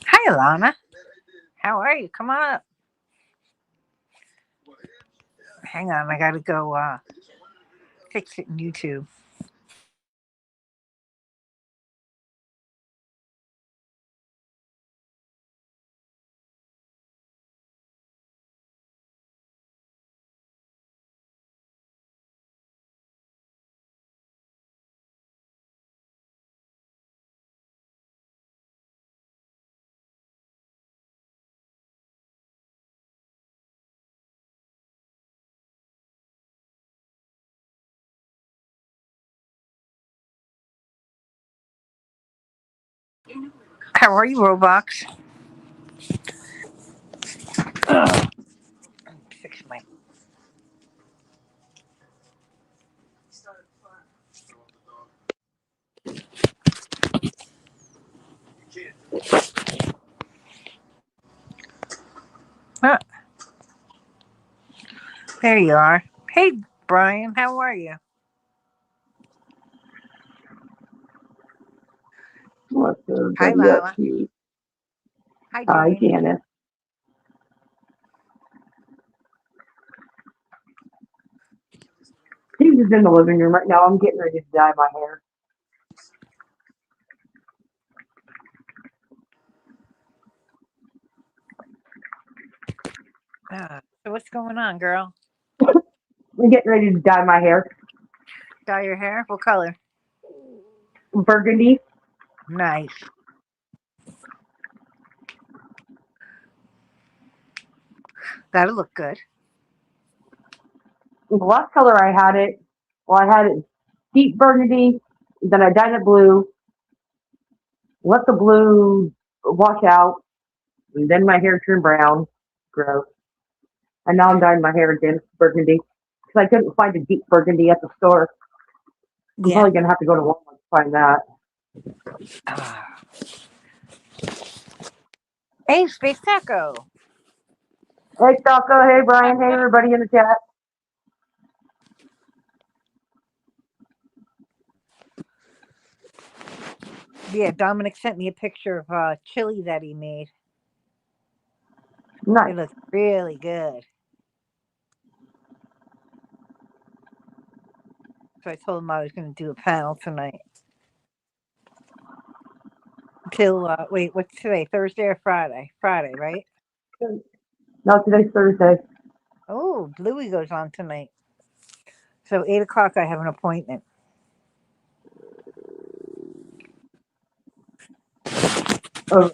Hi, Alana. How are you? Come on up. Hang on, I gotta go fix it in YouTube. How are you, Roblox? Fix my. Ah, there you are. Hey, Brian. How are you? What's Hi, everybody up Lila. to? Hi, Hi, Jane. Janice. He's just in the living room right now. I'm getting ready to dye my hair. So what's going on, girl? I'm getting ready to dye my hair. Dye your hair? What color? Burgundy. Nice. That'll look good. The last color I had it deep burgundy. Then I dyed it blue. Let the blue wash out. And then my hair turned brown. Gross. And now I'm dyeing my hair again burgundy. Because I couldn't find a deep burgundy at the store. I'm Yeah. probably going to have to go to Walmart to find that. Ah. Hey, Space Taco. Hey, Taco. Hey, Brian. Hey, everybody in the chat. Yeah, Dominic sent me a picture of chili that he made. Nice. It looks really good. So I told him I was going to do a panel tonight. Till wait, what's today? Thursday or Friday? Friday, right? No, today's Thursday. Oh, Louie goes on tonight. So 8 o'clock, I have an appointment. Oh,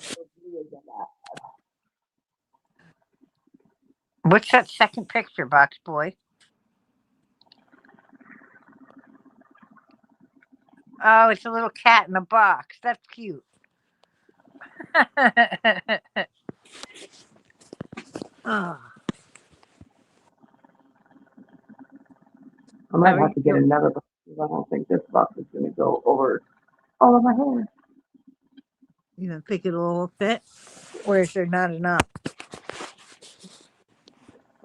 What's that second picture, Box Boy? Oh, it's a little cat in a box. That's cute. Oh, I how might are have you to get doing? another box because I don't think this box is going to go over all of my hair. You don't think it'll all fit? Or is there not enough?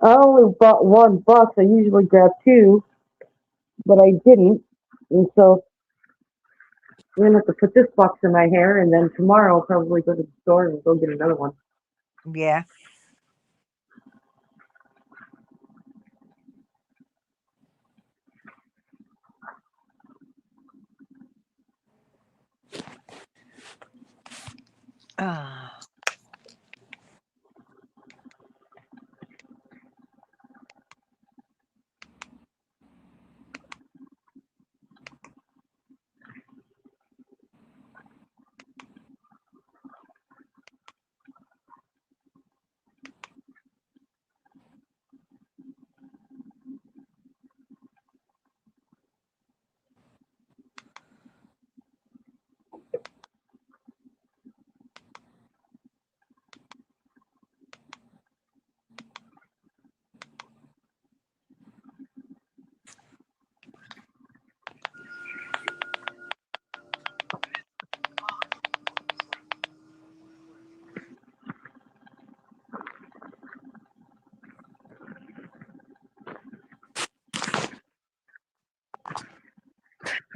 I only bought one box. I usually grab two, but I didn't. And so I'm going to have to put this box in my hair, and then tomorrow I'll probably go to the store and go get another one. Yeah. Ah.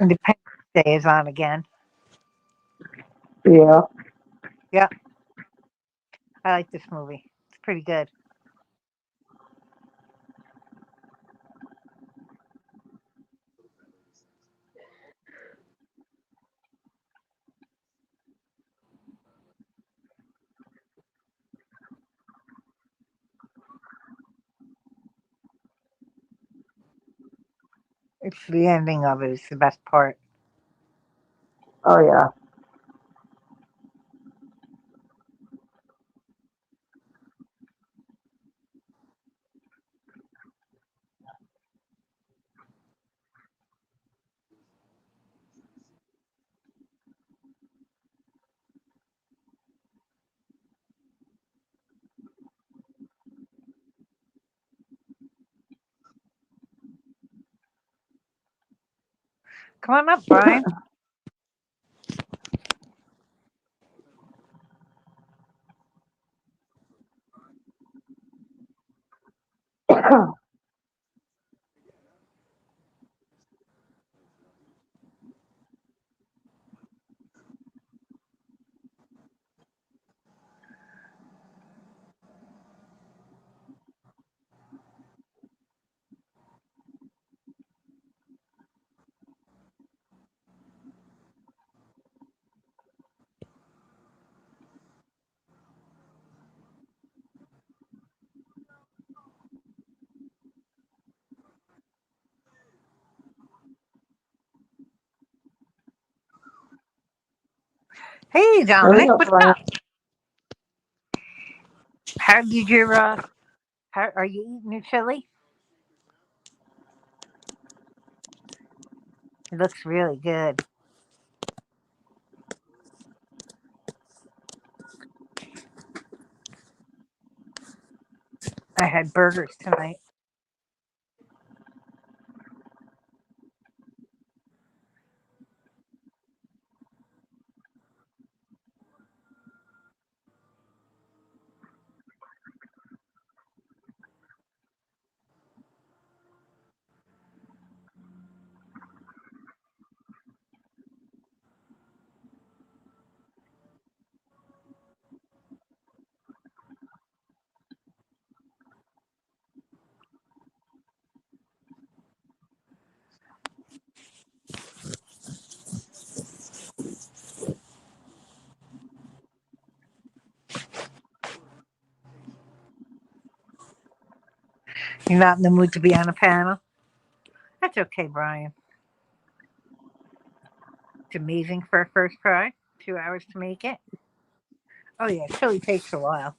Independence Day is on again. Yeah. Yeah, I like this movie. It's pretty good. It's the ending of it. It's the best part. Oh yeah. Come on up, Brian. Hey, There we Dominic, go, what's Brian. up? How did your How are you eating your chili? It looks really good. I had burgers tonight. You're not in the mood to be on a panel? That's okay, Brian. It's amazing for a first try. 2 hours to make it. Oh yeah, chili takes a while.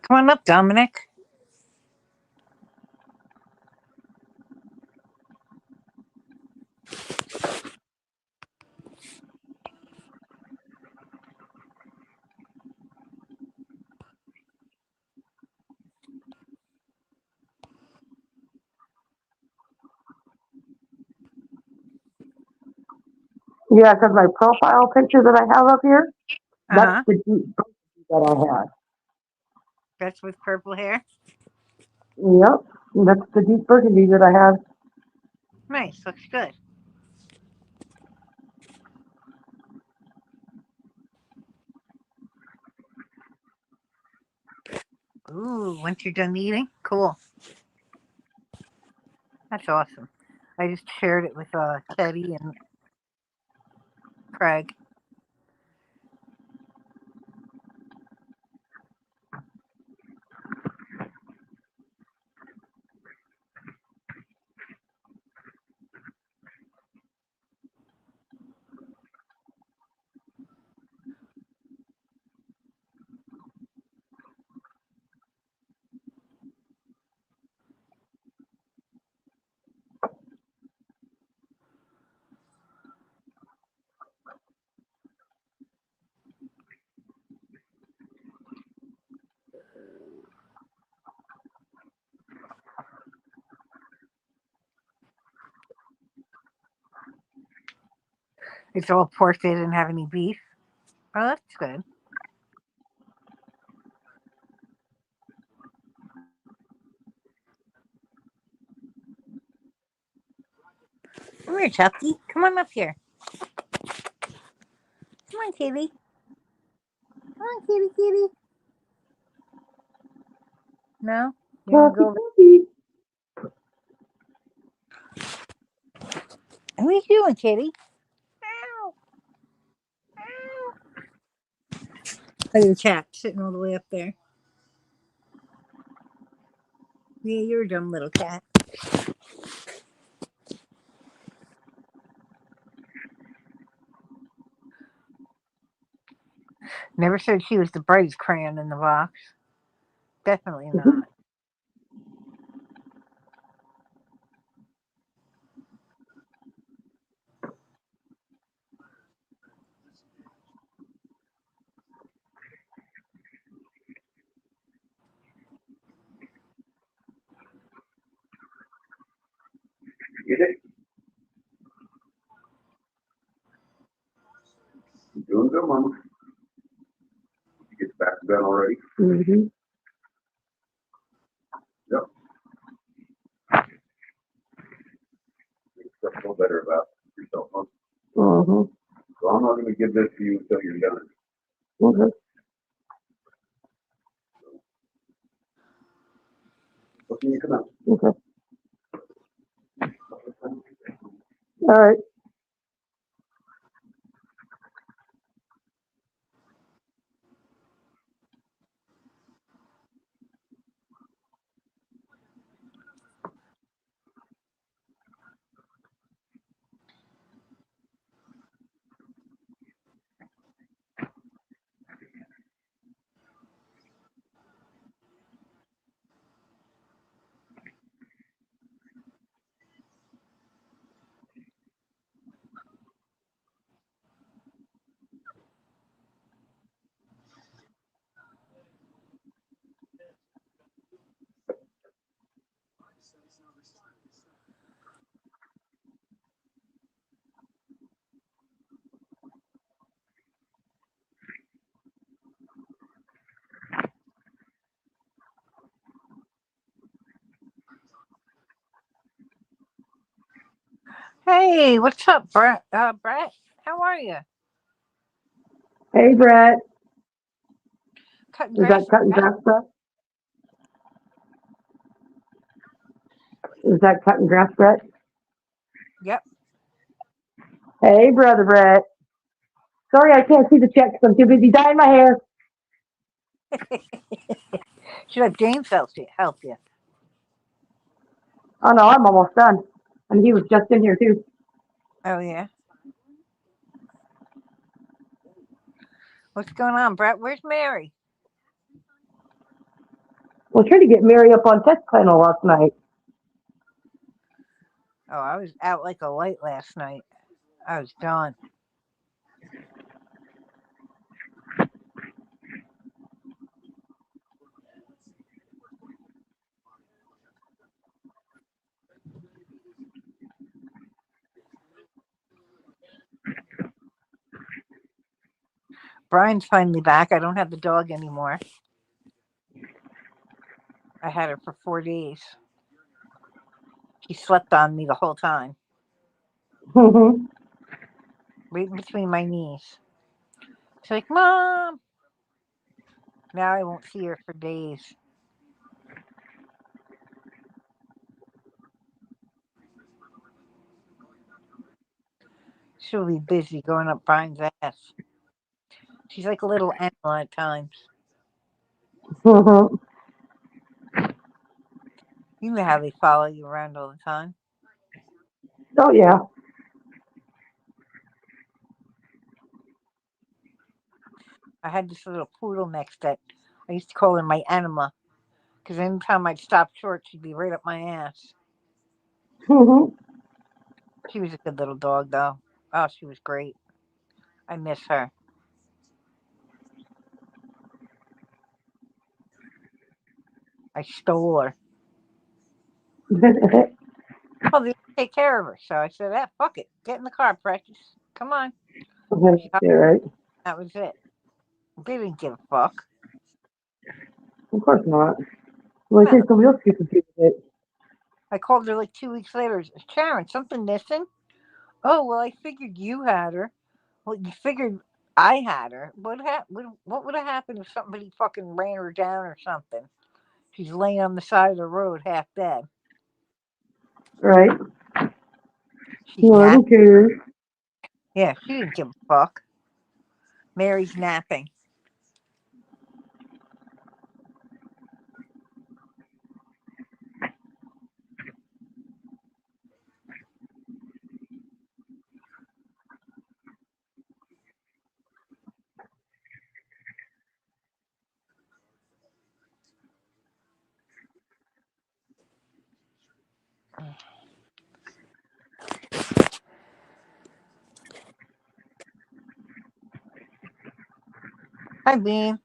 Come on up, Dominic. Yeah, because my profile picture that I have up here, Uh that's huh. the deep burgundy that I had. That's with purple hair. Yep, that's the deep burgundy that I had. Nice. Looks good. Ooh, once you're done eating, cool. That's awesome. I just shared it with Teddy and Craig. It's all pork. They didn't have any beef. Oh, that's good. Come here, Chucky. Come on up here. Come on, kitty. Come on, kitty, kitty. No? You want to go over? What are you doing, kitty? Ow. Ow. Look at your cat sitting all the way up there. Yeah, you're a dumb little cat. Never said she was the brightest crayon in the box. Definitely not. Get it? You doing good, Mama. You get back to bed already? Mm-hmm. Yep. You feel better about yourself, huh? Mm-hmm. So I'm not going to give this to you until you're done. Okay. What can you come out? Okay. All right. Hey, what's up, Brett? Brett, how are you? Hey, Brett. Cutting Is that grass? cutting grass, Brett? Is that cutting grass, Brett? Yep. Hey, brother Brett. Sorry, I can't see the check 'cause I'm too busy dyeing my hair. Should have James help you. Oh, no, I'm almost done. And he was just in here, too. Oh, yeah. What's going on, Brett? Where's Mary? We're trying to get Mary up on test panel last night. Oh, I was out like a light last night. I was done. Brian's finally back. I don't have the dog anymore. I had her for 4 days. He slept on me the whole time, Mm-hmm. right in between my knees. She's like, Mom. Now I won't see her for days. She'll be busy going up Brian's ass. She's like a little animal at times. Mm-hmm. You know how they follow you around all the time. Oh, yeah. I had this little poodle next that I used to call her my anima because anytime I'd stop short, she'd be right up my ass. Mm-hmm. She was a good little dog, though. Oh, she was great. I miss her. I stole her. You're Oh, they take care of her. So I said, ah, fuck it. Get in the car, Precious. Come on. right. That was it. They didn't give a fuck. Of course not. Well, I No. think somebody else gets to do with it. I called her like 2 weeks later. Sharon, something missing? Oh, well, I figured you had her. Well, you figured I had her. What would have happened if somebody fucking ran her down or something? She's laying on the side of the road, half dead. Right. She's Well, napping. who cares? Yeah, she didn't give a fuck. Mary's napping. Hi, Bean.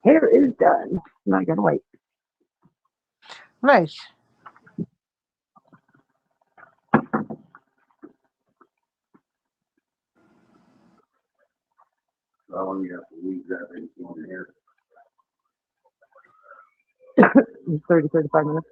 Hair is done. Now I gotta wait. Nice. How long you have to leave that thing on here? 30, 35 minutes.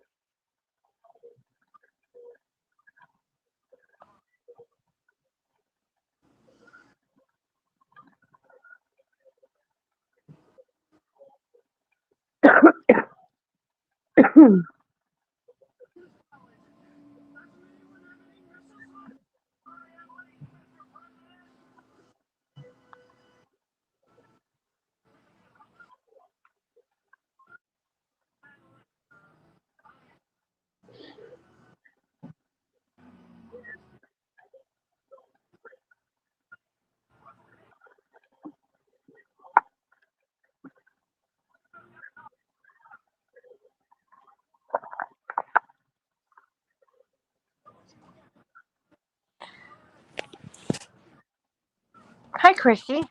Chrissy.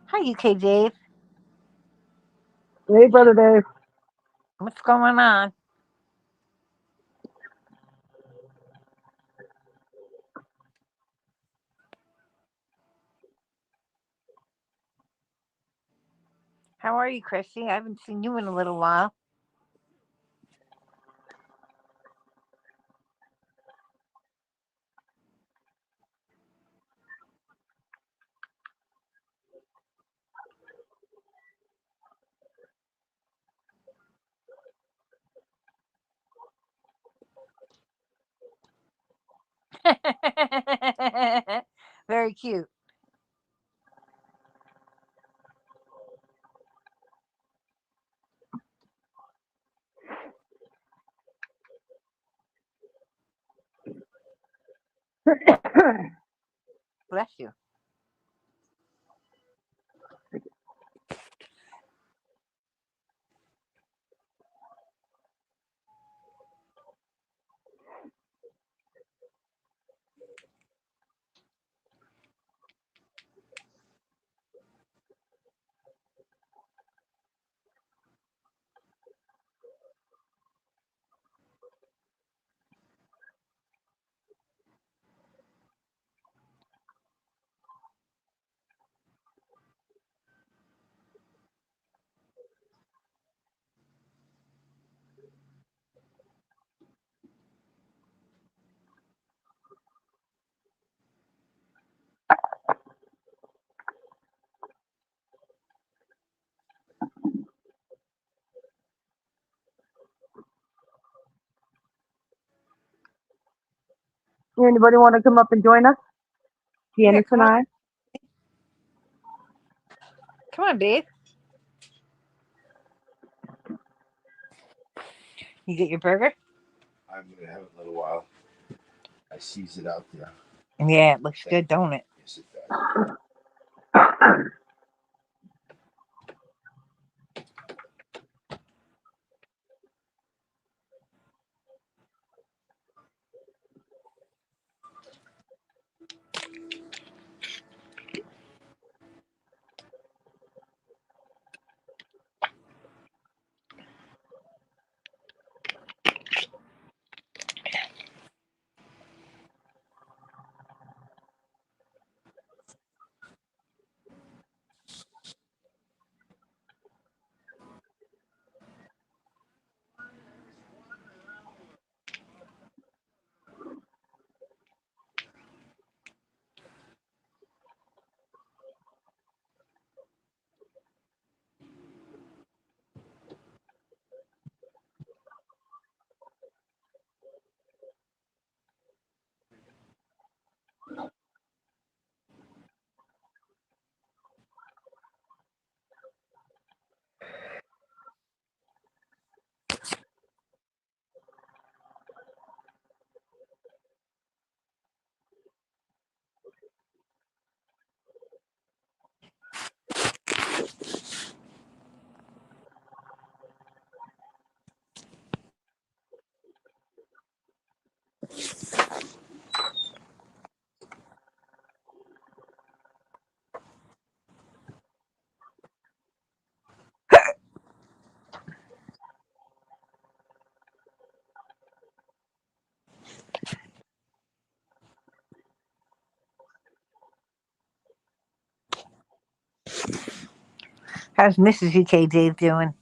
Hi, UK Dave. Hey, Brother Dave. What's going on? How are you, Chrissy? I haven't seen you in a little while. Very cute. Bless you. Anybody want to come up and join us? Yeah, Janice and I. come on, Dave. You get your burger? I'm gonna have it in a little while. I sees it out there. Yeah, it looks good, don't it? Yes, it does. How's Mrs. UK Dave doing?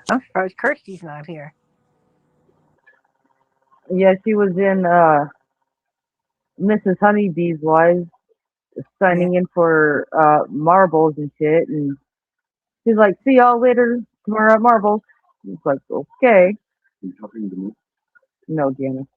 I'm surprised Kirsty's not here. Yeah, she was in Mrs. Honeybee's wives Yeah. signing in for marbles and shit, and she's like, "See y'all later tomorrow at marbles." It's like, okay, You talking to me? no, Janice.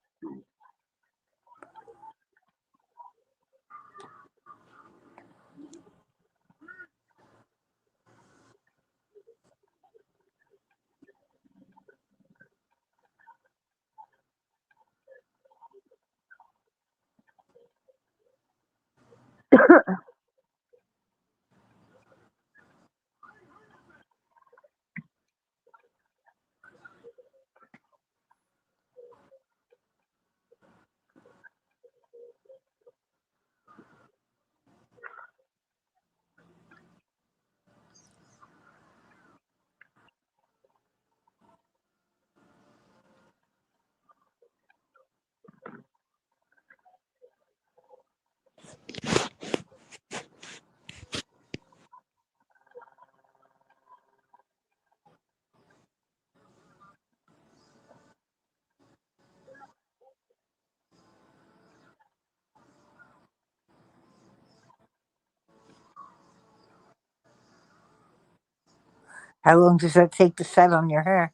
How long does that take to set on your hair?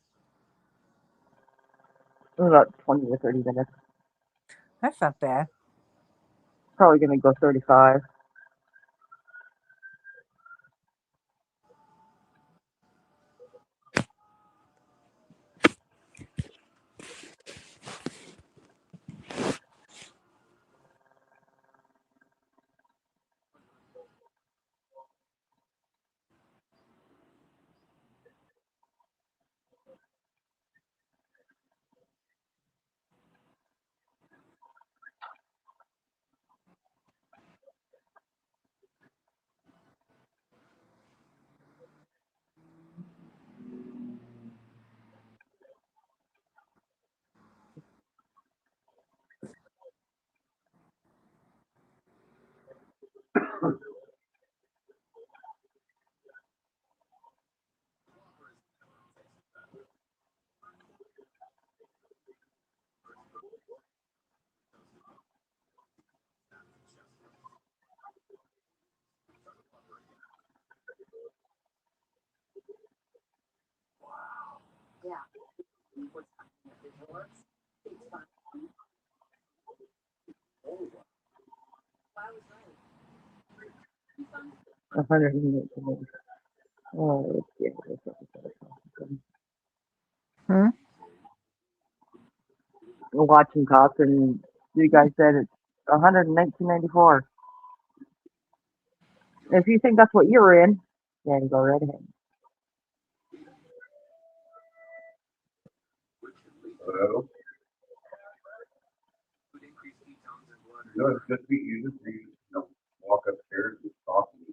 About 20 to 30 minutes. That's not bad. Probably gonna go 35. A 108. Oh, let's see. Hmm? Watching cops, and you guys said it's 119.94. If you think that's what you're in, then go right ahead. Hello? No, it's just be easy for you to walk upstairs and talk to me.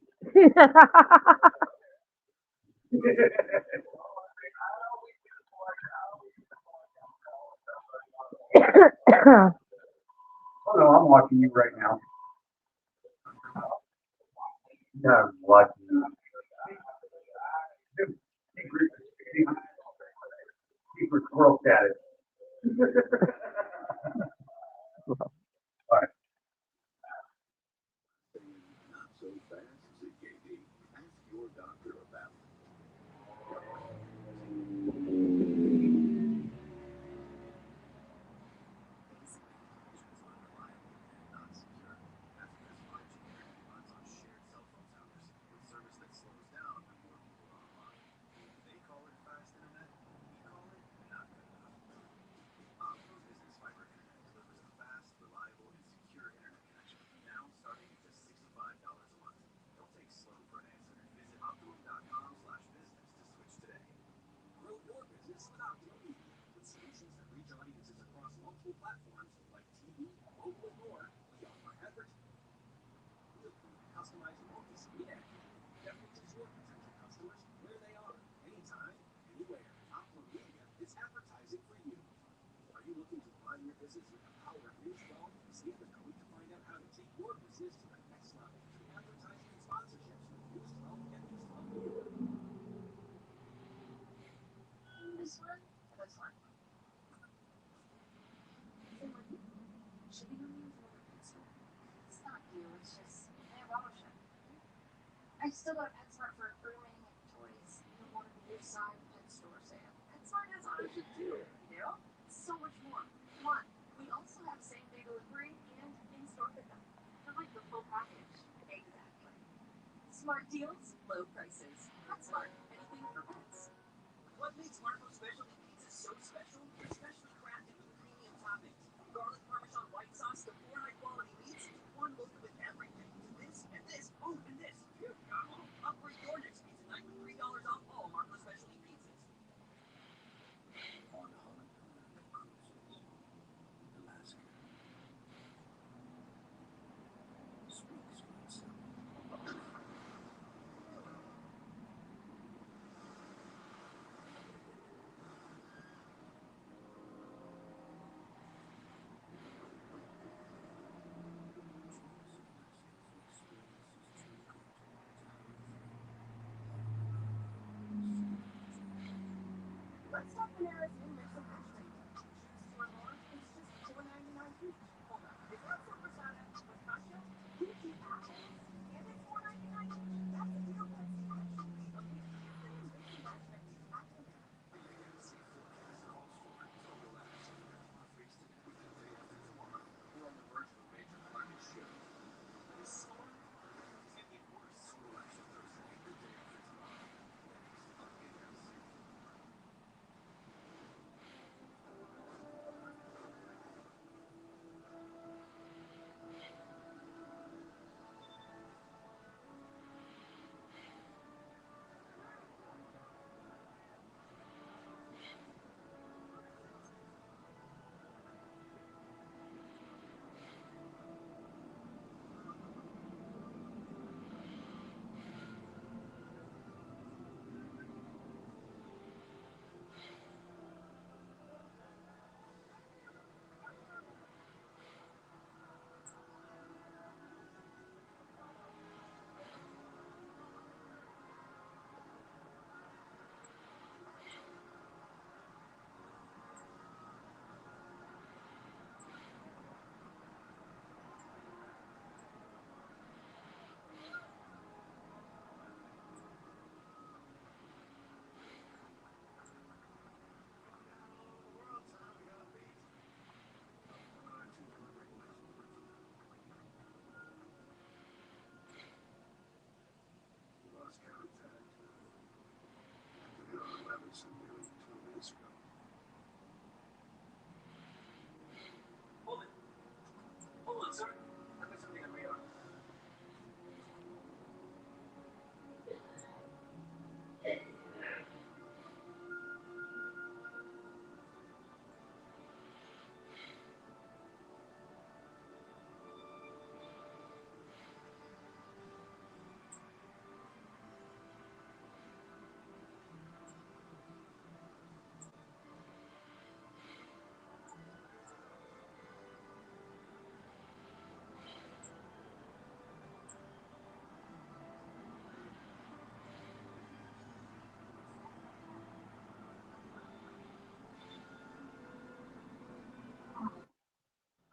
Oh no, I'm watching you right now. Yeah, I'm watching you. Secret, secret squirrel status.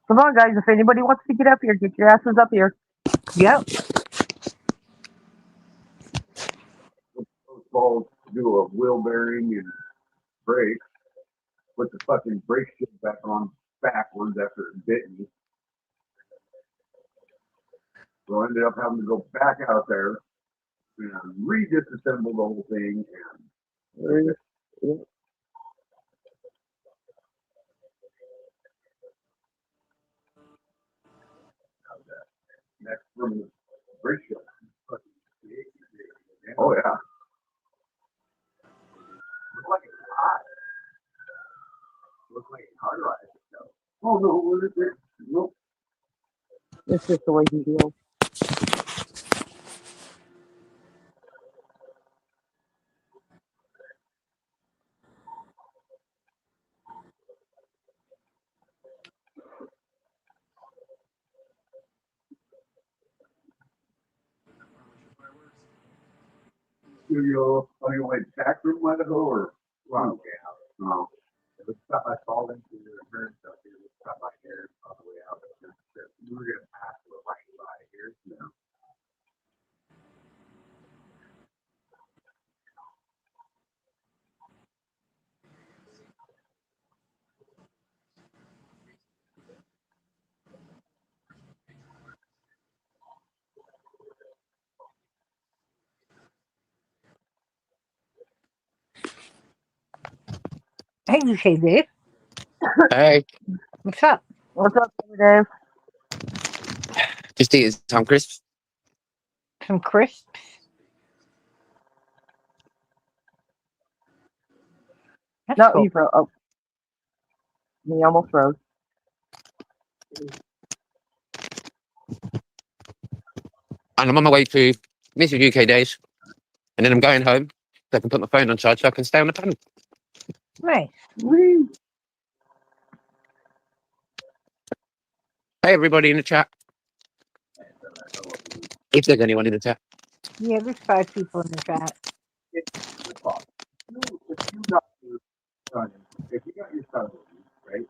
Come on, guys. If anybody wants to get up here, get your asses up here. Yep. Those balls do a wheel bearing and brakes. Put the fucking brake shit back on backwards after it bit me. So I ended up having to go back out there and re-disassemble the whole thing. And next from the brake shit. Oh yeah. Looks like it's hot. Looks like it's cauterized. Oh no, what is it? Nope. It's just the way he feels. Studio, like tack room, Idaho, or wow, yeah. No. It was stuff I fall into the return stuff. It was stuff I carried all the way out. We were gonna pass the right by here. Yeah. Hey, UK Dave. Hey, What's up? What's up, Dave? just eating some crisps. Some crisps? That's No, cool. he froze. Oh, he almost froze. And I'm on my way to Mrs. UK Days. And then I'm going home so I can put my phone on charge so I can stay on the panel. Nice. Whee! Hey, everybody in the chat. If there's anyone in the chat. Yeah, there's 5 people in the chat. If you got your son, if you got your son, right?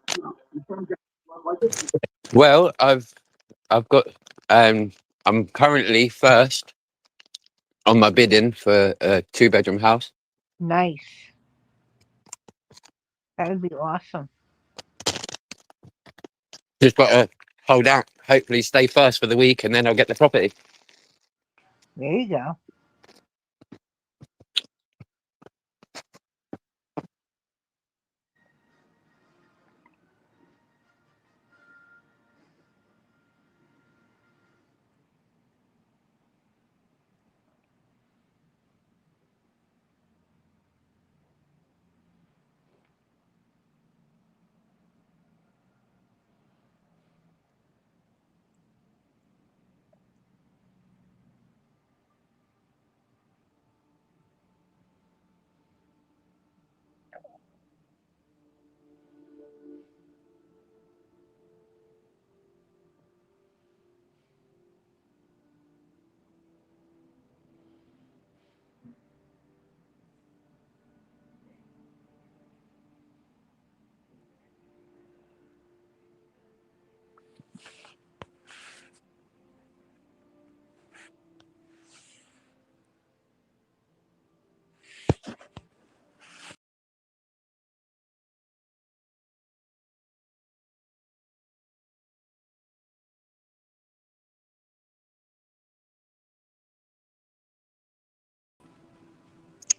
You son got like this. Well, I've got I'm currently first on my bidding for a 2-bedroom house. Nice. That would be awesome. Just gotta hold out, hopefully stay first for the week and then I'll get the property. There you go.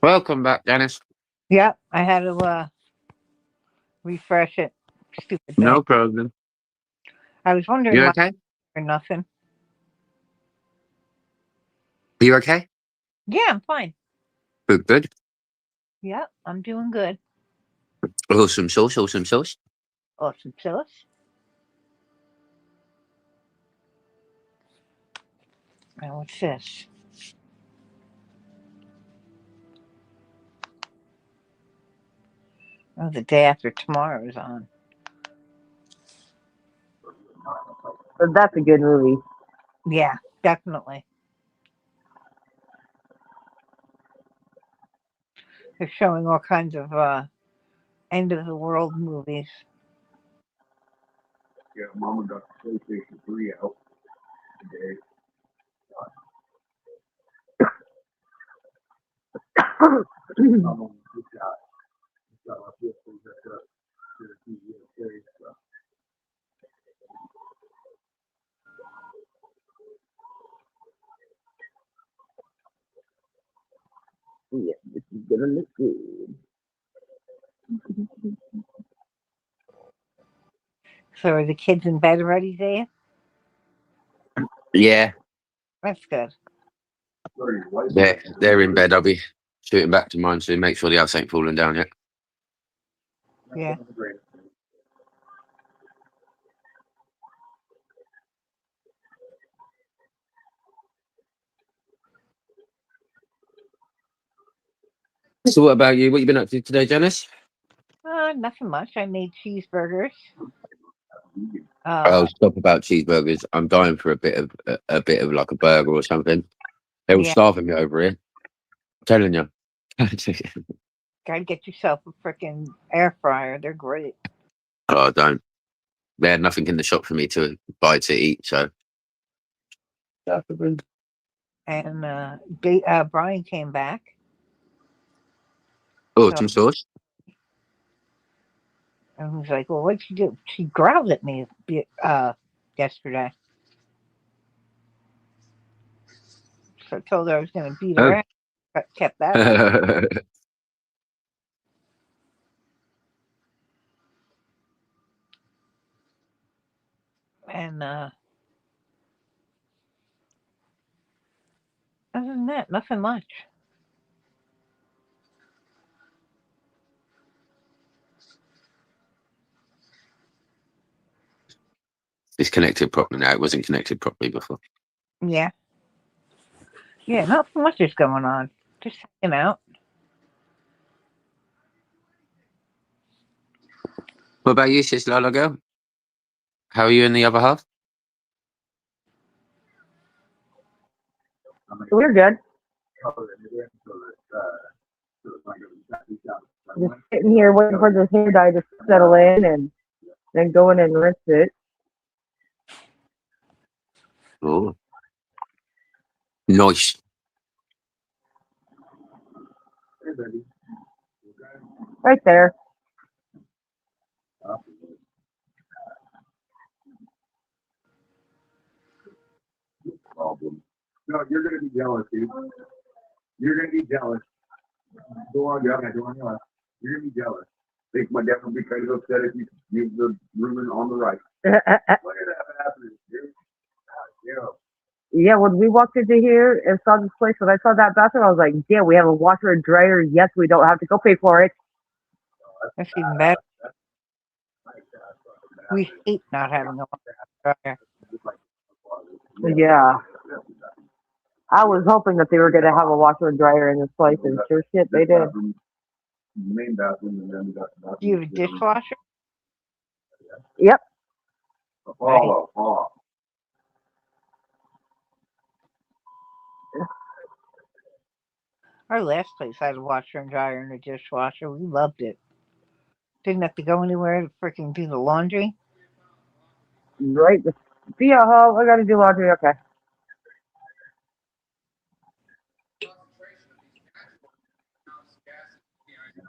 Welcome back, Dennis. Yep, I had to refresh it. Stupid thing. No problem. I was wondering You why okay? or nothing. Are you okay? Yeah, I'm fine. Good. Yep, I'm doing good. Awesome sauce. Awesome sauce. Now what's this? Oh, the day after tomorrow is on. But that's a good movie. Yeah, definitely. They're showing all kinds of end of the world movies. Yeah, Mama got the PlayStation 3 out today. Mama just got my PS3 back up to the TV okay, so. Yeah, this is gonna look good. So are the kids in bed already, Dave? Yeah, That's good. Sorry, your wife they're in bed. I'll be shooting back to mine soon. Make sure the house ain't falling down yet. Yeah. So what about you? What you been up to today, Janice? Nothing much. I made cheeseburgers. Oh, stop about cheeseburgers. I'm dying for a bit of like a burger or something. They were Yeah. starving me over here. I'm telling you. Gotta get yourself a freaking air fryer. They're great. Oh, I don't. They had nothing in the shop for me to buy to eat, so. And Brian came back. Oh, So some sauce. and he's like, "Well, what'd you do?" She growled at me yesterday. So I told her I was going to beat her Oh. ass. But kept that up. And other than that, nothing much. It's connected properly now. It wasn't connected properly before. Yeah. Yeah, not so much is going on. Just hanging out. What about you, sis Lala girl? How are you and the other half? We're good. Just sitting here waiting for this hair dye to settle in and then go in and rinse it. Oh, nice. Right there. Problem. No, you're gonna be jealous, dude. You're gonna be jealous. Go on, yeah, go on, yeah. You're gonna be jealous. Think my dad would be kind of upset if you use the ruler on the right. Look at that happening, dude. Yeah, when we walked into here and saw this place, when I saw that bathroom, I was like, yeah, we have a washer and dryer. Yes, we don't have to go pay for it. That's even better. We hate not having a dryer. Yeah. I was hoping that they were going to have a washer and dryer in this place, and sure shit, they did. Main bathroom, and then we got the bathroom. Do you have a dishwasher? Yep. Oh. Our last place had a washer and dryer and a dishwasher. We loved it. Didn't have to go anywhere to freaking do the laundry. Right. Yeah, I got to do laundry. Okay.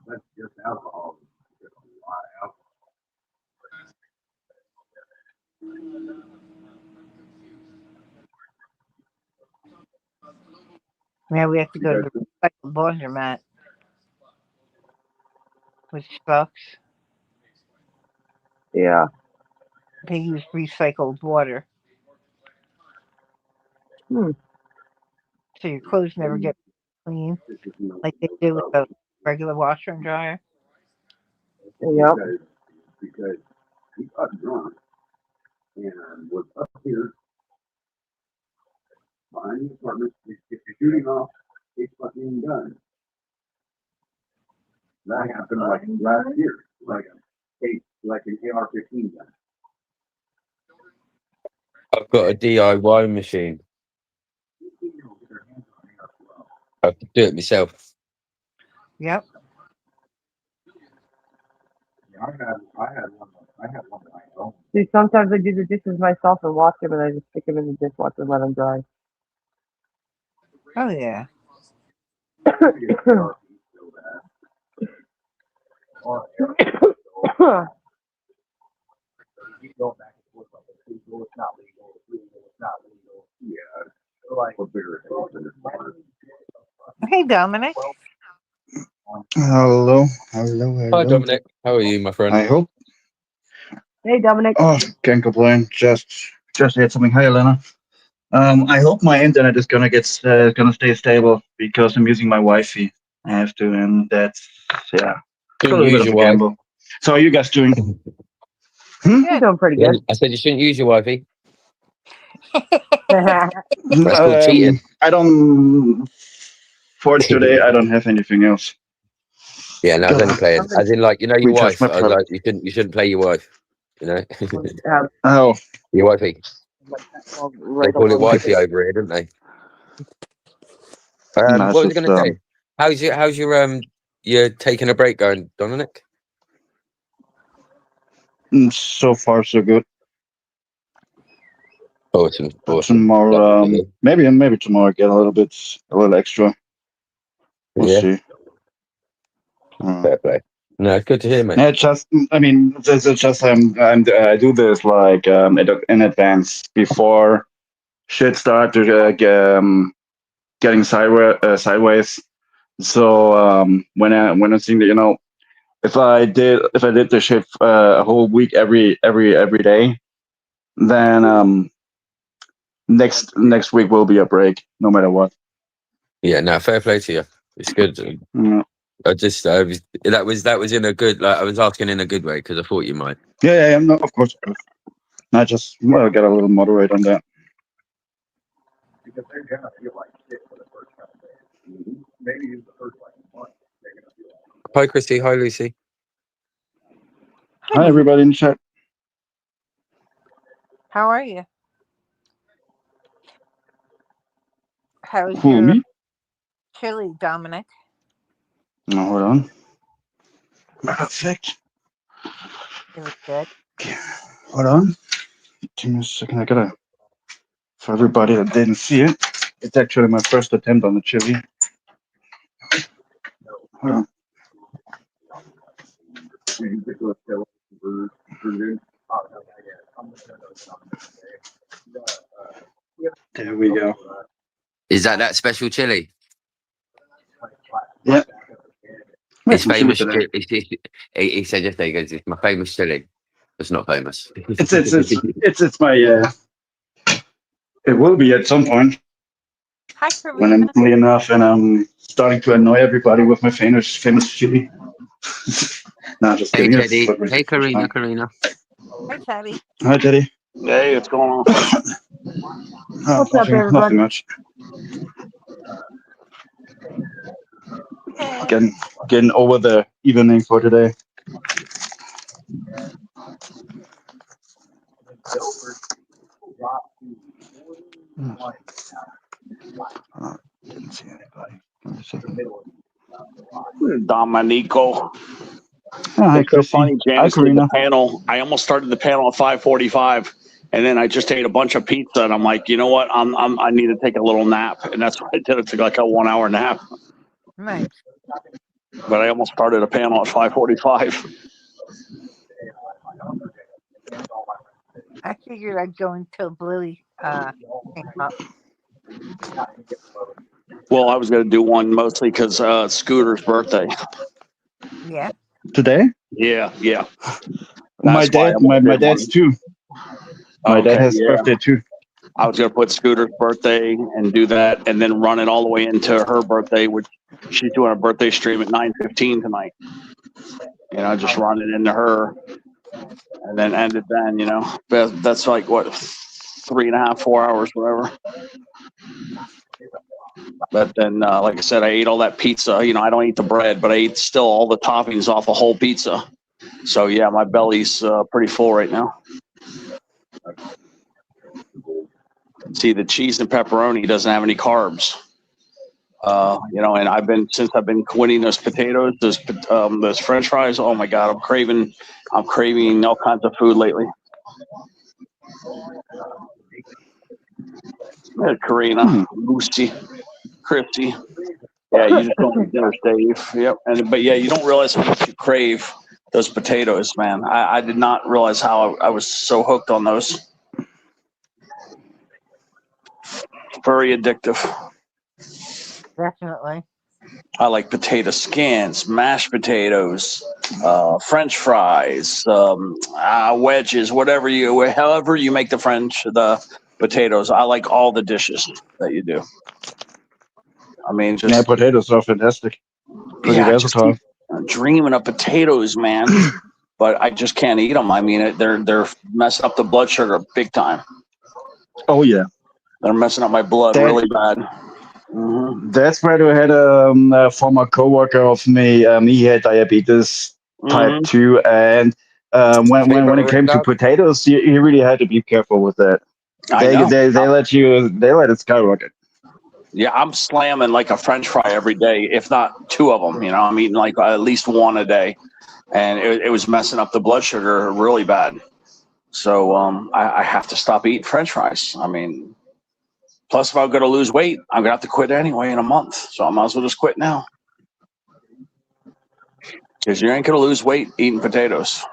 That's just alcohol. Just a lot of alcohol. Yeah, we have to go to the recycled laundromat, which sucks. Yeah. They use recycled water, Hmm. so your clothes never get clean like they do with the regular washer and dryer. Yep. Because he got drunk and was up here behind the apartment. If you're shooting off a fucking gun, that happened like last year, like an AR-15 gun. I've got a DIY machine. I could do it myself. Yep. Yeah, I had one of my own. See, sometimes I do the dishes myself and wash them, and I just stick them in the dishwasher and let them dry. Oh yeah. Keep going back and forth like it's legal, it's not legal, it's legal, it's not legal. Yeah. Like we're bigger than Hey, Dominic. Hello, Hi, hello. Dominic. How are you, my friend? I hope. Hey, Dominic. Oh, can't complain. Just had something. Hi, Elena. I hope my internet is gonna stay stable because I'm using my Wi-Fi. I have to, and that's yeah, a Shouldn't little bit use of your a wife. gamble. So, how are you guys doing? I'm doing pretty Yeah, good. I said you shouldn't use your wifey. That's called cheating. I don't. For today, I don't have anything else. Yeah, no, I was only playing. As in, like, you know, your Recharge wife. my I was product. like, you shouldn't play your wife. You know, Oh, your wifey. They right call it along with wifey it. over here, don't they? no, it's What was I just going to say? How's your you're taking a break going, Dominic? so far so good. Awesome. Tomorrow, Definitely. maybe tomorrow I get a little extra. We'll Yeah, see. fair play. No, it's good to hear, mate. Yeah, I mean, it's just I do this like in advance before shit start to getting sideways. So when I think that if I did the shit a whole week every day, then next week will be a break no matter what. Yeah, no, fair play to you. It's good. Yeah, That was in a good. Like, I was asking in a good way because I thought you might. yeah, no, of course. I just get a little moderate on that. because they're gonna feel like shit for the first couple days. Maybe in the first like month, they're gonna feel like Hi, Christy. Hi, Lucy. Hi, everybody in chat. How are you? How's Who, your me? chili, Dominic? No, hold on. Perfect. It was good. Hold on. Give me a second. I gotta. For everybody that didn't see it, it's actually my first attempt on the chili. Hold on. you pick up the bird, oh no, yeah, I'm just gonna go There we go. Is that special chili? Yeah. It's Nice chili famous. today. He said yesterday, he goes, "It's my famous chili." It's not famous. It's my it will be at some point Hi, when I'm Karina. family enough and I'm starting to annoy everybody with my famous chili. Nah, just Hey, kidding. It's Teddy. what we're Hey, first Karina. time. Karina. Hi, Teddy. Hi, Teddy. Hey, what's going on? Oh, What's up, everybody? nothing much. Hey. Getting over the evening for today. Didn't see anybody. Let me see. Dominico. Oh, hi, It's so Chrissy. funny, Hi, Janice did the Karina. panel. I almost started the panel at 5:45, and then I just ate a bunch of pizza, and I'm like, you know what? I need to take a little nap, and that's what I did. It took like a 1 hour nap, Nice. but I almost started a panel at 5:45. I figured I'd go until Bluey came up. Well, I was going to do one mostly because Scooter's birthday. Yeah. Today? Yeah. My That's why I dad, almost my did dad's one. too. My dad Okay, has yeah. birthday too. I was going to put Scooter's birthday and do that, and then run it all the way into her birthday, which she's doing a birthday stream at 9:15 tonight. You know, just run it into her, and then end it then. You know, that's like what 3.5, 4 hours, whatever. But then, like I said, I ate all that pizza. You know, I don't eat the bread, but I ate still all the toppings off a whole pizza. So yeah, my belly's pretty full right now. See, the cheese and pepperoni doesn't have any carbs. You know, and since I've been quitting those potatoes, those French fries. Oh my God, I'm craving all kinds of food lately. Yeah, Karina, Lucy, Christy. Yeah, you just don't eat dinner, Dave. Yep. But yeah, you don't realize how much you crave those potatoes, man. I did not realize how I was so hooked on those. Very addictive. Definitely. I like potato skins, mashed potatoes, French fries, wedges, however you make the potatoes. I like all the dishes that you do. I mean, Yeah, just potatoes are fantastic. Pretty yeah, I just versatile. keep dreaming of potatoes, man. But I just can't eat them. I mean, they're messing up the blood sugar big time. Oh yeah. They're messing up my blood That- really bad. Mm-hmm. That's where I had a former coworker of me. He had diabetes type Mm-hmm. 2, and when it came to potatoes, you really had to be careful with that. I know. They let it skyrocket. Yeah, I'm slamming like a French fry every day, if not two of them. You know, I'm eating like at least one a day, and it was messing up the blood sugar really bad. So I have to stop eating French fries. I mean, plus if I'm going to lose weight, I'm going to have to quit anyway in a month. So I might as well just quit now. Because you ain't going to lose weight eating potatoes.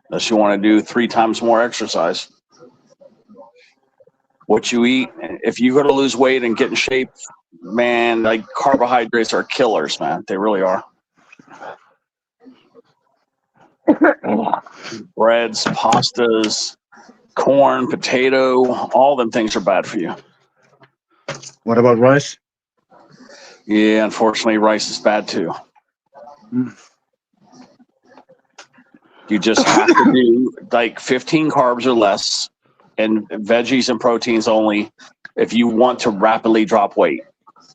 Unless you want to do 3 times more exercise. What you eat, if you're going to lose weight and get in shape, man, like carbohydrates are killers, man. They really are. Breads, pastas, corn, potato, all them things are bad for you. What about rice? Yeah, unfortunately, rice is bad too. You just have to do like 15 carbs or less and veggies and proteins only if you want to rapidly drop weight.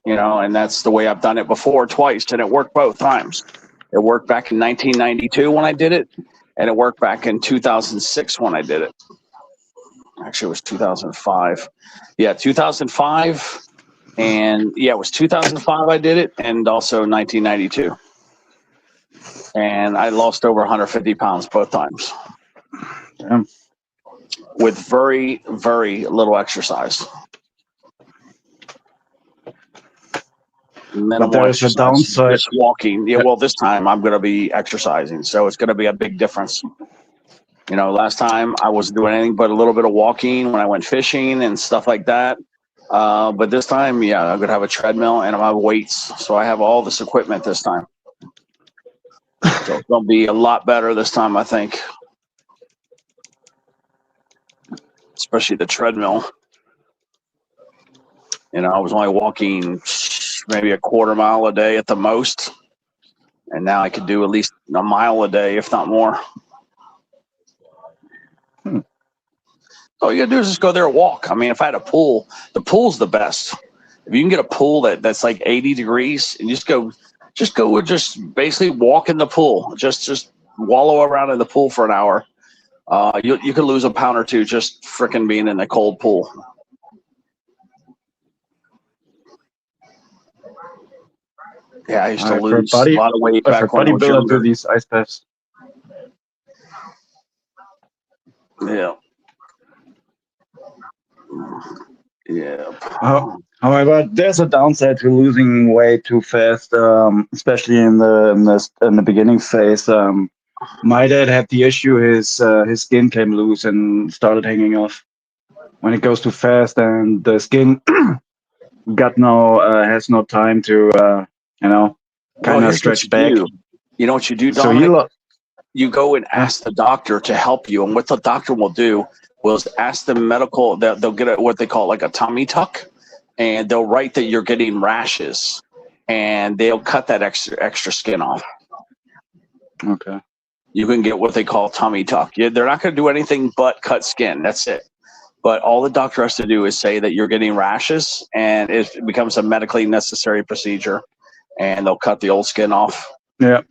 You know, and that's the way I've done it before twice, and it worked both times. It worked back in 1992 when I did it, and it worked back in 2006 when I did it. Actually, it was 2005. Yeah, 2005. And yeah, it was 2005 I did it, and also 1992. And I lost over 150 pounds both times. Damn. With very, very little exercise. Minimal But there's a exercise. downside. Just walking. Yeah, well, this time I'm going to be exercising, so it's going to be a big difference. You know, last time I wasn't doing anything but a little bit of walking when I went fishing and stuff like that. But this time, yeah, I'm going to have a treadmill and I'm going to have weights. So I have all this equipment this time. So it's going to be a lot better this time, I think. Especially the treadmill. You know, I was only walking maybe a quarter mile a day at the most. And now I could do at least a mile a day, if not more. All you gotta do is just go there and walk. I mean, if I had a pool, the pool's the best. If you can get a pool that's like 80 degrees and just basically walk in the pool, just wallow around in the pool for an hour. You could lose a pound or two just freaking being in the cold pool. Yeah, I used to lose a lot of weight back when I was younger. Do these ice baths. Yeah. Yeah. However, there's a downside to losing weight too fast, especially in the beginning phase. My dad had the issue; his skin came loose and started hanging off. When it goes too fast, and the skin has no time to kind of stretch back. You know what you do, Dominic? So you go and ask the doctor to help you, and what the doctor will do was ask the medical. They'll get what they call like a tummy tuck, and they'll write that you're getting rashes, and they'll cut that extra skin off. Okay. You can get what they call tummy tuck. They're not going to do anything but cut skin. That's it. But all the doctor has to do is say that you're getting rashes, and it becomes a medically necessary procedure, and they'll cut the old skin off. Yeah.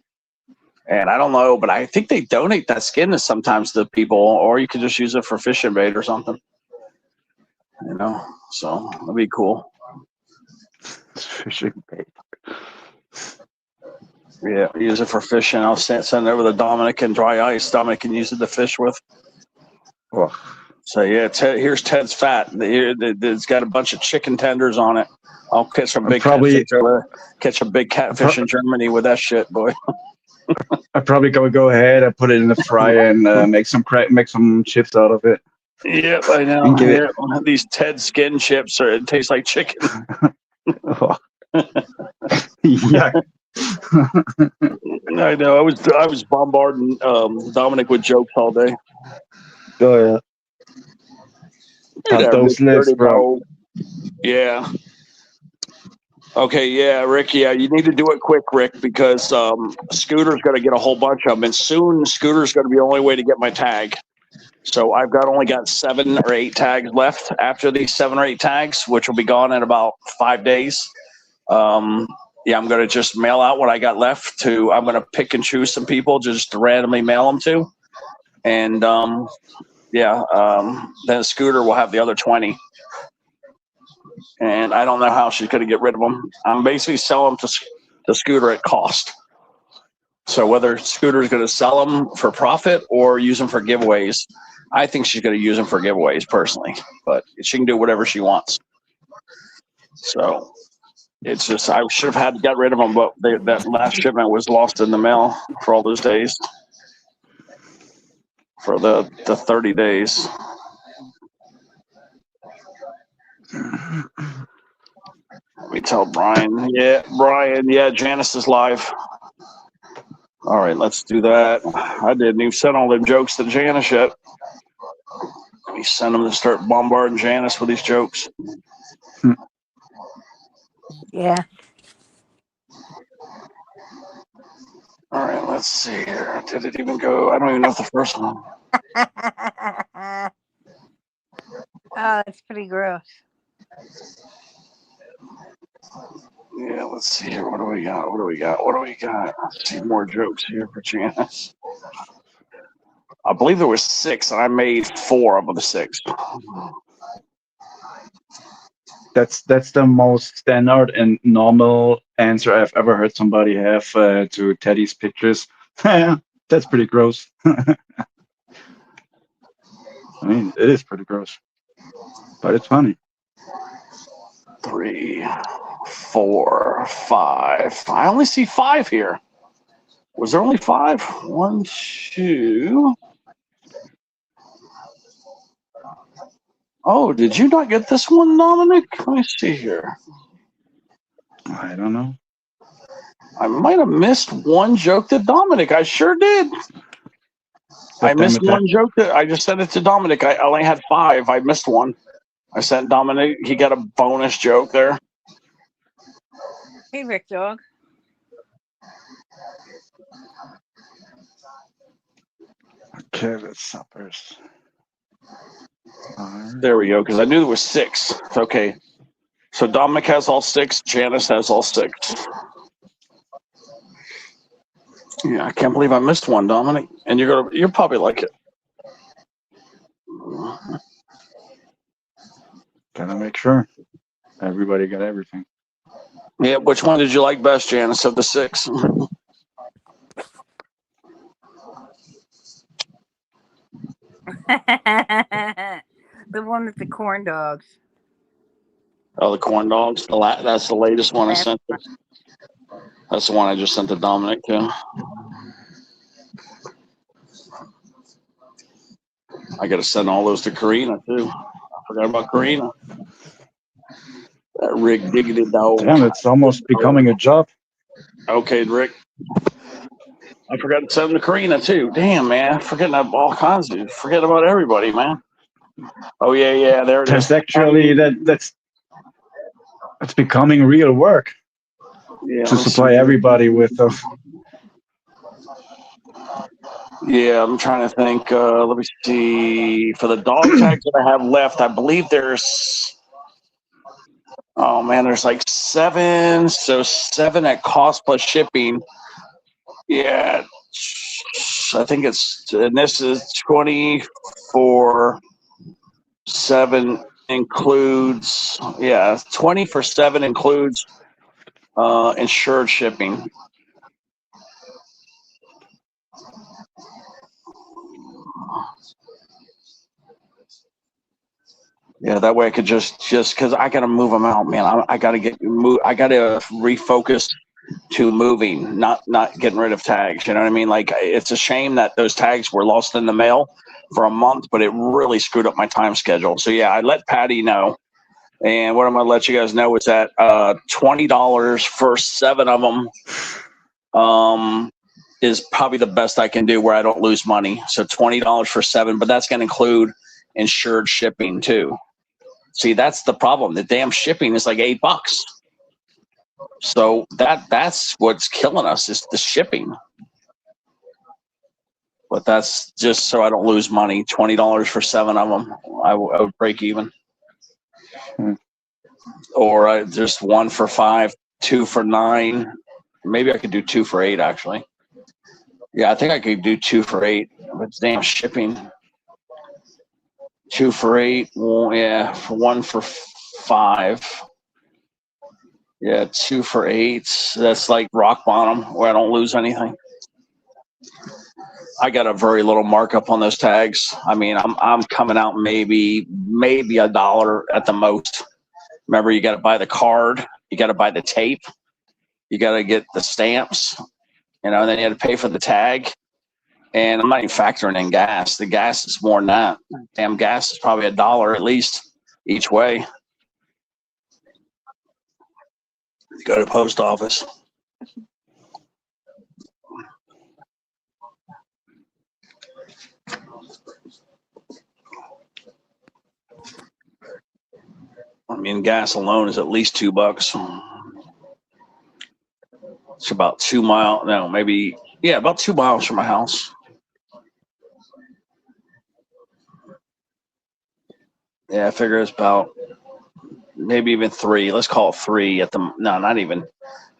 And I don't know, but I think they donate that skin to sometimes to people, or you could just use it for fishing bait or something. You know, so that'd be cool. Fishing bait. Yeah, use it for fishing. I'll send it over to Dominic and dry ice. Dominic can use it to fish with. Oh, So yeah, here's Ted's fat. It's got a bunch of chicken tenders on it. I'll catch a big probably- catfish over. Catch a big catfish in Germany with that shit, boy. I probably go ahead and put it in the fryer and make some chips out of it. Yep, I know. And give it- Yeah, these Ted skin chips it tastes like chicken. Oh. Yuck. I know. I was bombarding Dominic with jokes all day. Oh yeah. Got those lips, bro. Yeah. Okay, yeah, Rick. Yeah, you need to do it quick, Rick, because Scooter's going to get a whole bunch of them, and soon Scooter's going to be the only way to get my tag. So I've only got 7 or 8 tags left. After these 7 or 8 tags, which will be gone in about 5 days. Yeah, I'm going to just mail out what I got left to. I'm going to pick and choose some people just to randomly mail them to, and then Scooter will have the other 20. And I don't know how she's going to get rid of them. I'm basically selling them to Scooter at cost. So whether Scooter is going to sell them for profit or use them for giveaways, I think she's going to use them for giveaways personally. But she can do whatever she wants. So it's just I should have got rid of them, but that last shipment was lost in the mail for all those days. For the 30 days. Let me tell Brian. Yeah, Brian. Yeah, Janice is live. All right, let's do that. I didn't even send all them jokes to Janice yet. Let me send them to start bombarding Janice with these jokes. Yeah. All right, let's see here. Did it even go? I don't even know if the first one. Oh, that's pretty gross. Yeah, let's see here. What do we got? Let's see more jokes here for Janice. I believe there was 6, and I made 4 of the 6. That's the most standard and normal answer I've ever heard somebody have to Teddy's pictures. That's pretty gross. I mean, it is pretty gross, but it's funny. 3, 4, 5. I only see 5 here. Was there only 5? 1, 2. Oh, did you not get this one, Dominic? Let me see here. I don't know. I might have missed one joke to Dominic. I sure did. I missed one joke that I just sent it to Dominic. I only had 5. I missed one. I sent Dominic. He got a bonus joke there. Hey, Rick Dog. Okay, let's suppers. There we go, because I knew there was 6. Okay. So Dominic has all 6. Janice has all 6. Yeah, I can't believe I missed one, Dominic. And you'll probably like it. Gotta make sure everybody got everything. Yeah, which one did you like best, Janice, of the 6? The one with the corn dogs. Oh, the corn dogs. That's the latest one I sent. That's the one I just sent to Dominic too. I got to send all those to Karina too. I forgot about Karina. That Rick Diggity dog. Damn, it's almost becoming a job. Okay, Rick. I forgot to send them to Karina too. Damn, man. Forgetting all kinds of. Forget about everybody, man. Oh yeah. There it is. That's actually that's becoming real work to supply everybody with those. Yeah, I'm trying to think. Let me see. For the dog tags that I have left, I believe there's. Oh man, there's like 7. So 7 at cost plus shipping. Yeah, I think it's. And this is 24. 7 includes. Yeah, 20 for 7 includes insured shipping. Yeah, that way I could just because I gotta move them out, man. I gotta I gotta refocus to moving, not getting rid of tags. You know what I mean? Like it's a shame that those tags were lost in the mail for a month, but it really screwed up my time schedule. So yeah, I let Patty know. And what I'm gonna let you guys know is that $20 for 7 of them is probably the best I can do where I don't lose money. So $20 for 7, but that's gonna include insured shipping too. See, that's the problem. The damn shipping is like $8. So that's what's killing us is the shipping. But that's just so I don't lose money. $20 for 7 of them, I would break even. Or just 1 for 5, 2 for 9. Maybe I could do 2 for 8 actually. Yeah, I think I could do 2 for 8. But damn shipping. 2 for 8. Well, yeah, for 1 for 5. Yeah, 2 for 8. That's like rock bottom where I don't lose anything. I got a very little markup on those tags. I mean, I'm coming out maybe $1 at the most. Remember, you got to buy the card, you got to buy the tape, you got to get the stamps, and then you had to pay for the tag. And I'm not even factoring in gas. The gas is more than that. Damn, gas is probably $1 at least each way. Go to the post office. I mean, gas alone is at least $2. It's about 2 miles. No, maybe about 2 miles from my house. Yeah, I figure it's about maybe even 3. Let's call it 3 at the no, not even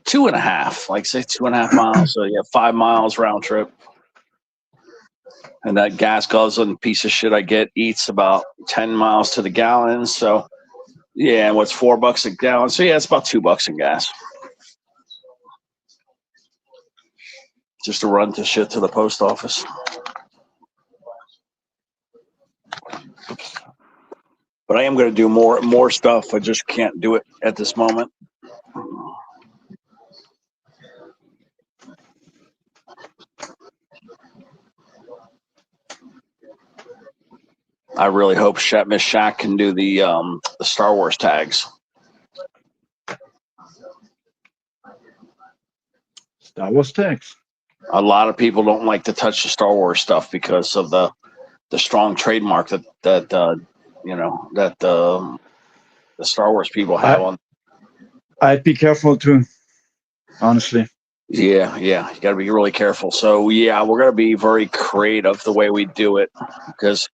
2.5. Like say 2.5 miles. So yeah, 5 miles round trip. And that gas guzzling piece of shit I get eats about 10 miles to the gallon. So yeah, and what's $4 a gallon? So yeah, it's about $2 in gas. Just to run to shit to the post office. But I am going to do more stuff. I just can't do it at this moment. I really hope Miss Shaq can do the Star Wars tags. Star Wars tags. A lot of people don't like to touch the Star Wars stuff because of the strong trademark that the Star Wars people have on. I'd be careful too, honestly. Yeah, you got to be really careful. So yeah, we're gonna be very creative the way we do it because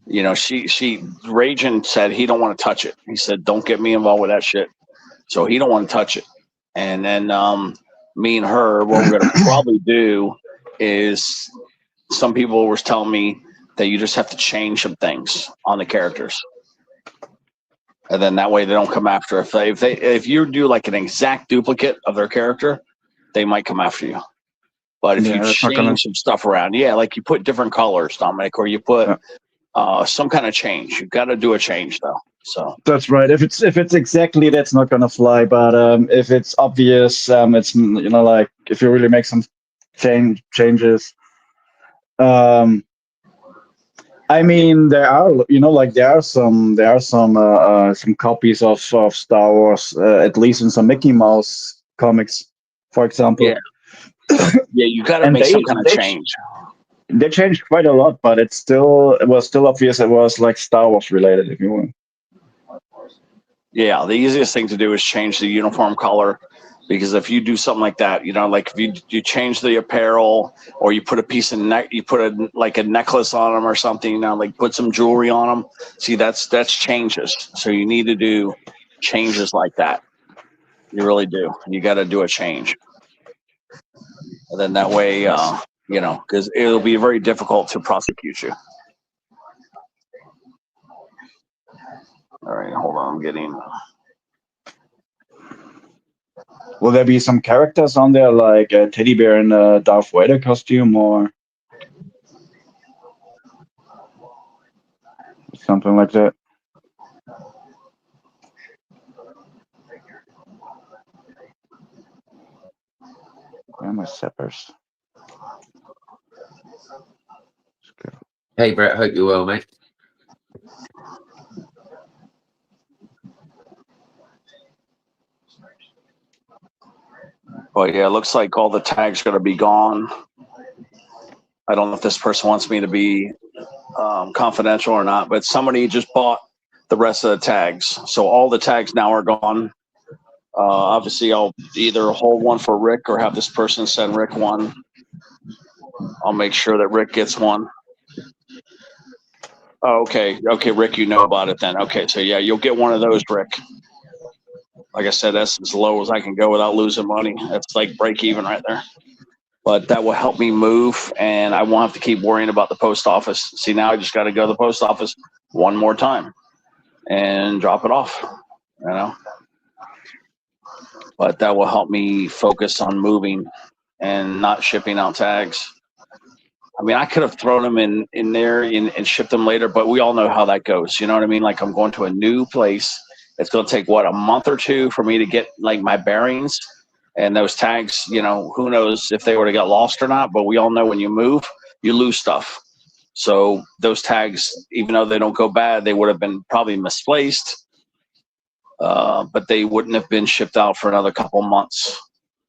Ragin said he don't want to touch it. He said don't get me involved with that shit. So he don't want to touch it. And then me and her, what we're gonna probably do is some people were telling me that you just have to change some things on the characters. And then that way they don't come after. If you do like an exact duplicate of their character, they might come after you. But if you change some stuff around, like you put different colors, Dominic, or you put some kind of change, you've got to do a change though. So that's right. If it's exactly, that's not gonna fly. But if it's obvious, it's like if you really make some changes. I mean, there are some copies of Star Wars, at least in some Mickey Mouse comics, for example. Yeah, you got to make some kind of change. They changed quite a lot, but it was still obvious it was like Star Wars related, if you will. Yeah, the easiest thing to do is change the uniform color. Because if you do something like that, like if you change the apparel or you put a piece of you put a necklace on them or something, like put some jewelry on them. See, that's changes. So you need to do changes like that. You really do. You got to do a change. And then that way, because it'll be very difficult to prosecute you. All right, hold on. I'm getting. Will there be some characters on there, like a teddy bear in a Darth Vader costume, or? something like that. Where are my zippers? Hey Brett, hope you're well, mate. But yeah, it looks like all the tags are going to be gone. I don't know if this person wants me to be confidential or not, but somebody just bought the rest of the tags. So all the tags now are gone. Obviously, I'll either hold one for Rick or have this person send Rick one. I'll make sure that Rick gets one. Oh, okay, Rick, you know about it then. Okay, so yeah, you'll get one of those, Rick. Like I said, that's as low as I can go without losing money. That's like break even right there. But that will help me move, and I won't have to keep worrying about the post office. See, now I just got to go to the post office one more time and drop it off, you know. But that will help me focus on moving and not shipping out tags. I mean, I could have thrown them in there and shipped them later, but we all know how that goes. You know what I mean? Like, I'm going to a new place. It's going to take, what, a month or two for me to get, like, my bearings. And those tags, you know, who knows if they would have got lost or not. But we all know when you move, you lose stuff. So those tags, even though they don't go bad, they would have been probably misplaced. But they wouldn't have been shipped out for another couple months,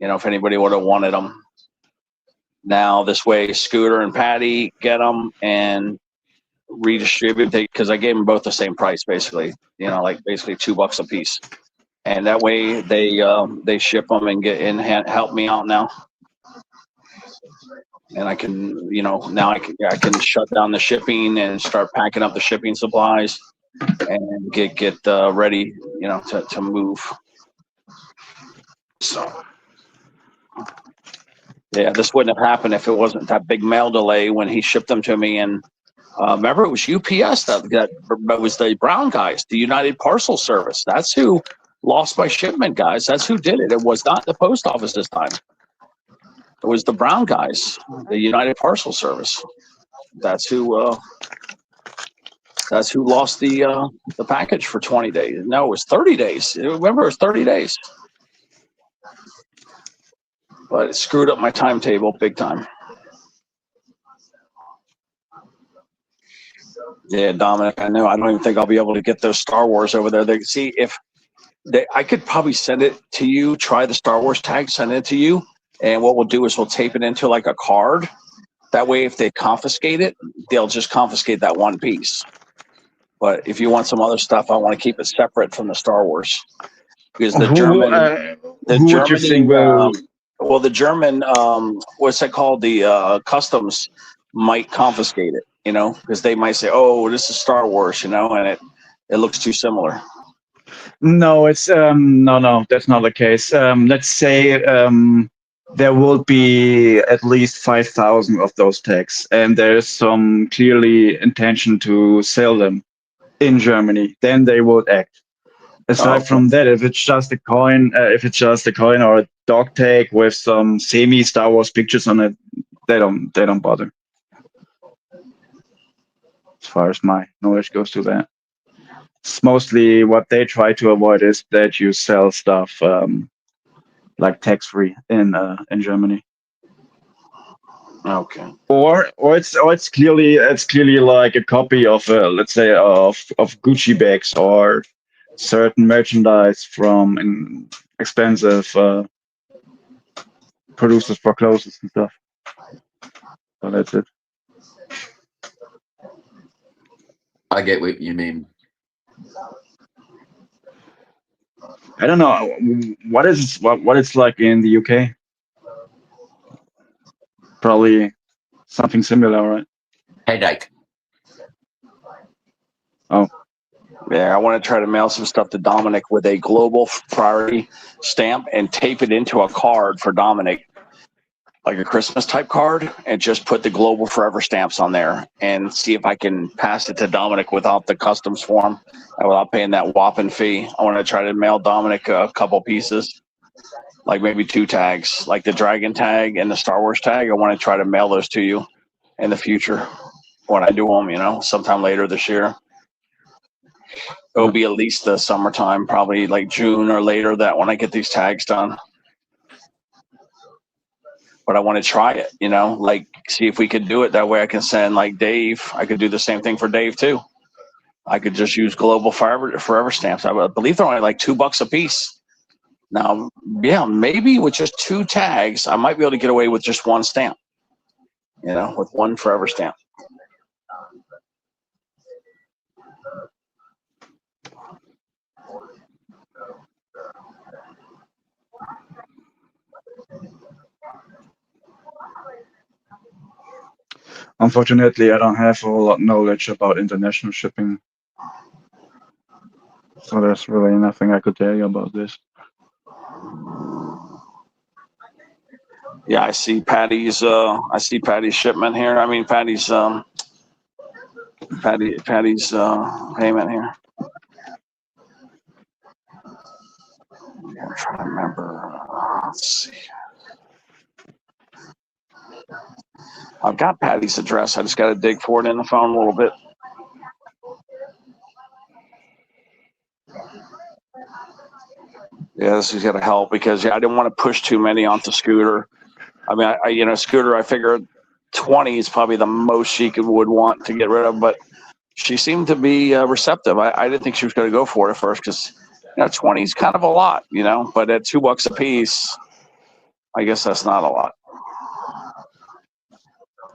you know, if anybody would have wanted them. Now, this way, Scooter and Patty get them and redistribute, because I gave them both the same price, basically, you know, like basically $2 a piece. And that way they ship them and get in, help me out now. And I can, you know, now I can shut down the shipping and start packing up the shipping supplies and get ready, you know, to move. So, yeah, this wouldn't have happened if it wasn't that big mail delay when he shipped them to me. And remember, it was UPS that was the Brown guys, the United Parcel Service. That's who lost my shipment, guys. That's who did it. It was not the post office this time. It was the Brown guys, the United Parcel Service. That's who lost the package for 20 days. No, it was 30 days. Remember, it was 30 days. But it screwed up my timetable big time. Yeah, Dominic, I know. I don't even think I'll be able to get those Star Wars over there. They see if I could probably send it to you. Try the Star Wars tag, send it to you, and what we'll do is we'll tape it into like a card. That way, if they confiscate it, they'll just confiscate that one piece. But if you want some other stuff, I want to keep it separate from the Star Wars, because the German, the German, what's that called? The customs might confiscate it, you know, because they might say, "Oh, this is Star Wars," you know, and it looks too similar. No, it's no, that's not the case. Let's say there will be at least 5,000 of those tags, and there's some clearly intention to sell them in Germany. Then they would act. Aside from that, if it's just a coin, or a dog tag with some semi Star Wars pictures on it, they don't bother. As far as my knowledge goes to that, it's mostly what they try to avoid is that you sell stuff like tax free in Germany. Okay. Or it's clearly like a copy of let's say of Gucci bags or certain merchandise from expensive producers for clothes and stuff. So that's it. I get what you mean. I don't know what it's like in the UK. Probably something similar, right? Headache. Oh. Yeah, I want to try to mail some stuff to Dominic with a global priority stamp and tape it into a card for Dominic, like a Christmas type card, and just put the global forever stamps on there and see if I can pass it to Dominic without the customs form and without paying that whopping fee. I want to try to mail Dominic a couple pieces, like maybe 2 tags, like the Dragon tag and the Star Wars tag. I want to try to mail those to you in the future when I do them, you know, sometime later this year. it'll be at least the summertime, probably like June or later, that when I get these tags done. But I want to try it, like see if we could do it. That way I can send like Dave. I could do the same thing for Dave too. I could just use Global Forever stamps. I believe they're only like $2 a piece. Now, yeah, maybe with just 2 tags, I might be able to get away with just 1 stamp, with 1 Forever stamp. Unfortunately, I don't have a whole lot of knowledge about international shipping. So there's really nothing I could tell you about this. Yeah, I see Patty's shipment here. I mean Patty's Patty's payment here. I'm trying to remember. Let's see. I've got Patty's address. I just got to dig for it in the phone a little bit. Yeah, this is going to help because I didn't want to push too many onto Scooter. I mean, Scooter, I figured 20 is probably the most she would want to get rid of, but she seemed to be receptive. I didn't think she was going to go for it at first because 20 is kind of a lot, but at $2 a piece, I guess that's not a lot.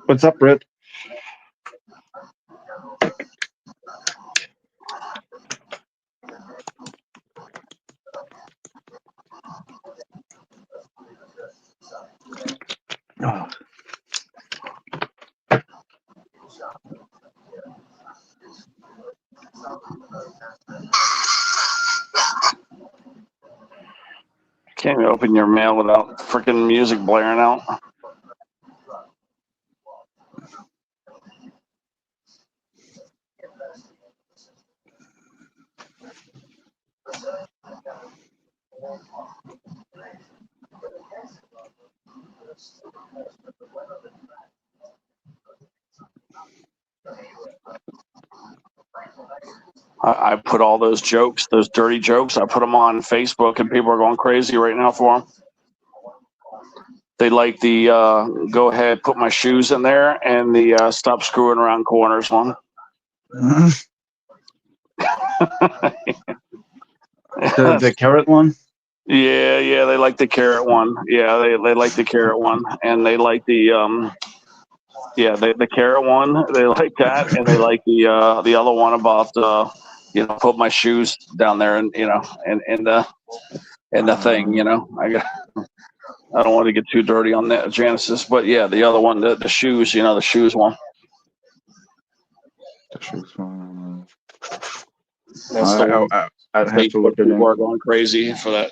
What's up, Britt? Oh. Can't even open your mail without freaking music blaring out. I put all those jokes, those dirty jokes, I put them on Facebook, and people are going crazy right now for them. They like the go ahead, put my shoes in there, and the stop screwing around corners one. The carrot one? Yeah, they like the carrot one. Yeah, they like the carrot one, and they like the the carrot one. They like that, and they like the other one about put my shoes down there, and and the thing. I don't want to get too dirty on that Genesis, but yeah, the other one, the shoes, the shoes one. The shoes one. That's the one. I'd have to look at it. People are going crazy for that.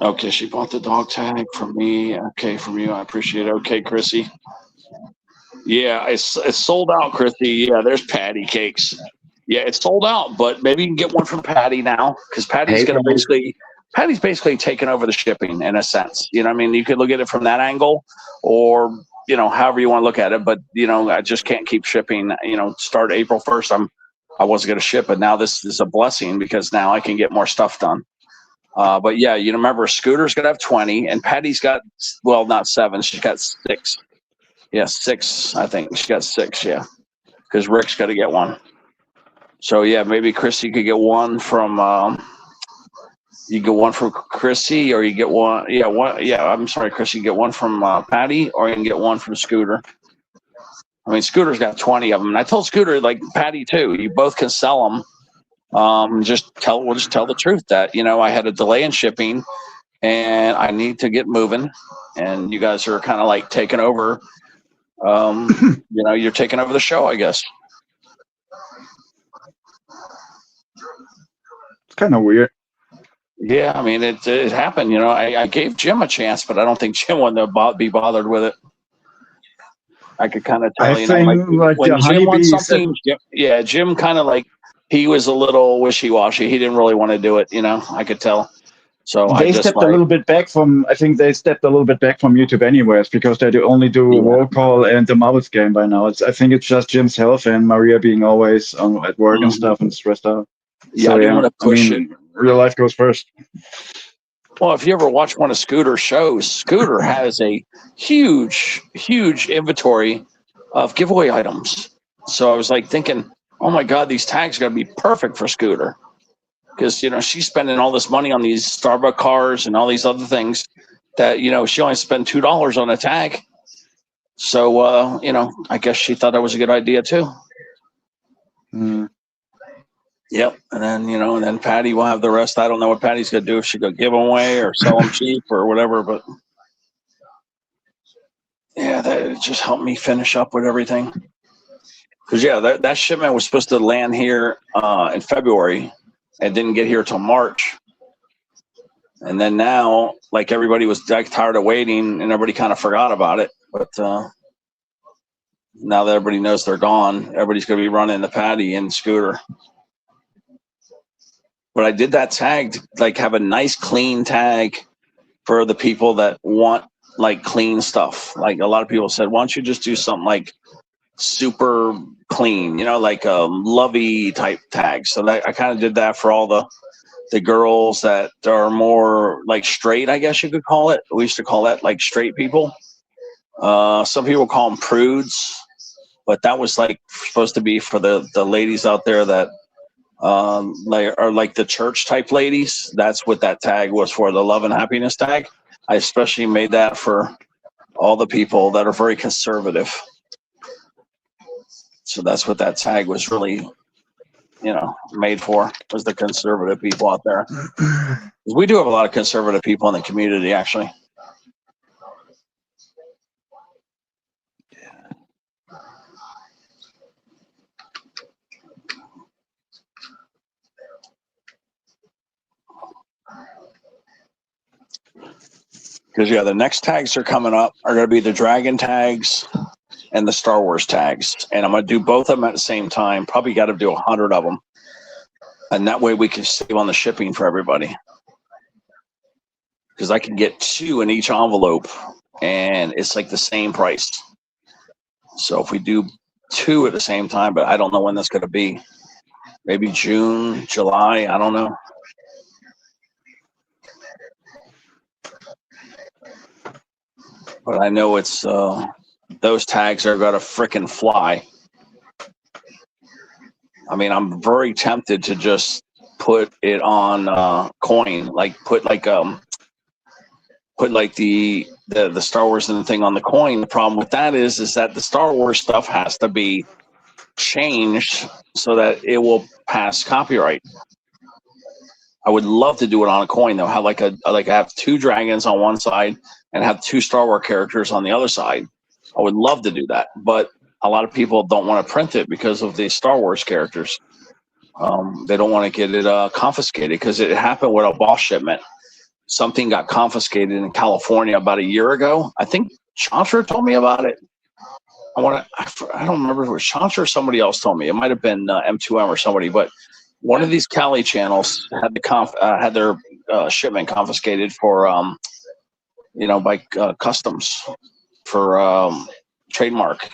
Okay, she bought the dog tag from me. Okay, from you, I appreciate it. Okay, Chrissy. Yeah, it's sold out, Chrissy. Yeah, there's patty cakes. Yeah, it's sold out, but maybe you can get one from Patty now because Patty's basically taken over the shipping in a sense. You could look at it from that angle, or however you want to look at it. But I just can't keep shipping. Start April 1st, I wasn't going to ship, but now this is a blessing because now I can get more stuff done. But yeah, remember Scooter's gonna have 20, and Patty's got not 7. She's got 6. Yeah, 6. I think she got 6. Yeah, because Rick's got to get one. So yeah, maybe Chrissy could get one from. You get one from Chrissy, or you get one. Yeah, one. Yeah, I'm sorry, Chrissy. You get one from Patty, or you can get one from Scooter. I mean, Scooter's got 20 of them, and I told Scooter like Patty too. You both can sell them. We'll just tell the truth that I had a delay in shipping, and I need to get moving, and you guys are kind of like taking over. You're taking over the show, I guess. It's kind of weird. Yeah, I mean, it happened. I gave Jim a chance, but I don't think Jim wanted to be bothered with it. I could kind of tell, when Jim wants something, Jim kind of like, he was a little wishy-washy. He didn't really want to do it, I could tell. So I They just stepped a like, little bit back from. I think they stepped a little bit back from YouTube anyways because they do only do Yeah. roll call and the Marbles game by now. I think it's just Jim's health and Maria being always at work and Mhm. stuff and stressed out. Yeah, So I do want to push it. real life goes first. Well, if you ever watch one of Scooter's shows, Scooter has a huge, huge inventory of giveaway items. So I was like thinking, oh my God, these tags got to be perfect for Scooter. Because, you know, she's spending all this money on these Starbucks cars and all these other things that, you know, she only spent $2 on a tag. So, you know, I guess she thought that was a good idea too. Mm. Yep. And then, you know, and then Patty will have the rest. I don't know what Patty's going to do, if she's going to give them away or sell them cheap or whatever. But yeah, that just helped me finish up with everything. Because, yeah, that shipment was supposed to land here in February and didn't get here till March. And then now, like, everybody was like tired of waiting and everybody kind of forgot about it. But now that everybody knows they're gone, everybody's going to be running the Patty and Scooter. But I did that tag to, like, have a nice clean tag for the people that want, like, clean stuff. Like, a lot of people said, why don't you just do something like super clean, you know, like lovey type tags. So that I kind of did that for all the girls that are more like straight, I guess you could call it. We used to call that like straight people. Some people call them prudes, but that was like supposed to be for the ladies out there that like are like the church type ladies. That's what that tag was for, the love and happiness tag. I especially made that for all the people that are very conservative. So that's what that tag was really, you know, made for, was the conservative people out there. We do have a lot of conservative people in the community, actually. Because, yeah, the next tags are coming up are going to be the Dragon tags and the Star Wars tags. And I'm going to do both of them at the same time. Probably got to do 100 of them. And that way we can save on the shipping for everybody. Because I can get 2 in each envelope, and it's like the same price. So if we do 2 at the same time, but I don't know when that's going to be. Maybe June, July, I don't know. But I know it's those tags are going to frickin' fly. I mean, I'm very tempted to just put it on coin, like put like the Star Wars and the thing on the coin. The problem with that is that the Star Wars stuff has to be changed so that it will pass copyright. I would love to do it on a coin though. Have like have 2 dragons on one side and have 2 Star Wars characters on the other side. I would love to do that, but a lot of people don't want to print it because of the Star Wars characters. They don't want to get it confiscated, because it happened with a Boss shipment. Something got confiscated in California about a year ago. I think Chantra told me about it. I don't remember if it was Chantra or somebody else told me. It might have been M2M or somebody, but one of these Cali channels had had their shipment confiscated for by customs for trademark.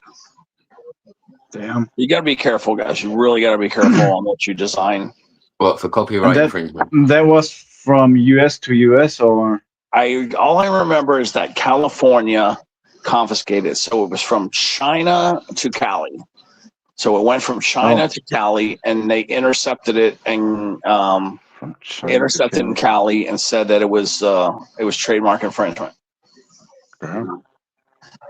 Damn. You got to be careful, guys. You really got to be careful on what you design. What, for copyright infringement? That was from US to US, or? All I remember is that California confiscated. So it was from China to Cali. So it went from China to Cali, and they intercepted it and intercepted in Cali and said that it was trademark infringement.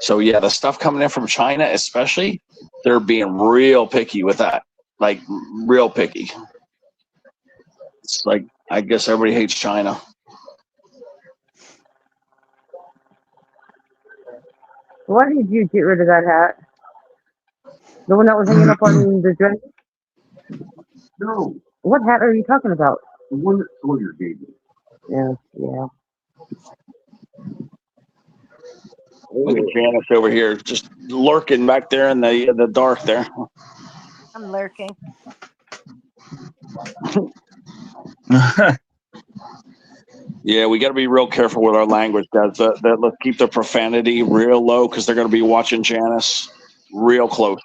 So yeah, the stuff coming in from China, especially, they're being real picky with that, like real picky. It's like, I guess everybody hates China. Why did you get rid of that hat? The one that was hanging up on the dress? No, What hat are you talking about? the one that Sawyer gave me. Yeah. Look at Janice over here, just lurking back there in the dark there. I'm lurking. Yeah, we got to be real careful with our language, guys. Let's keep the profanity real low because they're going to be watching Janice real close.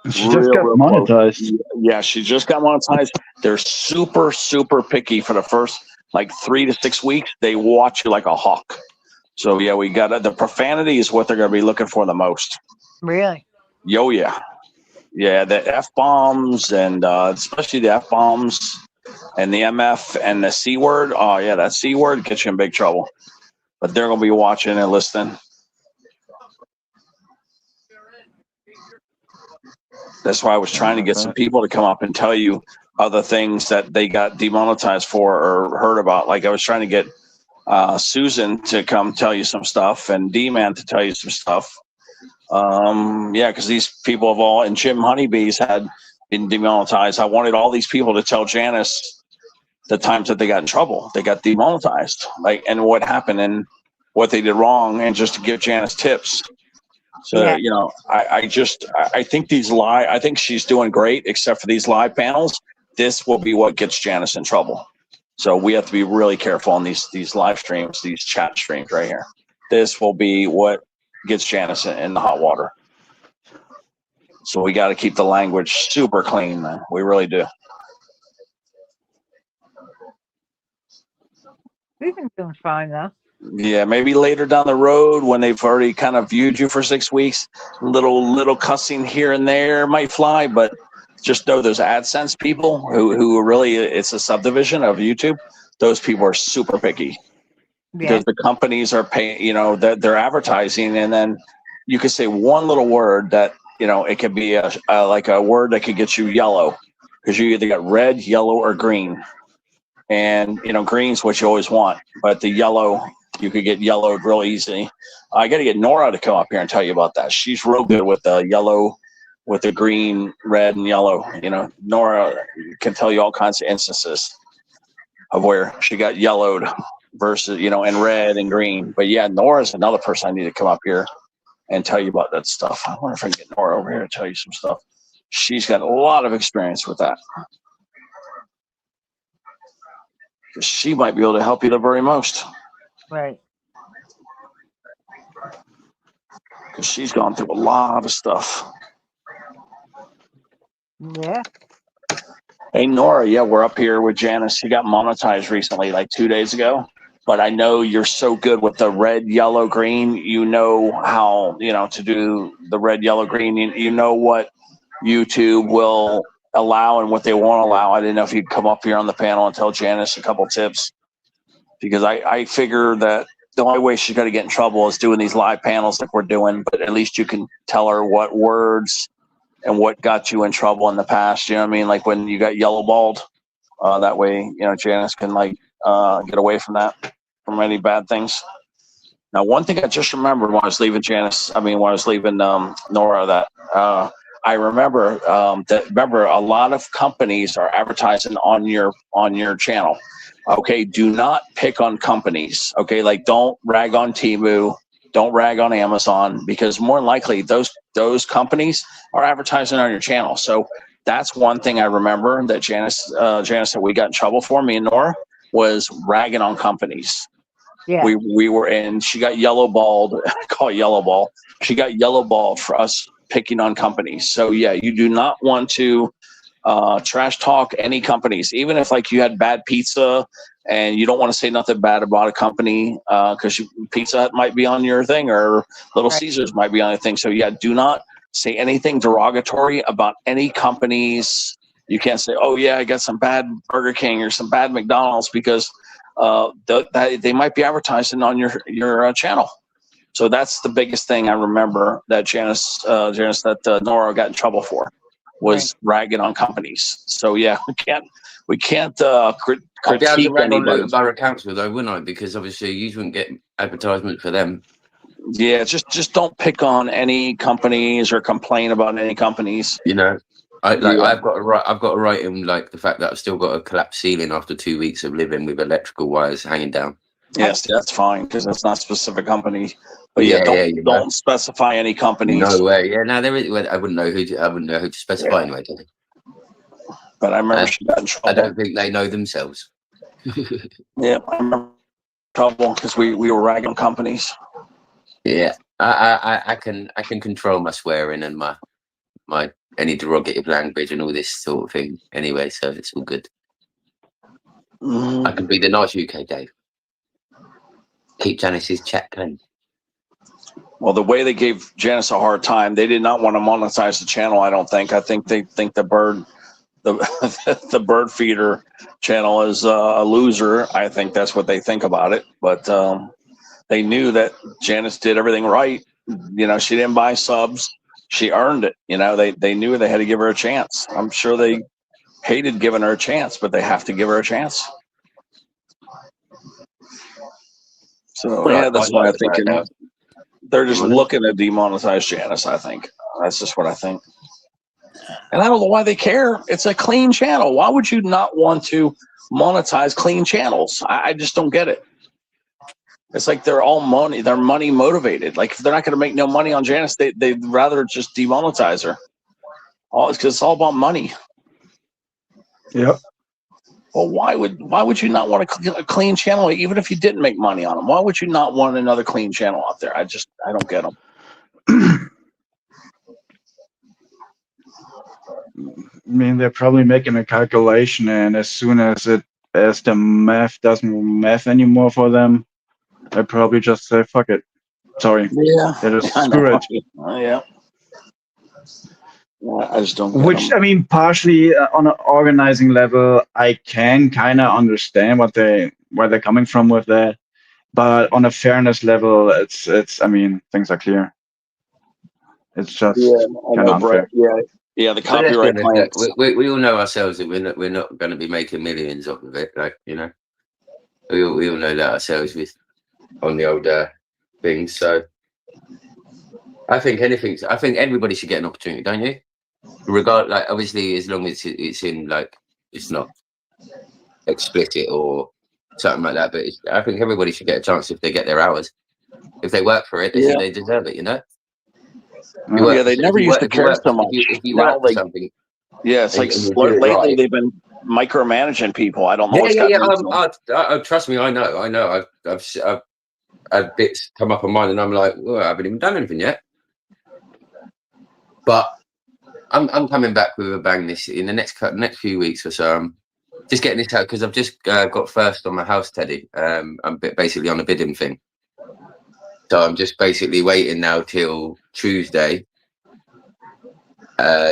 She just got Real monetized. close. Yeah, she just got monetized. They're super, super picky for the first like 3 to 6 weeks. They watch you like a hawk. So yeah, we got the profanity is what they're going to be looking for the most. Really? Yo, yeah. Yeah, the F-bombs and especially the F-bombs and the MF and the C word. Oh, yeah, that C word gets you in big trouble. But they're going to be watching and listening. That's why I was trying to get some people to come up and tell you other things that they got demonetized for or heard about. Like I was trying to get Susan to come tell you some stuff and D-Man to tell you some stuff. Yeah, because these people have all, and Jim Honeybees had been demonetized. I wanted all these people to tell Janice the times that they got in trouble. They got demonetized, like, and what happened and what they did wrong, and just to give Janice tips. So, Yeah. you know, I think I think she's doing great, except for these live panels. This will be what gets Janice in trouble. So we have to be really careful on these live streams, these chat streams right here. This will be what gets Janice in the hot water. So we got to keep the language super clean, man. We really do. We've been doing fine though. Yeah, maybe later down the road when they've already kind of viewed you for 6 weeks, little cussing here and there might fly, but just know those AdSense people who really, it's a subdivision of YouTube. Those people are super picky. Because the companies are paying, you know, they're advertising, and then you could say one little word that, you know, it could be like a word that could get you yellow, because you either got red, yellow, or green. And, you know, green's what you always want, but the yellow, you could get yellowed real easy. I got to get Nora to come up here and tell you about that. She's real good with the yellow, with the green, red, and yellow. You know, Nora can tell you all kinds of instances of where she got yellowed versus, you know, and red and green. But yeah, Nora's another person I need to come up here and tell you about that stuff. I wonder if I can get Nora over here to tell you some stuff. She's got a lot of experience with that. She might be able to help you the very most. Right. Because she's gone through a lot of stuff. Yeah. Hey, Nora, yeah, we're up here with Janice. She got monetized recently, like 2 days ago. But I know you're so good with the red, yellow, green. You know how, you know, to do the red, yellow, green. You know what YouTube will allow and what they won't allow. I didn't know if you'd come up here on the panel and tell Janice a couple tips. Because I figure that the only way she's going to get in trouble is doing these live panels like we're doing. But at least you can tell her what words and what got you in trouble in the past. You know what I mean? Like when you got yellow balled. That way, you know, Janice can like get away from that, from any bad things. Now, one thing I just remembered when I was leaving Nora, that I remember remember a lot of companies are advertising on your channel. Okay, do not pick on companies. Okay, like don't rag on Temu, don't rag on Amazon, because more than likely those companies are advertising on your channel. So that's one thing I remember that Janice said we got in trouble for, me and Nora, was ragging on companies. Yeah. We were, and she got yellow balled. I call it yellow ball. She got yellow balled for us picking on companies. So yeah, you do not want to trash talk any companies, even if like you had bad pizza and you don't want to say nothing bad about a company because Pizza Hut might be on your thing, or Little Caesars might be on your thing. So yeah, do not say anything derogatory about any companies. You can't say, oh yeah, I got some bad Burger King or some bad McDonald's, because they might be advertising on your channel. So that's the biggest thing I remember that Nora got in trouble for, was ragging on companies. So yeah, we can't critique anybody. Borough Council though, wouldn't I? Because obviously you wouldn't get advertisement for them. Yeah, just don't pick on any companies or complain about any companies. You know, I've got to write in like the fact that I've still got a collapsed ceiling after 2 weeks of living with electrical wires hanging down. Yes, that's fine, because that's not specific company. But don't specify any companies. No way. Yeah, no, there is. I wouldn't know who to specify anyway. But I remember she got in trouble. I don't think they know themselves. Yeah, I remember trouble because we were ragging companies. Yeah, I can control my swearing and my any derogative language and all this sort of thing. Anyway, so it's all good. Mhm. I can be the nice UK Dave. Keep Janice's chat clean. Well, the way they gave Janice a hard time, they did not want to monetize the channel. I don't think. I think they think the bird feeder channel is a loser. I think that's what they think about it. But they knew that Janice did everything right. You know, she didn't buy subs. She earned it. You know, they knew they had to give her a chance. I'm sure they hated giving her a chance, but they have to give her a chance. So yeah, that's why I think they're just looking to demonetize Janice. I think that's just what I think. And I don't know why they care. It's a clean channel. Why would you not want to monetize clean channels? I just don't get it. It's like they're all money. They're money motivated. Like if they're not going to make no money on Janice, they'd rather just demonetize her. Because it's all about money. Yep. Well, why would you not want a clean channel, even if you didn't make money on them? Why would you not want another clean channel out there? I don't get them. I mean, they're probably making a calculation, and as soon as the math doesn't math anymore for them, they probably just say, fuck it. Sorry. Yeah. They just screw it. Yeah. I just don't get Which, them. I mean, partially on an organizing level, I can kind of understand where they're coming from with that. But on a fairness level, it's. I mean, things are clear. It's just kind of unfair. Yeah. The copyright claims. We all know ourselves that we're not going to be making millions off of it. Like, you know, we all know that ourselves on the old things. So I think everybody should get an opportunity, don't you? Like obviously, as long as it's in like it's not explicit or something like that. But I think everybody should get a chance if they get their hours. If they work for it, they deserve it. You know. They never used to care so much. If you work for something. Yeah, it's like lately they've been micromanaging people. I don't know what's trust me, I know. I've had bits come up on mine, and I'm like, well, I haven't even done anything yet. But I'm coming back with a bang in the next few weeks or so. Just getting this out because I've just got first on my house, Teddy. I'm basically on a bidding thing, so I'm just basically waiting now till Tuesday.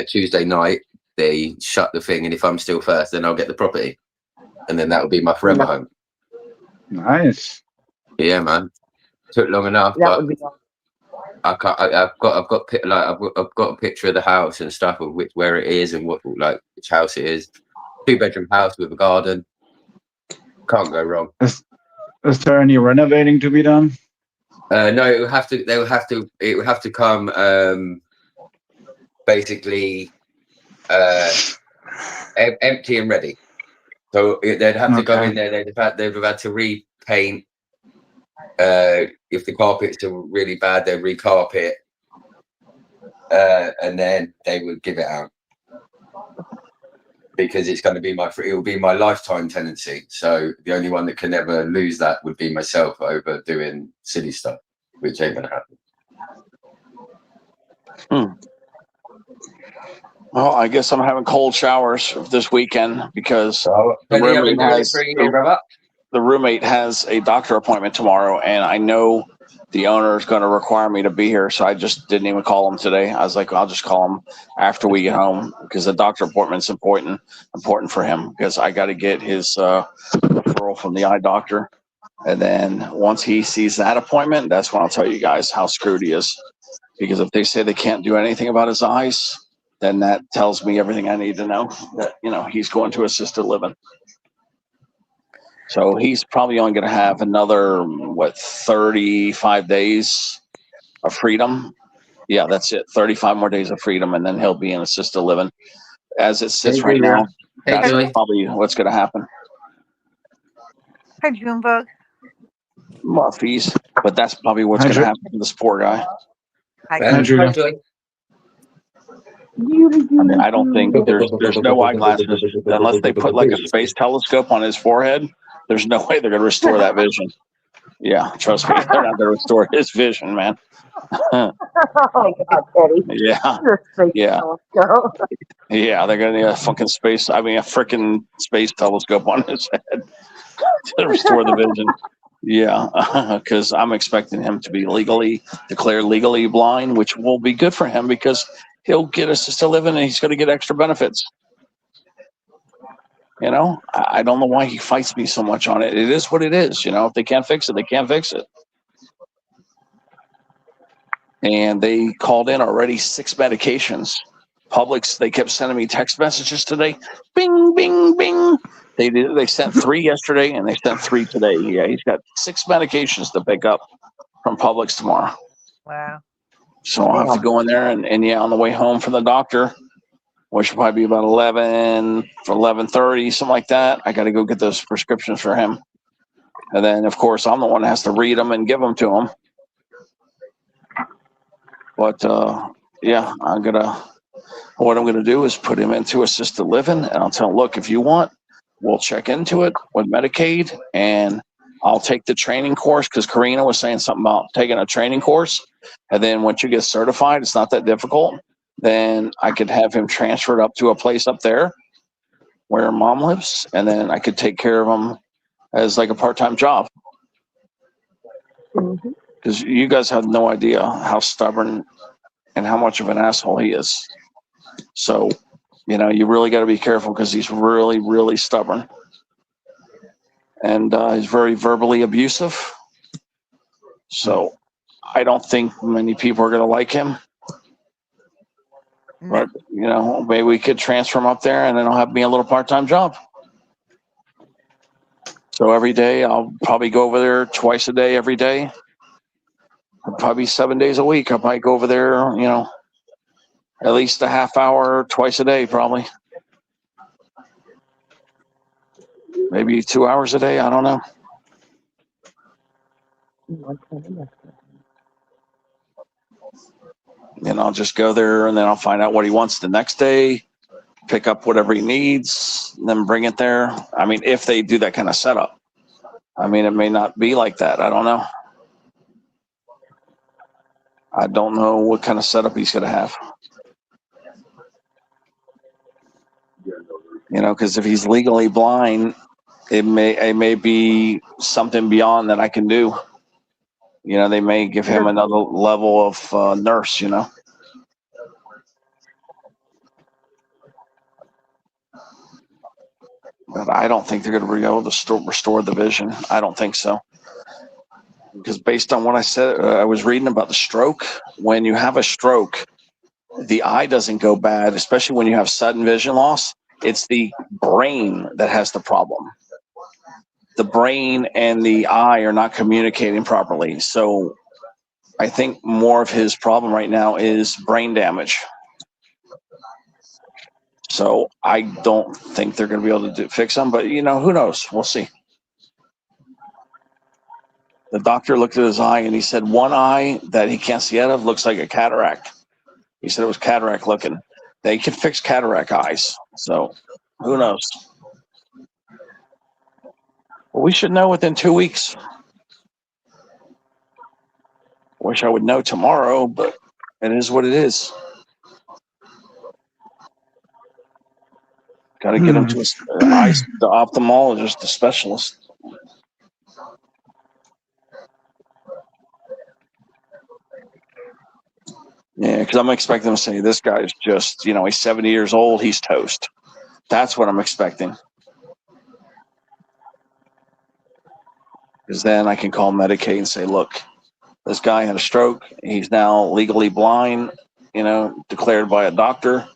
Tuesday night they shut the thing, and if I'm still first, then I'll get the property, and then that will be my forever home. Nice. Yeah, man. Took long enough, but I've got a picture of the house and stuff of where it is and which house it is. 2-bedroom house with a garden. Can't go wrong. Is there any renovating to be done? No, it will have to come basically empty and ready. So they'd have to go in there. They've had to repaint. If the carpets are really bad, they'll recarpet, and then they would give it out because it's going to be it will be my lifetime tenancy. So the only one that can ever lose that would be myself over doing silly stuff, which ain't going to happen. Well, I guess I'm having cold showers this weekend because the roommate has a doctor appointment tomorrow, and I know the owner is going to require me to be here, so I just didn't even call him today. I was like, I'll just call him after we get home because the doctor appointment's important for him because I got to get his referral from the eye doctor, and then once he sees that appointment, that's when I'll tell you guys how screwed he is. Because if they say they can't do anything about his eyes, then that tells me everything I need to know that, he's going to assisted living. So he's probably only going to have another, 35 days of freedom. Yeah, that's it. 35 more days of freedom, and then he'll be in assisted living. As it sits right now, that's probably what's going to happen. Hi, Junebug. Muffies, but that's probably what's going to happen to this poor guy. Hi, Julia. I mean, I don't think there's no eyeglasses unless they put like a space telescope on his forehead. There's no way they're going to restore that vision. Yeah, trust me, they're not going to restore his vision, man. Oh my God, Teddy. Yeah, You're a space yeah, telescope. yeah. They're going to need a fucking space. I mean, a freaking space telescope on his head to restore the vision. Yeah, because I'm expecting him to be declared legally blind, which will be good for him because he'll get assisted living and he's going to get extra benefits. You know, I don't know why he fights me so much on it. It is what it is. You know, if they can't fix it, they can't fix it. And they called in already 6 medications. Publix, they kept sending me text messages today. Bing, bing, bing. They sent 3 yesterday and they sent 3 today. Yeah, he's got 6 medications to pick up from Publix tomorrow. Wow. So I'll have to go in there and yeah, on the way home from the doctor, which will probably be about 11 for 11:30, something like that. I got to go get those prescriptions for him. And then, of course, I'm the one that has to read them and give them to him. But, yeah, what I'm going to do is put him into assisted living. And I'll tell him, look, if you want, we'll check into it with Medicaid. And I'll take the training course because Karina was saying something about taking a training course. And then once you get certified, it's not that difficult. Then I could have him transferred up to a place up there where mom lives. And then I could take care of him as like a part-time job. Because you guys have no idea how stubborn and how much of an asshole he is. So, you know, you really got to be careful because he's really, really stubborn. And he's very verbally abusive. So I don't think many people are going to like him. But, you know, maybe we could transfer him up there and then I'll have me a little part-time job. So every day I'll probably go over there twice a day, every day. Probably 7 days a week. I might go over there, you know, at least a half hour twice a day, probably. Maybe 2 hours a day. I don't know. And I'll just go there and then I'll find out what he wants the next day, pick up whatever he needs, and then bring it there. I mean, if they do that kind of setup. I mean, it may not be like that. I don't know. I don't know what kind of setup he's going to have. You know, because if he's legally blind, it may be something beyond that I can do. You know, they may give him another level of nurse, you know. But I don't think they're going to be able to restore the vision. I don't think so. Because based on what I said, I was reading about the stroke. When you have a stroke, the eye doesn't go bad, especially when you have sudden vision loss. It's the brain that has the problem. The brain and the eye are not communicating properly. So I think more of his problem right now is brain damage. So I don't think they're going to be able to fix him, but you know, who knows? We'll see. The doctor looked at his eye and he said one eye that he can't see out of looks like a cataract. He said it was cataract looking. They can fix cataract eyes. So who knows? Well, we should know within 2 weeks. Wish I would know tomorrow, but it is what it is. Got to get him to the ophthalmologist, the specialist. Yeah, because I'm expecting them to say, this guy's just, you know, he's 70 years old, he's toast. That's what I'm expecting. Because then I can call Medicaid and say, look, this guy had a stroke. He's now legally blind, you know, declared by a doctor.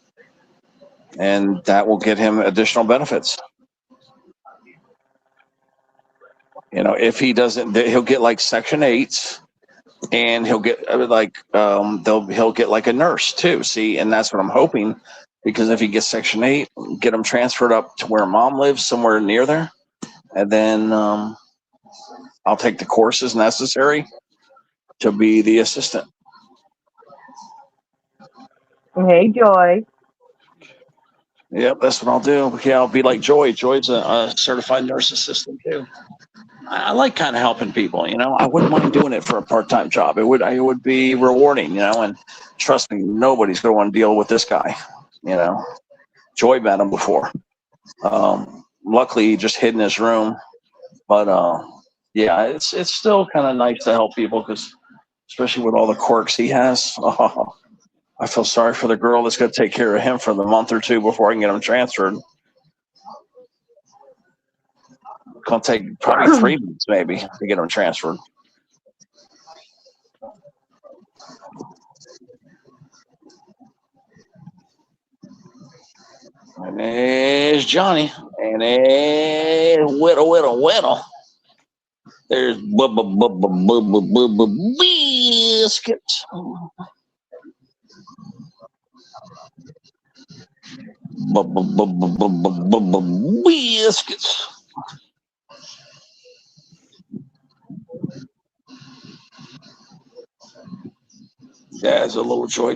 And that will get him additional benefits. You know, if he doesn't, he'll get like Section 8s. And he'll get he'll get like a nurse too. See, and that's what I'm hoping, because if he gets Section 8, get him transferred up to where mom lives, somewhere near there, and then I'll take the courses necessary to be the assistant. Hey, Joy. Yep, that's what I'll do. Yeah, I'll be like Joy. Joy's a certified nurse assistant too. I like kind of helping people. You know, I wouldn't mind doing it for a part-time job. It would be rewarding. You know, and trust me, nobody's going to want to deal with this guy. You know, Joy met him before. Luckily, he just hid in his room. But yeah, it's still kind of nice to help people because, especially with all the quirks he has. I feel sorry for the girl that's going to take care of him for the month or two before I can get him transferred. Gonna take probably 3 months maybe to get him transferred. And there's Johnny, and there's Whittle. There's biscuits. Biscuits. Yeah, it's a little Joy.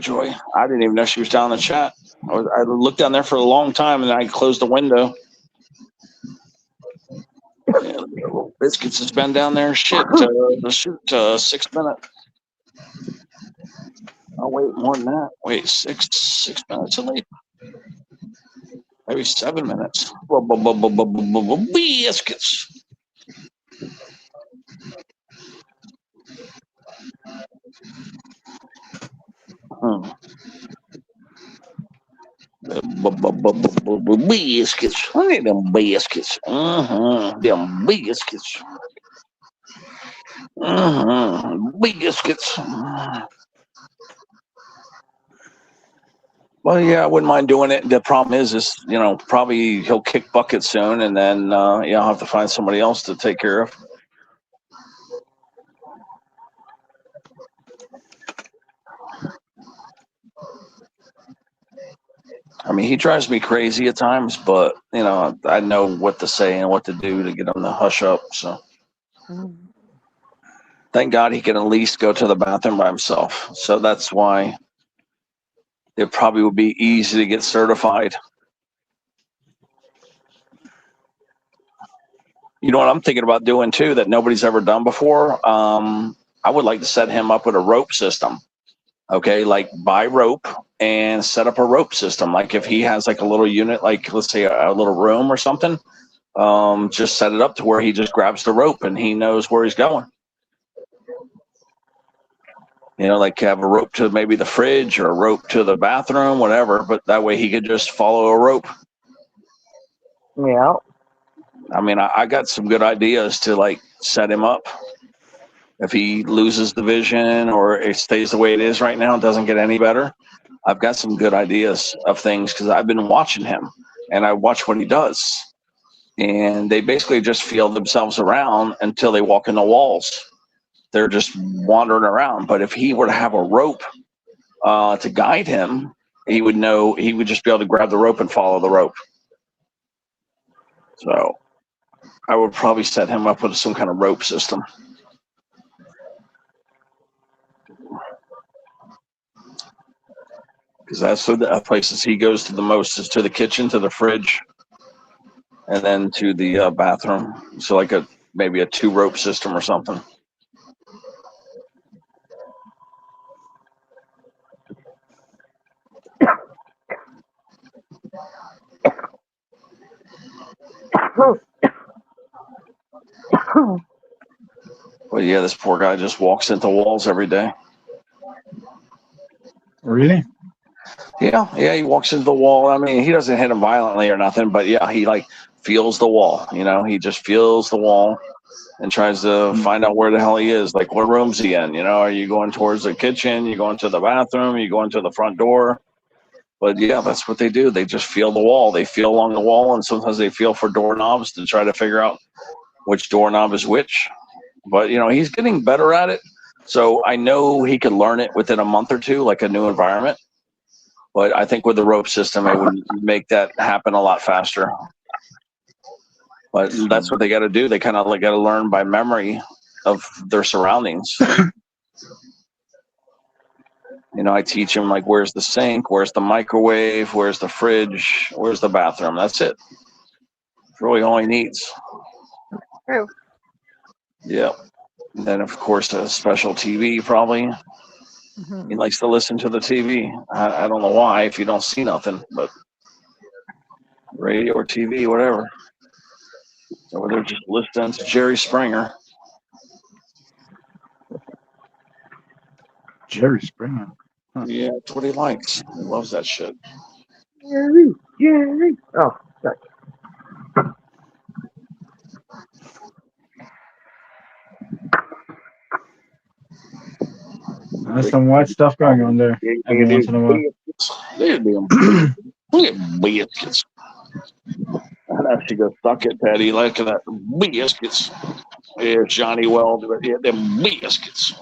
I didn't even know she was down in the chat. I looked down there for a long time, and I closed the window. Yeah, Biscuits has been down there. 6 minutes. Oh, wait, more than that. Wait, 6 minutes late. Maybe 7 minutes. Biscuits. Biscuits. I need them biscuits. Them biscuits. Biscuits. Well, yeah, I wouldn't mind doing it. The problem is, probably he'll kick bucket soon, and then I'll have to find somebody else to take care of. I mean, he drives me crazy at times, but I know what to say and what to do to get him to hush up. So, thank God he can at least go to the bathroom by himself. So that's why it probably would be easy to get certified. You know what I'm thinking about doing too that nobody's ever done before? I would like to set him up with a rope system. Okay, like buy rope and set up a rope system. Like if he has like a little unit, like let's say a little room or something, just set it up to where he just grabs the rope and he knows where he's going. Like have a rope to maybe the fridge or a rope to the bathroom, whatever. But that way he could just follow a rope. Yeah. I mean, I got some good ideas to like set him up. If he loses the vision or it stays the way it is right now, it doesn't get any better. I've got some good ideas of things because I've been watching him and I watch what he does. And they basically just feel themselves around until they walk in the walls. They're just wandering around. But if he were to have a rope to guide him, he would know, he would just be able to grab the rope and follow the rope. So I would probably set him up with some kind of rope system. Because that's the places he goes to the most is to the kitchen, to the fridge, and then to the bathroom. So like maybe a 2-rope system or something. Well, yeah, this poor guy just walks into walls every day. Really? Yeah, he walks into the wall. I mean, he doesn't hit him violently or nothing, but yeah, he like feels the wall. He just feels the wall and tries to find out where the hell he is. Like, what room's he in? Are you going towards the kitchen? You going to the bathroom? You going to the front door? But yeah, that's what they do. They just feel the wall. They feel along the wall, and sometimes they feel for doorknobs to try to figure out which doorknob is which. But he's getting better at it. So I know he could learn it within a month or two, like a new environment. But I think with the rope system, it would make that happen a lot faster. But that's what they got to do. They kind of got to learn by memory of their surroundings. You know, I teach him like, where's the sink, where's the microwave, where's the fridge, where's the bathroom. That's it. That's really all he needs. True. Yep. And then of course a special TV probably. He likes to listen to the TV. I don't know why if you don't see nothing, but radio or TV, whatever. So they're just listening to Jerry Springer. Jerry Springer. Yeah, that's what he likes. He loves that shit. Jerry, Jerry. Oh, sorry. There's some white stuff going on there every once in a while. Look at biscuits. I'd have to go suck it, Patty. Look at that biscuits. There's Johnny Weld. Yeah, them biscuits.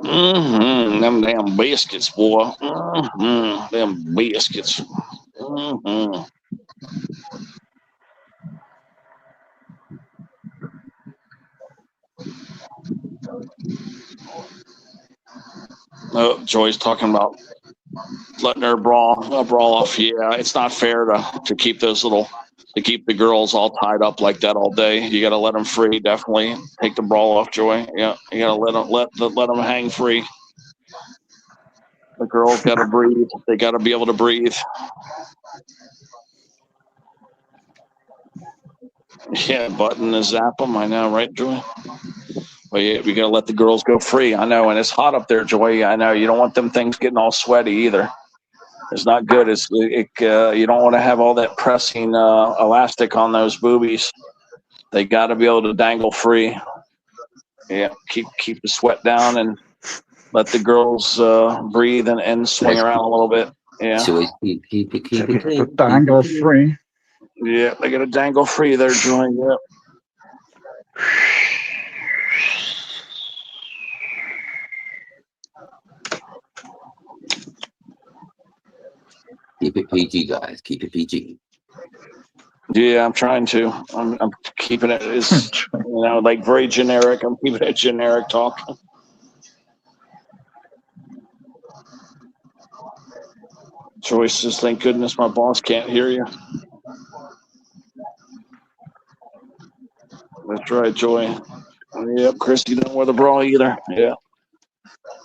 Them damn biscuits, boy. Them biscuits. Oh, Joy's talking about letting her brawl off. Yeah, it's not fair to keep keep the girls all tied up like that all day. You got to let them free. Definitely take the brawl off, Joy. Yeah, you got to let them hang free. The girls got to breathe. They got to be able to breathe. Yeah, button to zap them. I know, right, Joy? But yeah, we got to let the girls go free. I know, and it's hot up there, Joy. I know you don't want them things getting all sweaty either. It's not good. You don't want to have all that pressing elastic on those boobies. They got to be able to dangle free. Yeah, keep the sweat down and let the girls breathe and swing around a little bit. Yeah. So keep it clean. Dangle free. Yeah, they got to dangle free there, Joy. Yeah. Keep it PG, guys. Keep it PG. Yeah, I'm trying to. I'm keeping it as like very generic. I'm keeping it generic talk. Joyce says, "Thank goodness my boss can't hear you." That's right, Joy. Yep, Chris, you don't wear the bra either. Yeah.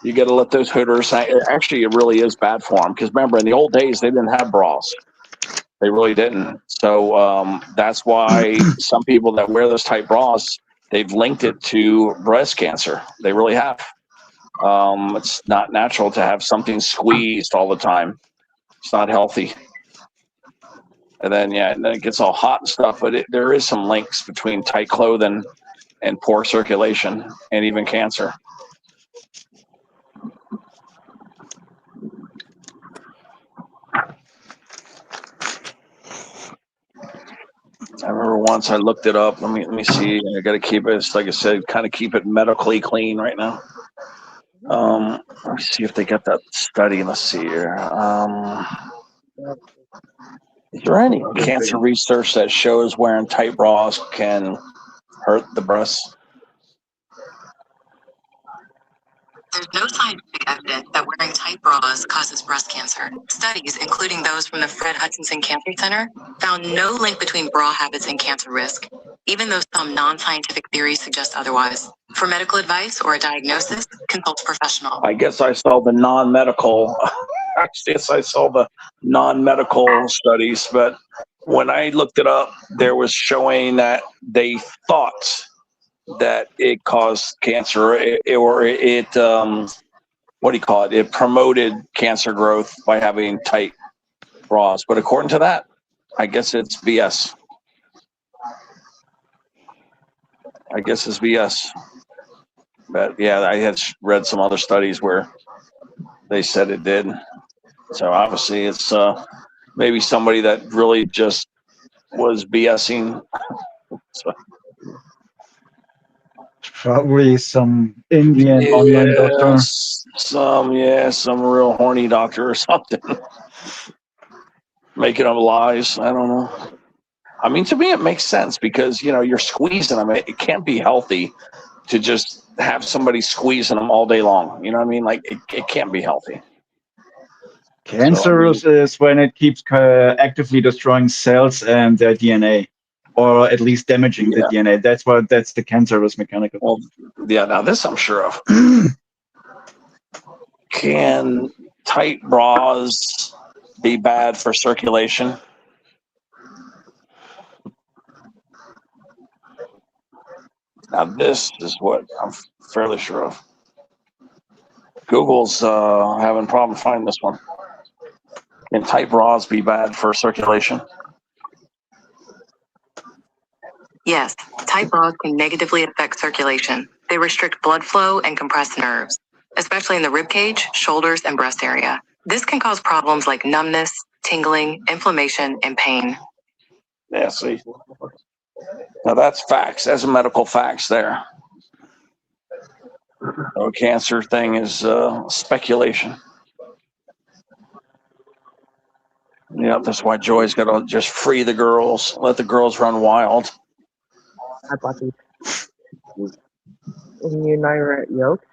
You got to let those hooters hang. Actually, it really is bad for them because remember, in the old days, they didn't have bras. They really didn't. So that's why some people that wear those type bras, they've linked it to breast cancer. They really have. It's not natural to have something squeezed all the time. It's not healthy. And then it gets all hot and stuff. But there is some links between tight clothing and poor circulation and even cancer. I remember once I looked it up. Let me see. I got to keep it. Like I said, kind of keep it medically clean right now. Let me see if they got that study. Let's see here. Is there any cancer research that shows wearing tight bras can hurt the breasts? There's no scientific evidence that wearing tight bras causes breast cancer. Studies, including those from the Fred Hutchinson Cancer Center, found no link between bra habits and cancer risk, even though some non-scientific theories suggest otherwise. For medical advice or a diagnosis, consult a professional. I guess I saw the non-medical. I guess I saw the non-medical studies, but when I looked it up, there was showing that they thought that it caused cancer, it promoted cancer growth by having tight bras. But according to that, I guess it's BS. I guess it's BS. But yeah, I had read some other studies where they said it did. So obviously it's maybe somebody that really just was BSing. So. Probably some Indian online doctor. Some real horny doctor or something. Making up lies. I don't know. I mean, to me, it makes sense because, you're squeezing them. It can't be healthy to just have somebody squeezing them all day long. You know what I mean? Like it can't be healthy. Cancerous is when it keeps actively destroying cells and their DNA, or at least damaging the DNA. That's the cancerous mechanic. Well, yeah. Now this I'm sure of. Can tight bras be bad for circulation? Now this is what I'm fairly sure of. Google's having a problem finding this one. Can tight bras be bad for circulation? Yes, tight bras can negatively affect circulation. They restrict blood flow and compress nerves, especially in the rib cage, shoulders, and breast area. This can cause problems like numbness, tingling, inflammation, and pain. Yeah, see. Now that's facts. That's medical facts there. No cancer thing is speculation. Yeah, that's why Joy's got to just free the girls, let the girls run wild. Hi, Bucky. And you and I are at Yoke.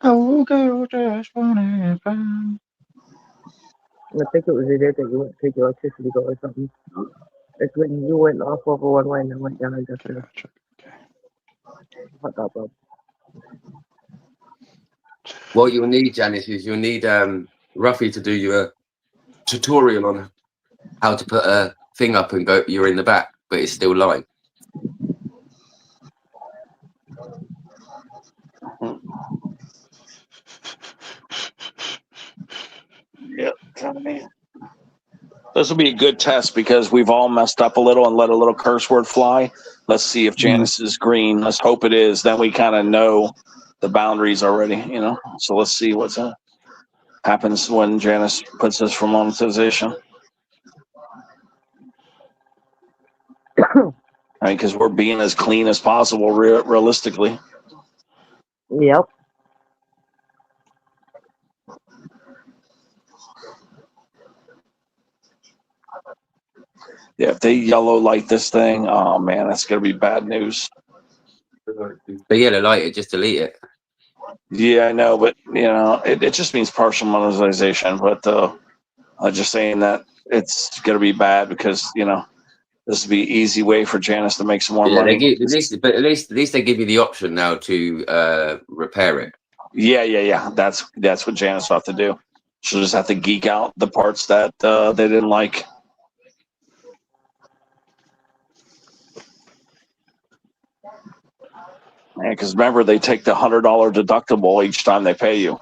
Oh, girl, just wanna have fun. I think it was the day that you went to take your electricity bill or something. It's when you went off over one way and then went down and got the hot dog. What you'll need, Janice, is you'll need Ruffy to do you a tutorial on how to put a thing up and go. You're in the back, but it's still live. Yep. This will be a good test because we've all messed up a little and let a little curse word fly. Let's see if Janice is green. Let's hope it is. Then we kind of know the boundaries already, you know. So let's see what's happens when Janice puts this for monetization. I mean, because we're being as clean as possible, realistically. Yep. Yeah, if they yellow light this thing, oh man, that's gonna be bad news. But yellow light it, just delete it. Yeah, I know, but you know, it just means partial monetization. But I'm just saying that it's gonna be bad because you know this would be an easy way for Janice to make some more money. At least they give you the option now to repair it. Yeah. That's what Janice will have to do. She'll just have to geek out the parts that they didn't like. Because remember, they take the $100 deductible each time they pay you.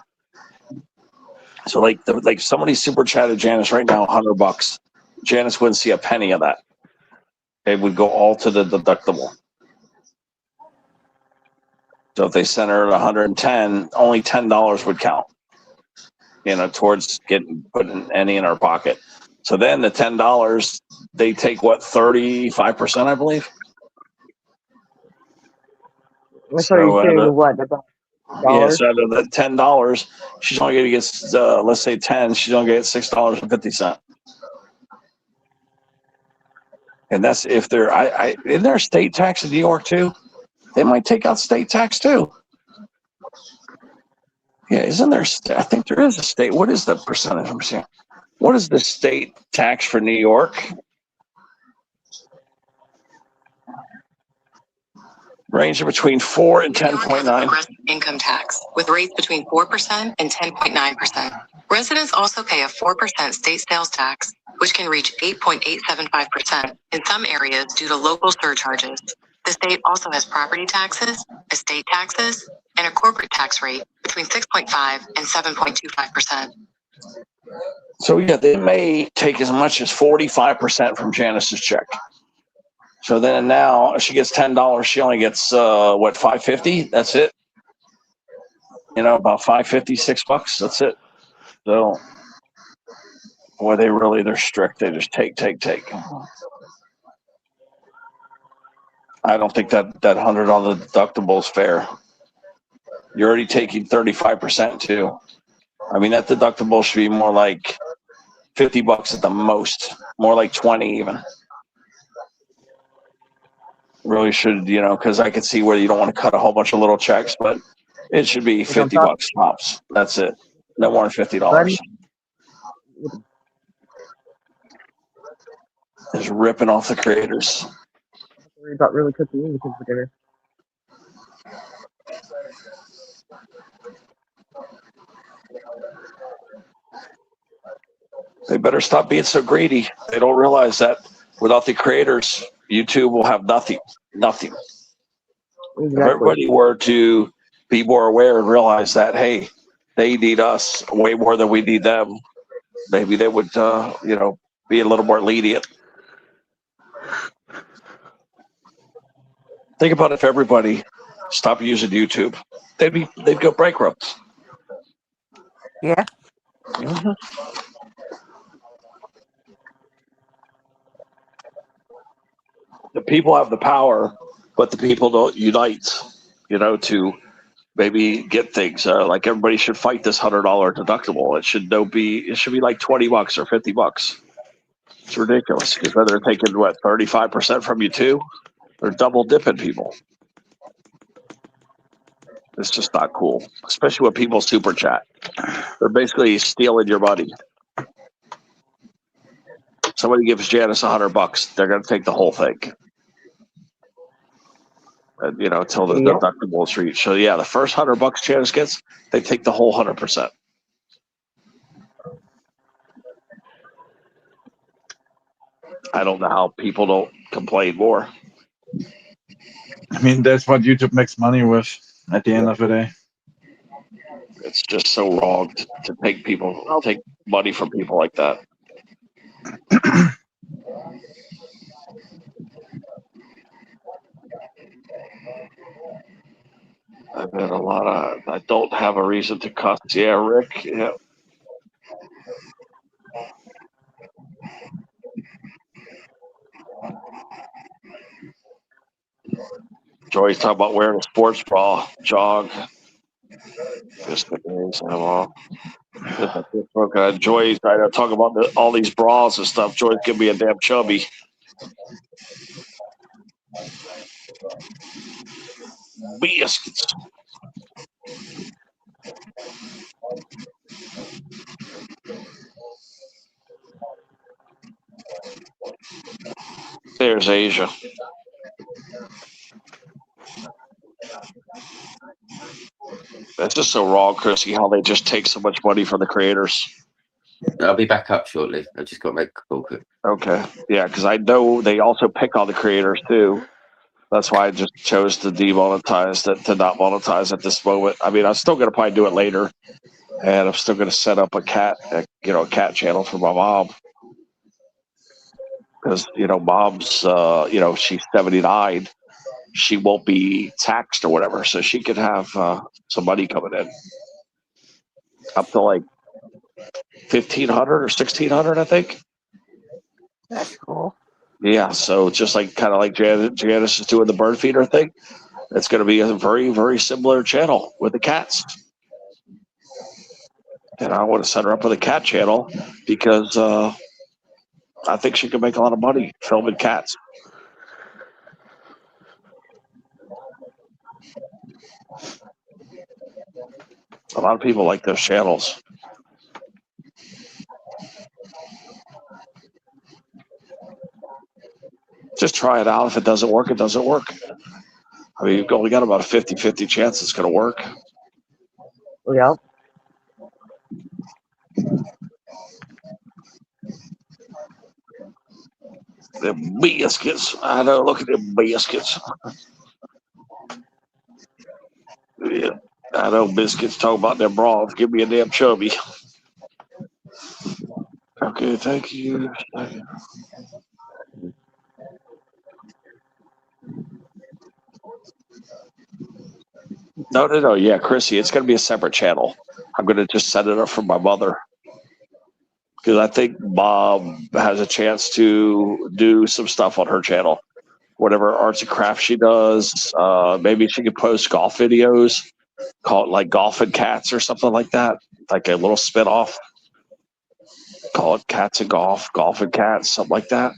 So like somebody super chatted Janice right now, $100. Janice wouldn't see a penny of that. It would go all to the deductible. So if they sent her at 110, only $10 would count. You know, towards putting any in her pocket. So then the $10, they take what 35%, I believe. So you saying what about yeah, so out of the $10, she's only going to get let's say 10. She's only going to get $6.50. And that's if they're isn't there a state tax in New York too? They might take out state tax too. Yeah, isn't there? I think there is a state. What is the percentage? I'm seeing. What is the state tax for New York? Range between 4 and 10.9. Income tax with rates between 4% and 10.9%. Residents also pay a 4% state sales tax, which can reach 8.875% in some areas due to local surcharges. The state also has property taxes, estate taxes, and a corporate tax rate between 6.5 and 7.25%. So yeah, they may take as much as 45% from Janice's check. So then now if she gets $10, she only gets what, $5.50? That's it. You know, about $5.50, $6. That's it. So, boy, they're strict. They just take. I don't think that $100 deductible is fair. You're already taking 35% too. I mean, that deductible should be more like $50 at the most, more like 20 even. Really should, because I could see where you don't want to cut a whole bunch of little checks, but it should be Like I'm $50 talking, tops. That's it. No more than but $50. Just ripping off the creators. worry about really cooking anything for dinner. They better stop being so greedy. They don't realize that without the creators, YouTube will have nothing. Nothing. If Exactly. everybody were to be more aware and realize that, hey, they need us way more than we need them, maybe they would, be a little more lenient. Think about if everybody stopped using YouTube, they'd go bankrupt. Yeah. Mhm. The people have the power, but the people don't unite, to maybe get things. Like everybody should fight this $100 deductible. It should be like $20 or $50. It's ridiculous because then they're taking 35% from you too. They're double dipping people. It's just not cool, especially when people super chat. They're basically stealing your money. Somebody gives Janice $100, they're going to take the whole thing. Until the Yep. deductible is reached. So yeah, the first $100 Janice gets, they take the whole 100%. I don't know how people don't complain more. I mean, that's what YouTube makes money with at the end of the day. It's just so wrong to take money from people like that. I've had I don't have a reason to cuss. Yeah, Rick. Yeah. Joey's talking about wearing a sports bra, jog. Just the names I'm off. Joy's talking about all these bras and stuff. Joy's gonna be a damn chubby. Biscuits. There's Asia. That's just so wrong, Chrissy, how they just take so much money from the creators. I'll be back up shortly. I just got to make a call. Okay. Yeah, because I know they also pick on the creators too. That's why I just chose to demonetize to not monetize at this moment. I mean, I'm still gonna probably do it later, and I'm still gonna set up a cat channel for my mom because mom's she's 79. She won't be taxed or whatever, so she could have some money coming in up to like $1,500 or $1,600, I think. That's cool. Yeah, so just kind of like Janice is doing the bird feeder thing, it's going to be a very, very similar channel with the cats. And I want to set her up with a cat channel because I think she can make a lot of money filming cats. A lot of people like those channels. Just try it out. If it doesn't work, it doesn't work. I mean, you've only got about a 50-50 chance it's going to work. Yep. The biscuits. I know. Look at them biscuits. Yeah, I know. Biscuits talk about their bras. Give me a damn chubby. Okay, thank you. No. Yeah, Chrissy, it's going to be a separate channel. I'm going to just set it up for my mother. Because I think Mom has a chance to do some stuff on her channel. Whatever arts and crafts she does. Maybe she could post golf videos. Call it like Golf and Cats or something like that. Like a little spin-off. Call it Cats and Golf, Golf and Cats, something like that.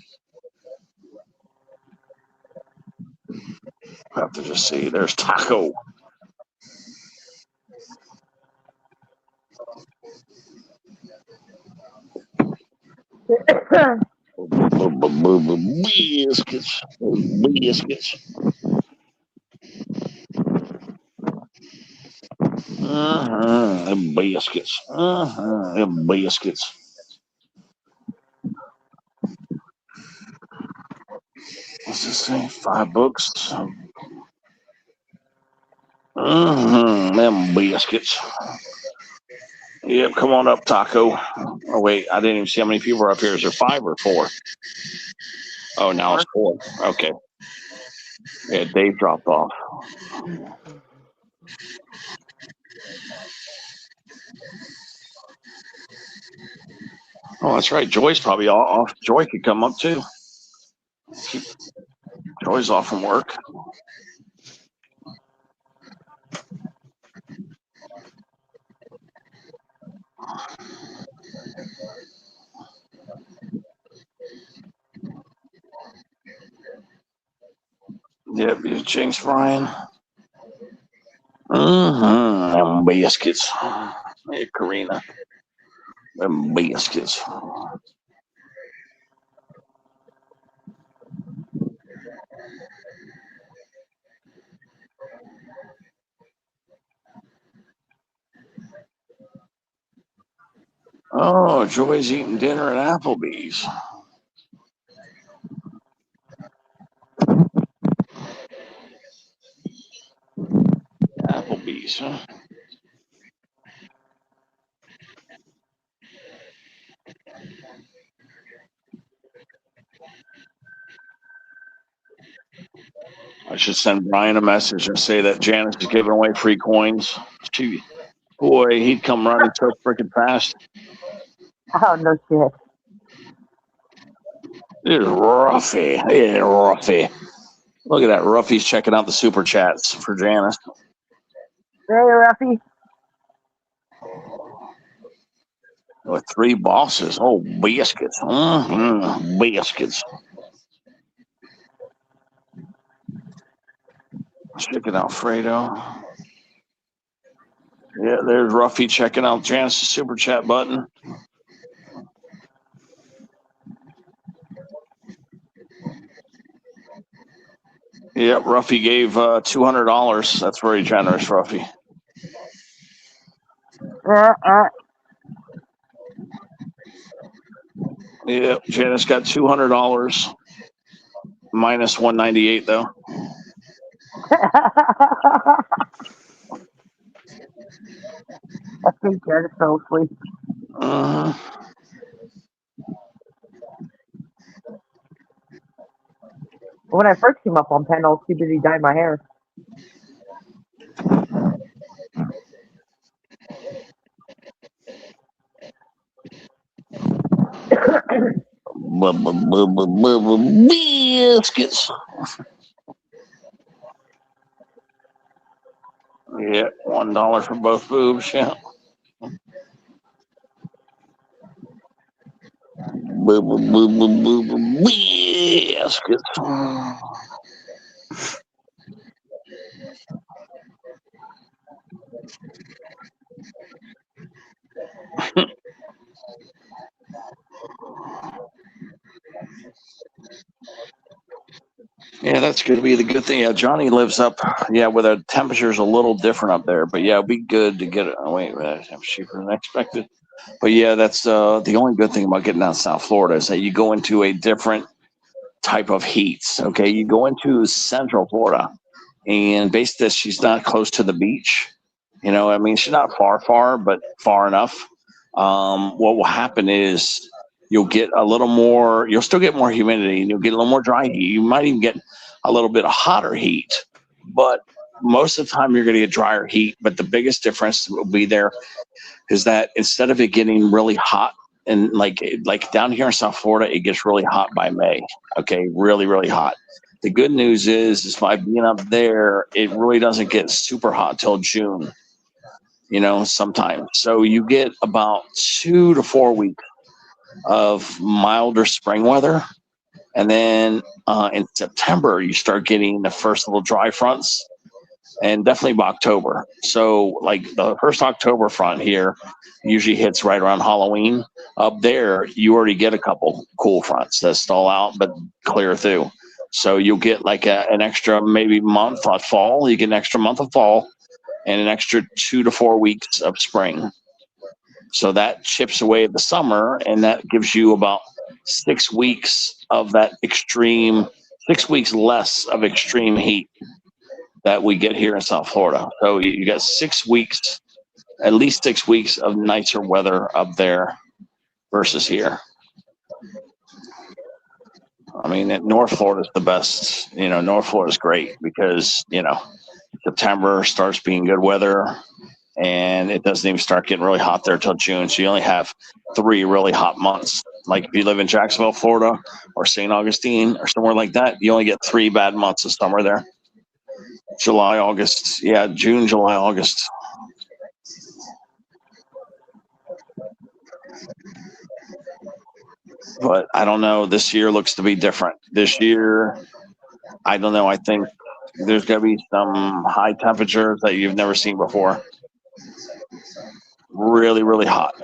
I have to just see. There's Taco. Biscuits. Biscuits. Biscuits. Biscuits. What's this thing? 5 books. Them biscuits. Yep, come on up, Taco. Oh, wait, I didn't even see how many people are up here. Is there 5 or 4? Oh, now it's 4. Okay. Yeah, Dave dropped off. Oh, that's right. Joy's probably off. Joy could come up too. Joy's off from work. Yep, you Jinx Brian. Them biscuits. Hey, Karina. Them biscuits. Oh, Joy's eating dinner at Applebee's. Applebee's, huh? I should send Brian a message and say that Janice is giving away free coins. Boy, he'd come running so freaking fast. Oh, no shit. It's Ruffy. Yeah, Ruffy. Look at that. Ruffy's checking out the super chats for Janice. Hey, Ruffy. With 3 bosses. Oh, biscuits. Biscuits. Checking out Fredo. Yeah, there's Ruffy checking out Janice's super chat button. Yep, Ruffy gave $200. That's very generous, Ruffy. Yep, Janice got $200. Minus $198 though. I think Jared fell asleep. When I first came up on pen, I was too busy dyeing my hair. Biscuits. Yeah, $1 for both boobs. Yeah. Biscuits. Yeah, that's going to be the good thing. Yeah, Johnny lives up. Yeah, where the temperature's a little different up there, but yeah, it'd be good to get it. Oh, wait, I'm cheaper than expected. But yeah, that's the only good thing about getting out of South Florida is that you go into a different type of heat. Okay, you go into Central Florida, and basically, she's not close to the beach. You know, I mean, she's not far, but far enough. What will happen is you'll get a little more. You'll still get more humidity, and you'll get a little more dry heat. You might even get a little bit of hotter heat, but most of the time you're going to get drier heat. But the biggest difference will be there is that instead of it getting really hot and like down here in South Florida, it gets really hot by May. Okay, really, really hot. The good news is by being up there, it really doesn't get super hot till June. You know, sometimes. So you get about 2 to 4 weeks of milder spring weather. And then in September, you start getting the first little dry fronts, and definitely by October. So like the first October front here usually hits right around Halloween. Up there, you already get a couple cool fronts that stall out but clear through. So you'll get like an extra maybe month of fall. You get an extra month of fall and an extra 2 to 4 weeks of spring. So that chips away at the summer, and that gives you about 6 weeks of that extreme, 6 weeks less of extreme heat that we get here in South Florida. So you got 6 weeks, at least 6 weeks of nicer weather up there versus here. I mean, North Florida is the best. You know, North Florida is great because, you know, September starts being good weather, and it doesn't even start getting really hot there till June. So you only have 3 really hot months. Like if you live in Jacksonville, Florida, or St. Augustine, or somewhere like that, you only get 3 bad months of summer there. July, August. Yeah, June, July, August. But I don't know. This year looks to be different. This year, I don't know. I think there's going to be some high temperatures that you've never seen before. Really, really hot.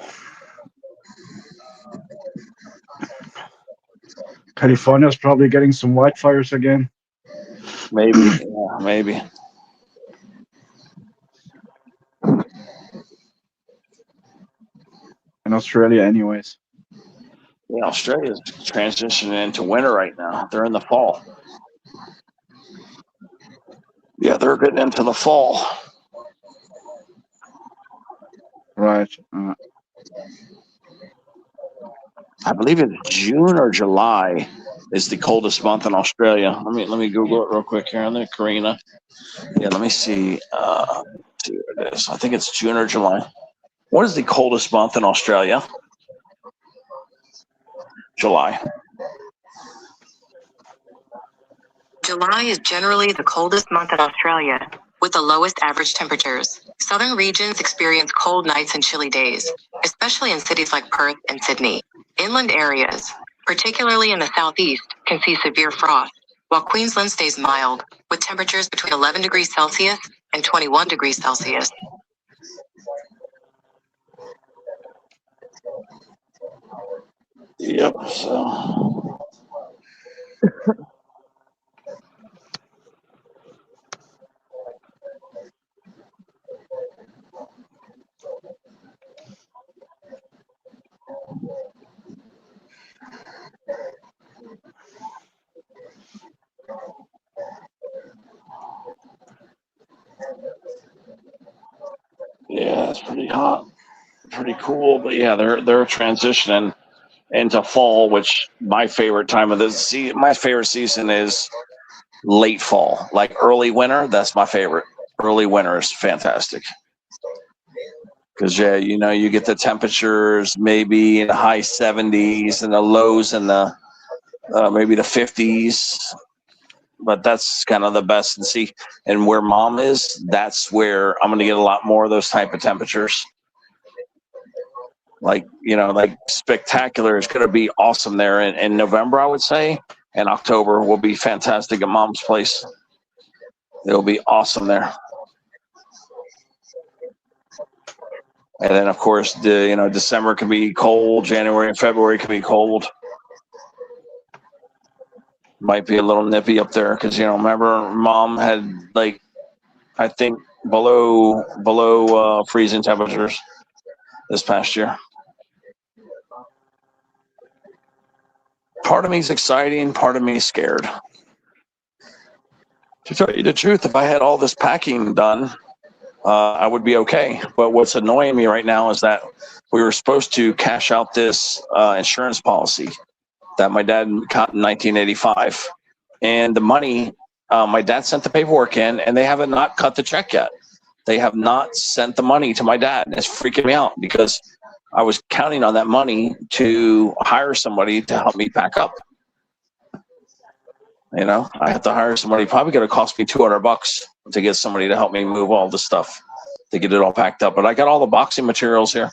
California's probably getting some wildfires again. Maybe, yeah, maybe. In Australia, anyways. Yeah, Australia's transitioning into winter right now. They're in the fall. Yeah, they're getting into the fall. Right. I believe it's June or July is the coldest month in Australia. Let me Google it real quick here on there, Karina. Yeah, let me see. See what it is. I think it's June or July. What is the coldest month in Australia? July. July is generally the coldest month in Australia, with the lowest average temperatures. Southern regions experience cold nights and chilly days, especially in cities like Perth and Sydney. Inland areas, particularly in the southeast, can see severe frost, while Queensland stays mild, with temperatures between 11 degrees Celsius and 21 degrees Celsius. Yep. So. Yeah, it's pretty hot, pretty cool. But yeah, they're transitioning into fall, which my favorite time of the season. My favorite season is late fall, like early winter. That's my favorite. Early winter is fantastic because yeah, you know, you get the temperatures maybe in the high 70s and the lows in the maybe the 50s. But that's kind of the best. And see, and where mom is, that's where I'm going to get a lot more of those type of temperatures. Like, you know, like spectacular is going to be awesome there in November, I would say. And October will be fantastic at mom's place. It'll be awesome there. And then, of course, December can be cold. January and February can be cold. Might be a little nippy up there because, you know, remember mom had like, I think below freezing temperatures this past year. Part of me is exciting. Part of me is scared. To tell you the truth, if I had all this packing done, I would be okay. But what's annoying me right now is that we were supposed to cash out this insurance policy that my dad got in 1985. And the money, my dad sent the paperwork in, and they haven't not cut the check yet. They have not sent the money to my dad. And it's freaking me out because I was counting on that money to hire somebody to help me pack up. You know, I have to hire somebody. Probably going to cost me $200 to get somebody to help me move all the stuff to get it all packed up. But I got all the boxing materials here.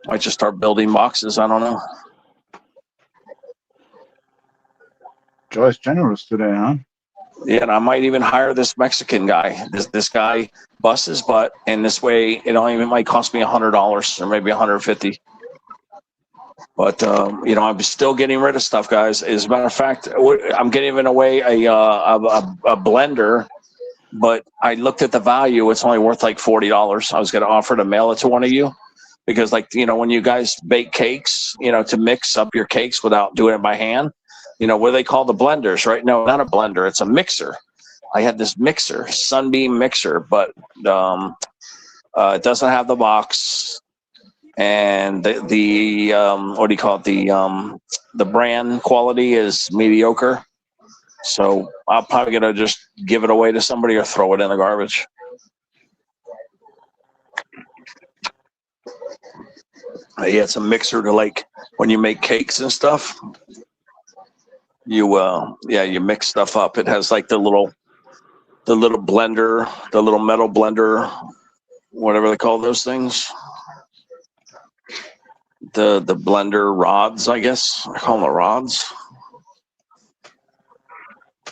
I might just start building boxes. I don't know. Joy's generous today, huh? Yeah, and I might even hire this Mexican guy. This guy busts his butt, and this way it only even might cost me $100 or maybe $150. But I'm still getting rid of stuff, guys. As a matter of fact, I'm giving away a blender, but I looked at the value. It's only worth like $40. I was going to offer to mail it to one of you because, when you guys bake cakes, to mix up your cakes without doing it by hand. What do they call the blenders, right? No, not a blender. It's a mixer. I had this mixer, Sunbeam mixer, but it doesn't have the box. And the what do you call it? The brand quality is mediocre. So I'm probably going to just give it away to somebody or throw it in the garbage. Yeah, it's a mixer to when you make cakes and stuff. You mix stuff up. It has the little blender, the little metal blender, whatever they call those things. The blender rods, I guess. I call them the rods.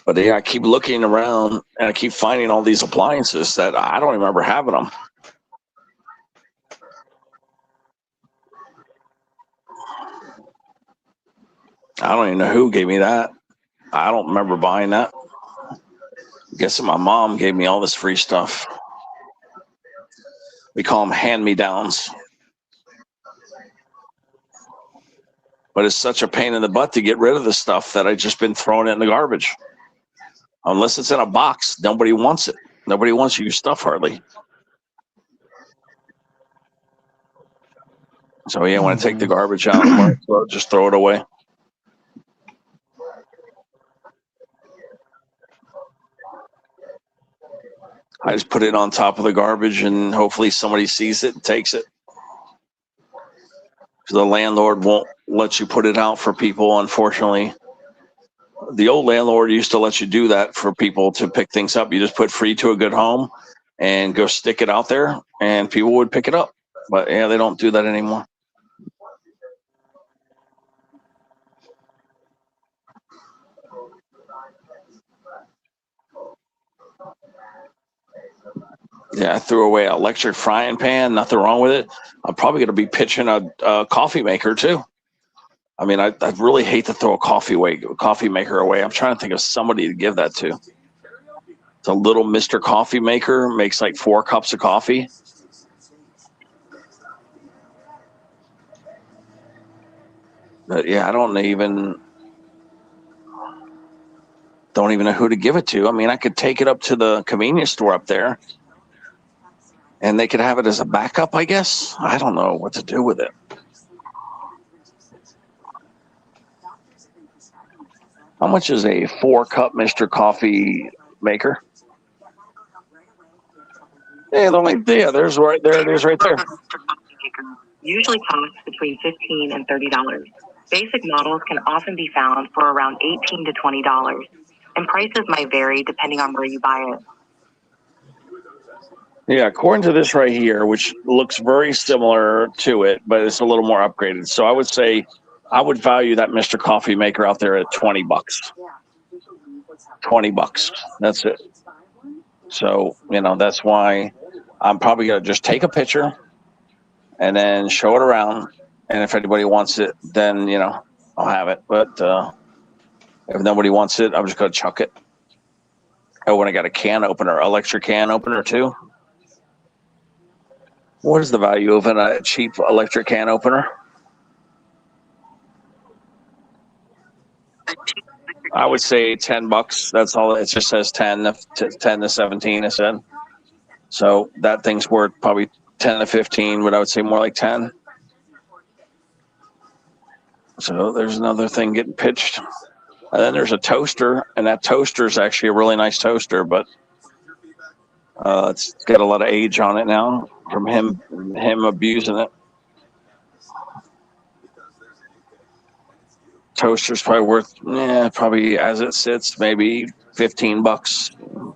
But yeah, I keep looking around and I keep finding all these appliances that I don't remember having them. I don't even know who gave me that. I don't remember buying that. I guess my mom gave me all this free stuff. We call them hand-me-downs. But it's such a pain in the butt to get rid of the stuff that I've just been throwing it in the garbage. Unless it's in a box, nobody wants it. Nobody wants your stuff hardly. So yeah, when I take the garbage out, I'll just throw it away. I just put it on top of the garbage and hopefully somebody sees it and takes it. The landlord won't let you put it out for people, unfortunately. The old landlord used to let you do that for people to pick things up. You just put free to a good home and go stick it out there and people would pick it up. But yeah, they don't do that anymore. Yeah, I threw away an electric frying pan. Nothing wrong with it. I'm probably going to be pitching a coffee maker too. I mean, I'd really hate to throw a coffee maker away. I'm trying to think of somebody to give that to. It's a little Mr. Coffee Maker. Makes 4 cups of coffee. But yeah, I don't even know who to give it to. I mean, I could take it up to the convenience store up there. And they could have it as a backup, I guess. I don't know what to do with it. How much is a 4-cup Mr. Coffee Maker? Yeah, there's right there. It is right there. Usually costs between $15 and $30. Basic models can often be found for around $18 to $20, and prices might vary depending on where you buy it. Yeah, according to this right here, which looks very similar to it, but it's a little more upgraded. So I would say I would value that Mr. Coffee Maker out there at $20. $20. That's it. So, that's why I'm probably going to just take a picture and then show it around. And if anybody wants it, then, I'll have it. But if nobody wants it, I'm just going to chuck it. Oh, when I got a can opener, electric can opener too. What is the value of a cheap electric can opener? I would say $10. That's all. It just says 10 to 17. It said. So that thing's worth probably 10 to 15, but I would say more like 10. So there's another thing getting pitched. And then there's a toaster, and that toaster is actually a really nice toaster, but it's got a lot of age on it now from him abusing it. Toaster's probably worth, probably as it sits, maybe $15.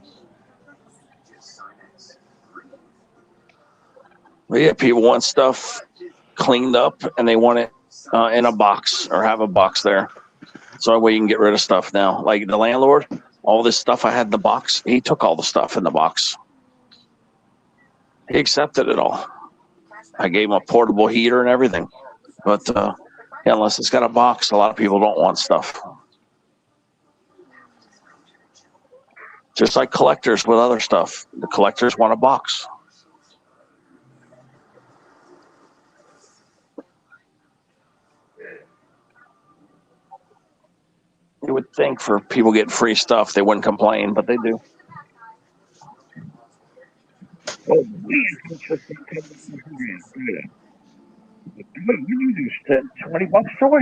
But yeah, people want stuff cleaned up, and they want it in a box or have a box there. So that way you can get rid of stuff now. Like the landlord, all this stuff I had in the box, he took all the stuff in the box. He accepted it all. I gave him a portable heater and everything. But yeah, unless it's got a box, a lot of people don't want stuff. Just like collectors with other stuff. The collectors want a box. You would think for people getting free stuff, they wouldn't complain, but they do. Oh, $20, Joy.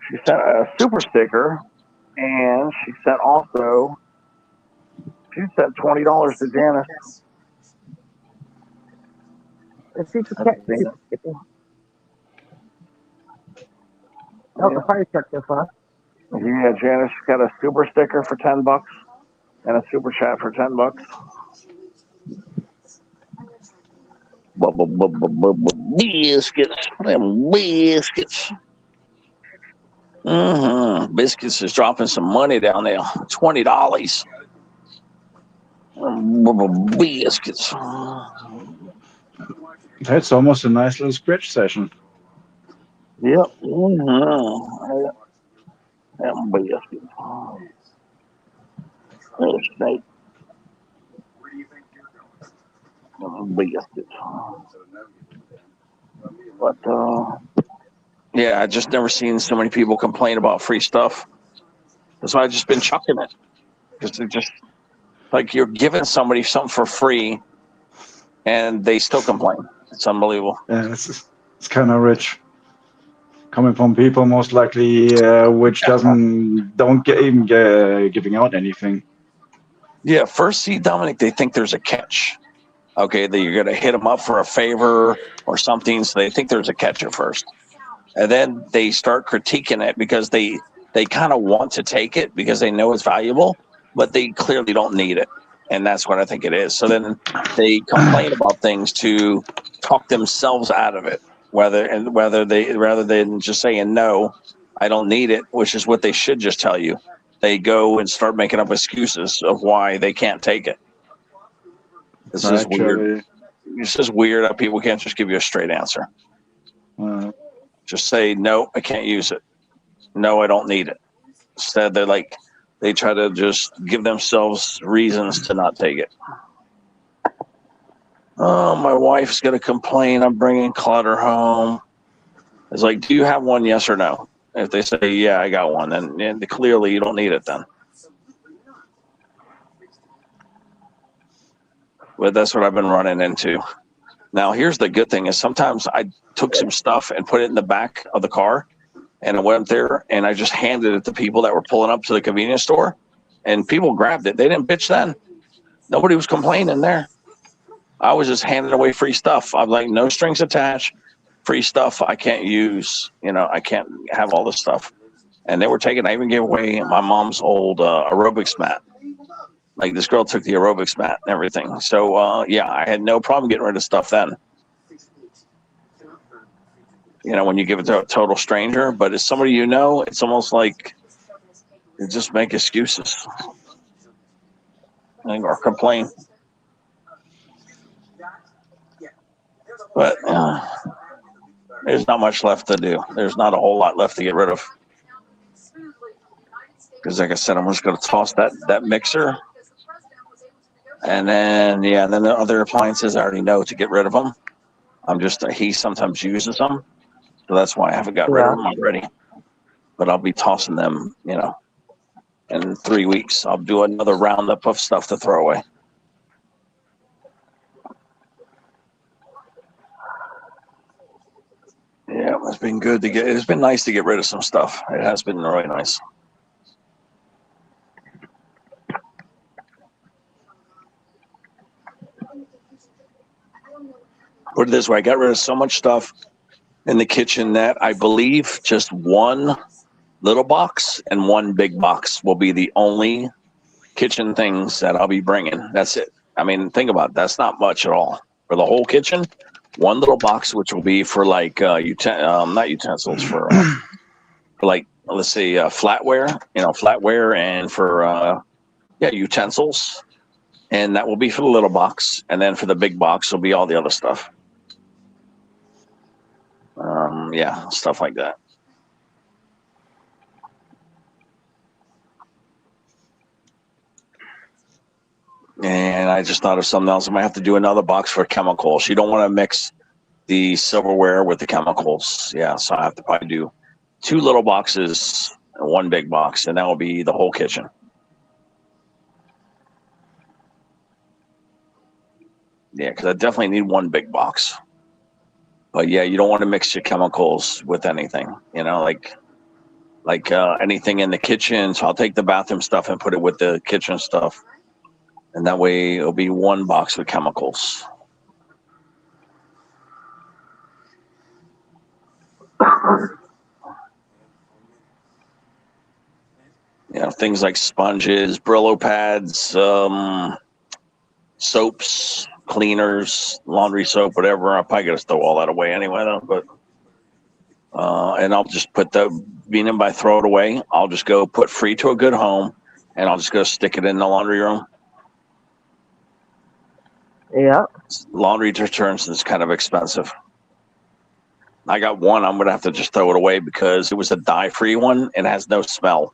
She sent a super sticker, and she sent $20 to Janice. The fire truck so far. Yeah, Janice got a super sticker for $10 and a super chat for $10. Biscuits. Biscuits. Biscuits is dropping some money down there. $20. Biscuits. That's almost a nice little scratch session. Yep. Biscuits. There's snake. Biscuits. But yeah, I just never seen so many people complain about free stuff. That's why I've just been chucking it. Because they're just like you're giving somebody something for free, and they still complain. It's unbelievable. Yeah, it's kind of rich. Coming from people most likely which don't even giving out anything. Yeah, first see Dominic, they think there's a catch. Okay, that you're gonna hit them up for a favor or something, so they think there's a catch at first, and then they start critiquing it because they kind of want to take it because they know it's valuable, but they clearly don't need it, and that's what I think it is. So then they complain about things to talk themselves out of it, rather than just saying no, I don't need it, which is what they should just tell you. They go and start making up excuses of why they can't take it. This is weird. It's just weird how people can't just give you a straight answer. Just say, no, I can't use it. No, I don't need it. Instead, they try to just give themselves reasons to not take it. Oh, my wife's going to complain I'm bringing clutter home. It's like, do you have one, yes or no? If they say, yeah, I got one, then clearly you don't need it then. But that's what I've been running into. Now, here's the good thing is sometimes I took some stuff and put it in the back of the car, and I went there and I just handed it to people that were pulling up to the convenience store, and people grabbed it. They didn't bitch then. Nobody was complaining there. I was just handing away free stuff. I'm like, no strings attached, free stuff I can't use. I can't have all this stuff. And they were taking, I even gave away my mom's old aerobics mat. Like this girl took the aerobics mat and everything. So, yeah, I had no problem getting rid of stuff then. When you give it to a total stranger, but it's somebody it's almost like they just make excuses or complain. But there's not much left to do. There's not a whole lot left to get rid of. Because like I said, I'm just going to toss that mixer. And then, then the other appliances I already know to get rid of them. He sometimes uses them. So that's why I haven't got rid of them already. But I'll be tossing them, in 3 weeks. I'll do another roundup of stuff to throw away. Yeah, it's been good it's been nice to get rid of some stuff. It has been really nice. Put it this way, I got rid of so much stuff in the kitchen that I believe just one little box and one big box will be the only kitchen things that I'll be bringing. That's it. I mean, think about it. That's not much at all. For the whole kitchen, one little box, which will be for like not utensils, for like let's say flatware, flatware, and for utensils, and that will be for the little box, and then for the big box will be all the other stuff. Stuff like that. And I just thought of something else. I might have to do another box for chemicals. You don't want to mix the silverware with the chemicals. Yeah, so I have to probably do 2 little boxes and 1 big box, and that will be the whole kitchen. Yeah, because I definitely need 1 big box. But yeah, you don't want to mix your chemicals with anything, like anything in the kitchen. So I'll take the bathroom stuff and put it with the kitchen stuff. And that way it'll be 1 box with chemicals. Things like sponges, Brillo pads, soaps, cleaners, laundry soap, whatever. I'm probably going to throw all that away anyway, though. But and I'll just put meaning by throw it away, I'll just go put free to a good home, and I'll just go stick it in the laundry room. Yeah. Laundry detergent is kind of expensive. I got one. I'm going to have to just throw it away because it was a dye-free one and has no smell.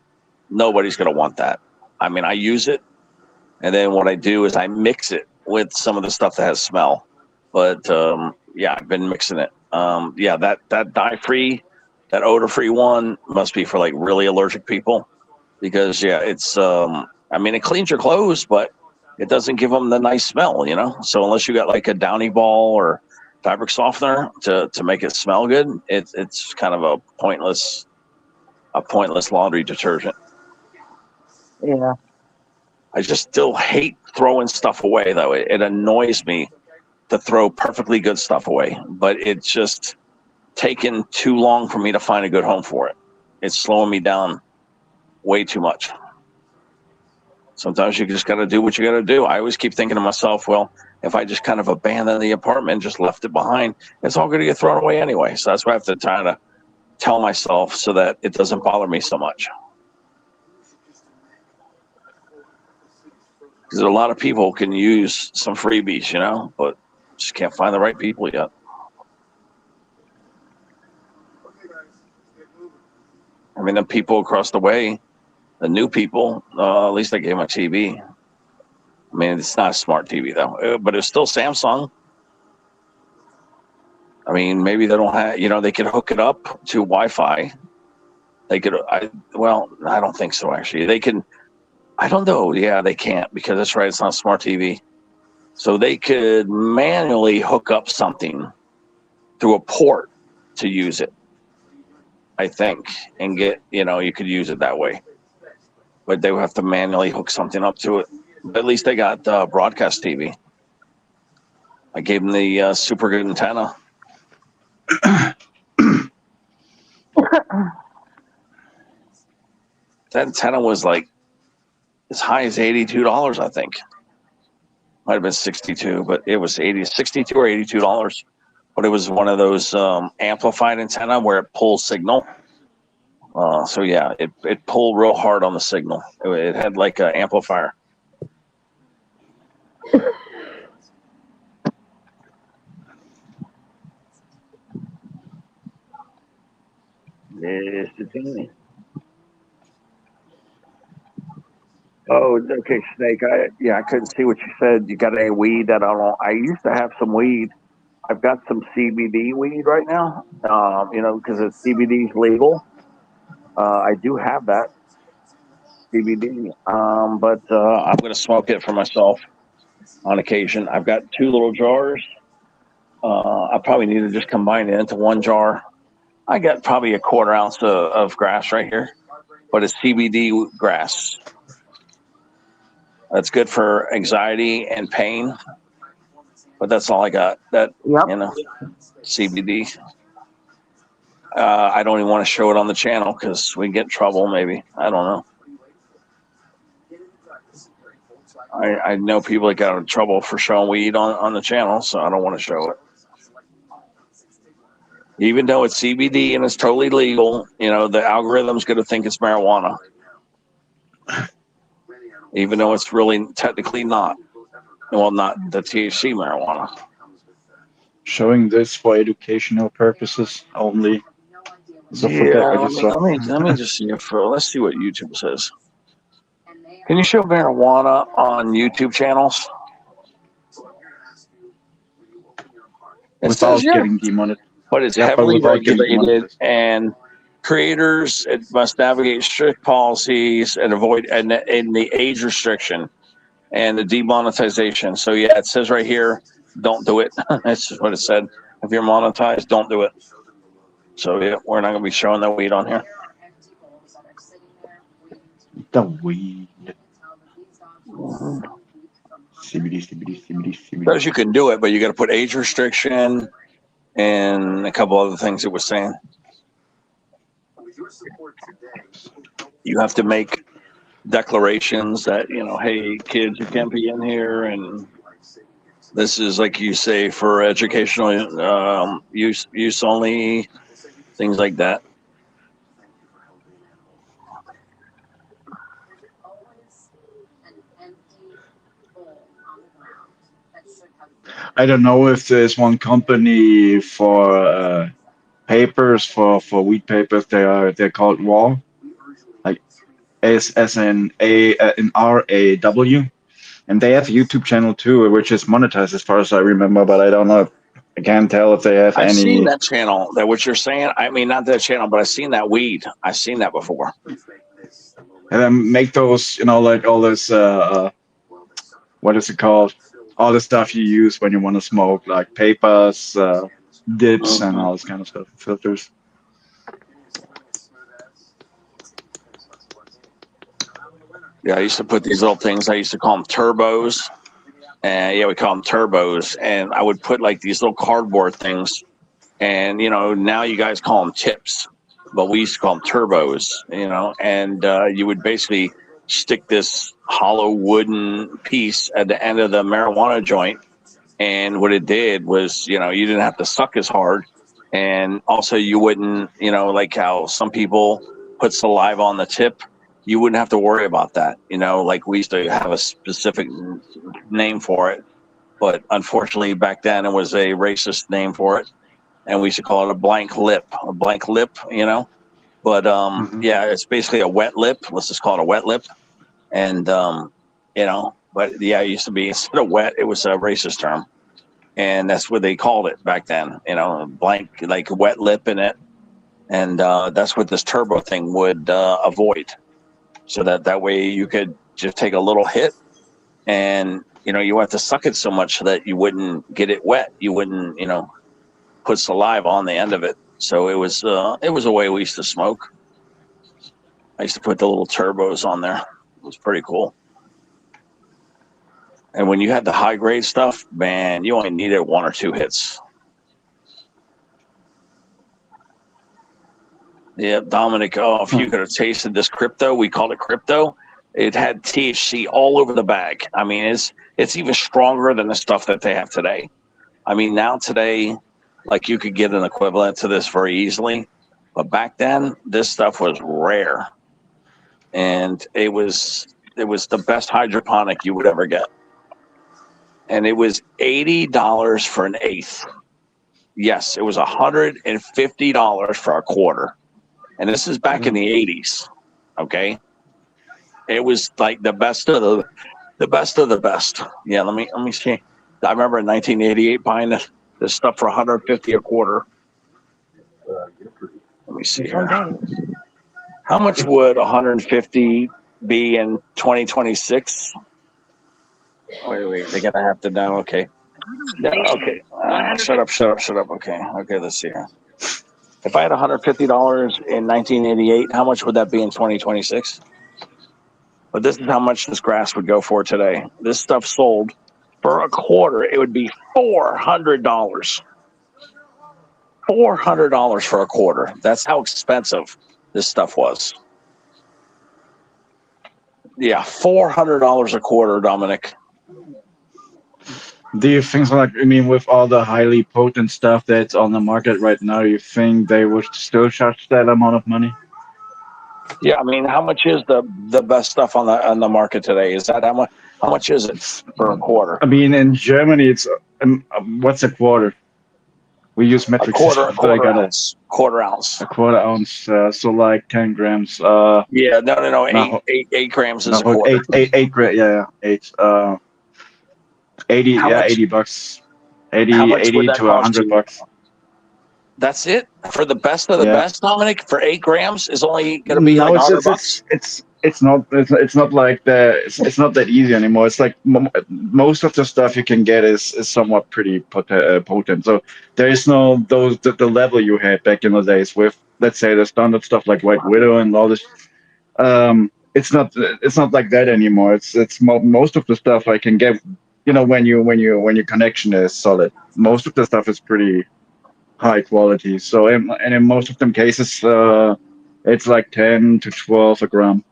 Nobody's going to want that. I mean, I use it, and then what I do is I mix it with some of the stuff that has smell. But, I've been mixing it. That dye-free, that odor-free one must be for, like, really allergic people because, it's, it cleans your clothes, but it doesn't give them the nice smell, So unless you got, like, a Downy ball or fabric softener to make it smell good, it's kind of a pointless laundry detergent. Yeah. I just still hate throwing stuff away, though. It annoys me to throw perfectly good stuff away, but it's just taken too long for me to find a good home for it. It's slowing me down way too much. Sometimes you just got to do what you got to do. I always keep thinking to myself, well, if I just kind of abandoned the apartment and just left it behind, it's all going to get thrown away anyway. So that's why I have to try to tell myself so that it doesn't bother me so much. Because a lot of people can use some freebies, but just can't find the right people yet. I mean, the people across the way, the new people, at least I gave them a TV. I mean, it's not a smart TV, though, but it's still Samsung. I mean, maybe they don't have, they could hook it up to Wi-Fi. They could, I don't think so, actually. They can, I don't know. Yeah, they can't because that's right. It's not a smart TV. So they could manually hook up something through a port to use it, I think, and get, you could use it that way. But they would have to manually hook something up to it. But at least they got broadcast TV. I gave them the super good antenna. That antenna was like as high as $82, I think. Might have been 62, but it was 62 or $82. But it was one of those amplified antenna where it pulls signal. It pulled real hard on the signal. It had like an amplifier. Yes, it's in. Oh, okay, Snake. I couldn't see what you said. You got any weed that I used to have some weed. I've got some CBD weed right now. Because it's CBD's legal. I do have that CBD. But I'm gonna smoke it for myself on occasion. I've got 2 little jars. I probably need to just combine it into 1 jar. I got probably a 1/4 ounce of grass right here, but it's CBD grass. That's good for anxiety and pain. But that's all I got. CBD. I don't even want to show it on the channel because we get in trouble. Maybe I don't know. I know people that got in trouble for showing weed on the channel, so I don't want to show it. Even though it's CBD and it's totally legal, you know, the algorithm's going to think it's marijuana. Even though it's really technically not. Well, not the THC marijuana. Showing this for educational purposes only. So Yeah, forget what you saw. let me just see if let's see what YouTube says. Can you show marijuana on YouTube channels? It Without says yeah, getting demonetized. but it's Yeah, but heavily without getting regulated, demonetized. and creators must navigate strict policies and avoid and the age restriction and the demonetization. So yeah, it says right here, don't do it. That's just what it said. If you're monetized, don't do it. So yeah, we're not gonna be showing that weed on here. The weed. CBD. Because you can do it, but you got to put age restriction and a couple other things it was saying. You have to make declarations that, you know, hey, kids, you can't be in here, and this is, like you say, for educational use only, things like that. I don't know if there's one company for papers for wheat papers. They're called RAW, like SNARAW, and they have a YouTube channel too, which is monetized as far as I remember. But I don't know. I can't tell if they have I've seen any. that channel, that what you're saying. I mean, not that channel, but I've seen that weed. I've seen that before. And then make those, you know, like all this. What is it called? All the stuff you use when you want to smoke, like papers, dips, and all this kind of stuff, filters. Yeah, I used to put these little things. I used to call them turbos. And yeah, we call them turbos. And I would put like these little cardboard things. And, you know, now you guys call them tips, but we used to call them turbos, you know, and you would basically stick this hollow wooden piece at the end of the marijuana joint. And what it did was, you know, you didn't have to suck as hard. And also you wouldn't, you know, like how some people put saliva on the tip, you wouldn't have to worry about that. You know, like we used to have a specific name for it. But unfortunately, back then it was a racist name for it. And we used to call it a blank lip, you know. But yeah, it's basically a wet lip. Let's just call it a wet lip. And, you know, but yeah, it used to be, instead of wet, it was a racist term. And that's what they called it back then, you know, blank, like a wet lip in it. And that's what this turbo thing would avoid. So that way you could just take a little hit, and, you know, you wouldn't have to suck it so much so that you wouldn't get it wet. You wouldn't, you know, put saliva on the end of it. So it was a way we used to smoke. I used to put the little turbos on there. It was pretty cool. And when you had the high grade stuff, man, you only needed 1 or 2 hits. Yeah, Dominic, oh, if you could have tasted this crypto, we called it crypto. It had THC all over the bag. I mean, it's even stronger than the stuff that they have today. I mean, now today, like, you could get an equivalent to this very easily. But back then, this stuff was rare. And it was the best hydroponic you would ever get. And it was $80 for an eighth. Yes, it was $150 for a quarter. And this is back in the 80s. Okay. It was like the best of the best. Yeah, let me see. I remember in 1988 buying this stuff for $150 a quarter. Let me see here. How much would 150 be in 2026? Wait, they're gonna have to know. Okay. Yeah, okay. Shut up. Okay, let's see here. If I had $150 in 1988, how much would that be in 2026? But this is how much this grass would go for today. This stuff sold for a quarter. It would be $400. $400 for a quarter. That's how expensive this stuff was. Yeah, $400 a quarter, Dominic. Do you think, so, like, I mean, with all the highly potent stuff that's on the market right now, you think they would still charge that amount of money? Yeah, I mean, how much is the best stuff on the market today? Is that how much? How much is it for a quarter? I mean, in Germany, it's what's a quarter? We use A metric quarter, system, so I got ounce, quarter ounce. a quarter ounce, so like 10 grams. Yeah, no. No, 8 grams is a no, quarter. eight gra- yeah, 80, How yeah, much? $80, How much would 80 that to cost you? $100. That's it for the best of the Yeah. best, Dominic. For 8 grams is only going to be No, like $100. it's not like it's not that easy anymore. It's like most of the stuff you can get is somewhat pretty potent. So there is no the level you had back in the days with, let's say, the standard stuff like White Widow and all this. It's not like that anymore. It's most of the stuff I can get. When your connection is solid, most of the stuff is pretty high quality. So and in most of them cases, it's like 10 to 12 a gram.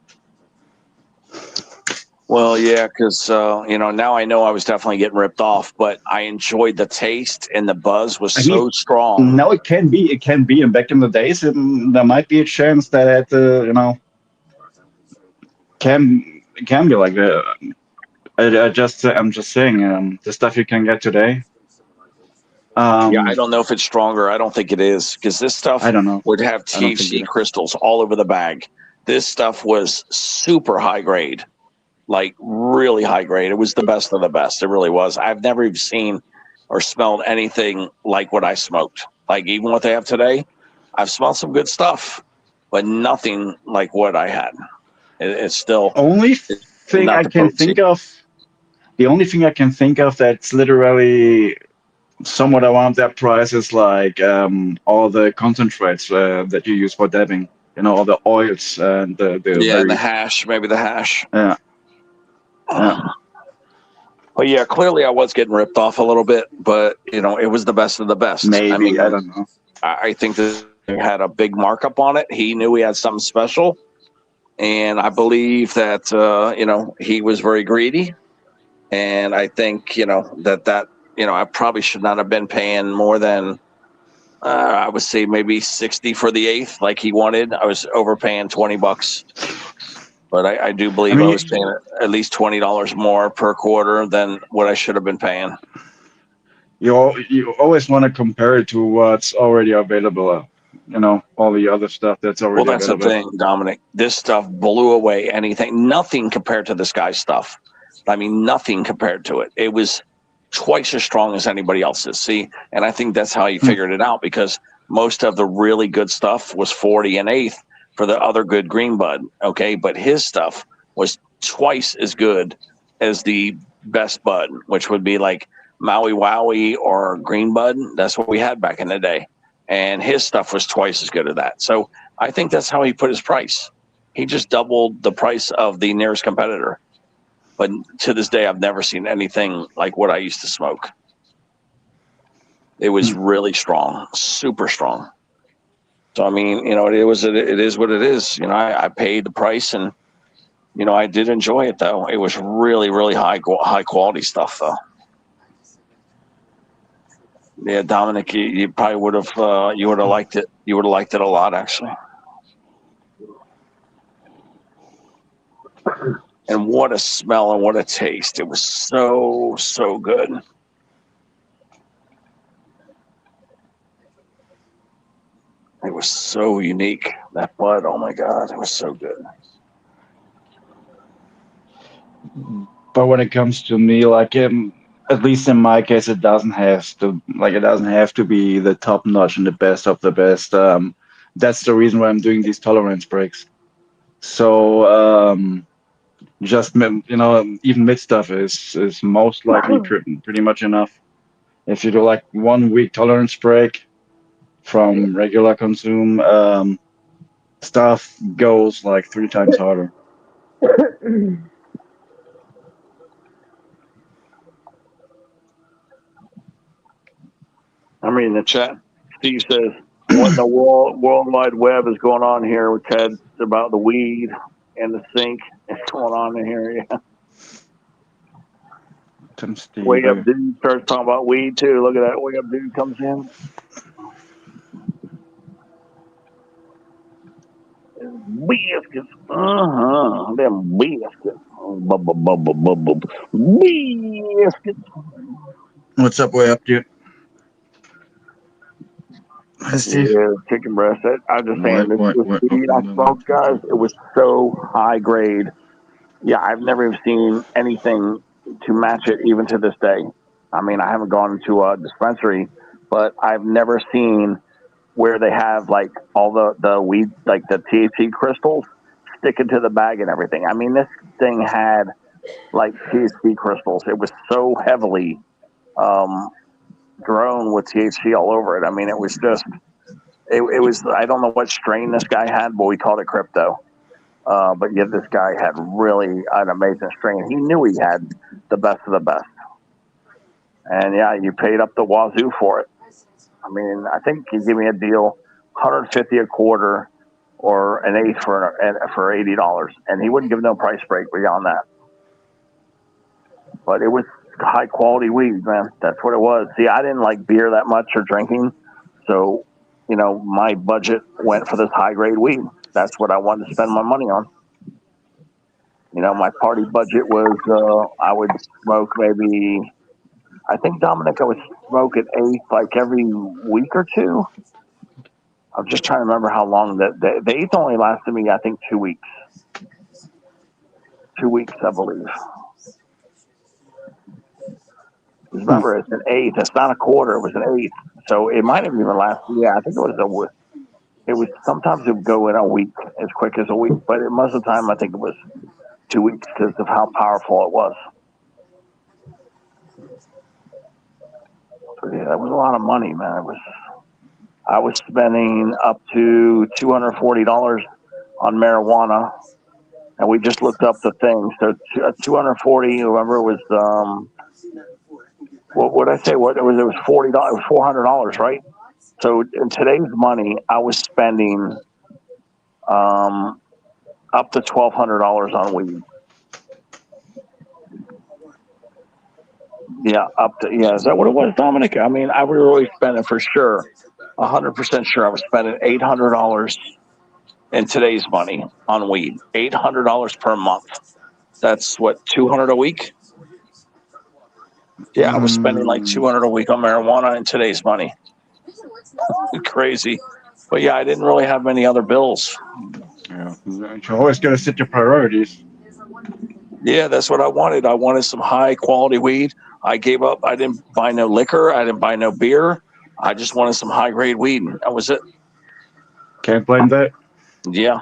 Well, yeah, because now I know I was definitely getting ripped off, but I enjoyed the taste and the buzz was so strong. Now it can be, and back in the days, there might be a chance that can be like that. I'm just saying, the stuff you can get today. Yeah, I don't know if it's stronger. I don't think it is because this stuff I don't know. would have I don't think THC it- crystals all over the bag. This stuff was super high grade, like really high grade. It was the best of the best. It really was. I've never even seen or smelled anything like what I smoked. Like even what they have today, I've smelled some good stuff, but nothing like what I had. It's still only thing not I the can potency. think of. The only thing I can think of that's literally somewhat around that price is like all the concentrates that you use for dabbing. All the oils and the Yeah, very the hash, maybe the hash. yeah. But yeah, clearly I was getting ripped off a little bit, but it was the best of the best. Maybe I mean, I don't know. I think that he had a big markup on it. He knew he had something special, and I believe that he was very greedy. And I think that I probably should not have been paying more than I would say maybe 60 for the eighth, like he wanted. I was overpaying $20. But I do believe I was paying at least $20 more per quarter than what I should have been paying. You always want to compare it to what's already available. All the other stuff that's already Well, that's available. the thing, Dominic. This stuff blew away anything. Nothing compared to this guy's stuff. I mean, nothing compared to it. It was twice as strong as anybody else's. See, and I think that's how he figured it out because most of the really good stuff was 40 and eighth for the other good green bud. Okay, but his stuff was twice as good as the best bud, which would be like Maui Wowie or green bud. That's what we had back in the day. And his stuff was twice as good as that. So I think that's how he put his price. He just doubled the price of the nearest competitor. But to this day, I've never seen anything like what I used to smoke. It was really strong, super strong. So I mean, it is what it is. I paid the price, and I did enjoy it though. It was really, really high quality stuff though. Yeah, Dominic, you probably would have liked it. You would have liked it a lot, actually. And what a smell and what a taste! It was so good. It was so unique. That bud, oh my God, it was so good. But when it comes to me, like at least in my case, it doesn't have to be the top notch and the best of the best. That's the reason why I'm doing these tolerance breaks. So just even mid stuff is most likely pretty much enough. If you do like 1 week tolerance break from regular consume, stuff goes like 3 times harder. I'm reading the chat. Steve says, "What in the World Wide Web is going on here with Ted about the weed and the sink? What's going on in here?" Yeah. Some Steve. Way Up Dude starts talking about weed too. Look at that. Way Up Dude comes in. Biscuits. Them biscuits. Biscuits. What's up, Way Up, dude? Hi, Steve. Yeah, chicken breast. I'm just saying, this What? weed I smoked, guys, it was so high grade. Yeah, I've never even seen anything to match it, even to this day. I mean, I haven't gone into a dispensary, but I've never seen where they have like all the weed, like the THC crystals sticking to the bag and everything. I mean, this thing had like THC crystals. It was so heavily grown with THC all over it. I mean, it was just, it was, I don't know what strain this guy had, but we called it crypto. But yet this guy had really an amazing strain. He knew he had the best of the best. And yeah, you paid up the wazoo for it. I mean, I think he gave me a deal, $150 a quarter or an eighth for $80, and he wouldn't give no price break beyond that. But it was high quality weed, man. That's what it was. See, I didn't like beer that much or drinking, so you know my budget went for this high grade weed. That's what I wanted to spend my money on. You know, my party budget was I would smoke maybe. I think Dominic, I would smoke an eighth like every week or two. I'm just trying to remember how long the eighth only lasted me. I think 2 weeks. 2 weeks, I believe. Remember, it's an eighth. It's not a quarter. It was an eighth. So it might have even lasted. Yeah, I think it was It was sometimes it would go in a week, as quick as a week, but most of the time I think it was 2 weeks because of how powerful it was. So yeah, that was a lot of money, man. I was spending up to $240 on marijuana, and we just looked up the thing. So 240. Remember, it was what would I say? What it was? It was $40. It was $400, right? So in today's money, I was spending up to $1,200 on weed. Yeah, is that what it was, Dominic? I mean, I was really spending for sure, 100% sure. I was spending $800 in today's money on weed. $800 per month. That's what, $200 a week? Yeah, I was spending like $200 a week on marijuana in today's money. Crazy, but yeah, I didn't really have many other bills. Yeah, you always got to set your priorities. Yeah, that's what I wanted. I wanted some high quality weed. I gave up. I didn't buy no liquor. I didn't buy no beer. I just wanted some high grade weed. That was it. Can't blame that. Yeah.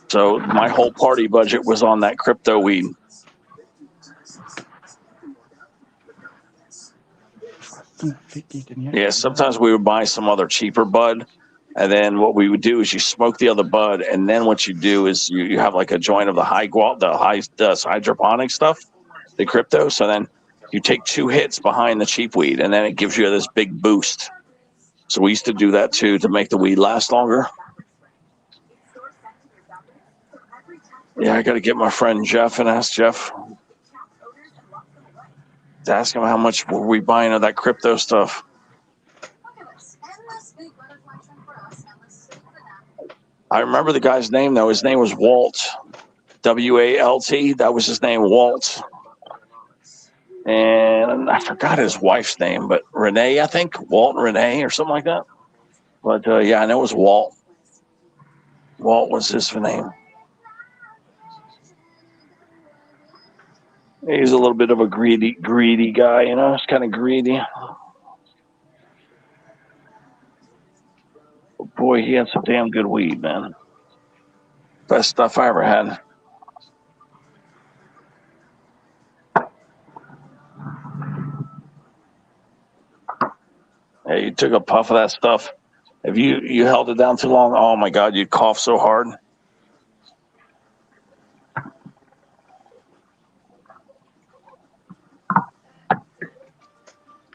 So my whole party budget was on that crypto weed. Yeah, sometimes we would buy some other cheaper bud. And then what we would do is you smoke the other bud. And then what you do is you have like a joint of the hydroponic stuff, the crypto. So then you take 2 hits behind the cheap weed and then it gives you this big boost. So we used to do that too to make the weed last longer. Yeah, I got to get my friend Jeff and ask Jeff. To ask him how much were we buying of that crypto stuff. I remember the guy's name though. His name was Walt, Walt. That was his name, Walt. And I forgot his wife's name, but Renee, I think Walt and Renee or something like that. But yeah, I know it was Walt. Walt was his name. He's a little bit of a greedy guy, you know. He's kind of greedy. Boy, he had some damn good weed, man. Best stuff I ever had. Hey, you took a puff of that stuff. If you held it down too long, oh my God, you'd cough so hard.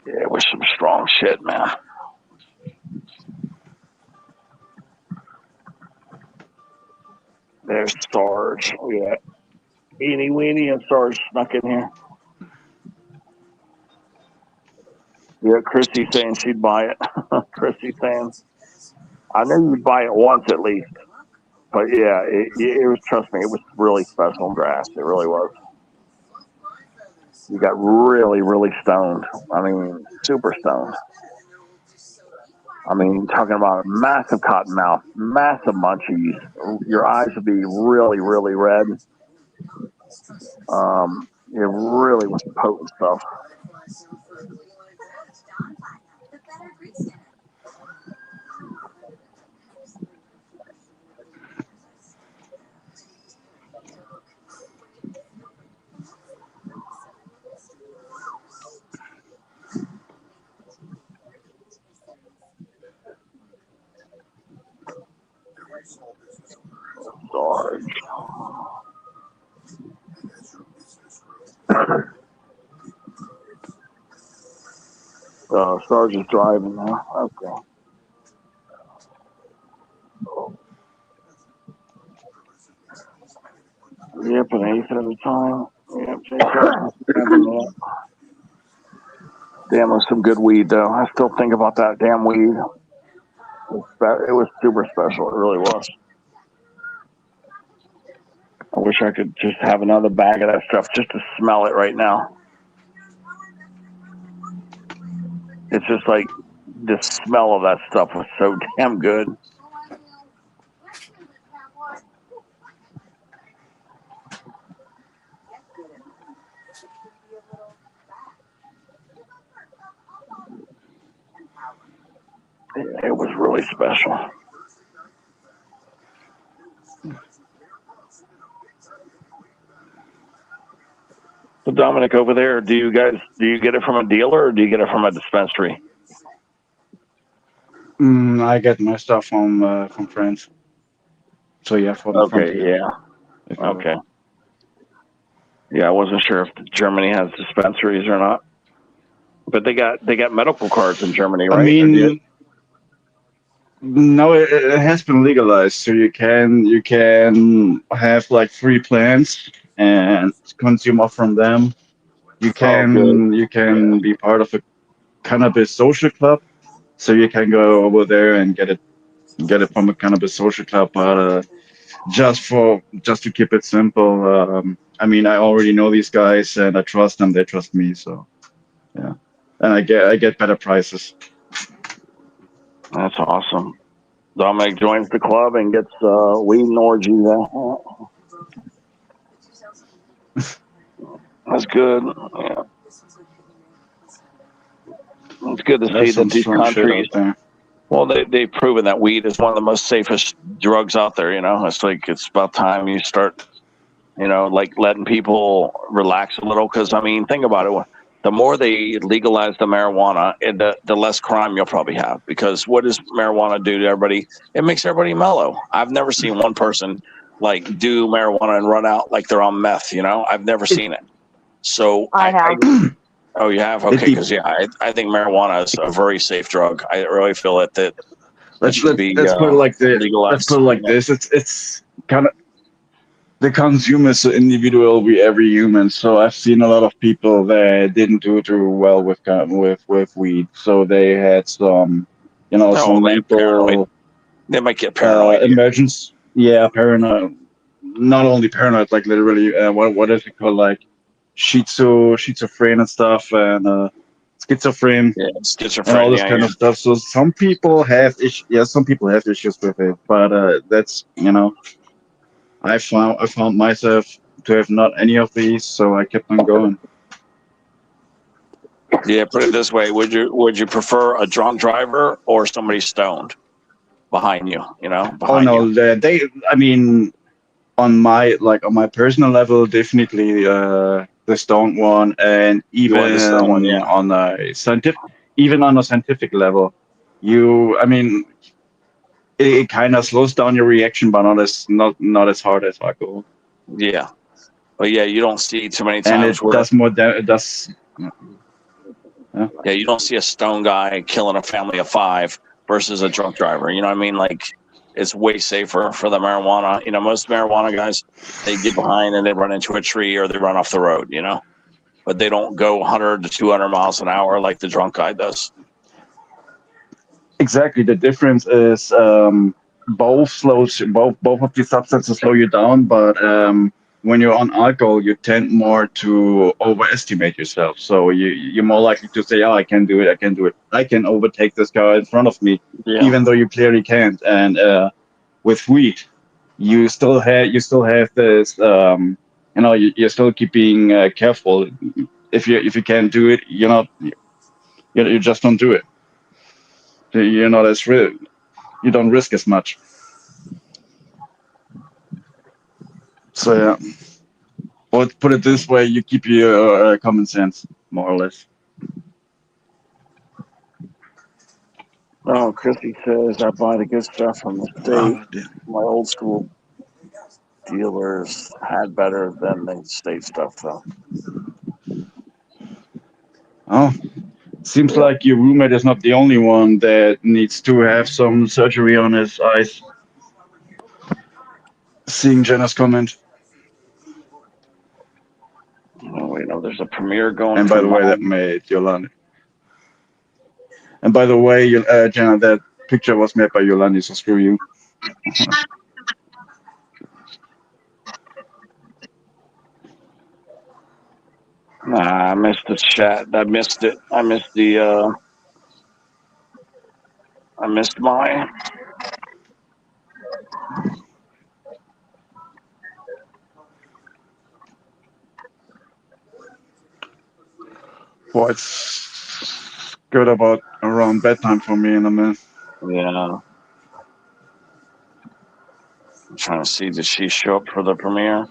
Yeah, it was some strong shit, man. There's Sarge. Yeah. Eeny, weeny, and Sarge snuck in here. Yeah, Chrissy's saying she'd buy it. Chrissy's saying, I knew you'd buy it once at least. But yeah, it was, trust me, it was really special grass. It really was. You got really, really stoned. I mean, super stoned. I mean, talking about a massive cottonmouth, massive munchies. Your eyes would be really, really red. It really was potent stuff. Sarge. Sarge is driving now. Okay. Yep, an eighth at a time. Yep, damn, it was some good weed though. I still think about that damn weed. It was super special. It really was. I wish I could just have another bag of that stuff just to smell it right now. It's just like the smell of that stuff was so damn good. It was really special. So Dominic, over there, do you get it from a dealer or do you get it from a dispensary? I get my stuff from friends. So yeah, Okay. Yeah, I wasn't sure if Germany has dispensaries or not, but they got medical cards in Germany, right? I mean, no, it has been legalized, so you can have like 3 plants and consume off from them. You can be part of a cannabis social club, so you can go over there and get it from a cannabis social club. But just to keep it simple, I mean, I already know these guys and I trust them. They trust me, so yeah, and I get better prices. That's awesome. Dominic joins the club and gets weed and orgy there. That's good. Yeah. It's good to see that these countries. Well, they've proven that weed is one of the most safest drugs out there. You know, it's like it's about time you start, like letting people relax a little. Because I mean, think about it. The more they legalize the marijuana, the less crime you'll probably have. Because what does marijuana do to everybody? It makes everybody mellow. I've never seen one person like do marijuana and run out like they're on meth. I've never seen it. So I have. Oh, you have? Okay, because I think marijuana is a very safe drug. I really feel that should be let's put it like this. legalized. Let's put it like this. It's kind of the consumer is so individual. Every human. So I've seen a lot of people that didn't do too well with weed. So they had some, some mental. Paranoid. They might get paranoid. Emergence. Yeah, paranoid. Not only paranoid, like literally. What is it called? Like schizophrenia and stuff, and schizophrenia, and all this kind of stuff. So some people have some people have issues with it, but that's I found myself to have not any of these, so I kept on going. Yeah, put it this way: would you prefer a drunk driver or somebody stoned behind you? I mean, on my personal level, definitely the stoned one, and even on a scientific level, it kind of slows down your reaction, but not as hard as alcohol. Yeah, but yeah, you don't see too many times and it does. Yeah, you don't see a stoned guy killing a family of 5 versus a drunk driver. You know what I mean? Like, it's way safer for the marijuana. Most marijuana guys, they get behind and they run into a tree or they run off the road. but they don't go 100 to 200 miles an hour like the drunk guy does. Exactly. The difference is both of these substances slow you down, but when you're on alcohol, you tend more to overestimate yourself. So you're more likely to say, "Oh, I can do it. I can do it. I can overtake this guy in front of me," Yeah. even though you clearly can't. And with weed, you still have this. You're still keeping careful. If you can't do it, you just don't do it. You're not as you don't risk as much. So yeah, or put it this way, you keep your common sense more or less. Oh, Chrissy says I buy the good stuff from the state. Oh, damn. My old school dealers had better than the state stuff, though. Oh, seems like your roommate is not the only one that needs to have some surgery on his eyes. Seeing Jenna's comment. Oh, wait, no, there's a premiere going. And by the way, that made Yolandi. And by the way, Jenna, that picture was made by Yolandi, so screw you. Nah, I missed the chat. I missed it. I missed my. Boy, it's good about around bedtime for me in a minute. Yeah. I'm trying to see, did she show up for the premiere?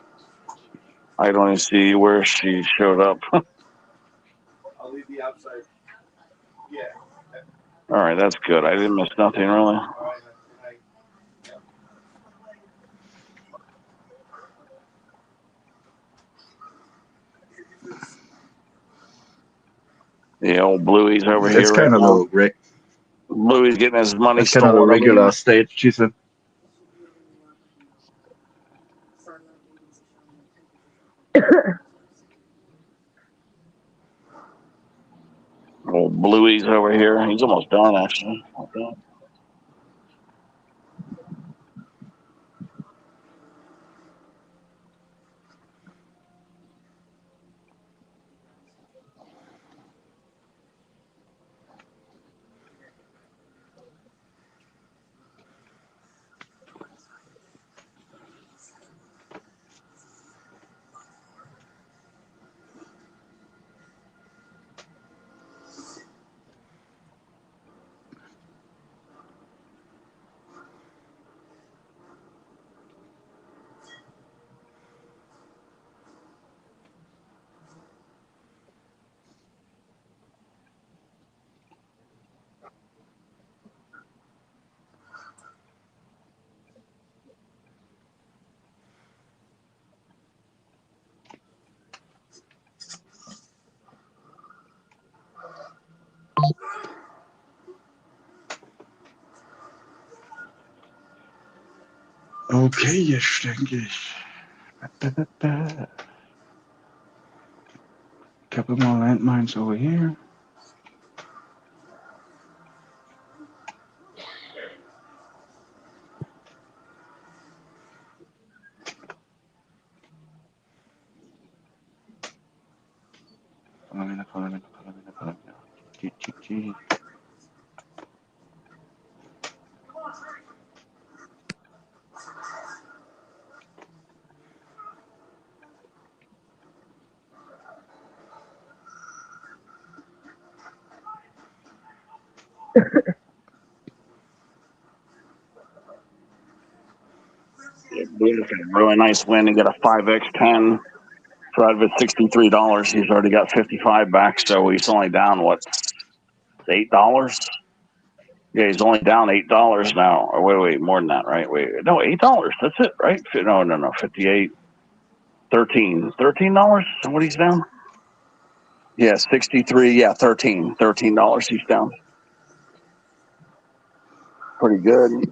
I don't even see where she showed up. I'll leave the outside. Yeah. All right, that's good. I didn't miss nothing really. All right. Good night. The old Bluey's over It's here kind right of now. a Bluey's getting his money it's kind of a stolen. regular state, she said. Old Bluey's over here. He's almost done, actually. Okay. Okay, denke ich. Couple more landmines over here. Follow me. Gee. Bluey's got a really nice win. He got a 5x10. So out of his $63, he's already got 55 back. So he's only down, what, $8? Yeah, he's only down $8 now. Or wait, more than that, right? Wait, no, $8. That's it, right? No, 58. $13 is what he's down. Yeah, 63. Yeah, $13 he's down. Pretty good.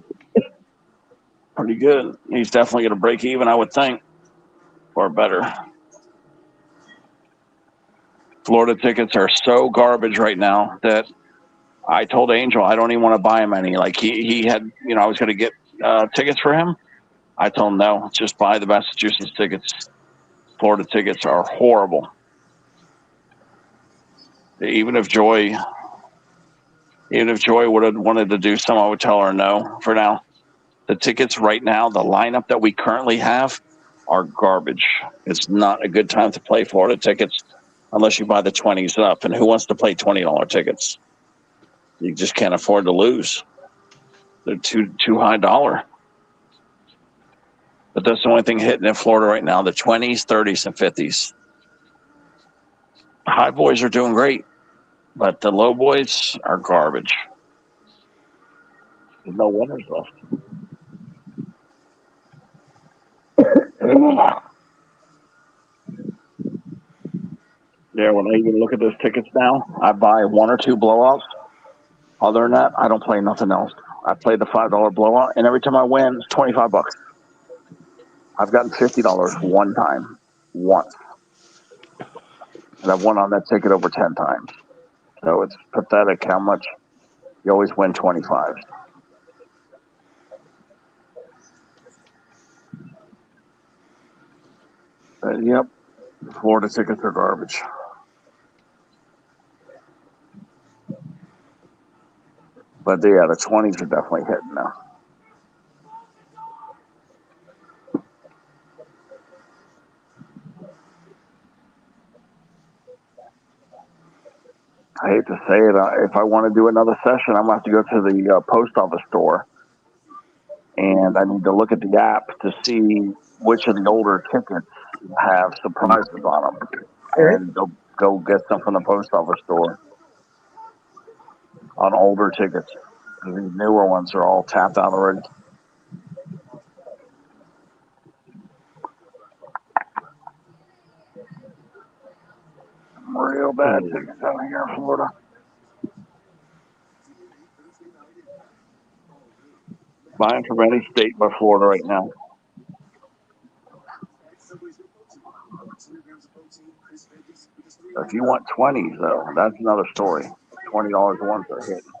He's definitely going to break even, I would think, or better. Florida tickets are so garbage right now that I told Angel I don't even want to buy him any. Like he had, I was going to get tickets for him. I told him no, just buy the Massachusetts tickets. Florida tickets are horrible. Even if Joy would have wanted to do some, I would tell her no for now. The tickets right now, the lineup that we currently have are garbage. It's not a good time to play Florida tickets unless you buy the 20s up. And who wants to play $20 tickets? You just can't afford to lose. They're too high dollar. But that's the only thing hitting in Florida right now, the 20s, 30s, and 50s. High boys are doing great, but the low boys are garbage. There's no winners left. Yeah, when I even look at those tickets now, I buy 1 or 2 blowouts. Other than that, I don't play nothing else. I play the $5 blowout, and every time I win, it's $25. I've gotten $50 one time, once, and I've won on that ticket over 10 times. So it's pathetic how much you always win 25. Yep, Florida tickets are garbage. But yeah, the 20s are definitely hitting now. I hate to say it. If I want to do another session, I'm going to have to go to the post office store. And I need to look at the app to see which of the older tickets have surprises on them. And go get some from the post office store on older tickets. These newer ones are all tapped out already. Real bad tickets out here in Florida. Buying from any state but Florida right now. If you want 20s, though, that's another story. $20 ones are hitting.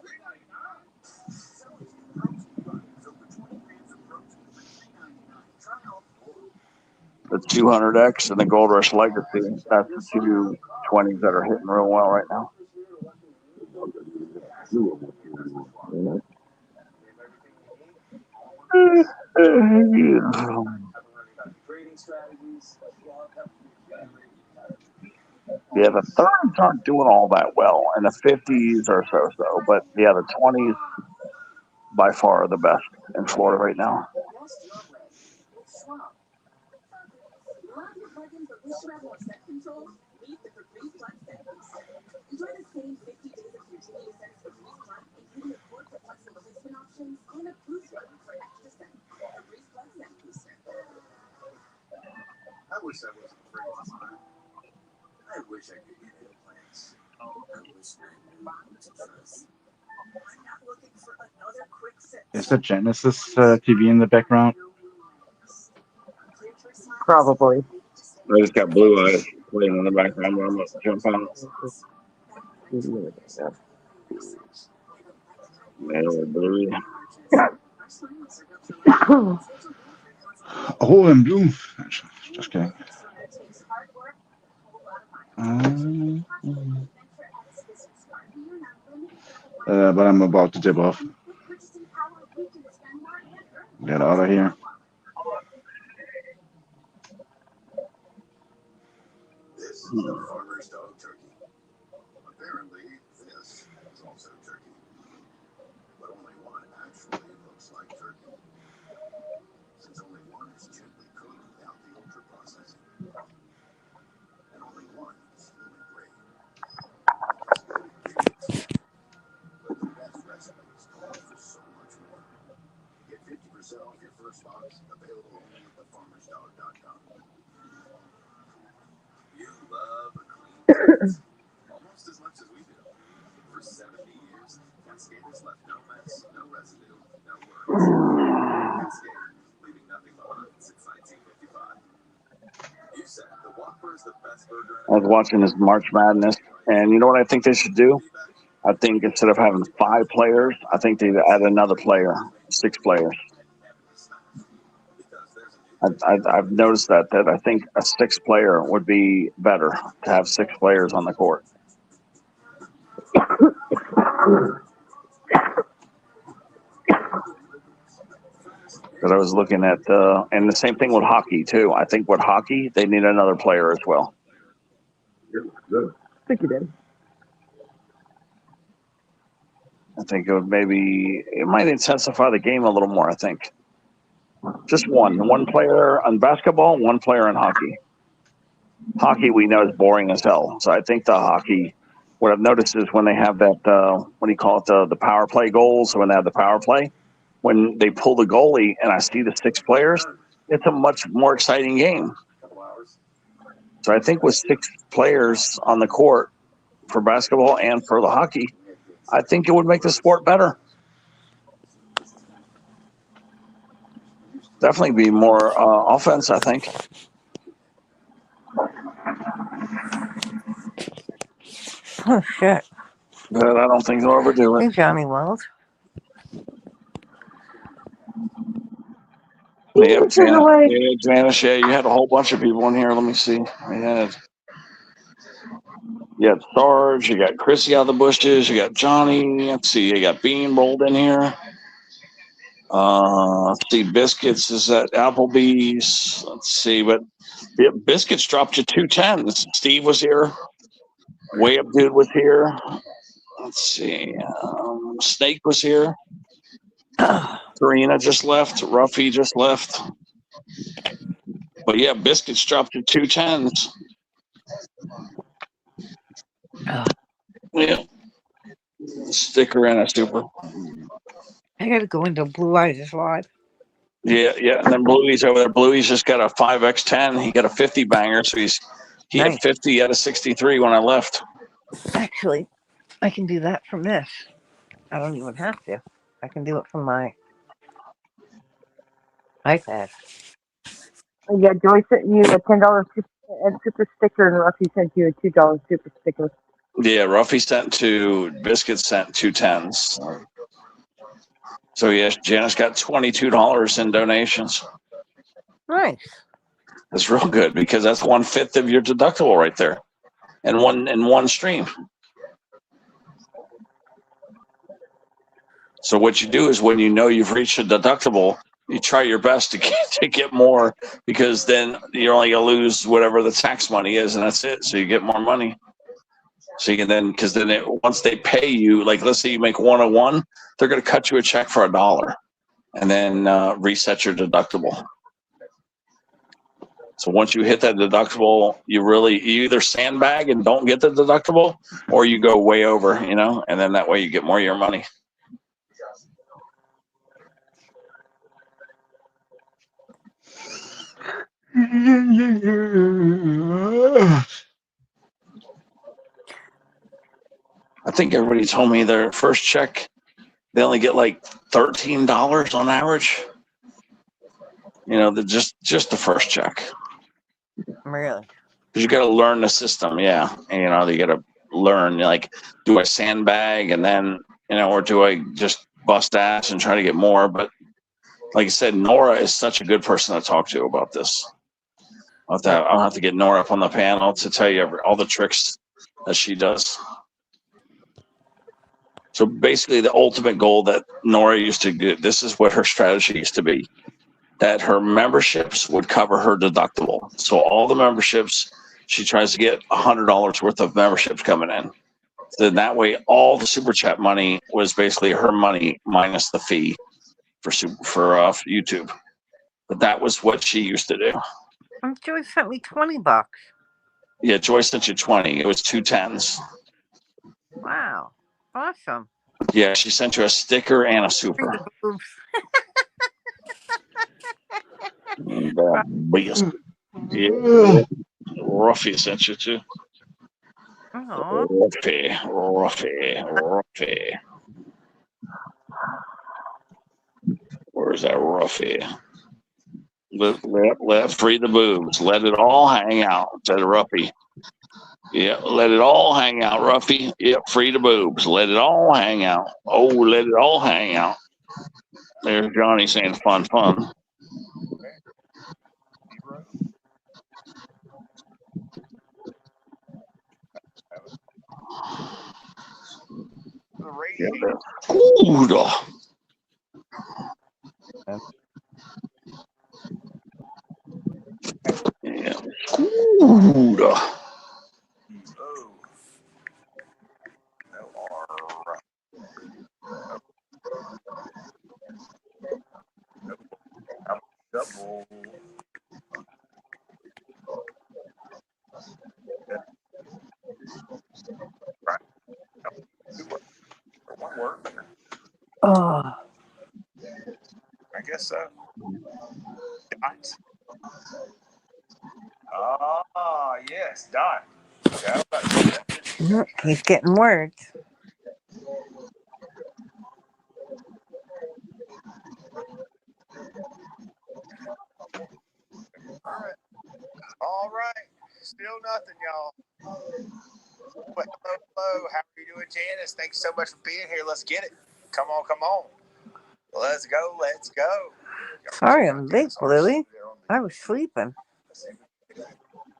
The 200X and the Gold Rush Legacy, that's the 2 20s that are hitting real well right now. Yeah, the 30s aren't doing all that well, and the 50s are so-so. But yeah, the 20s by far are the best in Florida right now. I wish I wasn't afraid to smile. I wish I could get implants. I wish I knew what to trust. I'm not looking for another quick set. Is the Genesis TV in the background? Probably. I just got blue eyes playing in the background where I'm going to jump on. Blue. Oh, in blue. Just kidding. But I'm about to dip off. Get out of here. This is the farmer's dog turkey. Apparently, this is also turkey. But only one actually looks like turkey. Since only one is gently cooked without the ultra processing. And only one is human grade. But the best recipes call for so much more. Get 50% off your first box, available only at thefarmersdog.com. You love a clean taste. Almost as much as we do. For 70 years, Cascade has left no mess, no residue, no worries. Cascade, leaving nothing behind since 1955. You said the Whopper I was watching this March Madness, and you know what I think they should do? I think instead of having 5 players, I think they'd add another player, 6 players. I've noticed that I think a 6th player would be better to have 6 players on the court. Because I was looking at, and the same thing with hockey too. I think with hockey, they need another player as well. Good. I think you did. I think it might intensify the game a little more. I think just one player on basketball, 1 player in hockey. Hockey we know is boring as hell. So I think the hockey. What I've noticed is when they have that, what do you call it, the power play goals. When they have the power play, when they pull the goalie and I see the 6 players, it's a much more exciting game. So I think with 6 players on the court for basketball and for the hockey, I think it would make the sport better. Definitely be more offense, I think. Oh shit! But I don't think they'll ever do Hey, it. Johnny Wells. Yeah, This is the way. Janice, you had a whole bunch of people in here. Let me see. You had Sarge, you got Chrissy out of the bushes, you got Johnny. Let's see, you got Bean rolled in here. Let's see, Biscuits is at Applebee's. Let's see, but yeah, Biscuits dropped you 2 10s. Steve was here. Way Up Dude was here. Let's see, Snake was here. Karina just left. Ruffy just left. But yeah, Biscuits dropped you 2 10s. Yeah. Sticker and a super. I gotta go into Blue Eyes Live. Yeah. And then Bluey's over there. Bluey's just got a 5x10. He got a 50 banger, so he Nice. had 50 out of 63 when I left. Actually, I can do that from this. I don't even have to. I can do it from my iPad. Yeah, Joy sent you a $10 super sticker, and Ruffy sent you a $2 super sticker. Yeah, Ruffy sent 2. Biscuits sent 2 10s. So yes, Janice got $22 in donations. Nice. That's real good because that's 1/5 of your deductible right there, and one stream. So what you do is when you know you've reached a deductible, you try your best to get more, because then you're only gonna lose whatever the tax money is, and that's it. So you get more money. So you can then, because then once they pay you, like let's say you make 101, they're gonna cut you a check for $1, and then reset your deductible. So once you hit that deductible, you either sandbag and don't get the deductible, or you go way over, and then that way you get more of your money. I think everybody told me their first check, they only get like $13 on average. Just the first check. Really? Because you got to learn the system, yeah. And, you got to learn, like, do I sandbag and then, or do I just bust ass and try to get more? But like I said, Nora is such a good person to talk to about this. I'll have to get Nora up on the panel to tell you all the tricks that she does. So basically, the ultimate goal that Nora used to do, this is what her strategy used to be, that her memberships would cover her deductible. So all the memberships, she tries to get $100 worth of memberships coming in. Then that way, all the super chat money was basically her money minus the fee for YouTube. But that was what she used to do. And Joy sent me $20. Yeah, Joy sent you 20. It was 2 10s. Wow. Awesome. Yeah, she sent you a sticker and a super. Oops. Yeah. Ruffy sent you too. Oh. Ruffy. Where's that Ruffy? Let free the boobs. Let it all hang out, said Ruffy. Yeah, let it all hang out, Ruffy. Yep, free the boobs. Let it all hang out. Oh, let it all hang out. There's Johnny saying fun, fun. Yeah, Scooter. Yeah, Scooter. Double. One word. Oh, I guess so. Dot. Ah, yes, Dot. Yeah, he's getting words. all right. Still nothing, y'all. But hello. How are you doing, Janice? Thanks so much for being here. Let's get it. Come on, come on. Let's go. Let's go. Sorry, I'm late, Lily. I was sleeping.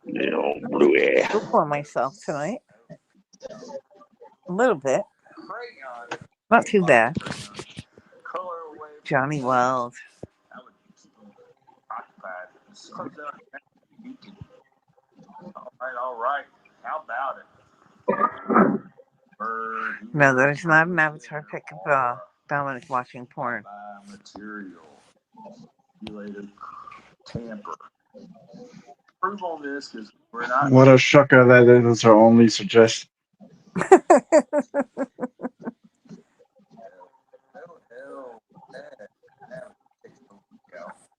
Little Bluey. Look for myself tonight. A little bit. Not too bad. Johnny Wells. All right. How about it? No, there's not an avatar pic of Dominic watching porn. Material. Tamper. Prove on this because we're not. What a shocker that it is her only suggestion.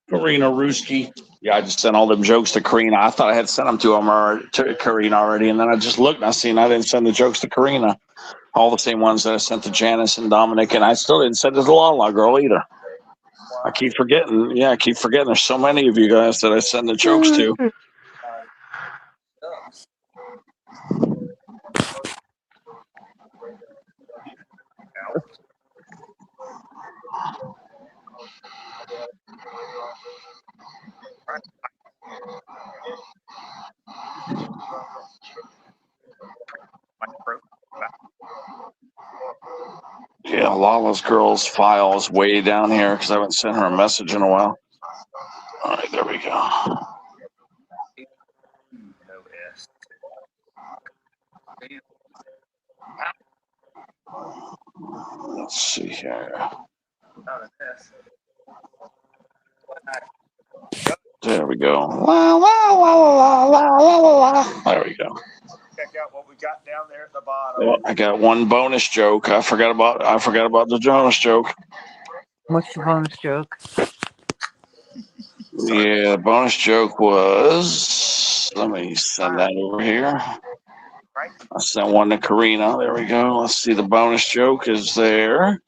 Karina Ruski. Yeah, I just sent all them jokes to Karina. I thought I had sent them to Karina already, and then I just looked and I seen I didn't send the jokes to Karina. All the same ones that I sent to Janice and Dominic, and I still didn't send it to Lala Girl either. I keep forgetting. Yeah, I keep forgetting. There's so many of you guys that I send the jokes to. Yeah, Lala's Girl's file is way down here because I haven't sent her a message in a while. All right, there we go. Let's see here. There we go. La, la, la, la, la, la, la. There we go. Check out what we got down there at the bottom. Well, I got one bonus joke. I forgot about the Jonas joke. What's the bonus joke? Yeah, the bonus joke was. Let me send that over here. I sent one to Karina. There we go. Let's see. The bonus joke is there.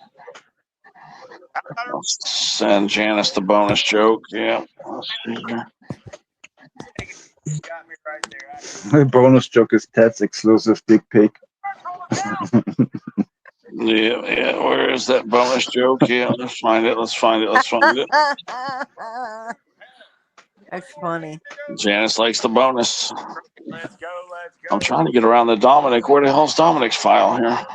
Let's send Janice the bonus joke. Yeah. Let's see here. The bonus joke is Ted's exclusive dick pic. Yeah. Where is that bonus joke? Yeah, let's find it. Let's find it. That's funny. Janice likes the bonus. Let's go. I'm trying to get around the Dominic. Where the hell's Dominic's file here?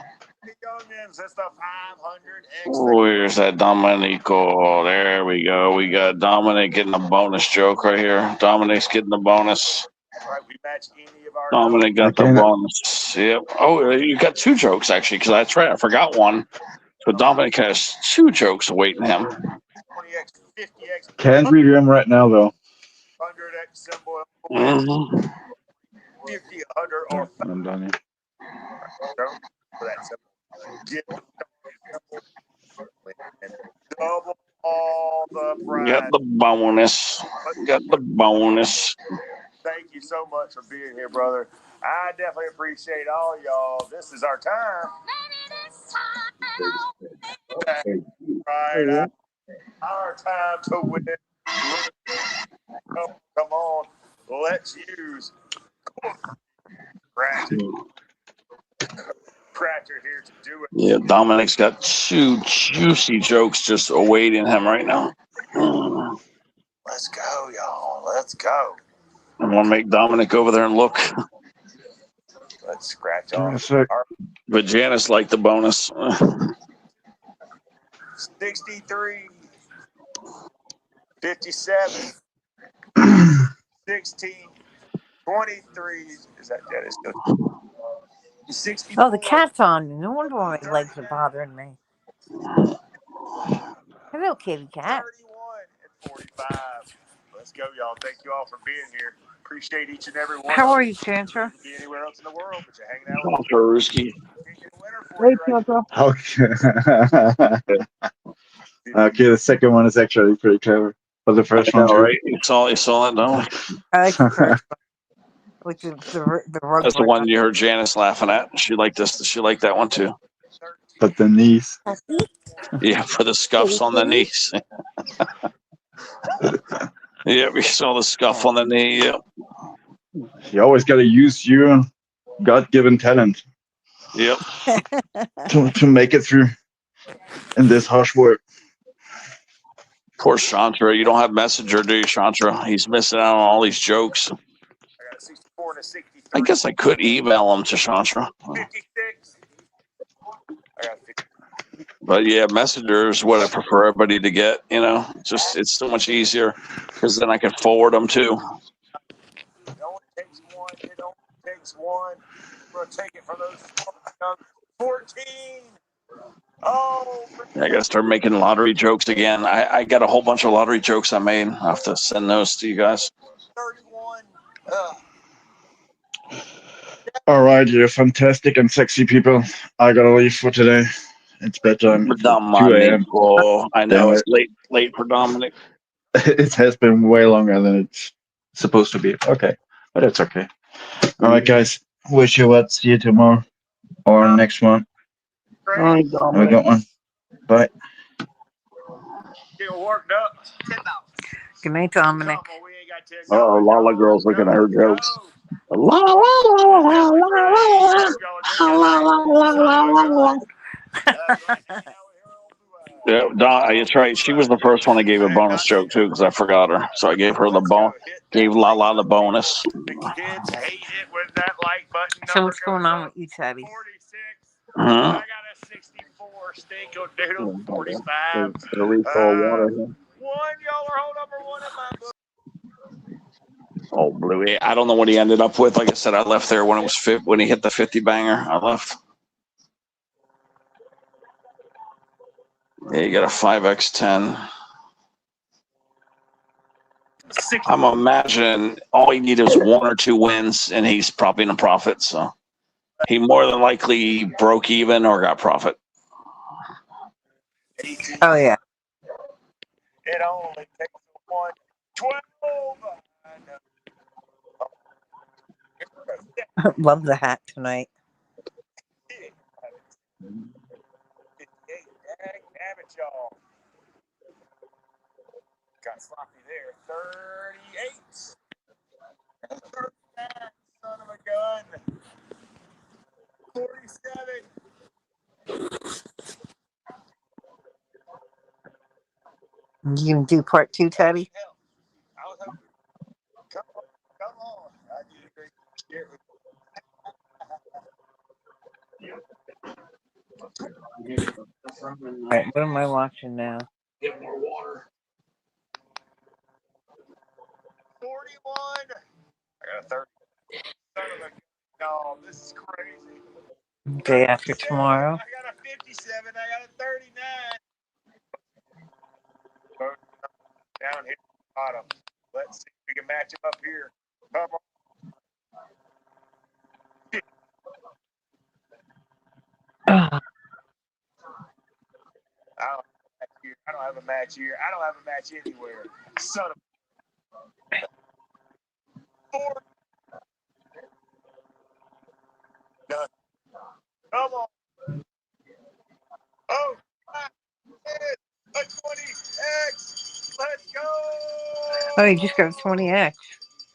Where's that Dominico? There we go. We got Dominic getting a bonus joke right here. Dominic's getting the bonus. Dominic got the bonus. Yep. Oh, you got two jokes actually, because that's right. I forgot one. So Dominic has two jokes awaiting him. Can't read them right now though. 100x symbol. Mm-hmm. 50, 100, or I'm done here. double all the prize. Got the bonus. Thank you so much for being here, brother. I definitely appreciate all y'all. This is our time. Right, our time to win. Oh, come on. Let's use Cratcher here to do it. Yeah, Dominic's got two juicy jokes just awaiting him right now. Let's go, y'all. Let's go. I want to make Dominic over there and look. Let's scratch Give me a off. sec. But Janice liked the bonus. 63, 57, 16, 23. Is that is still 60? Oh, the cat's on me. No wonder why my legs are bothering me. Hello, kitty cat. 31 and 45. Let's go, y'all. Thank you all for being here. Appreciate each and every one. How are you, Chantra? Be anywhere else in the world, but you're hanging out with Ruski. Hey, Chantra. Okay. Okay, the second one is actually pretty clever. But the first one, All too. right, you saw that, Dominic. I like the first one, which is the rug. That's the one you heard Janice laughing at. She liked this. She liked that one too. But the knees. Yeah, for the scuffs on the knees. Yeah, we saw the scuff on the knee. Yeah. You always got to use your God-given talent Yep. to make it through in this harsh work. Poor Chantra. You don't have Messenger, do you, Chantra? He's missing out on all these jokes. I got a 64 and a 63. I guess I could email him to Chantra. 56. I got 50. But yeah, Messenger is what I prefer everybody to get. You know, just it's so much easier because then I can forward them too. It only takes one. It only takes one. We're going to take it from those 14. Oh, I got to start making lottery jokes again. I got a whole bunch of lottery jokes I made. I'll have to send those to you guys. 31. All right, you fantastic and sexy people. I gotta leave for today. It's bedtime. It's 2 a.m. Oh, I know Damn it's late for Dominic. It has been way longer than it's supposed to be. Okay, but it's okay. All right, guys. Wish you what. See you tomorrow or next one. All right, Have a Dominic. good one. Bye. Get worked up. Good night, Dominic. Oh, Lala girl's looking at her jokes. La la la la la la la la. Yeah, that's right. She was the first one I gave a bonus joke to because I forgot her. So I gave her the gave Lala the bonus. Kids hate it when that like button. So what's going on with you, Teddy? 46. Huh? I got a 64. Stinko Doodle 45. Water. One, y'all are hold number one in my book. Oh, Bluey. I don't know what he ended up with. Like I said, I left there when it was when he hit the 50 banger. I left. Yeah, you got a 5x10. I'm imagining all he needed was 1 or 2 wins, and he's probably in a profit. So he more than likely broke even or got profit. Oh yeah. It only takes 1. 12. Love the hat tonight. Damn it, y'all. Got sloppy there. 38. 39, son of a gun. 47. You gonna do part 2, Teddy? I was hoping. Come on. I need a great shit with Alright, what am I watching now? Get more water. 41. I got a 30. Son of a gun. No, this is crazy. Day after tomorrow. I got a 57. I got a 39. Down here at the bottom. Let's see if we can match him up here. Come on. I don't have a match here. I don't have a match anywhere. Son of a 4. Done. Come on. Oh, a 20X. Let's go. Oh, you just got a 20X.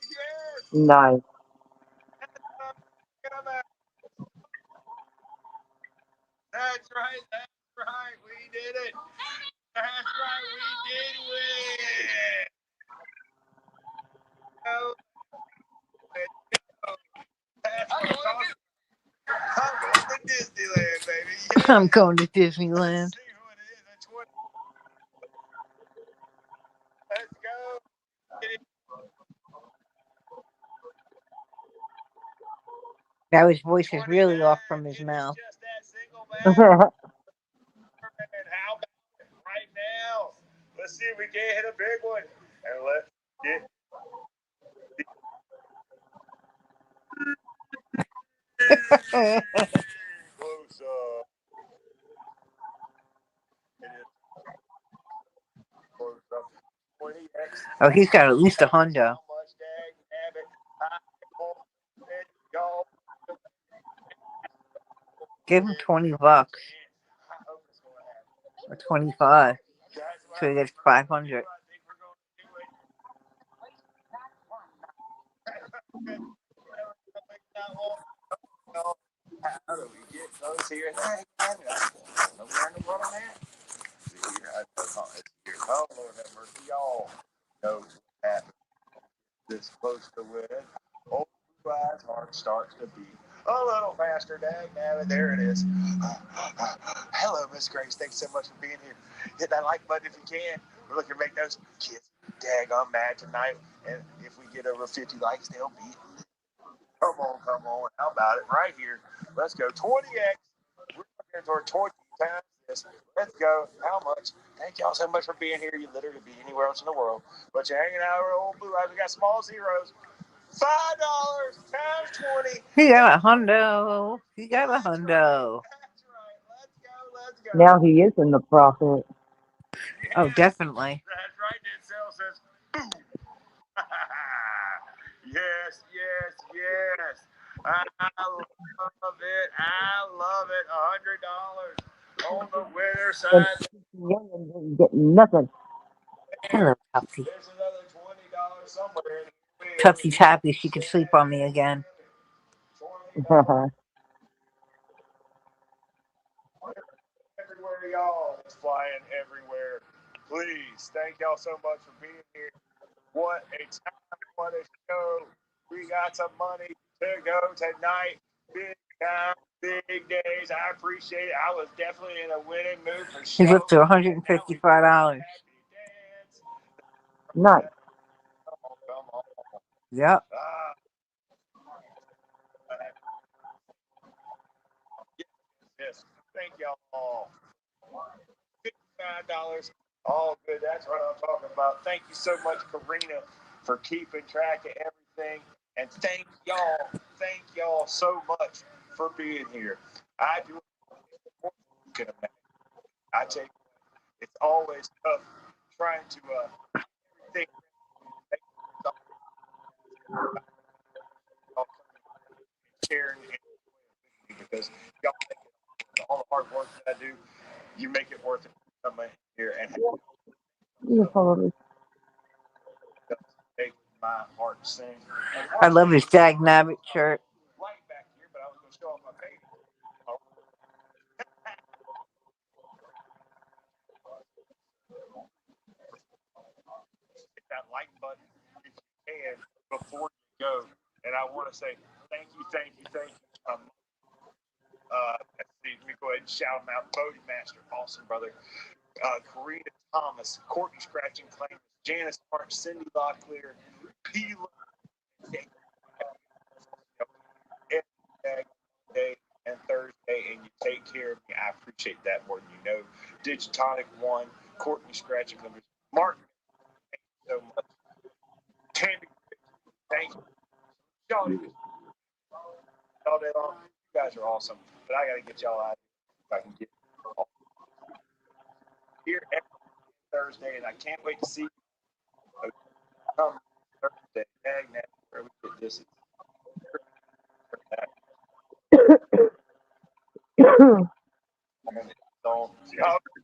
Yes. Nice. Come on. That's right. That's right. We did it. That's right. We did win. Oh, that's what's awesome. I'm going to Disneyland, baby. I'm Yeah. going to Let's Disneyland. see who it is. That's what. Let's go. Get it. Now his voice is 29. really off from his It is mouth. just that single man. And how about it right now? Let's see if we can hit a big one. And let's get close up. It is close up. 20X. Oh, he's got at least a Honda. How much, dang nabbit? Y'all. Give him $20 I hope it's going to happen. or 25, That's what so I he gets think 500. we're going to do it. How do we get close here? Nowhere in the world I'm at. See here, oh Lord have mercy, y'all know what happens this close to winning. Old Blue Eyes heart starts to beat a little faster. Dag nabbit, there it is. Hello, Miss Grace. Thanks so much for being here. Hit that like button if you can. We're looking to make those kids daggone mad tonight. And if we get over 50 likes, they'll be. Come on, come on. How about it right here? Let's go. 20X. We're looking toward 20 times this. Let's go. How much? Thank y'all so much for being here. You literally be anywhere else in the world. But you're hanging out with old Blue Eyes. We got small zeros. $5 times 20. He got a hundo. He got a hundo. That's right. Let's go. Let's go. Now he is in the profit. Oh, definitely. That's right. That cell says boom. Yes, yes, yes. I love it. I love it. $100 on the winner And side. Youngin didn't get nothing. Hello, Tufty. There's another $20 somewhere. Tufty's happy she can sleep on me again. $20 everywhere, y'all. It's flying everywhere. Please, thank y'all so much for being here. What a time, what a show. We got some money to go tonight. Big time, big days. I appreciate it. I was definitely in a winning mood for He's sure. up to $155. Nice. Come on. Yep. Yes. Thank y'all. $59. All good. That's what I'm talking about. Thank you so much, Karina, for keeping track of everything. And thank y'all so much for being here. I do more than you can imagine. I tell you, it's always tough trying to think sharing because y'all make it, all the hard work that I do, you make it worth it. Come in here and You probably. make my heart sing. I love his Dag Nabbit shirt. Right back here, but I was going to show off my page. Oh. Hit that like button if you can before you go. And I want to say thank you. Let's see, let me go ahead and shout them out. Bodie Master, awesome brother. Karina Thomas, Courtney Scratching Claim, Janice Hart, Cindy Locklear, P. Every day and Thursday, and you take care of me. I appreciate that more than you know. Digitonic One, Courtney Scratching Claim, Mark, thank you so much. Tammy, thank you. Y'all all day long. You guys are awesome, but I got to get y'all out if I can get here every Thursday, and I can't wait to see you come Thursday. Dang, man, where we get this.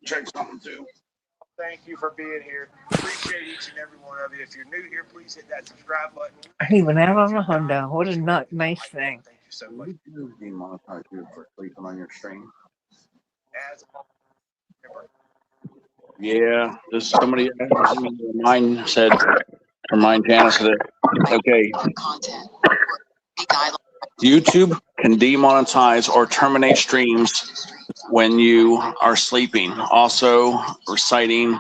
Check something too. thank you for being here. Appreciate each and every one of you. If you're new here, please hit that subscribe button. He went out on a Honda. What a nice thing. Thank you so much. Demonetize you for sleeping on your stream. As Yeah, this somebody mine said, or mine Janice said, okay, Content. A guideline. YouTube can demonetize or terminate streams when you are sleeping. Also, reciting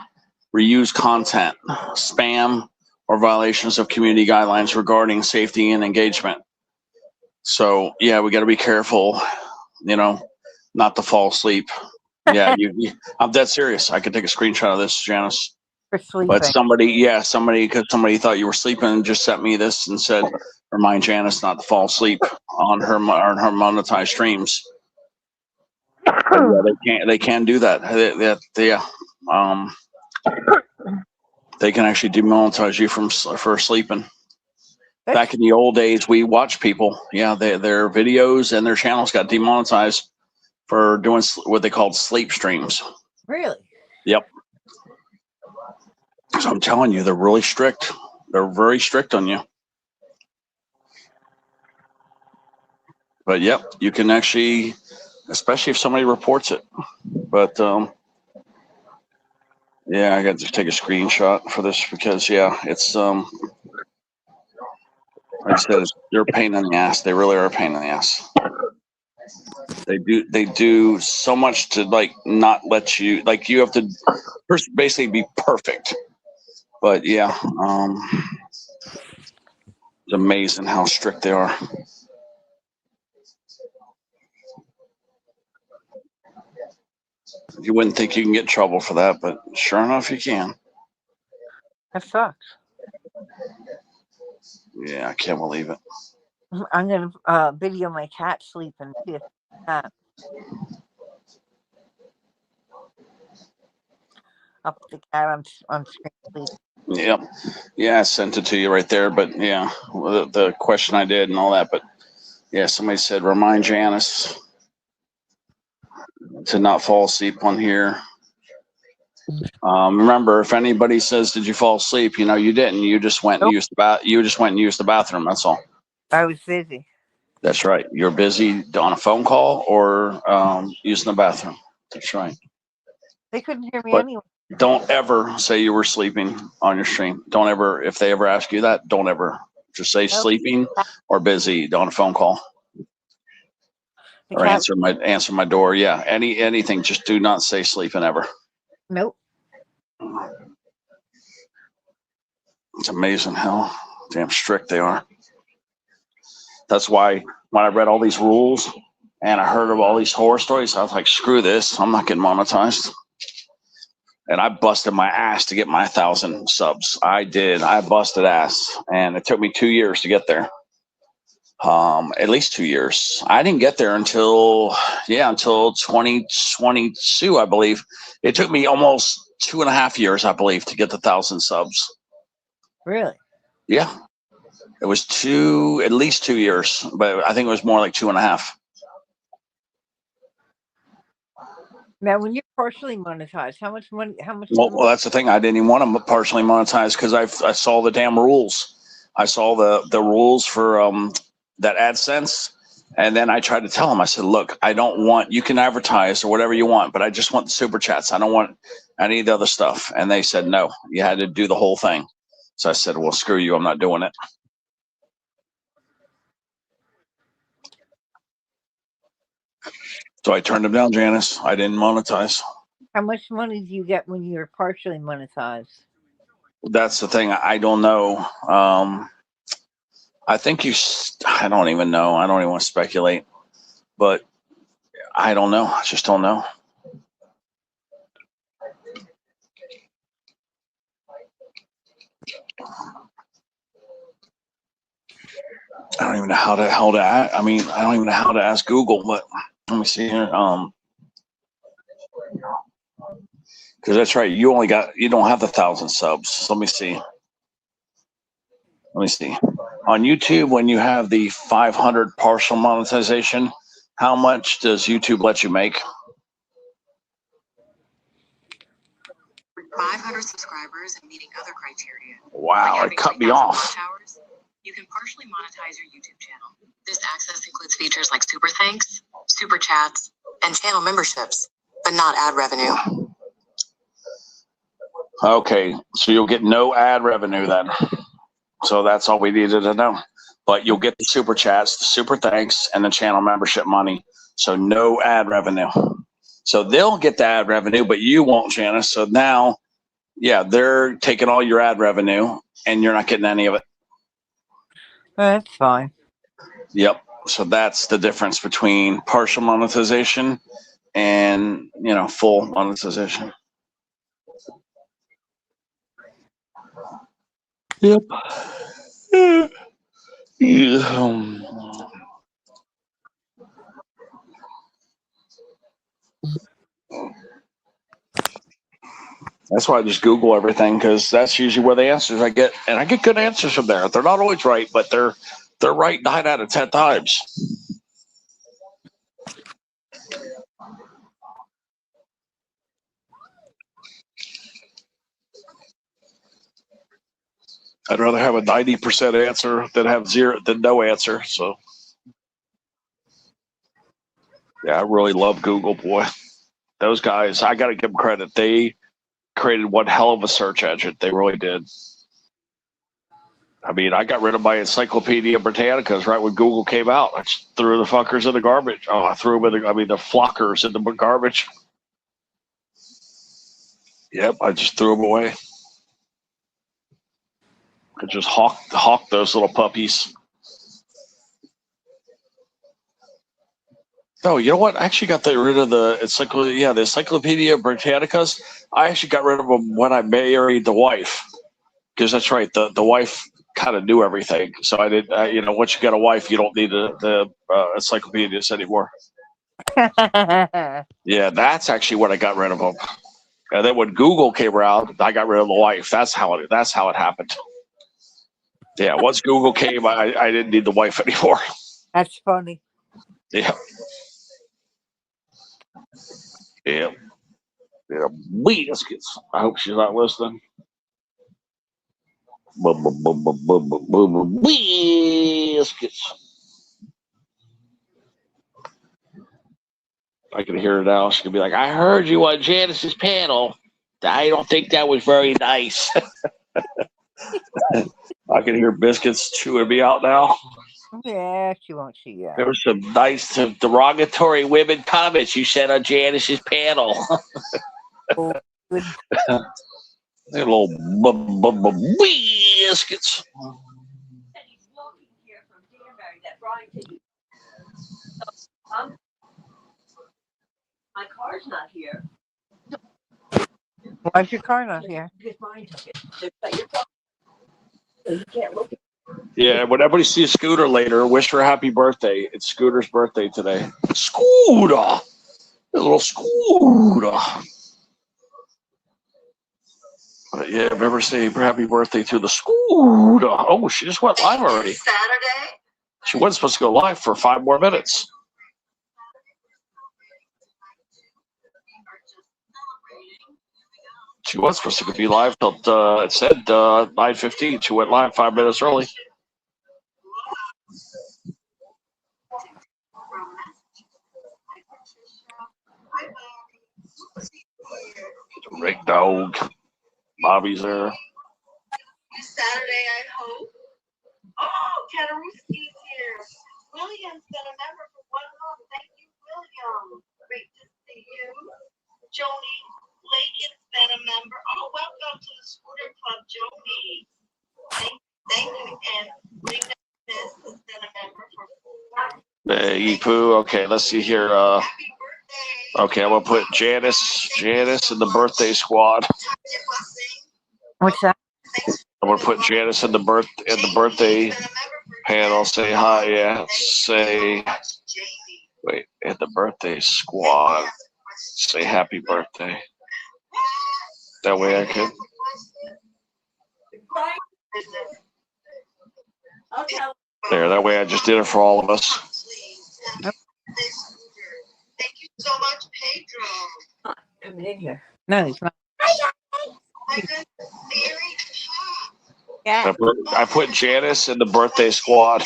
reused content, spam, or violations of community guidelines regarding safety and engagement. So yeah, we got to be careful, not to fall asleep. Yeah, I'm dead serious. I could take a screenshot of this, Janice. For sleeping. But because somebody thought you were sleeping and just sent me this and said, remind Janice not to fall asleep on her monetized streams. Yeah, they can do that. They can actually demonetize you for sleeping. Back in the old days, we watched people. Yeah, their videos and their channels got demonetized for doing what they called sleep streams. Really? Yep. So I'm telling you, they're really strict. They're very strict on you. But yep, you can actually, especially if somebody reports it. But yeah, I got to take a screenshot for this because it's like I said, they're a pain in the ass. They really are a pain in the ass. They do so much to not let you, you have to basically be perfect. But yeah, it's amazing how strict they are. You wouldn't think you can get in trouble for that, but sure enough, you can. That sucks. Yeah, I can't believe it. I'm gonna video my cat sleeping. See if I'll put the cat on screen sleeping. Yep. Yeah, I sent it to you right there. But yeah, the question I did and all that. But yeah, somebody said remind Janice to not fall asleep on here. Remember, if anybody says, "Did you fall asleep?" You didn't. You just went and used the bathroom. That's all. I was busy. That's right. You're busy on a phone call or using the bathroom. That's right. They couldn't hear me But anyway. don't ever say you were sleeping on your stream. Don't ever, if they ever ask you that, don't ever. Just say sleeping or busy on a phone call. Or answer my door. Yeah, anything. Just do not say sleeping ever. Nope. It's amazing how damn strict they are. That's why when I read all these rules and I heard of all these horror stories, I was like, screw this. I'm not getting monetized. And I busted my ass to get my 1,000 subs. I did. I busted ass. And it took me 2 years to get there. At least 2 years. I didn't get there until 2022, I believe. It took me almost 2.5 years, I believe, to get the 1,000 subs. Really? Yeah. It was at least 2 years, but I think it was more like 2.5. Now, when you're partially monetized, how much money? Well, that's the thing. I didn't even want them partially monetized because I saw the damn rules. I saw the rules for that AdSense, and then I tried to tell them. I said, "Look, I don't want. You can advertise or whatever you want, but I just want the super chats. I don't want any of the other stuff." And they said, "No, you had to do the whole thing." So I said, "Well, screw you. I'm not doing it." So I turned them down, Janice. I didn't monetize. How much money do you get when you're partially monetized? That's the thing. I don't know. I think I don't even know. I don't even want to speculate. But I don't know. I just don't know. I don't even know how to I mean, I don't even know how to ask Google, but let me see here. Because that's right. You don't have the 1,000 subs. So let me see. On YouTube, when you have the 500 partial monetization, how much does YouTube let you make? 500 subscribers and meeting other criteria. Wow, like it cut me 3,000 off. watch hours, you can partially monetize your YouTube channel. This access includes features like super thanks, super chats, and channel memberships, but not ad revenue. Okay, so you'll get no ad revenue then. So that's all we needed to know. But you'll get the super chats, the super thanks, and the channel membership money. So no ad revenue. So they'll get the ad revenue, but you won't, Janice. So now, yeah, they're taking all your ad revenue, and you're not getting any of it. That's fine. Yep. So that's the difference between partial monetization and, full monetization. Yep. That's why I just Google everything, because that's usually where the answers I get, and I get good answers from there. They're not always right, but they're right 9 out of 10 times. I'd rather have a 90% answer than have no answer. So, yeah, I really love Google, boy. Those guys, I got to give them credit. They created one hell of a search engine. They really did. I mean, I got rid of my Encyclopedia Britannicas right when Google came out. I just threw the fuckers in the garbage. Oh, I threw them the flockers in the garbage. Yep, I just threw them away. Could just hawk those little puppies. Oh, you know what? I actually got rid of the Encyclopedia Britannicas. I actually got rid of them when I married the wife, because that's right. The wife kind of knew everything. So I did. Once you get a wife, you don't need the encyclopedias anymore. Yeah, that's actually when I got rid of them. And then when Google came around, I got rid of the wife. That's how it happened. Yeah, once Google came, I didn't need the wife anymore. That's funny. Yeah. Yeah. Yeah. Biscuits. I hope she's not listening. Biscuits. I can hear her now. She can be like, I heard you on Janice's panel. I don't think that was very nice. I can hear Biscuits chewing me out now. Yeah, she won't see you. There were some nice derogatory women comments you said on Janice's panel. Little biscuits. My car's not here. Why's your car not here? Because mine took it. You can't look. Yeah, whenever you see a Scooter later, wish her happy birthday. It's Scooter's birthday today. Scooter! A little Scooter. But yeah, remember saying happy birthday to the Scooter. Oh, she just went live already. Saturday? She wasn't supposed to go live for 5 more minutes. She was supposed to be live till it said 9:15. She went live 5 minutes early. Rick Dog. Bobby's there. Saturday, I hope. Oh, Tataruski's here. William's been a member for 1 month. Thank you, William. Great to see you. Joni Lakin's been a member. Oh, welcome to the Scooter Club, Joni. Thank you. And Rena has been a member for 4 months. Pooh. Okay, let's see here. Okay, I'm gonna put Janice in the birthday squad. What's that? I'm gonna put Janice in the birthday panel. Say hi, yeah. Say wait, in the birthday squad. Say happy birthday. That way I can. There, that way I just did it for all of us. Thank you so much, Pedro. Coming in here. No, he's not. Yeah. I put Janice in the birthday squad.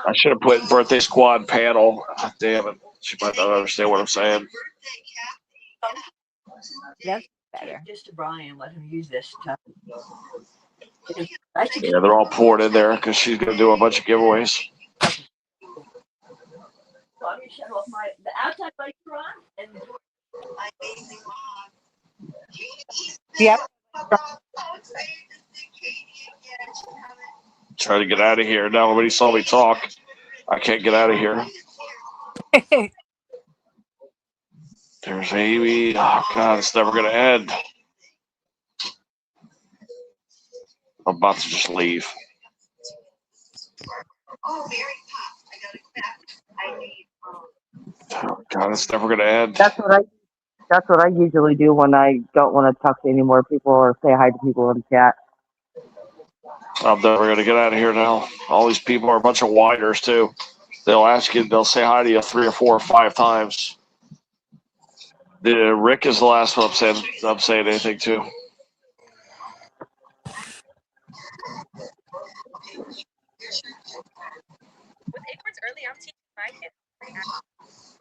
I should have put birthday squad panel. Damn it. She might not understand what I'm saying. That's better. Just to Brian, let him use this stuff. Yeah, they're all poured in there because she's going to do a bunch of giveaways. Well, I'm going to shut off the outside lights are on and the door. Yep. Try to get out of here. Now nobody saw me talk. I can't get out of here. There's Amy. Oh, God, it's never going to end. I'm about to just leave. Oh, Mary Pops, I got a craft. I need. Oh, God, it's never going to end. That's what I usually do when I don't want to talk to any more people or say hi to people in the chat. I'm never going to get out of here now. All these people are a bunch of whiners, too. They'll ask you, they'll say hi to you 3 or 4 or 5 times. Rick is the last one I'm saying anything to.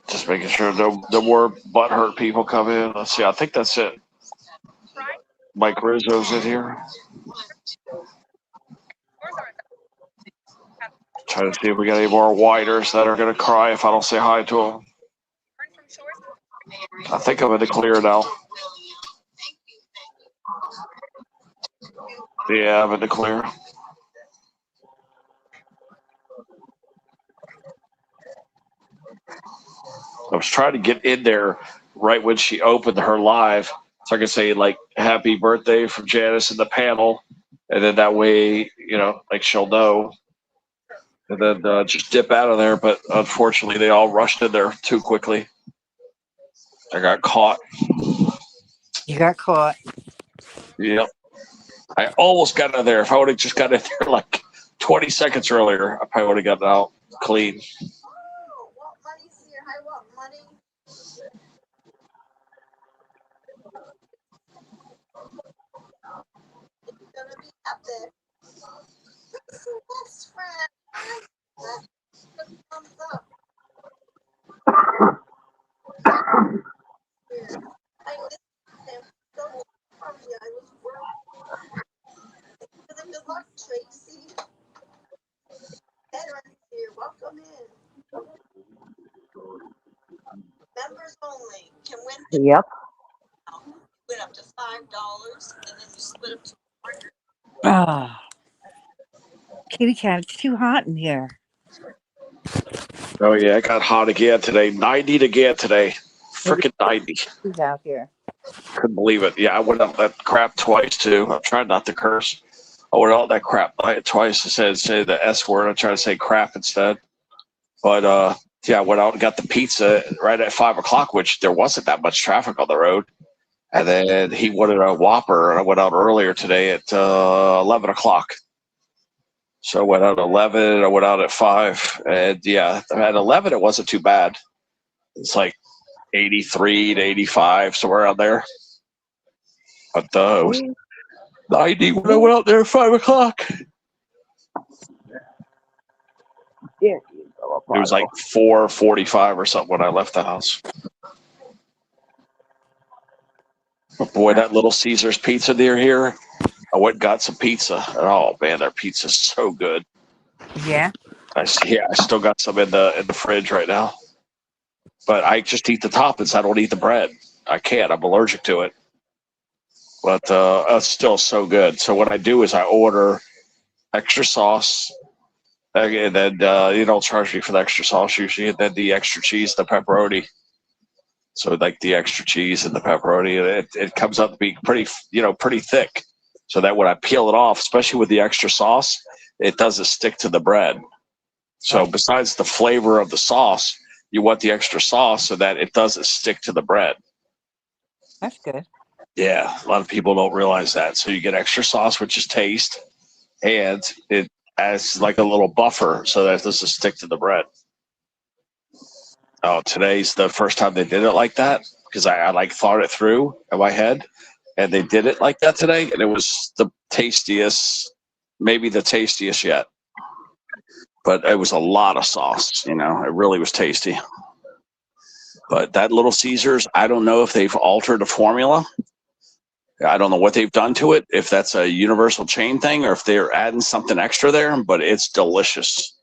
Just making sure no more butthurt people come in. Let's see. I think that's it. Mike Rizzo's in here. Trying to see if we got any more whiners that are going to cry if I don't say hi to them. I think I'm in the clear now. Yeah, I'm in the clear. I was trying to get in there right when she opened her live, so I could say, like, happy birthday from Janice in the panel, and then that way, like, she'll know, and then just dip out of there. But unfortunately, they all rushed in there too quickly. I got caught. You got caught. Yep. I almost got out of there. If I would have just got in there like 20 seconds earlier, I probably would have gotten out clean. What money's here? I want money. It's gonna be epic. This is best friend. Thumbs up. I missed him so much. I was working. Good luck, Tracy. Veterans here. Welcome in. Members only can win. Yep. Win up to $5, and then you split up to 100. Ah, kitty cat, it's too hot in here. Oh, yeah, it got hot again today. 90 again today. Freaking 90. Who's out here? Couldn't believe it. Yeah, I went out that crap twice, too. I'm trying not to curse. I went out that crap twice. I say the S word. I try to say crap instead. But, yeah, I went out and got the pizza right at 5 o'clock, which there wasn't that much traffic on the road. And then he wanted a Whopper, and I went out earlier today at 11 o'clock. So I went out at 11, I went out at 5. And, yeah, at 11 it wasn't too bad. It's like 83 to 85, somewhere around there. But it was 90 when I went out there at 5 o'clock. Yeah. It was like 4:45 or something when I left the house. But boy, that Little Caesars pizza near here, I went and got some pizza. And oh man, their pizza's so good. Yeah. I still got some in the fridge right now. But I just eat the toppings. I don't eat the bread. I can't. I'm allergic to it. But it's still so good. So what I do is I order extra sauce. And then you don't charge me for the extra sauce usually. And then the extra cheese, the pepperoni. So like the extra cheese and the pepperoni, it comes out to be pretty thick. So that when I peel it off, especially with the extra sauce, it doesn't stick to the bread. So besides the flavor of the sauce, you want the extra sauce so that it doesn't stick to the bread. That's good. Yeah, a lot of people don't realize that. So you get extra sauce, which is taste, and it adds like a little buffer so that it doesn't stick to the bread. Oh, today's the first time they did it like that because I like thought it through in my head, and they did it like that today, and it was tastiest, maybe the tastiest yet. But it was a lot of sauce, you know. It really was tasty. But that Little Caesars, I don't know if they've altered the formula. I don't know what they've done to it, if that's a universal chain thing or if they're adding something extra there, but it's delicious.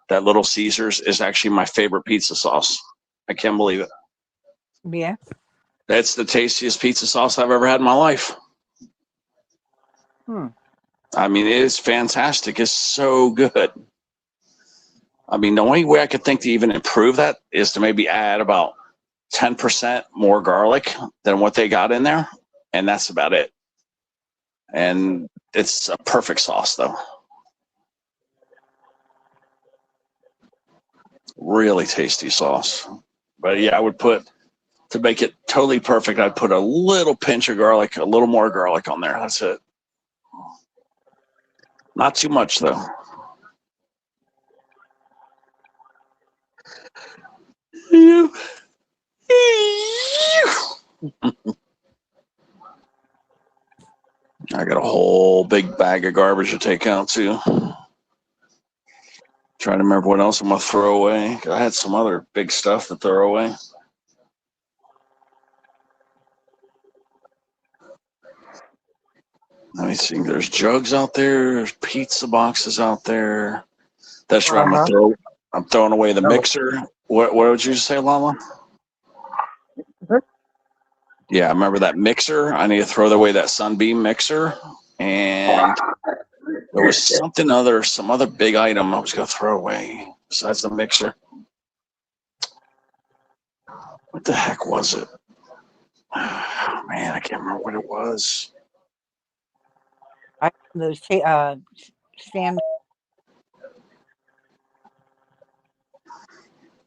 That Little Caesars is actually my favorite pizza sauce. I can't believe it. Yeah. That's the tastiest pizza sauce I've ever had in my life. I mean, it is fantastic. It's so good. I mean, the only way I could think to even improve that is to maybe add about 10% more garlic than what they got in there. And that's about it. And it's a perfect sauce, though. Really tasty sauce. But yeah, I would put, to make it totally perfect, I'd put a little pinch of garlic, a little more garlic on there. That's it. Not too much, though. I got a whole big bag of garbage to take out, too. Trying to remember what else I'm going to throw away. I had some other big stuff to throw away. Let me see. There's jugs out there. There's pizza boxes out there. That's right. I'm throwing away the mixer. What would you say, Lala? Yeah, I remember that mixer. I need to throw away that Sunbeam mixer. And there was some other big item I was going to throw away besides the mixer. What the heck was it? Oh, man, I can't remember what it was. Those stand.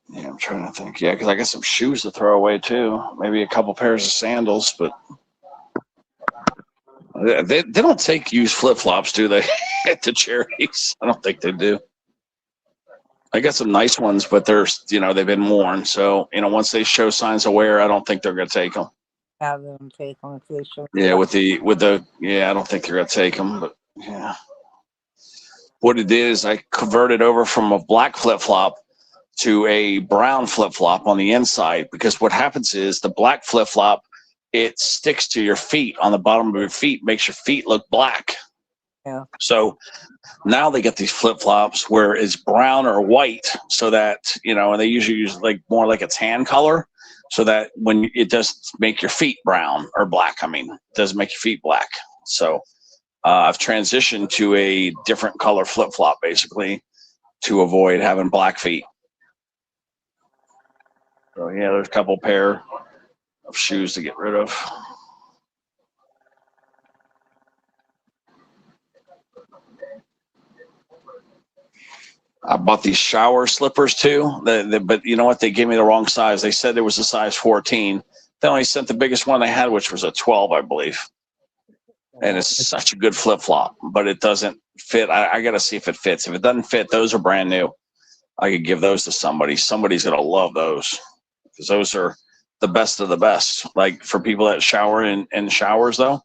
Yeah, I'm trying to think. Yeah, because I got some shoes to throw away too. Maybe a couple pairs of sandals, but they don't take used flip flops, do they? At the charities, I don't think they do. I got some nice ones, but they've been worn. So once they show signs of wear, I don't think they're gonna take them. Have them take them if they show. Yeah, I don't think they're gonna take them, but yeah. What it is, I converted over from a black flip flop to a brown flip flop on the inside, because what happens is the black flip flop, it sticks to your feet on the bottom of your feet, makes your feet look black. Yeah. So now they get these flip flops where it's brown or white, so that and they usually use more like a tan color, so that when it doesn't make your feet brown or black, it doesn't make your feet black. So I've transitioned to a different color flip flop basically to avoid having black feet. So yeah, there's a couple pair of shoes to get rid of. I bought these shower slippers too, but you know what? They gave me the wrong size. They said there was a size 14. They only sent the biggest one they had, which was a 12, I believe. And it's such a good flip flop, but it doesn't fit. I got to see if it fits. If it doesn't fit, those are brand new. I could give those to somebody. Somebody's going to love those, because those are the best of the best. Like for people that shower in showers, though,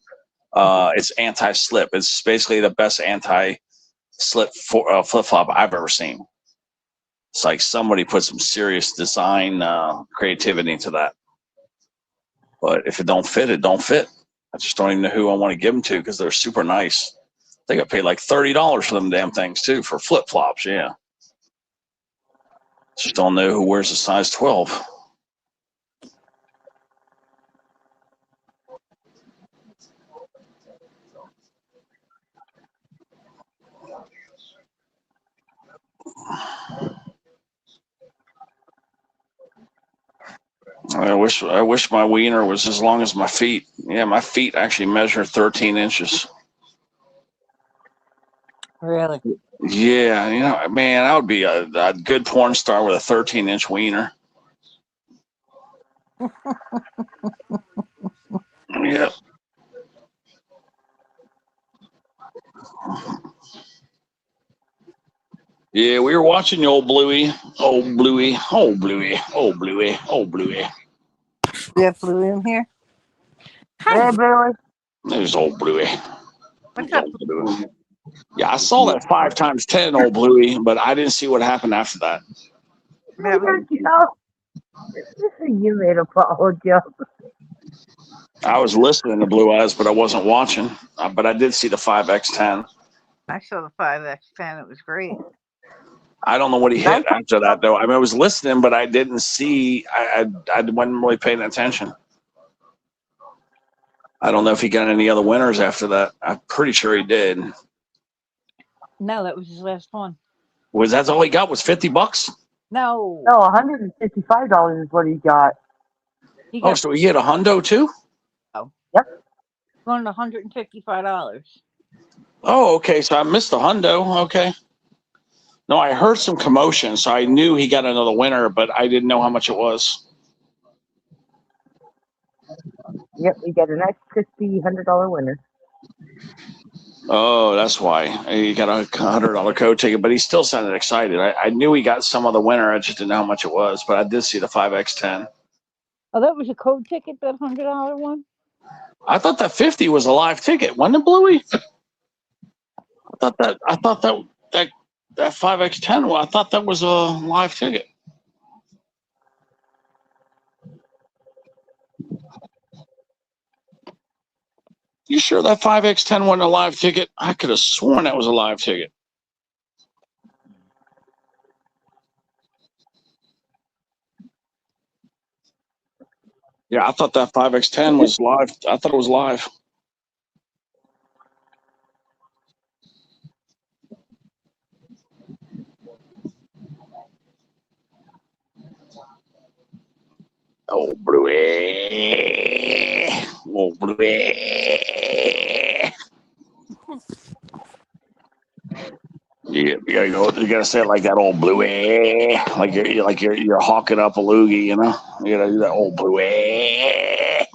it's anti-slip. It's basically the best anti-slip flip-flop I've ever seen. It's like somebody put some serious design creativity into that. But if it don't fit, it don't fit. I just don't even know who I want to give them to, because they're super nice. I think I paid like $30 for them damn things too, for flip-flops. Yeah. Just don't know who wears a size 12. I wish my wiener was as long as my feet. Yeah, my feet actually measure 13 inches. Really? Yeah, man, I would be a good porn star with a 13-inch wiener. Yeah. Yeah, we were watching the old Bluey. Old Bluey. Old Bluey. Old Bluey. Old Bluey. You have Bluey in here? Hey, Billy. There's old Bluey. What's up? Yeah, I saw that 5 times 10, old Bluey, but I didn't see what happened after that. That was, You made a follow joke. I was listening to Blue Eyes, but I wasn't watching. But I did see the 5x10. I saw the 5x10. It was great. I don't know what he hit after that, though. I mean, I was listening, but I didn't see. I wasn't really paying attention. I don't know if he got any other winners after that. I'm pretty sure he did. No, that was his last one. Was that all he got? Was $50? No. No, $155 is what he got. He Oh, got so he hit a hundo too? going to $155. Oh, okay. So I missed the hundo. Okay. No, I heard some commotion, so I knew he got another winner, but I didn't know how much it was. Yep, we got a nice crispy $100 winner. Oh, that's why he got a $100 code ticket, but he still sounded excited. I knew he got some other winner. I just didn't know how much it was, but I did see the 5x10. Oh, that was a code ticket, that $100 one? I thought that 50 was a live ticket, wasn't it, Bluey? I thought that 5x10. Well, I thought that was a live ticket. You sure that 5x10 wasn't a live ticket? I could have sworn that was a live ticket. Yeah, I thought that 5x10 was live. I thought it was live. Oh, Bluey. Oh, Bluey. You gotta say it like that, old Bluey. Like you're hawking up a loogie, you know? You gotta do that, old Bluey.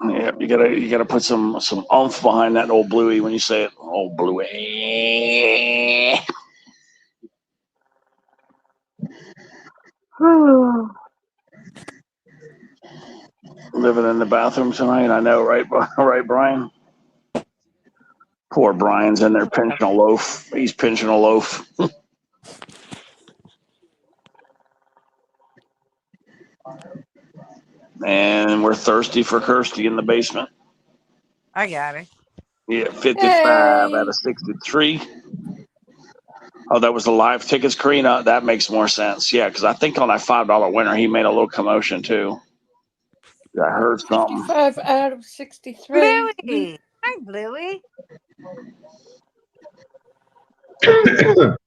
Yeah, you gotta put some oomph behind that, old Bluey, when you say it, old Bluey. Living in the bathroom tonight, I know, right, right, Brian? Poor Brian's in there pinching a loaf. He's pinching a loaf. And we're thirsty for Kirsty in the basement. I got it. Yeah, 55 out of 63. Oh, that was the live tickets, Karina. That makes more sense. Yeah, because I think on that $5 winner, he made a little commotion too. I heard something. 55 out of 63. Bluey! Hi, Bluey.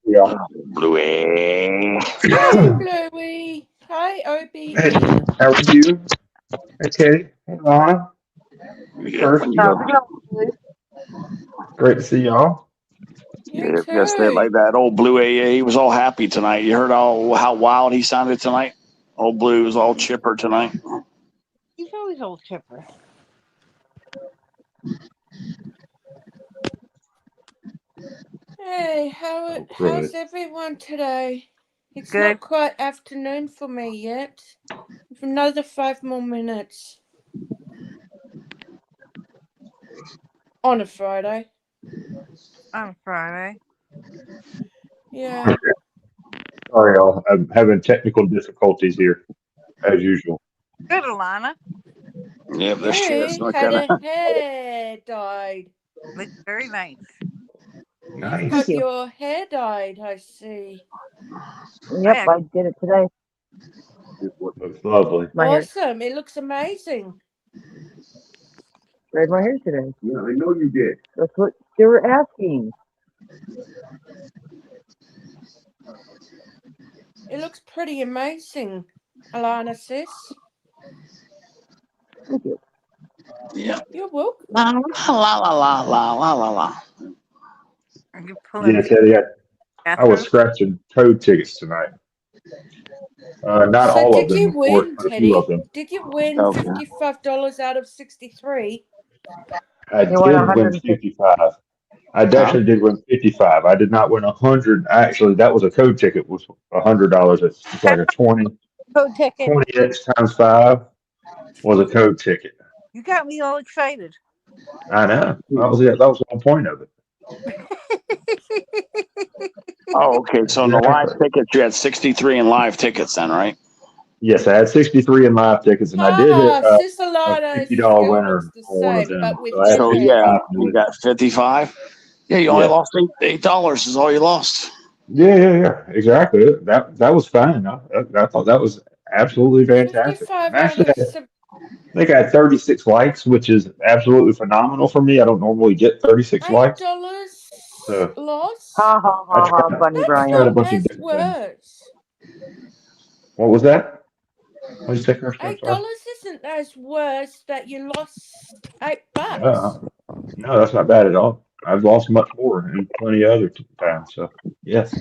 Yeah. Bluey. Hi, Bluey. Hi, Opie. Hey, how are you? Okay. Hey, Lana. First, great to see y'all. Yeah, if you say it like that, old Bluey, he was all happy tonight. You heard how wild he sounded tonight? Old Blue was all chipper tonight. He's always old chipper. Hey, how's everyone today? It's Good. not quite afternoon for me yet. For another 5 more minutes. On a Friday. On Friday. Yeah. Sorry, y'all. I'm having technical difficulties here, as usual. Good, Alana. Yeah, this shit's You not had gonna. a hair dyed. Looks very nice. Nice. Got your hair dyed, I see. Yep, I did it today. Looks lovely. My hair, Awesome. It looks amazing. dyed my hair today. Yeah, I know you did. That's what they were asking. It looks pretty amazing, Alana sis. Thank you. Yeah. You're welcome. La la la la la la la la. Are you pulling Yeah, Teddy, I was bathroom? scratching code tickets tonight. Not So all of did them, you of course, win, but a Teddy? few of them. Did you win Okay. $55 out of 63? I You won did win 150. 55. I actually did win 55. I did not win 100. Actually, that was a code ticket. Was $100. It's like a 20 Code ticket. 20x times 5. was a code ticket. You got me all excited. I know. That was it. That was the whole point of it. Oh, okay. So in the live Exactly. tickets, you had 63 in live tickets then, right? Yes, I had 63 in live tickets, and I did Ah, a Sisolano $50 still winner looks the on one of same, them. but with So I had So Jet yeah, 55 you to got 55. Yeah, you only Yeah. lost $8 is all you lost. Yeah. Exactly. That was fine. I thought that was absolutely fantastic. 55 And out actually, of I think I had 36 likes, which is absolutely phenomenal for me. I don't normally get 36 likes. $8 So loss. Ha ha I ha ha, tried, funny That's I Brian. tried a not bunch of as different things. worse. What was that? What did you say, Kirsten? I'm $8 sorry. isn't as worse that you lost $8. No, that's not bad at all. I've lost much more and plenty of other times. So, yes,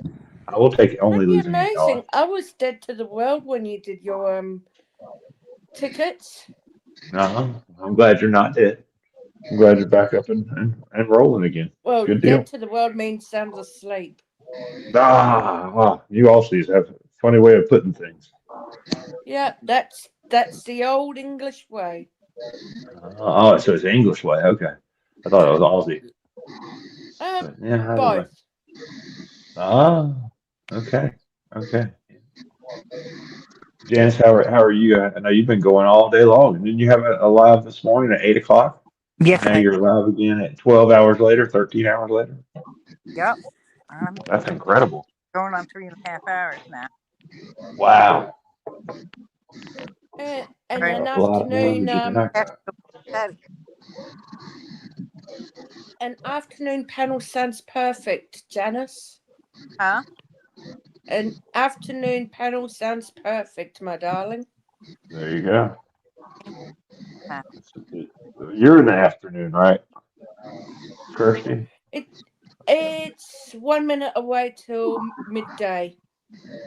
I will take only That'd be losing $8. amazing. I was dead to the world when you did your tickets. I'm glad you're not dead. I'm glad you're back up and rolling again. Well, Good dead deal. to the world means sounds asleep. You Aussies have a funny way of putting things. Yeah, that's the old English way. So it's the English way. Okay. I thought it was Aussie. But yeah, either way. Both. Okay. Janice, how are you? I know you've been going all day long. Didn't you have a live this morning at 8 o'clock? Yes, Now I you're did. live again at 12 hours later, 13 hours later. Yep. That's incredible. Going on 3.5 hours now. Wow. And Right. an A lot more than afternoon, you can knock out. an afternoon panel sounds perfect, Janice. Huh? An afternoon panel sounds perfect, my darling. There you go. You're in the afternoon, right, Kirsty? It's 1 minute away till midday.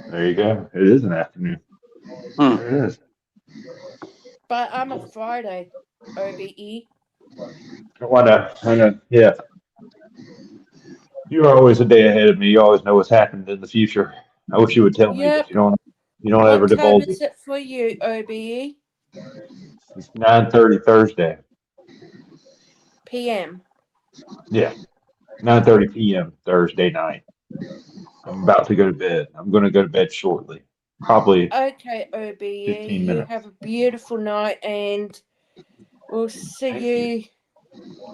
There you go. It is an afternoon. There it is. But I'm a Friday, OBE. I know. Yeah. You're always a day ahead of me. You always know what's happening in the future. I wish you would tell me, but Yep. you don't What ever time divulge is it. it for you, OBE? It's 9:30 Thursday. PM. Yeah. 9:30 p.m. Thursday night. I'm about to go to bed. I'm going to go to bed shortly. Probably Okay, OBE. 15 You minutes. have a beautiful night and we'll see you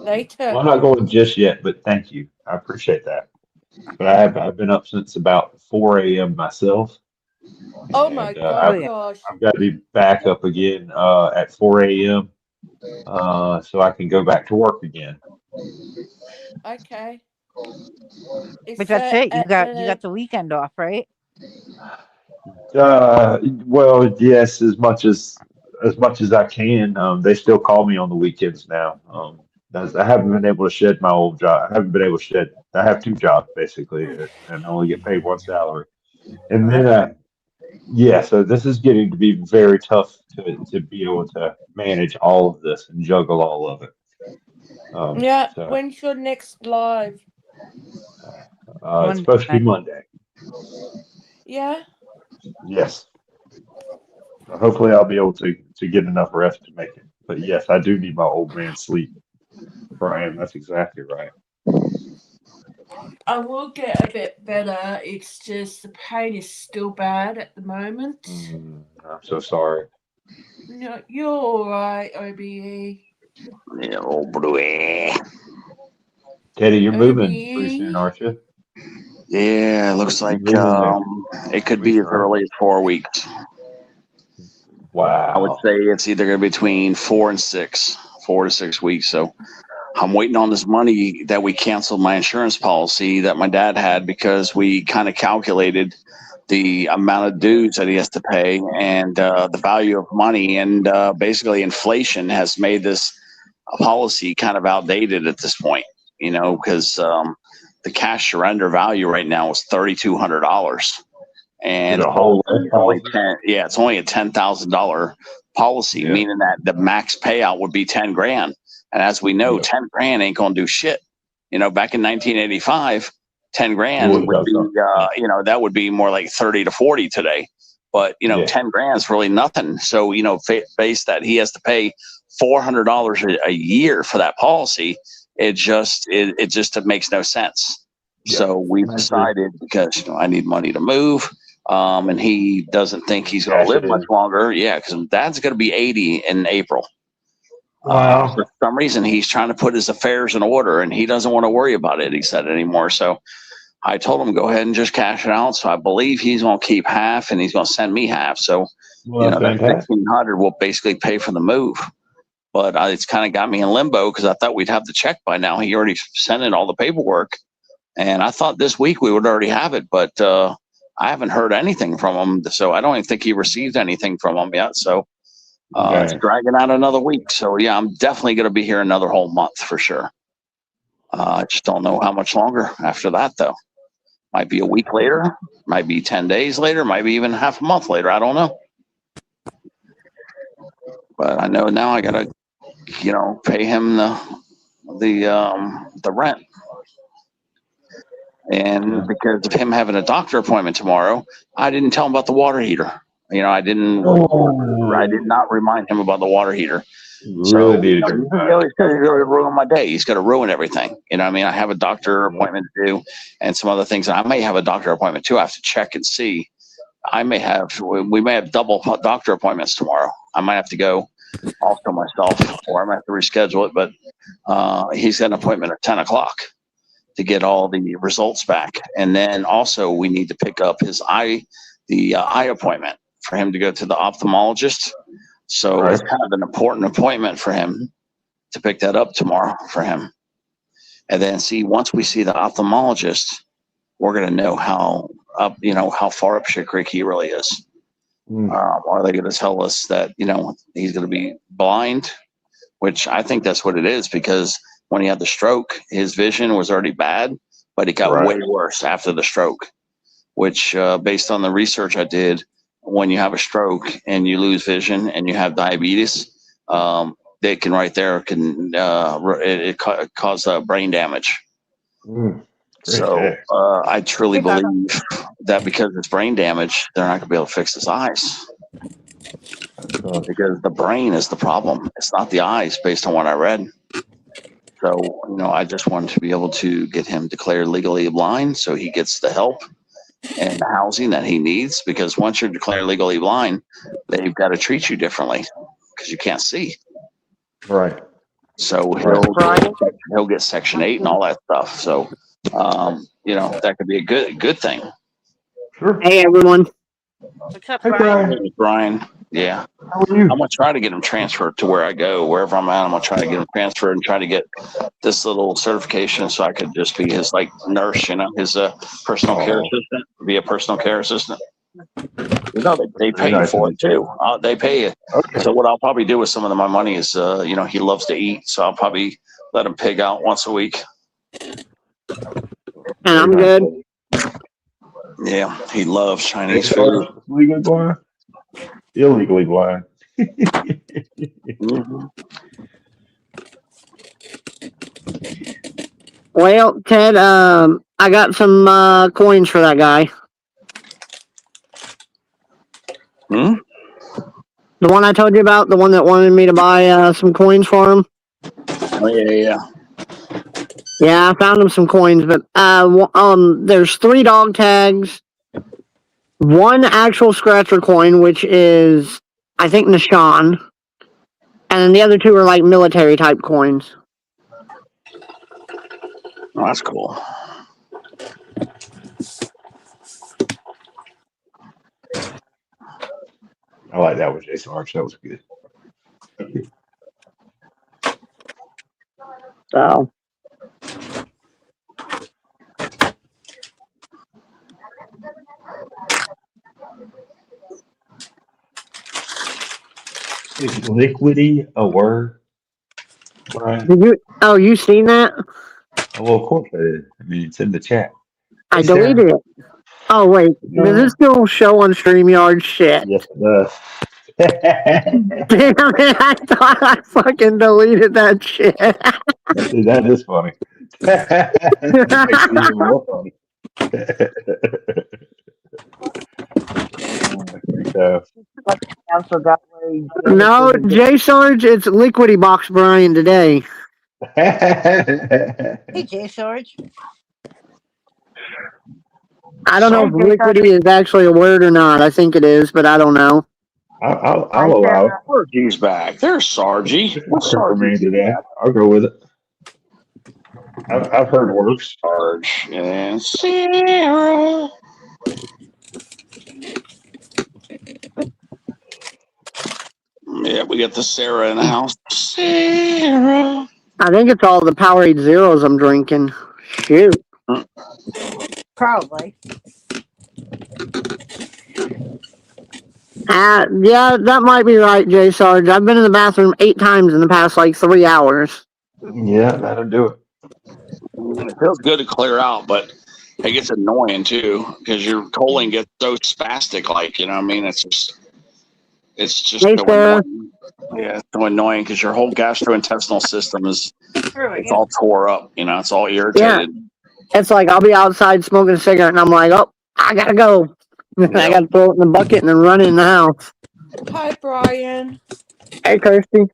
later. Well, I'm not going just yet, but thank you. I appreciate that. But I've been up since about 4 a.m. myself. Oh my And gosh. I've got to be back up again at 4 a.m. So I can go back to work again. Okay. But that's it. You got the weekend off, right? Well, yes, as much as I can. They still call me on the weekends now. I haven't been able to shed my old job. I haven't been able to shed. I have two jobs basically, and I only get paid one salary. And then, yeah, so this is getting to be very tough to be able to manage all of this and juggle all of it. Yeah. So, When's your next live? it's supposed to be Monday. Yeah. Yes. So hopefully I'll be able to get enough rest to make it. But yes, I do need my old man sleep. Brian, that's exactly right. I will get a bit better. It's just the pain is still bad at the moment. I'm so sorry. No, you're all right, OBE. Yeah, old boy. Teddy, you're moving OBE. pretty soon, aren't you? Yeah, it looks like You're moving it could be as early as 4 weeks. Wow. I would say it's either going to be between 4 to 6 weeks. So I'm waiting on this money that we canceled my insurance policy that my dad had because we kind of calculated the amount of dues that he has to pay and the value of money. And basically inflation has made this policy kind of outdated at this point, because the cash surrender value right now is $3,200. And the whole it's only it's only a $10,000 policy, meaning that the max payout would be 10 grand. And as we know, 10 grand ain't gonna do shit. Back in 1985, 10 grand would be, that would be more like 30 to 40 today. But, you know, Yeah. 10 grand is really nothing. So, you know, face that he has to pay $400 a year for that policy. It just makes no sense. Yeah. So we I agree. decided, because, you know, I need money to move. And he doesn't think he's going Cash to live it much in. longer. Yeah. Because Dad's going to be 80 in April. Wow. For some reason, he's trying to put his affairs in order, and he doesn't want to worry about it, he said, anymore. So I told him, go ahead and just cash it out. So I believe he's going to keep half, and he's going to send me half. So, Well, you know, that fantastic. $1,600 will basically pay for the move. But it's kind of got me in limbo because I thought we'd have the check by now. He already sent in all the paperwork, and I thought this week we would already have it. But I haven't heard anything from him, so I don't even think he received anything from him yet. So it's Okay. dragging out another week. So yeah, I'm definitely going to be here another whole month for sure. I just don't know how much longer after that, though. Might be a week later, might be 10 days later, might be even half a month later. I don't know. But I know now I got to, you know, pay him the rent. And because of him having a doctor appointment tomorrow, I didn't tell him about the water heater. You know, I did not remind him about the water heater. So, Really needed you to. know, he's going to ruin my day. He's going to ruin everything. You know what I mean? I have a doctor appointment to do and some other things. And I may have a doctor appointment too. I have to check and see. We may have double doctor appointments tomorrow. I might have to go also myself, or I might have to reschedule it. But he's got an appointment at 10 o'clock to get all the results back. And then also we need to pick up his eye appointment for him to go to the ophthalmologist. So Right. it's kind of an important appointment for him to pick that up tomorrow for him. And then once we see the ophthalmologist, we're going to know how far up shit creek he really is. Are they going to tell us that, you know, he's going to be blind, which I think that's what it is, because when he had the stroke, his vision was already bad, but it got Right. way worse after the stroke, which based on the research I did, when you have a stroke and you lose vision and you have diabetes, they can cause brain damage. So I truly believe that because it's brain damage, they're not going to be able to fix his eyes, because the brain is the problem. It's not the eyes, based on what I read. So, you know, I just wanted to be able to get him declared legally blind so he gets the help and the housing that he needs, because once you're declared legally blind, they've got to treat you differently because you can't see. Right. So he'll get Section 8 and all that stuff. So, you know, that could be a good thing. Sure. Hey, everyone. What's up, Hey, Brian? Brian. Brian, yeah. How are you? I'm gonna try to get him transferred to where I go, wherever I'm at. I'm gonna try to get him transferred and try to get this little certification so I could just be his like nurse, you know, his personal care assistant, be a personal care assistant. You know, they pay you for it too. They pay you. Okay. So what I'll probably do with some of my money is, you know, he loves to eat, so I'll probably let him pig out once a week. And I'm good. Yeah, he loves Chinese food. Legally blind? Illegally blind. Well, Ted, I got some coins for that guy. Hmm? The one I told you about, the one that wanted me to buy some coins for him. Oh yeah. Yeah, I found him some coins, but there's 3 dog tags, 1 actual scratcher coin, which is, I think, Nishan, and then the other 2 are like military type coins. Oh, that's cool. I like that with Jason Arch. That was good. So. Is liquidy a word, Brian? You seen that? Oh, well, of course I did. I mean, it's in the chat. I deleted it. Oh, wait. Does this still show on StreamYard? Shit. Yes, it does. Damn it, I thought I fucking deleted that shit. See, that is funny. That makes it even more funny. So So that way. No, J Sarge, it's Liquidy Box Brian today. Hey, J Sarge. I don't know if Hey, J Sarge. liquidy is actually a word or not. I think it is, but I don't know. I'll Hi, allow it. Sarah. Sargie's back. There's Sargie. It's What's working for me Sargie? today. I'll go with it. I've heard worse. Sarge and Sarah. Yeah, we got the Sarah in the house. Sarah. I think it's all the Powerade Zeros I'm drinking. Shoot. Probably. Yeah, that might be right, J Sarge. I've been in the bathroom 8 times in the past 3 hours. Yeah, that'll do it. It feels good to clear out, but it gets annoying too because your colon gets so spastic. Like, you know what I mean? It's just Hey, so Sarah. annoying. Yeah, it's so annoying because your whole gastrointestinal system is Really, it's all tore up. You know, it's all Yeah. irritated. It's like I'll be outside smoking a cigarette and I'm like, oh, I gotta go. I gotta throw it in the bucket and then run in the house. Hi, Brian. Hey, Kirsty.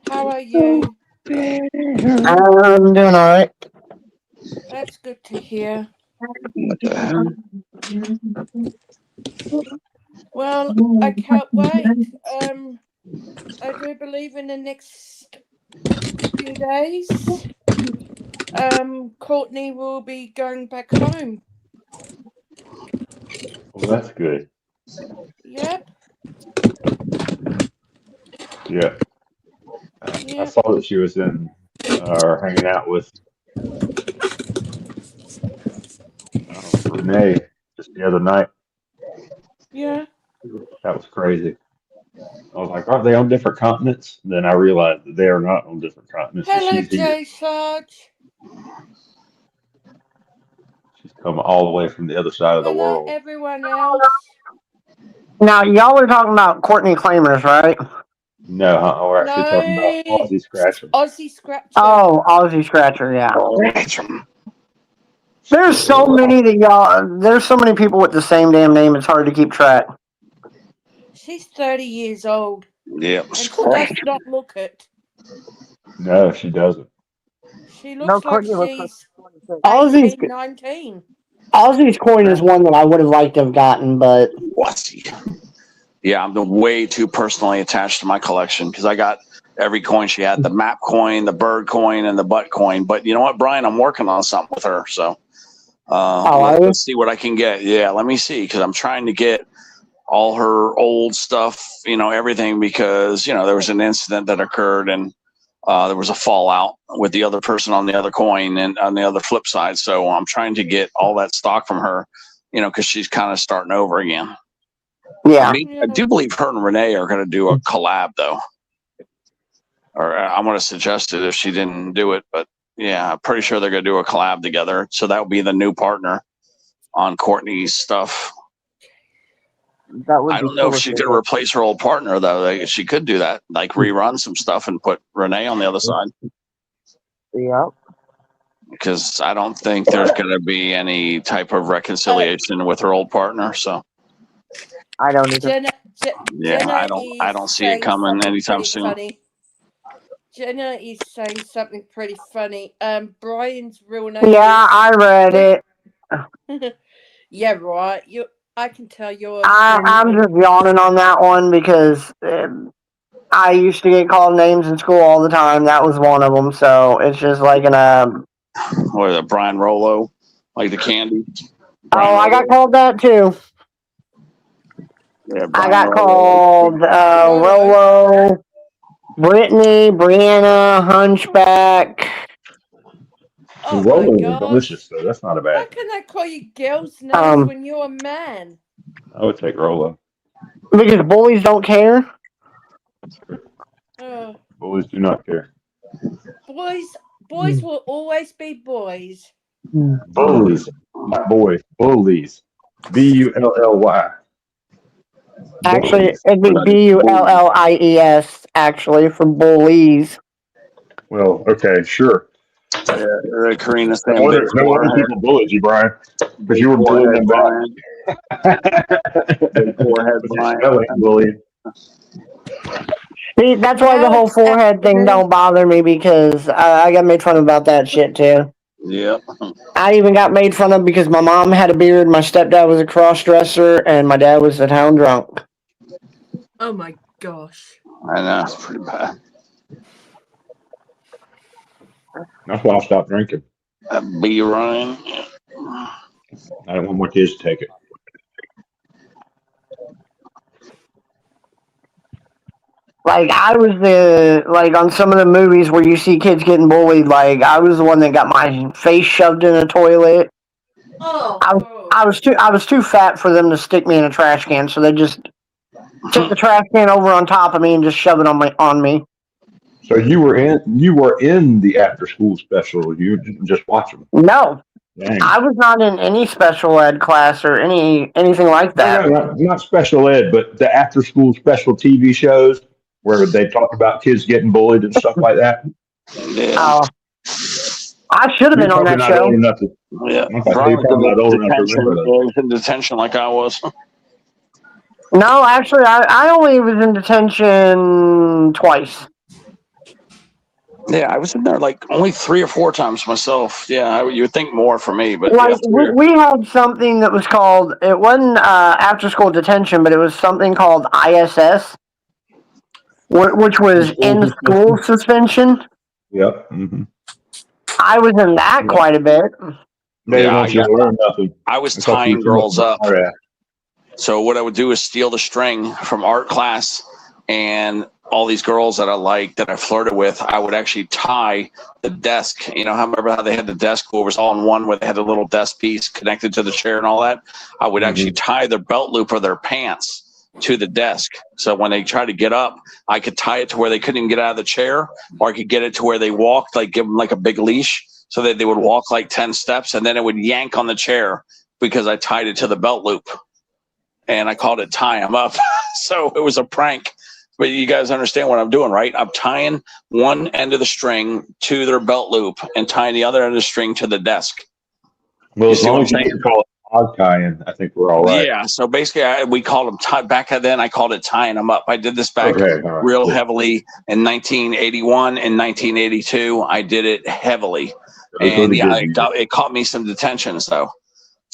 How are you? I'm doing alright. That's good to hear. What the hell? Well, I can't wait. I do believe in the next few days, Courtney will be going back home. Well, that's good. Yep. Yeah. I saw that she was in hanging out with Renee just the other night. Yeah. That was crazy. I was like, aren't they on different continents? Then I realized that they are not on different continents. Hello, She's here. J Sarge. She's come all the way from the other side of the Hello, world. everyone else. Now, y'all were talking about Courtney Claimers, right? No, we're actually talking about No, Aussie Scratcher. Aussie Scratcher. Oh, Aussie Scratcher, yeah. Scratcher. There's so many that y'all. There's so many people with the same damn name. It's hard to keep track. She's 30 years old. Yep. And she does not look it. No, she doesn't. She looks like she's Aussie's 18, 19. Aussie's coin is one that I would have liked to have gotten, but Yeah, I'm way too personally attached to my collection because I got every coin she had, the map coin, the bird coin, and the butt coin. But you know what, Brian? I'm working on something with her. So let's see what I can get. Yeah, let me see because I'm trying to get all her old stuff, everything because, there was an incident that occurred and there was a fallout with the other person on the other coin and on the other flip side. So I'm trying to get all that stock from her, because she's kind of starting over again. Yeah. I do believe her and Renee are going to do a collab, though. Or I'm going to suggest it if she didn't do it. But, yeah, I'm pretty sure they're going to do a collab together. So that would be the new partner on Courtney's stuff. I don't know if she's going to replace her old partner, though. She could do that, like rerun some stuff and put Renee on the other side. Yeah. Because I don't think there's going to be any type of reconciliation with her old partner. So I don't either. Jenna I don't see it coming anytime soon. Funny. Jenna is saying something pretty funny. Brian's real name. Yeah, I read it. Yeah, right. I can tell you're. I'm just yawning on that one because I used to get called names in school all the time. That was one of them. So it's just like What is it, Brian Rollo? Like the candy? Brian I got called that too. Yeah, I got called Rollo, Brittany, Brianna, Hunchback. Oh Rollo was delicious, though. That's not a bad. How can I call you girls' names when you're a man? I would take Rollo. Because bullies don't care. Bullies do not care. Boys will always be boys. Bullies, my boy, bullies. Bully. Actually, it'd be Bullies, actually, for bullies. Well, okay, sure. Karina No saying wonder, big no wonder forehead, people bullied you, Brian, because big you were bullying forehead them Brian, back. big forehead With your Brian. spelling bullying. See, that's why the whole forehead thing don't bother me because I got made fun of about that shit too. Yep. I even got made fun of because my mom had a beard, my stepdad was a cross dresser, and my dad was a town drunk. Oh my gosh. I know, it's pretty bad. That's why I stopped drinking. B Ryan. I don't want my kids to take it. Like I was on some of the movies where you see kids getting bullied. Like I was the one that got my face shoved in a toilet. Oh. I was too fat for them to stick me in a trash can, so they just took the trash can over on top of me and just shove it on me. So you were in the after school special. You didn't just watch them. No, Dang. I was not in any special ed class or anything like that. No, not special ed, but the after school special TV shows where they talk about kids getting bullied and stuff like that. Yeah. I should have been on that show. Old enough to, Yeah. okay, Brian you're probably not old enough to detention. remember He those. was in detention like I was. No, actually, I only was in detention twice. Yeah, I was in there like only 3 or 4 times myself. Yeah, you would think more for me, but Like yeah, we had something that was called, it wasn't after school detention, but it was something called ISS, which was in school suspension. Yep. Mm-hmm. I was in that quite a bit. They don't want you to learn nothing. I was It's all tying too girls much. up. Oh, yeah. So what I would do is steal the string from art class, and all these girls that I liked, that I flirted with, I would actually tie the desk. You know, remember how they had the desk where it was all in one, where they had a little desk piece connected to the chair and all that? I would actually tie their belt loop or their pants to the desk. So when they tried to get up, I could tie it to where they couldn't even get out of the chair, or I could get it to where they walked, like give them like a big leash so that they would walk like 10 steps, and then it would yank on the chair because I tied it to the belt loop. And I called it tie them up. So it was a prank. But you guys understand what I'm doing, right? I'm tying one end of the string to their belt loop and tying the other end of the string to the desk. Well, You as see long what as I'm you saying? can call it hog tying, I think we're all right. Yeah. So basically, we called them back then. I called it tying them up. I did this back Okay, all right, real cool. heavily in 1981 and 1982. I did it heavily, Those were and the yeah, good years. it caught me some detentions though.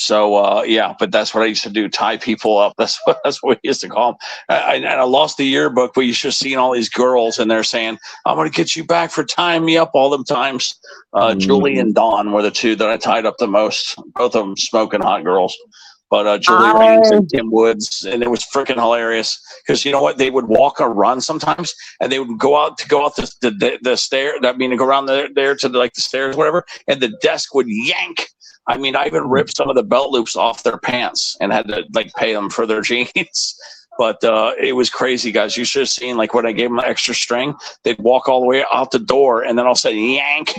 So yeah, but that's what I used to do: tie people up. That's what we used to call them. I lost the yearbook, but you should have seen all these girls, and they're saying, "I'm going to get you back for tying me up all them times." Julie and Dawn were the two that I tied up the most. Both of them smoking hot girls. But Julie Raines and Kim Woods, and it was freaking hilarious because you know what? They would walk or run sometimes, and they would go out the stair. I mean, to go around there to the stairs, whatever, and the desk would yank. I mean, I even ripped some of the belt loops off their pants and had to pay them for their jeans. But it was crazy, guys. You should have seen when I gave them extra string, they'd walk all the way out the door, and then all of a sudden, yank.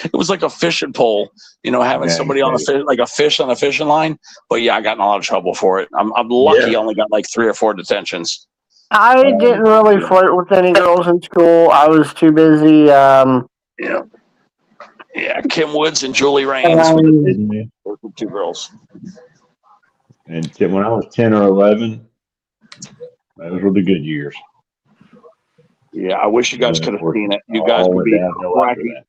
It was like a fishing pole, having somebody on a fish on a fishing line. But yeah, I got in a lot of trouble for it. I'm lucky I only got 3 or 4 detentions. I didn't really flirt with any girls in school. I was too busy. Yeah, Kim Woods and Julie Raines were the two girls. And when I was 10 or 11, those were the good years. Yeah, I wish you guys could have seen it. You guys would be cracking.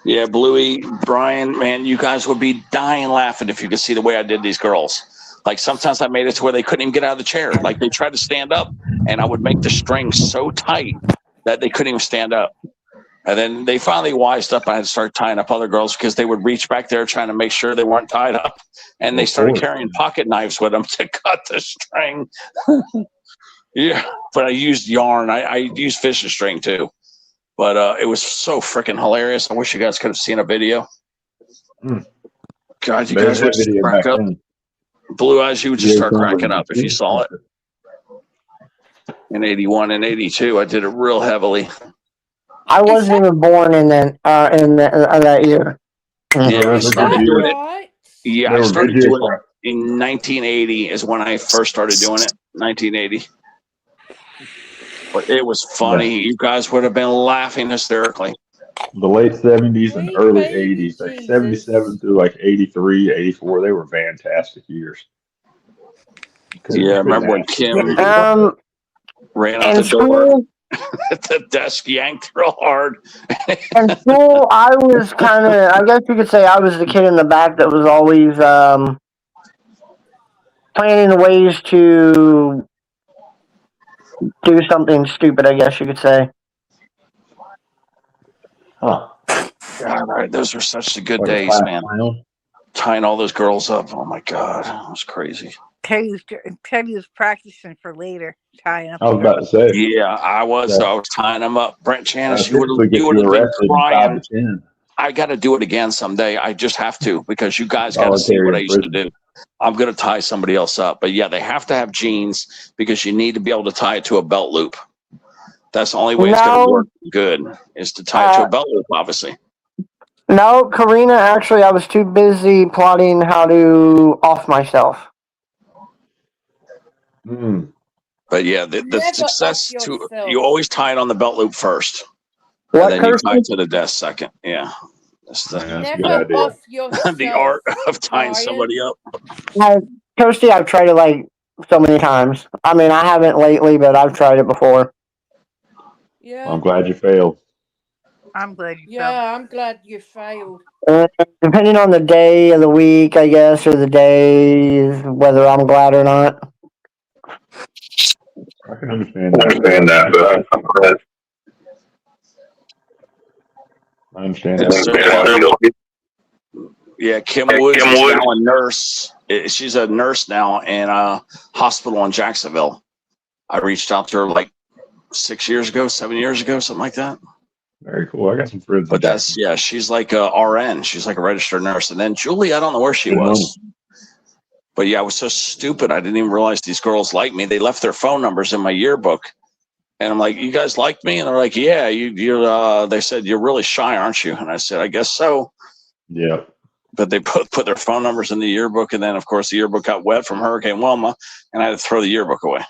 Yeah, Bluey, Brian, man, you guys would be dying laughing if you could see the way I did these girls. Sometimes I made it to where they couldn't even get out of the chair. They tried to stand up, and I would make the string so tight that they couldn't even stand up. And then they finally wised up. I had to start tying up other girls because they would reach back there trying to make sure they weren't tied up. And they started carrying pocket knives with them to cut the string. Yeah, but I used yarn. I used fishing string too. But it was so freaking hilarious. I wish you guys could have seen a video. God, you guys would just crack up. Blue Eyes, you would just start cracking up if you saw it. In 81 and 82, I did it real heavily. I wasn't even born in that year. Yeah, I started doing it. Right? Yeah, I started doing it in 1980 is when I first started doing it. 1980. But it was funny. You guys would have been laughing hysterically. the late 70s and Sweet early baby 80s, like 77 Jesus. through like 83, 84. They were fantastic years. Yeah, I remember when Yeah, Kim they were. ran out In the door. school, The desk yanked real hard. in school, I was kind of, I guess you could say I was the kid in the back that was always planning ways to do something stupid, I guess you could say. Huh. God, those were such the good Like a days, class man. clown. Tying all those girls up. Oh my God, it was crazy. Teddy was practicing for later, tying up I the was about girl. to say, Yeah, I was tying them up. Brent Chanis, you typically get would you have been arrested in 5 crying. to 10. I got to do it again someday. I just have to because you guys got to see Voluntary what I used to imprisonment. do. I'm going to tie somebody else up, but yeah, they have to have jeans because you need to be able to tie it to a belt loop. That's the only way it's going to No, work good is to tie it to a belt loop, obviously. no, Karina, actually, I was too busy plotting how to off myself. Mm. But yeah, the Never success off to yourself. you always tie it on the belt loop first, and What, then you tie Kirsty? it to the desk second. Yeah, that's Yeah, that's a Never good idea. off yourself. the art of tying Tired. somebody up. Kirsty, I've tried it like so many times. I mean, I haven't lately, but I've tried it before. Yeah. I'm glad you failed. I'm glad you Yeah, I'm glad you failed. Depending on the day of the week, I guess, or the days, whether I'm glad or not. I can understand that, but I'm glad. I understand It's so that. funny. Yeah, Kim Woods is now a nurse. She's a nurse now in a hospital in Jacksonville. I reached out to her like 7 years ago, something like that. Very cool. I got some friends. But that's she's like a RN. She's like a registered nurse. And then Julie, I don't know where she was. But yeah, I was so stupid. I didn't even realize these girls liked me. They left their phone numbers in my yearbook. And I'm like, you guys like me? And they're like, yeah, you're they said, you're really shy, aren't you? And I said, I guess so. Yeah. But they put their phone numbers in the yearbook. And then, of course, the yearbook got wet from Hurricane Wilma. And I had to throw the yearbook away.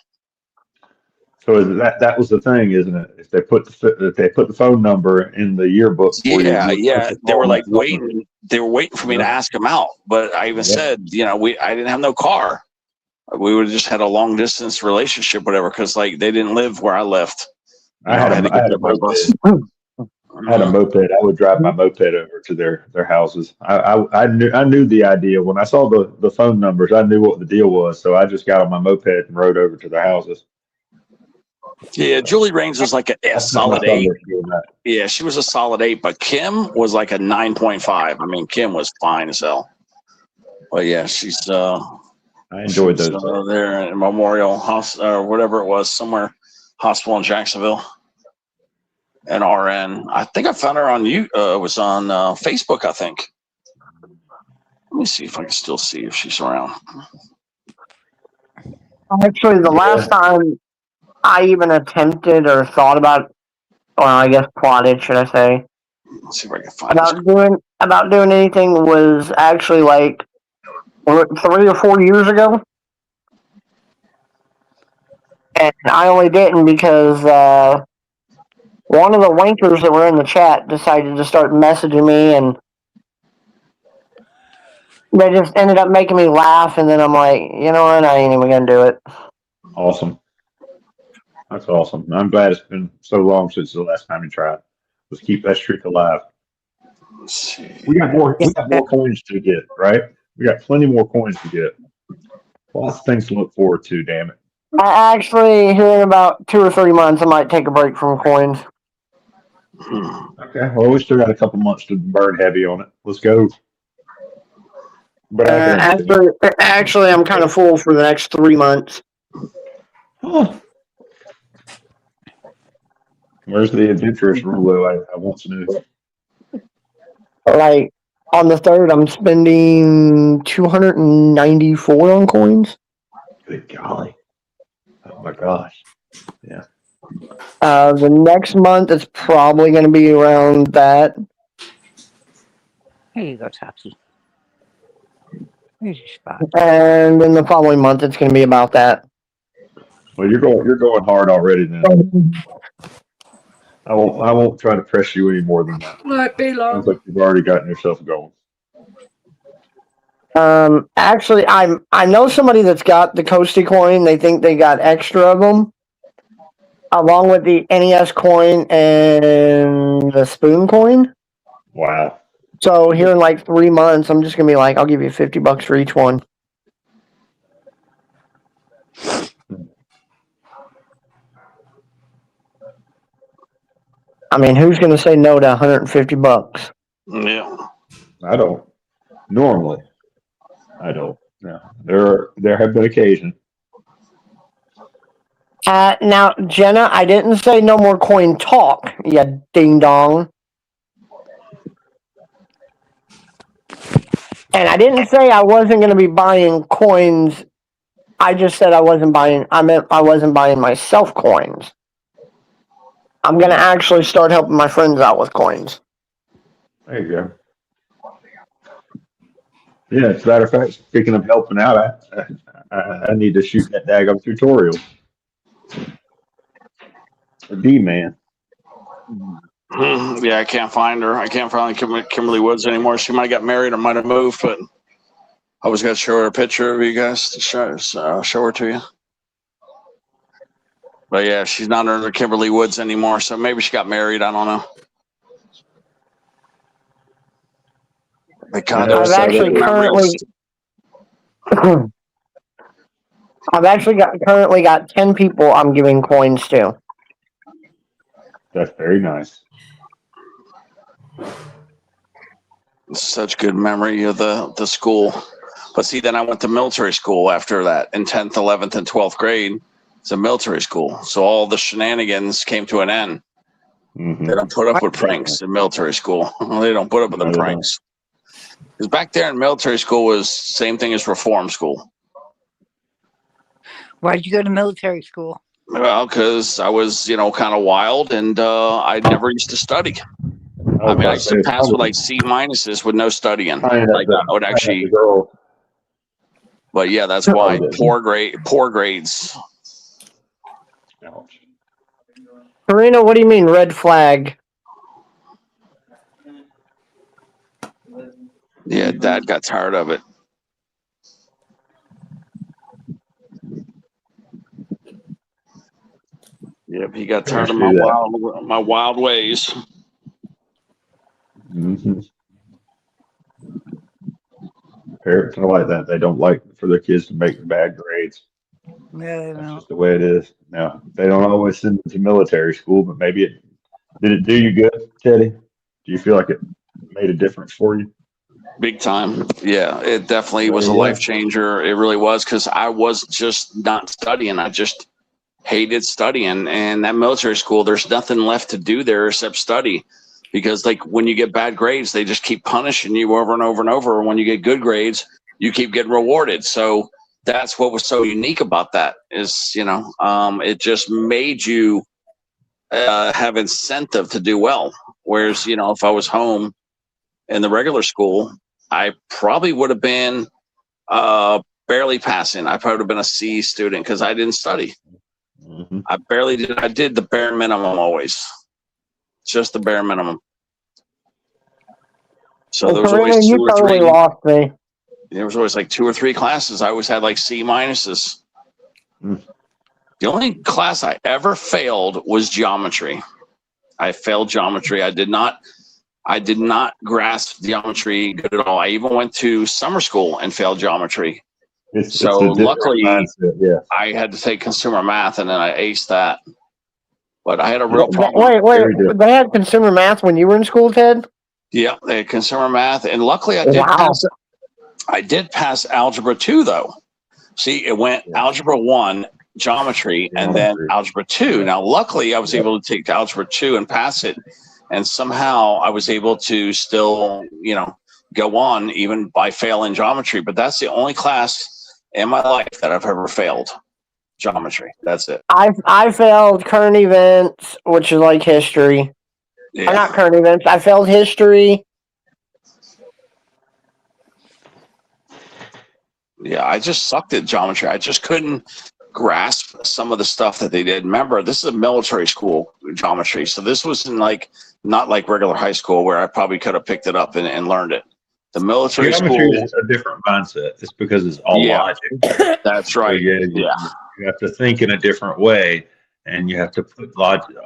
So that was the thing, isn't it? If they put the phone number in the yearbook for you, Yeah. They were like waiting. They were waiting for me to ask them out. But I even said, I didn't have no car. We would have just had a long distance relationship, whatever, because like they didn't live where I lived. I had a moped. I would drive my moped over to their houses. I knew the idea when I saw the phone numbers. I knew what the deal was, so I just got on my moped and rode over to their houses. Yeah, Julie Raines was like a solid 8. Yeah, she was a solid 8, but Kim was like a 9.5. I mean, Kim was fine as hell. But yeah, she's I enjoyed those. There at Memorial Hospital or whatever it was, somewhere hospital in Jacksonville. An RN. I think I found her on was on Facebook, I think. Let me see if I can still see if she's around. Actually, the last time I even attempted or thought about, well, I guess plotted, should I say? Let's see if I can find about doing anything was actually like 3 or 4 years ago, and I only didn't because one of the wankers that were in the chat decided to start messaging me, and they just ended up making me laugh, and then I'm like, you know what, I ain't even gonna do it. Awesome. That's awesome. I'm glad it's been so long since the last time you tried. Let's keep that streak alive. Let's see. We got more coins to get, right? We got plenty more coins to get. Lots of things to look forward to, damn it. I actually, here in about 2 or 3 months, I might take a break from coins. Okay, well, we still got a couple months to burn heavy on it. Let's go. But actually, I'm kind of full for the next 3 months. Huh. Where's the adventurous Rulo? I want to know. Like, on the 3rd, I'm spending 294 on coins. Good golly. Oh my gosh. Yeah. The next month, it's probably going to be around that. Here you go, Topsy. Here's your spot. And then the following month, it's going to be about that. Well, you're going hard already then. I won't try to press you any more than that. Might be Sounds long. like you've already gotten yourself going. Actually, I know somebody that's got the Coasty coin. They think they got extra of them, along with the NES coin and the Spoon coin. Wow. So here in like 3 months, I'm just gonna be like, I'll give you $50 for each one. I mean, who's gonna say no to $150? Yeah. I don't. Normally, I don't. Yeah. There have been occasions. Now, Jenna, I didn't say no more coin talk, you ding dong. And I didn't say I wasn't going to be buying coins. I just said I wasn't buying. I meant I wasn't buying myself coins. I'm going to actually start helping my friends out with coins. There you go. Yeah, as a matter of fact, speaking of helping out, I need to shoot that daggone tutorial. The D-man. Yeah, I can't find her. I can't find Kimberly Woods anymore. She might have got married or might have moved, but I was going to show her a picture of you guys to show her to you. But yeah, she's not under Kimberly Woods anymore, so maybe she got married. I don't know. I've actually currently got 10 people I'm giving coins to. That's very nice. Such good memory of the school. But see, then I went to military school after that in 10th, 11th, and 12th grade. It's a military school. So all the shenanigans came to an end. Mm-hmm. They don't put up with pranks in military school. They don't put up with the pranks. Because back there in military school was same thing as reform school. Why'd you go to military school? Well, because I was, kind of wild, and I never used to study. I mean, I used to pass with like C minuses with no studying. Like I would actually. But yeah, that's why poor grades. Karina, what do you mean red flag? Yeah, Dad got tired of it. Yep, he got tired of my wild ways. Mm-hmm. Parents are like that. They don't like for their kids to make bad grades. Yeah, they That's don't. just the way it is. Now, they don't always send them to military school, but maybe did it do you good, Teddy? Do you feel like it made a difference for you? Big time. Yeah, it definitely was a life changer. It really was, because I was just not studying. I just hated studying. And that military school, there's nothing left to do there except study. Because like when you get bad grades, they just keep punishing you over and over and over. And when you get good grades, you keep getting rewarded. So that's what was so unique about that is, it just made you have incentive to do well. Whereas, if I was home in the regular school, I probably would have been barely passing. I probably would have been a C student because I didn't study. Mm-hmm. I barely did. I did the bare minimum always. Just the bare minimum. So there was always two or three. Lost me. There was always like 2 or 3 classes. I always had like C minuses. Mm. The only class I ever failed was geometry. I failed geometry. I did not grasp geometry good at all. I even went to summer school and failed geometry. So luckily, yeah. I had to take consumer math, and then I aced that. But I had a real problem. Wait. They had consumer math when you were in school, Ted? Yeah, they had consumer math, and luckily I did pass. I did pass algebra 2, though. See, it went algebra 1, geometry, and then algebra 2. Now, luckily, I was able to take algebra 2 and pass it, and somehow I was able to still, go on even by failing geometry. But that's the only class in my life that I've ever failed. Geometry. That's it. I failed current events, which is like history. Yeah. Not current events. I failed history. Yeah, I just sucked at geometry. I just couldn't grasp some of the stuff that they did. Remember, this is a military school geometry, so this was in like not like regular high school where I probably could have picked it up and learned it. The military Geometry school, is a different mindset. It's because it's all yeah, logic. that's So right. you have to think in a different way, and you have to put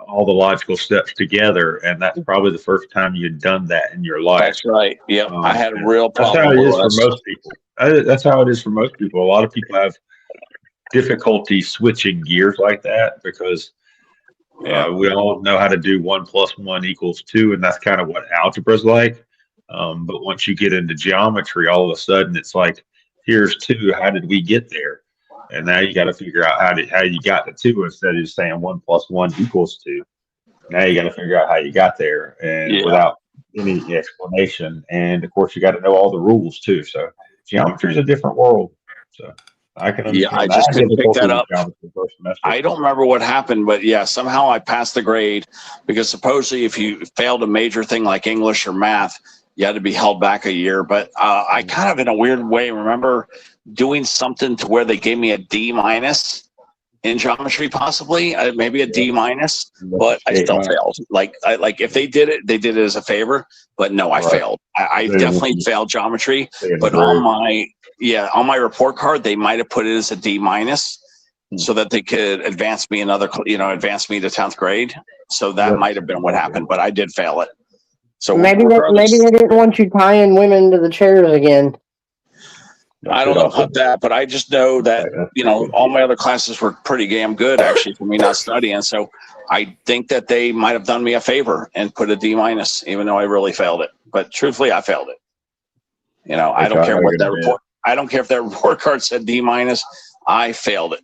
all the logical steps together. And that's probably the first time you've done that in your life. That's right. Yep, I had a And real that's problem how it with is for us. most people. That's how it is for most people. A lot of people have difficulty switching gears like that because we all know how to do 1 + 1 = 2, and that's kind of what algebra's like. But once you get into geometry, all of a sudden it's like, here's 2. How did we get there? And now you got to figure out how you got to 2 instead of just saying 1 + 1 = 2. Now you got to figure out how you got there, and without any explanation. And of course, you got to know all the rules too. So geometry is a different world. So I can understand. I just couldn't pick that up. I don't remember what happened, but somehow I passed the grade because supposedly if you failed a major thing like English or math, you had to be held back a year. But I kind of, in a weird way, remember doing something to where they gave me a D- in geometry, possibly maybe a D-, but I still failed. Like if they did it as a favor, but no, I failed. I definitely failed geometry. But on my report card, they might have put it as a D- so that they could advance me to 10th grade. So that might have been what happened, but I did fail it. So maybe they didn't want you tying women to the chairs again. I don't know about that, but I just know that, all my other classes were pretty damn good, actually, for me not studying. So I think that they might have done me a favor and put a D-, even though I really failed it. But truthfully, I failed it. I don't care what that report. I don't care if that report card said D-. I failed it.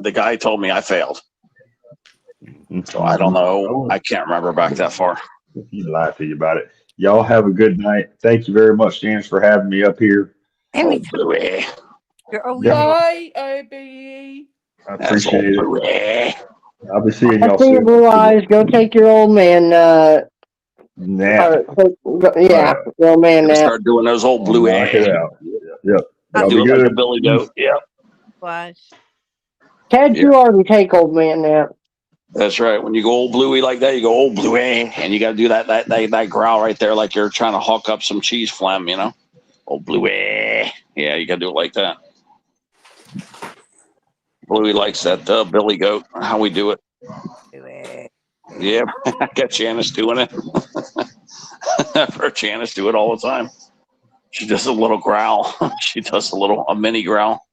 The guy told me I failed. So I don't know. I can't remember back that far. He lied to you about it. Y'all have a good night. Thank you very much, Janice, for having me up here. Bluey. Bye, OBE. I appreciate it. I'll be seeing I y'all see your soon. blue eyes. Go take your old man. Nap. Your old man nap. Start doing those old blue Knock it out. Yep. Y'all do be it like good. a Billy Goat. Yep. Ted, you already take old man nap. That's right. When you go old Bluey like that, you go old Bluey, and you got to do that growl right there, like you're trying to hawk up some cheese phlegm, Old Bluey. Yeah, you got to do it like that. Bluey likes that Billy Goat. How we do it. Yeah, I got Janice doing it. I've heard Janice do it all the time. She does a little growl. She does a mini growl.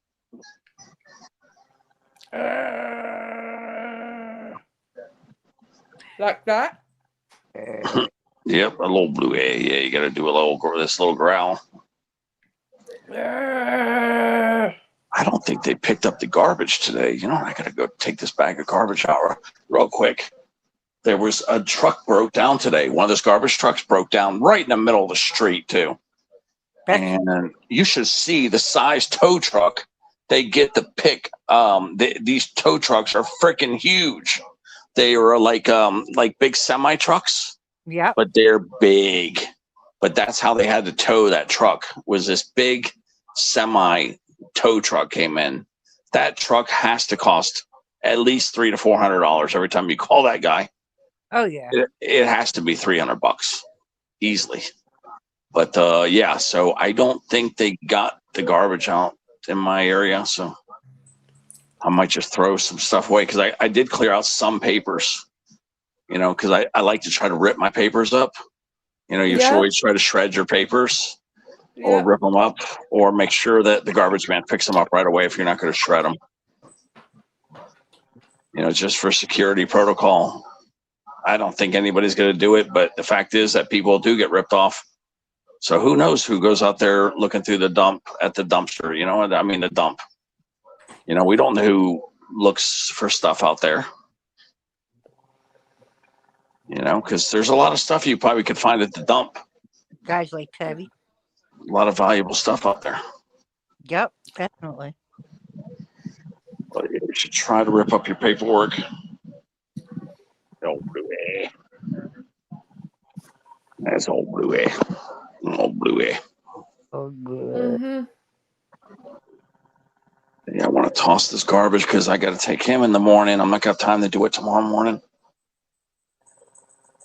Like that? Yep, a little blue. Yeah, you got to do this little growl. I don't think they picked up the garbage today. I got to go take this bag of garbage out real quick. There was a truck broke down today. One of those garbage trucks broke down right in the middle of the street too. And you should see the size tow truck they get to pick. These tow trucks are freaking huge. They are like big semi trucks. Yeah. But they're big. But that's how they had to tow that truck. Was this big semi tow truck came in. That truck has to cost at least $300 to $400 every time you call that guy. Oh yeah. It has to be $300 easily. But so I don't think they got the garbage out in my area, so I might just throw some stuff away because I did clear out some papers, because I like to try to rip my papers up. You should always try to shred your papers or rip them up, or make sure that the garbage man picks them up right away if you're not going to shred them. Just for security protocol. I don't think anybody's going to do it, but the fact is that people do get ripped off. So who knows who goes out there looking through the dump at the dumpster, the dump. We don't know who looks for stuff out there. Because there's a lot of stuff you probably could find at the dump. Guys like Teddy. A lot of valuable stuff out there. Yep, definitely. But you should try to rip up your paperwork. Old Bluey. That's old Bluey. Old Bluey. Oh, good. Yeah, I want to to toss this garbage because I got to take him in the morning. I'm not gonna have time to do it tomorrow morning.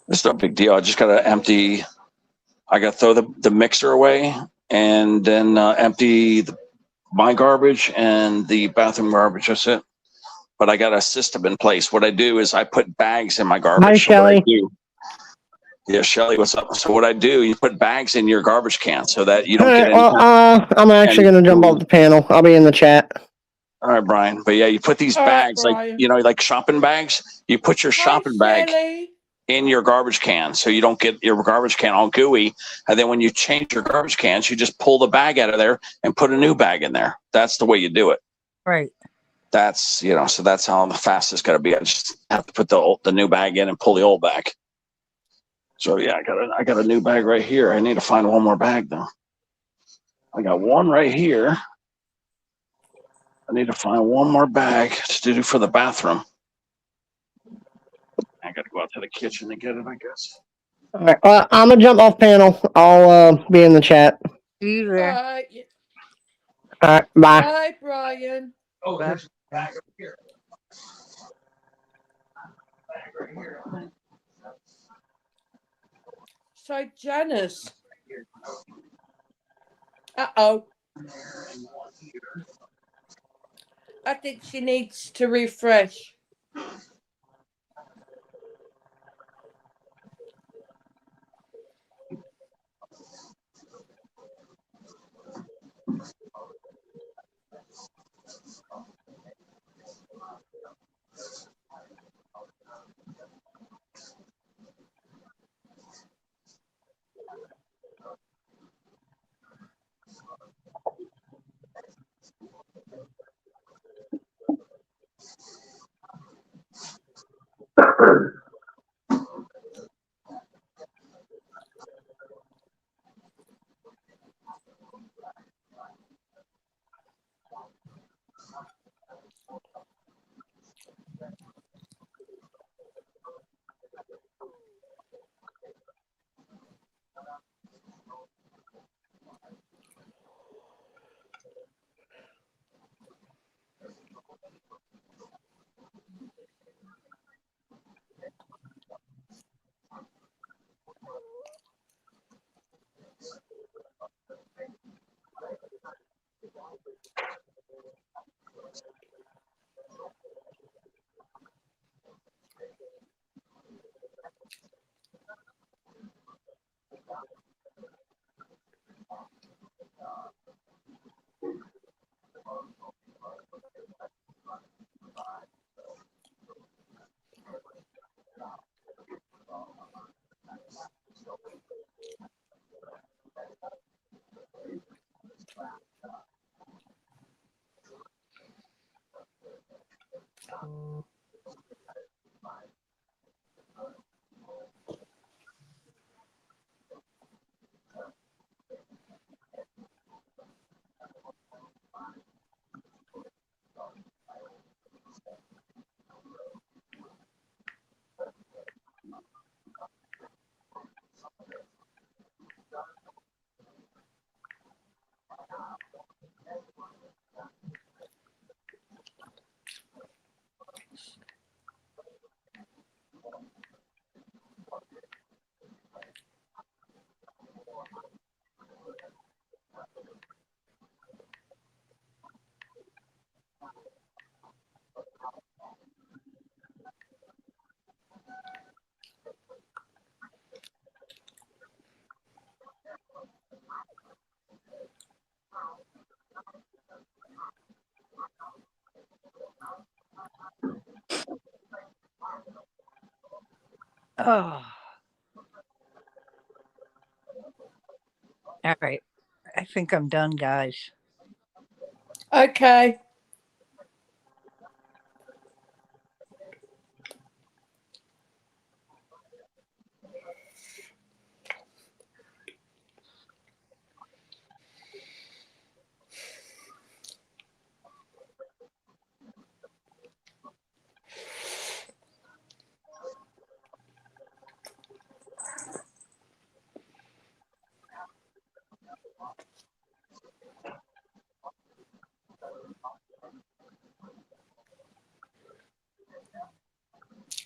It's no big deal. I just got to empty. I got to throw the mixer away and then empty my garbage and the bathroom garbage. That's it. But I got a system in place. What I do is I put bags in my garbage. Hi, So what I Shelly. do. Yeah, Shelly, what's up? So what I do, you put bags in your garbage can so that you don't get any. I'm actually gonna jump off the panel. I'll be in the chat. All right, Brian. But yeah, you put these All right, bags like Brian. like shopping bags. You put your shopping bag Shelly. in your garbage can so you don't get your garbage can all gooey. And then when you change your garbage cans, you just pull the bag out of there and put a new bag in there. That's the way you do it. Right. That's so that's how the fastest got to be. I just have to put the new bag in and pull the old back. So yeah, I got a new bag right here. I need to find one more bag though. I got one right here. I need to find one more bag to do for the bathroom. I got to go out to the kitchen to get it, I guess. All right. I'm gonna jump off panel. I'll be in the chat. See you All there. right. All right. Bye. Bye, Brian. Oh, Bye. there's a bag over here. Bag right here. So, Janice. Uh-oh. I think she needs to refresh. Oh. All right. I think I'm done, guys. Okay.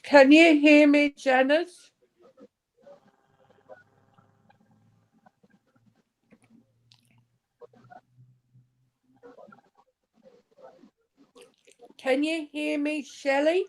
Can you hear me, Janice? Can you hear me, Shelley?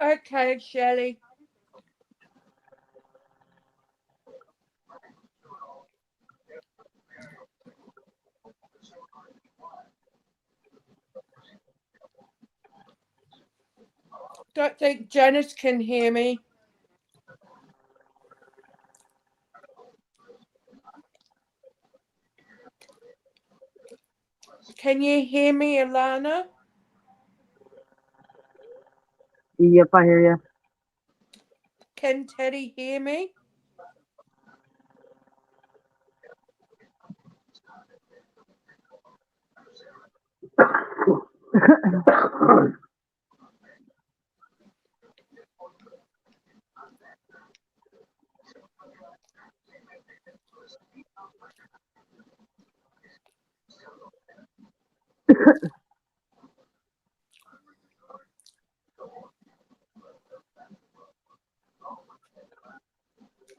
Okay, Shelley. Don't think Janice can hear me. Can you hear me, Alana? Yep, I hear you. Can Teddy hear me?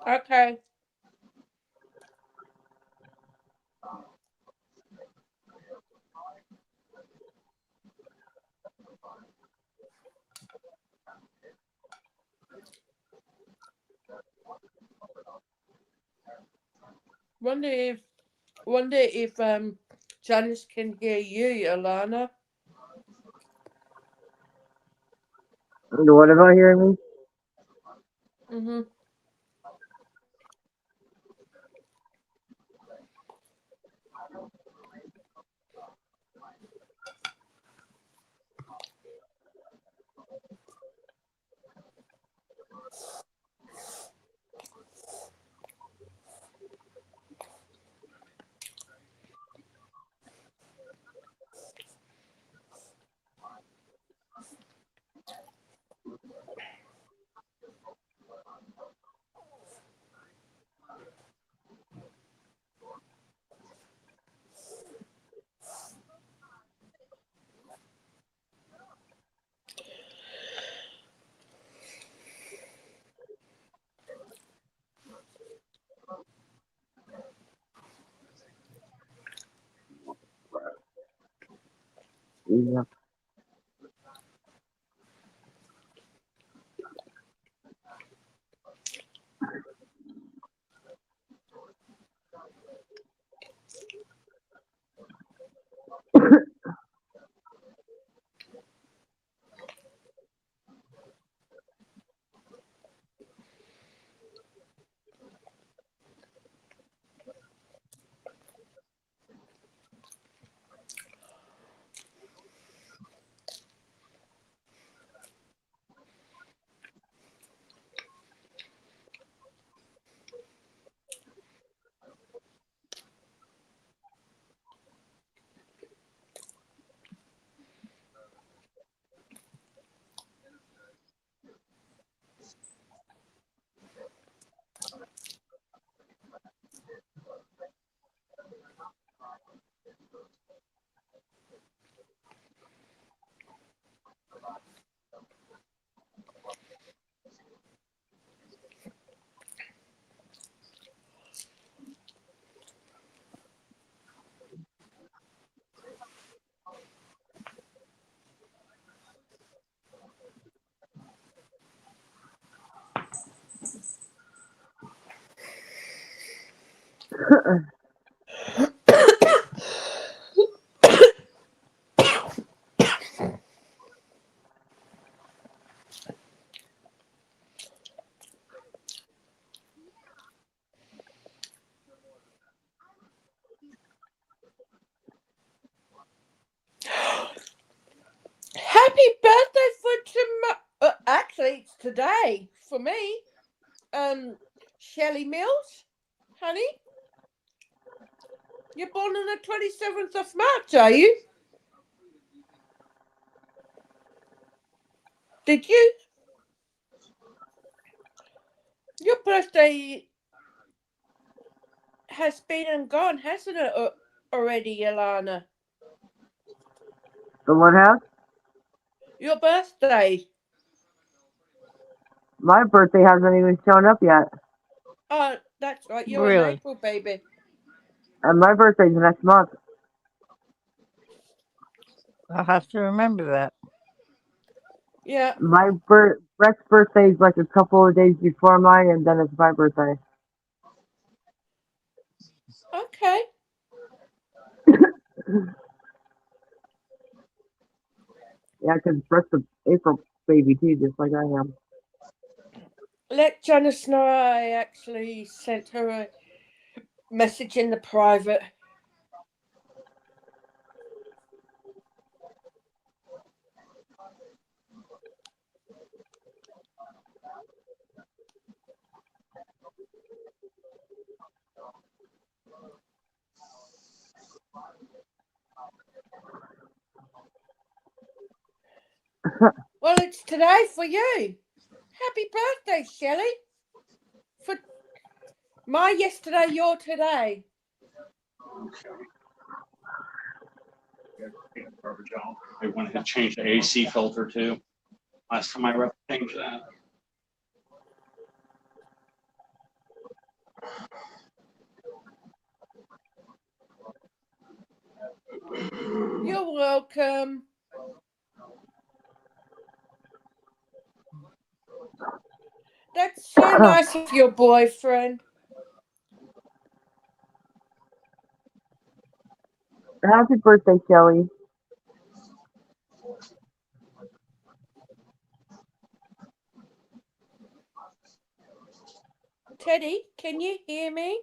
Okay. Wonder if Janice can hear you, Alana. What about hearing me? Mm-hmm. Yep. Happy birthday for tomorrow. Actually, it's today for me. Shelley Mills, honey. You're born on the 27th of March, are you? Did you? Your birthday has been and gone, hasn't it, already, Alana? The what house? Your birthday. My birthday hasn't even shown up yet. Oh, that's right. You're in Really? April, baby. And my birthday's next month. I'll have to remember that. Yeah. My Brett's birthday's like a couple of days before mine, and then it's my birthday. Okay. Yeah, because Brett's an April baby too, just like I am. Let Janice know I actually sent her a message in the private. Well, it's today for you. Happy birthday, Shelley. For my yesterday, your today. Garbage out. They went and changed the AC filter too. Last time I changed that. You're welcome. That's so nice of your boyfriend. Happy birthday, Kelly. Teddy, can you hear me?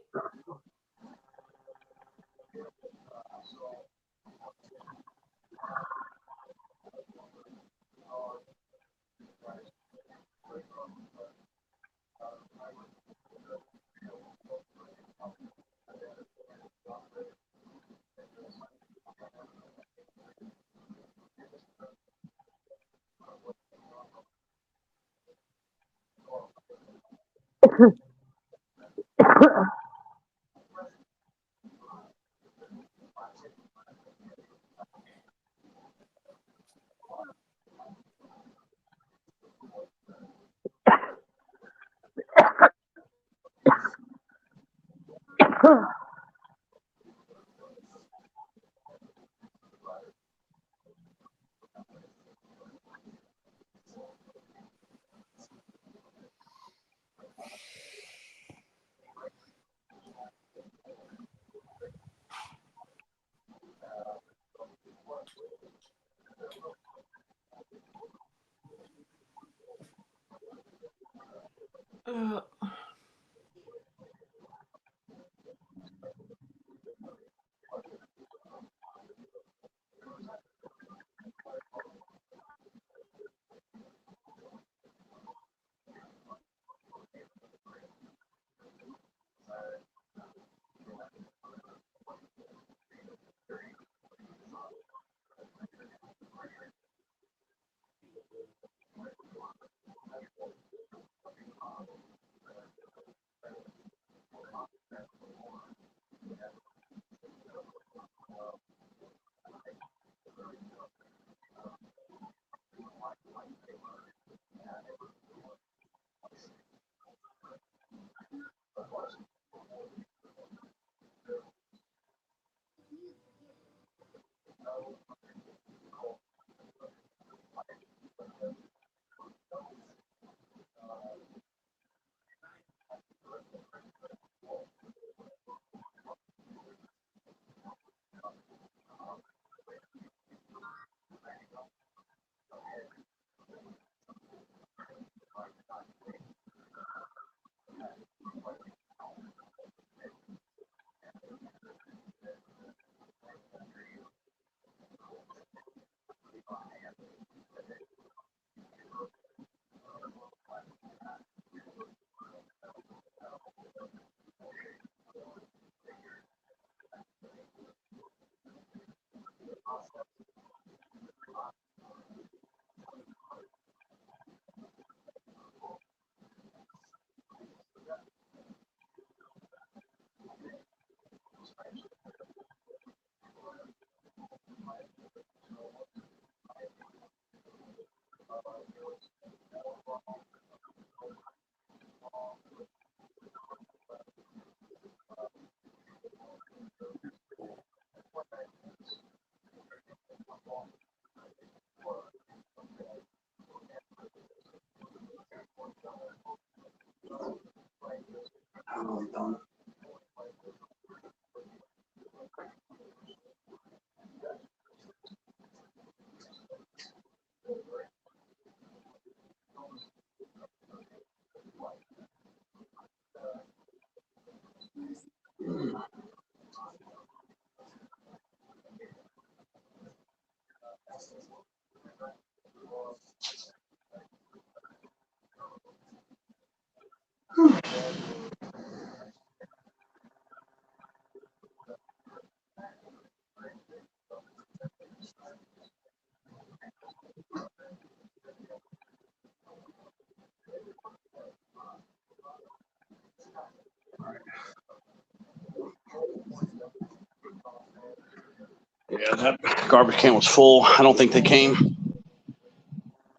Yeah, that garbage can was full. I don't think they came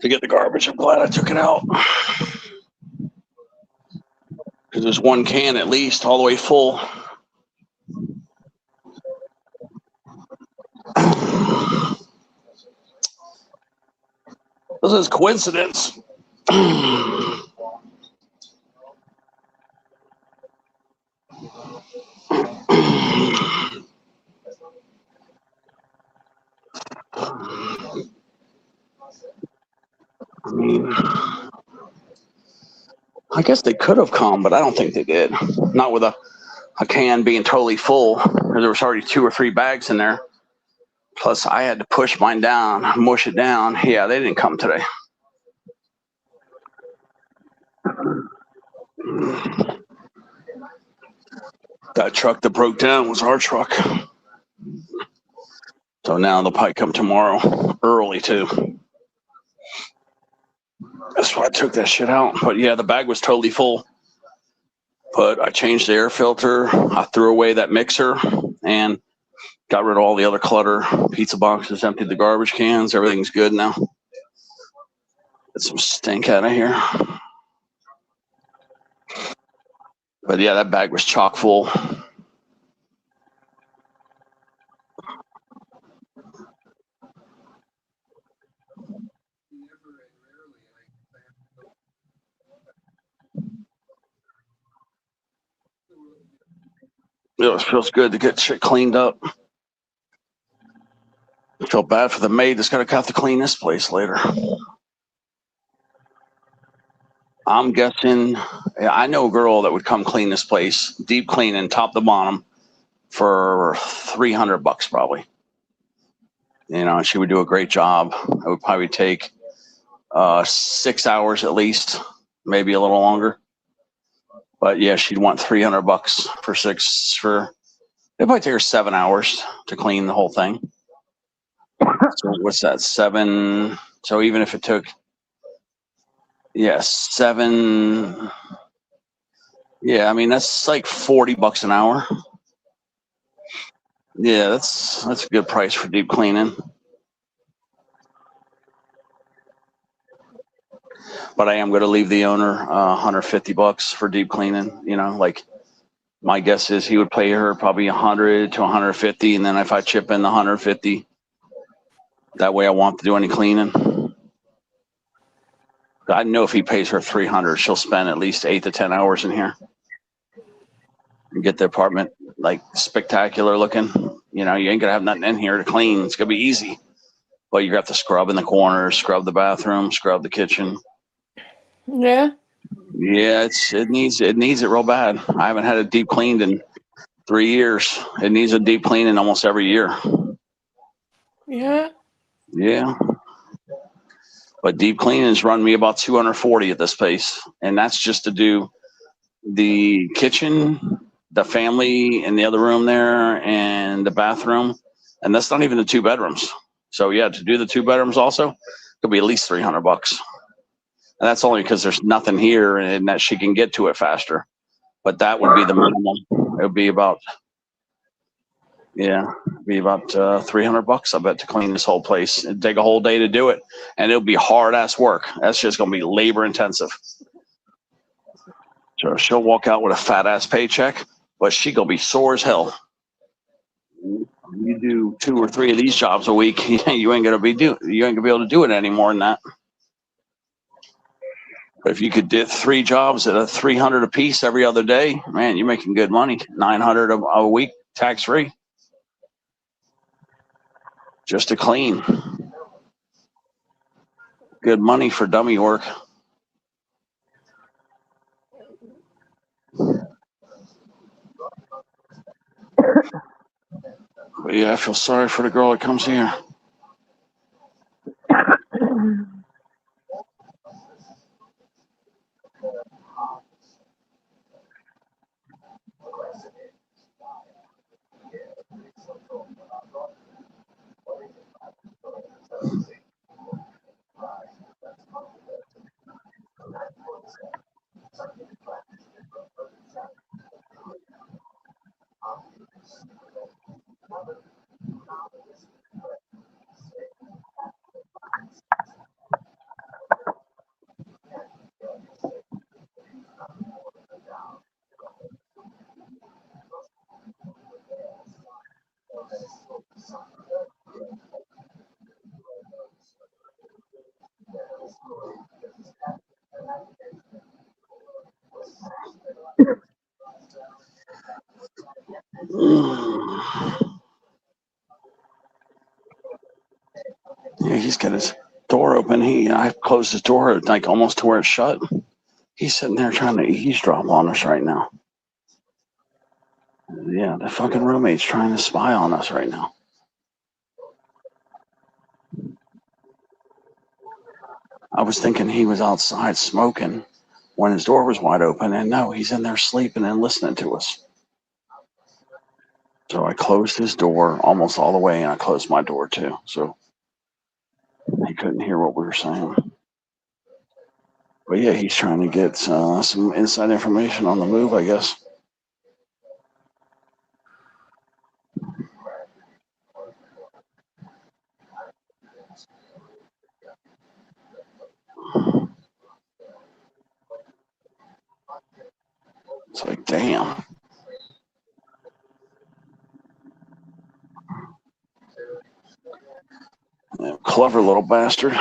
to get the garbage. I'm glad I took it out. Because there's one can at least all the way full. This is coincidence. I mean, I guess they could have come, but I don't think they did. Not with a can being totally full. There was already 2 or 3 bags in there. Plus, I had to push mine down, mush it down. Yeah, they didn't come today. That truck that broke down was our truck. So now they'll probably come tomorrow, early too. That's why I took that shit out. But yeah, the bag was totally full. But I changed the air filter. I threw away that mixer and got rid of all the other clutter. Pizza boxes, emptied the garbage cans. Everything's good now. Get some stink out of here. But yeah, that bag was chock full. It feels good to get shit cleaned up. I feel bad for the maid that's going to have to clean this place later. I'm guessing, I know a girl that would come clean this place, deep cleaning, top to bottom, for $300 probably. You know, and she would do a great job. It would probably take 6 hours at least, maybe a little longer. But yeah, she'd want $300 for it'd probably take her 7 hours to clean the whole thing. So what's that? 7. So even if it took, 7. Yeah, I mean that's like $40 an hour. Yeah, that's a good price for deep cleaning. But I am going to leave the owner $150 for deep cleaning. You know, like my guess is he would pay her probably $100 to $150, and then if I chip in the $150, that way I won't have to do any cleaning. I know if he pays her $300, she'll spend at least 8 to 10 hours in here and get the apartment like spectacular looking. You know, you ain't gonna have nothing in here to clean. It's gonna be easy, but you have to scrub in the corners, scrub the bathroom, scrub the kitchen. Yeah. Yeah, it needs it real bad. I haven't had it deep cleaned in 3 years. It needs a deep cleaning almost every year. Yeah. Yeah. But deep cleanings run me about $240 at this place, and that's just to do the kitchen, the family in the other room there, and the bathroom. And that's not even the 2 bedrooms. So yeah, to do the 2 bedrooms also, it'll be at least $300. And that's only because there's nothing here and that she can get to it faster. But that would be the minimum. It would be about, $300, I bet, to clean this whole place. It'd take a whole day to do it. And it'll be hard ass work. That's just going to be labor intensive. So she'll walk out with a fat ass paycheck, but she going to be sore as hell. You do 2 or 3 of these jobs a week, you ain't gonna be able to do it any more than that. But if you could do 3 jobs at a $300 a piece every other day, man, you're making good money. $900 a week, tax free, just to clean. Good money for dummy work. But yeah, I feel sorry for the girl that comes here. Yeah, he's got his door open. I closed his door like almost to where it's shut. He's sitting there trying to eavesdrop on us right now. Yeah, the fucking roommate's trying to spy on us right now. I was thinking he was outside smoking when his door was wide open, and no, he's in there sleeping and listening to us. So I closed his door almost all the way, and I closed my door too, so he couldn't hear what we were saying. But yeah, he's trying to get some inside information on the move, I guess. It's like, damn. Yeah, clever little bastard.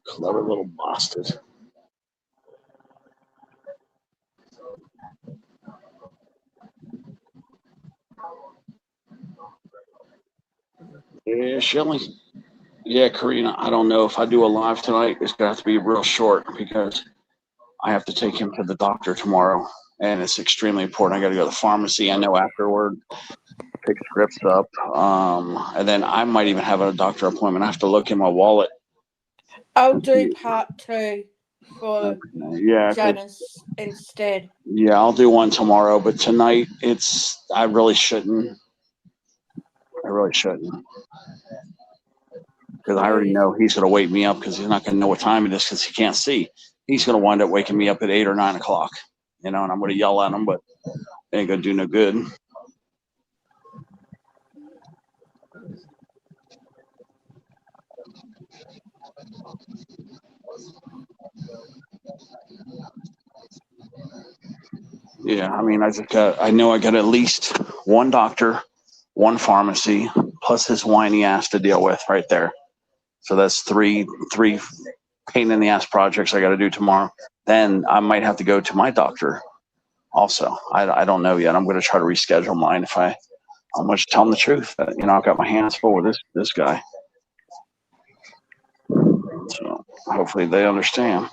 Clever little bastard. Yeah, Shelly. Yeah, Karina, I don't know if I do a live tonight. It's going to have to be real short because I have to take him to the doctor tomorrow, and it's extremely important. I got to go to the pharmacy. I know afterward, pick scripts up, and then I might even have a doctor appointment. I have to look in my wallet. I'll do part 2 for Yeah, Janice instead. Yeah, I'll do one tomorrow, but tonight I really shouldn't. Because I already know he's going to wake me up because he's not going to know what time it is because he can't see. He's going to wind up waking me up at 8 or 9 o'clock, and I'm going to yell at him, but it ain't going to do no good. Yeah, I mean, I know I got at least one doctor one pharmacy, plus his whiny ass to deal with right there. So that's three pain in the ass projects I got to do tomorrow. Then I might have to go to my doctor also. I don't know yet. I'm going to try to reschedule mine if I'm going to tell him the truth. That, I've got my hands full with this guy. So hopefully they understand.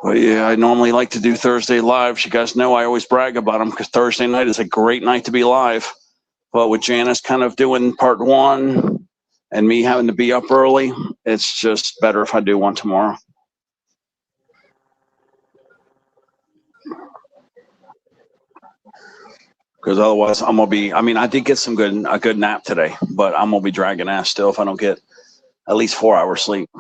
Well, yeah, I normally like to do Thursday lives. You guys know I always brag about them because Thursday night is a great night to be live. But with Janice kind of doing part one and me having to be up early, it's just better if I do one tomorrow. Because otherwise I'm going to be, I did get a good nap today, but I'm going to be dragging ass still if I don't get at least 4 hours sleep.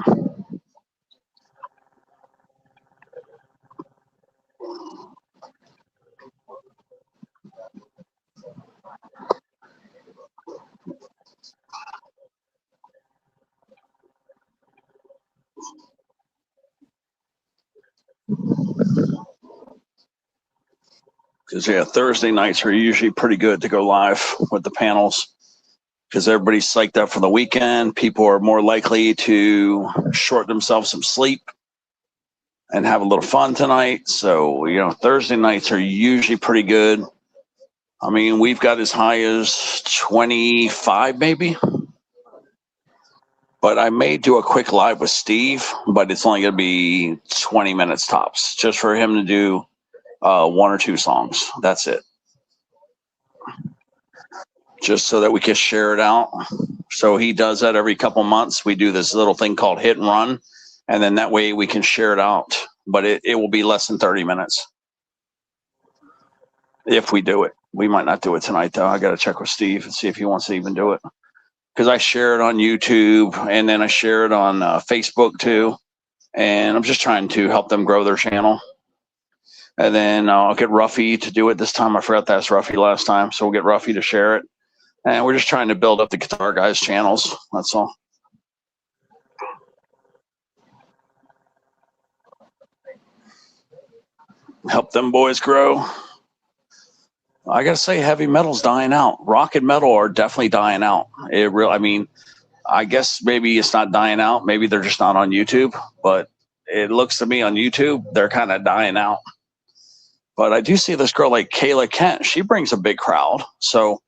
Because, yeah, Thursday nights are usually pretty good to go live with the panels because everybody's psyched up for the weekend. People are more likely to short themselves some sleep and have a little fun tonight. So, Thursday nights are usually pretty good. We've got as high as 25 maybe. But I may do a quick live with Steve, but it's only going to be 20 minutes tops, just for him to do 1 or 2 songs. That's it. Just so that we can share it out. So he does that every couple months. We do this little thing called hit and run, and then that way we can share it out. But it will be less than 30 minutes if we do it. We might not do it tonight, though. I got to check with Steve and see if he wants to even do it. Because I share it on YouTube, and then I share it on Facebook, too. And I'm just trying to help them grow their channel. And then I'll get Ruffy to do it this time. I forgot to ask Ruffy last time, so we'll get Ruffy to share it. And we're just trying to build up the Guitar Guys channels. That's all. Help them boys grow. I gotta say, heavy metal's dying out. Rock and metal are definitely dying out. I guess maybe it's not dying out. Maybe they're just not on YouTube. But it looks to me on YouTube, they're kind of dying out. But I do see this girl like Kayla Kent. She brings a big crowd. So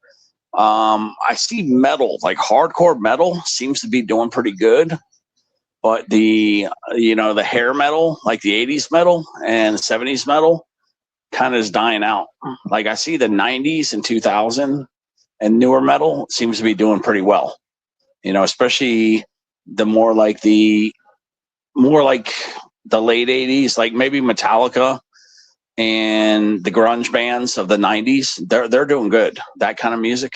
I see metal, like hardcore metal, seems to be doing pretty good. But the hair metal, like the 80s metal and the 70s metal, kind of is dying out. Like I see the 90s and 2000 and newer metal seems to be doing pretty well. Especially the more like the late 80s, like maybe Metallica and the grunge bands of the 90s, they're doing good, that kind of music.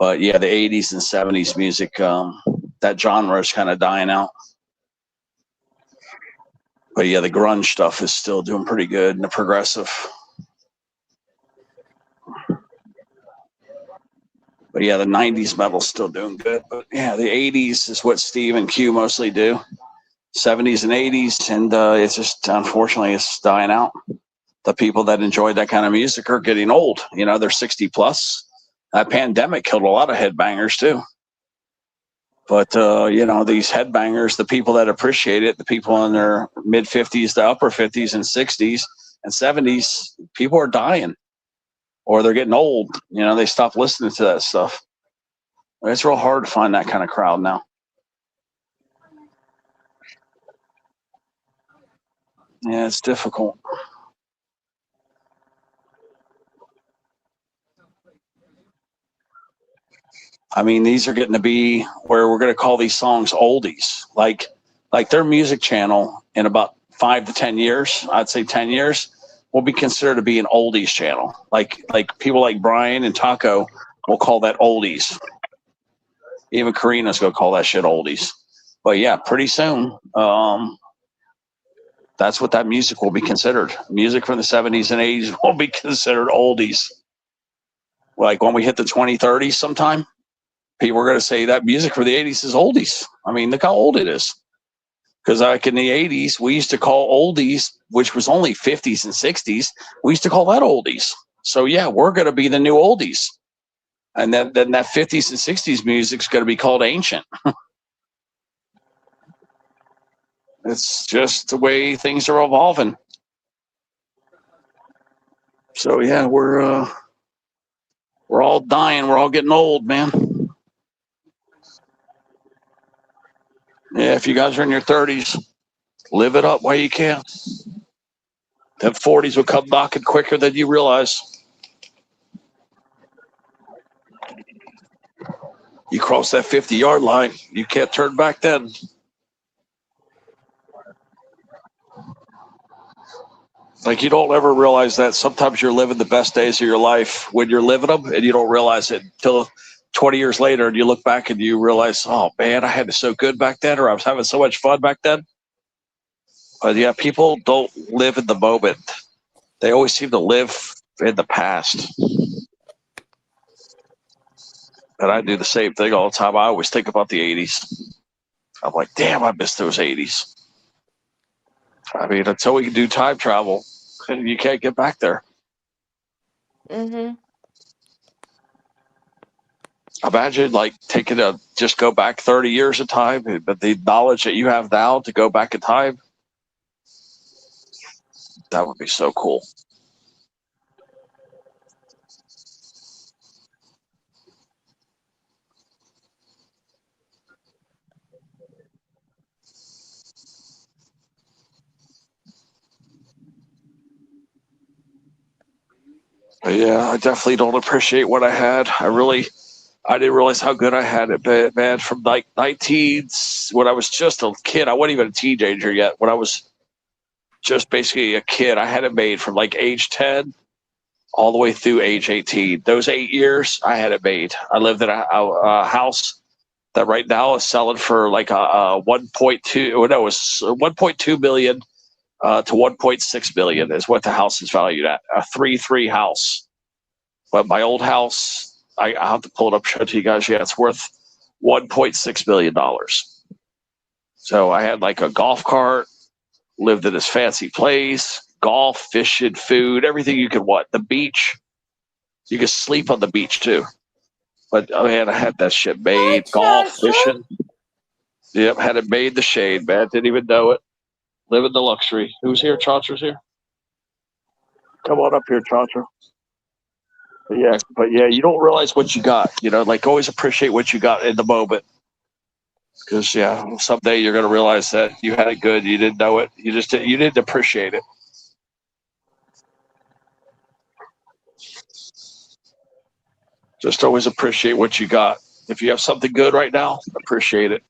But yeah, the 80s and 70s music, that genre is kind of dying out. But yeah, the grunge stuff is still doing pretty good, and the progressive. But yeah, the 90s metal's still doing good. But yeah, the 80s is what Steve and Q mostly do. 70s and 80s, and it's just, unfortunately, it's dying out. The people that enjoy that kind of music are getting old. They're 60 plus. That pandemic killed a lot of headbangers too. But, these headbangers, the people that appreciate it, the people in their mid 50s to upper 50s and 60s and 70s, people are dying or they're getting old. They stop listening to that stuff. It's real hard to find that kind of crowd now. Yeah, it's difficult. I mean, these are getting to be where we're going to call these songs oldies. Like their music channel in about 5 to 10 years, I'd say 10 years, will be considered to be an oldies channel. Like people like Brian and Taco will call that oldies. Even Karina's going to call that shit oldies. But yeah, pretty soon, that's what that music will be considered. Music from the 70s and 80s will be considered oldies. Like when we hit the 2030s sometime, people are going to say that music from the 80s is oldies. I mean, look how old it is. Because like in the 80s, we used to call oldies, which was only 50s and 60s, we used to call that oldies. So yeah, we're going to be the new oldies. And then that 50s and 60s music is going to be called ancient. It's just the way things are evolving. So yeah, we're all dying. We're all getting old, man. Yeah, if you guys are in your 30s, live it up while you can. That 40s will come knocking quicker than you realize. You cross that 50-yard line, you can't turn back then. Like, you don't ever realize that sometimes you're living the best days of your life when you're living them, and you don't realize it until 20 years later, and you look back and you realize, oh man, I had it so good back then, or I was having so much fun back then. But yeah, people don't live in the moment. They always seem to live in the past. And I do the same thing all the time. I always think about the 80s. I'm like, damn, I miss those 80s. I mean, until we can do time travel, you can't get back there. Mhm. Imagine like just go back 30 years of time, but the knowledge that you have now to go back in time, that would be so cool. But yeah, I definitely don't appreciate what I had. I didn't realize how good I had it, man. From like 19s, when I was just a kid, I wasn't even a teenager yet. When I was just basically a kid, I had it made from like age 10 all the way through age 18. Those 8 years, I had it made. I lived in a house that right now is selling for like a 1.2. No, it was 1.2 million to 1.6 billion is what the house is valued at. A 3-3 house. But my old house, I have to pull it up, show it to you guys. Yeah, it's worth $1.6 billion. So I had like a golf cart, lived in this fancy place, golf, fishing, food, everything you could want. The beach, you could sleep on the beach too. But oh man, I had that shit made. Golf, fishing. Yep, had it made. The shade, man. Didn't even know it. Living the luxury. Who's here? Chaucer's here. Come on up here, Chaucer. But yeah, you don't realize what you got. You know, like always appreciate what you got in the moment. Because yeah, someday you're gonna realize that you had it good. You didn't know it. You didn't appreciate it. Just always appreciate what you got. If you have something good right now, appreciate it.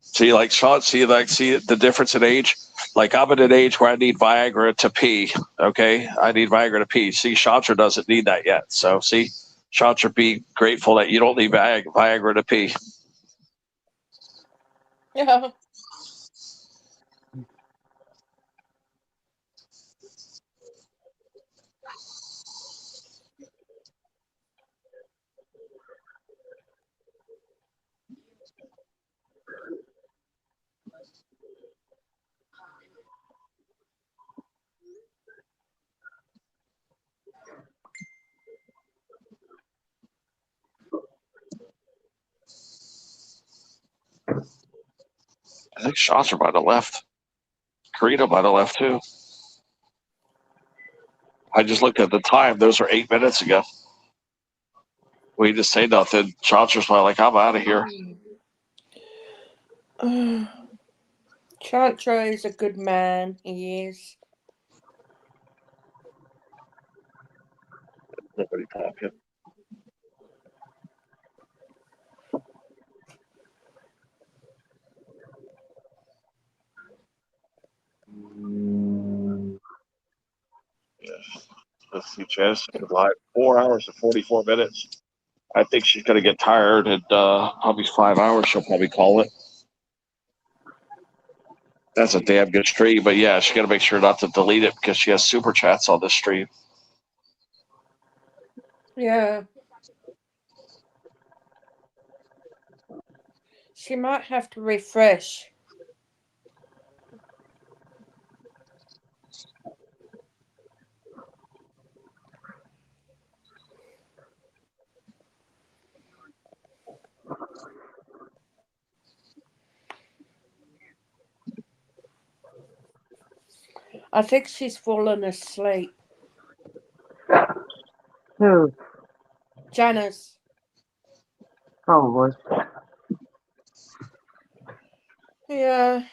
See the difference in age? Like I'm at an age where I need Viagra to pee. Okay, I need Viagra to pee. See, Chantra doesn't need that yet. So see, Chantra, be grateful that you don't need Viagra to pee. Yeah. I think Chantra might have left. Karina might have left too. I just looked at the time. Those were 8 minutes ago. We just say nothing. Chantra's like, I'm out of here. Chantra is a good man. He is. Nobody talking. Yeah. Let's see, Janice is live 4 hours and 44 minutes. I think she's gonna get tired, and probably 5 hours. She'll probably call it. That's a damn good stream, but yeah, she got to make sure not to delete it because she has super chats on this stream. Yeah. She might have to refresh. I think she's fallen asleep. Who? Janice. Probably. Yeah.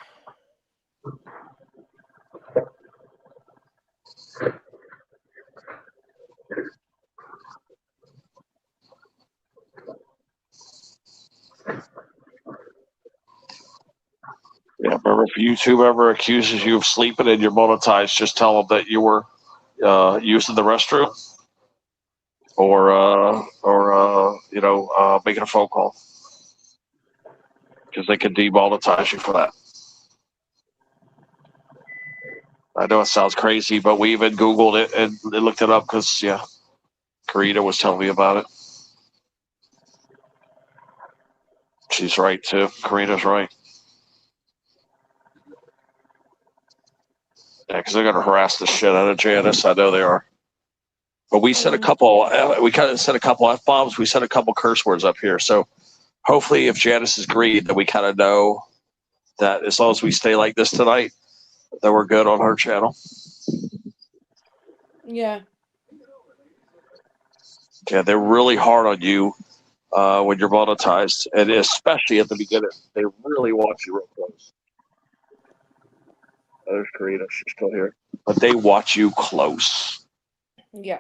Yeah, remember, if YouTube ever accuses you of sleeping and you're monetized, just tell them that you were using the restroom or making a phone call because they can demonetize you for that. I know it sounds crazy, but we even Googled it and looked it up because, yeah, Karina was telling me about it. She's right, too. Karina's right. Yeah, because they're going to harass the shit out of Janice. I know they are. But we said a couple, we kind of said a couple F-bombs. We said a couple curse words up here. So hopefully if Janice is agreed, that we kind of know that as long as we stay like this tonight, that we're good on her channel. Yeah. Yeah, they're really hard on you when you're monetized, and especially at the beginning. They really want you real close. Oh, there's Karina. She's still here. But they watch you close. Yeah.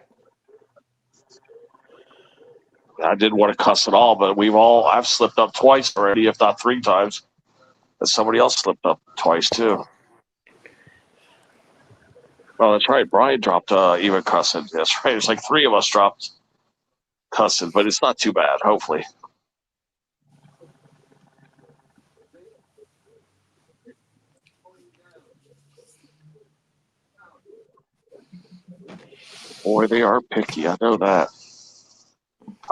I didn't want to cuss at all, but I've slipped up twice already, if not 3 times. And somebody else slipped up twice, too. Oh, that's right. Brian dropped even cussing. That's right. It's like 3 of us dropped cussing, but it's not too bad, hopefully. Boy, they are picky. I know that.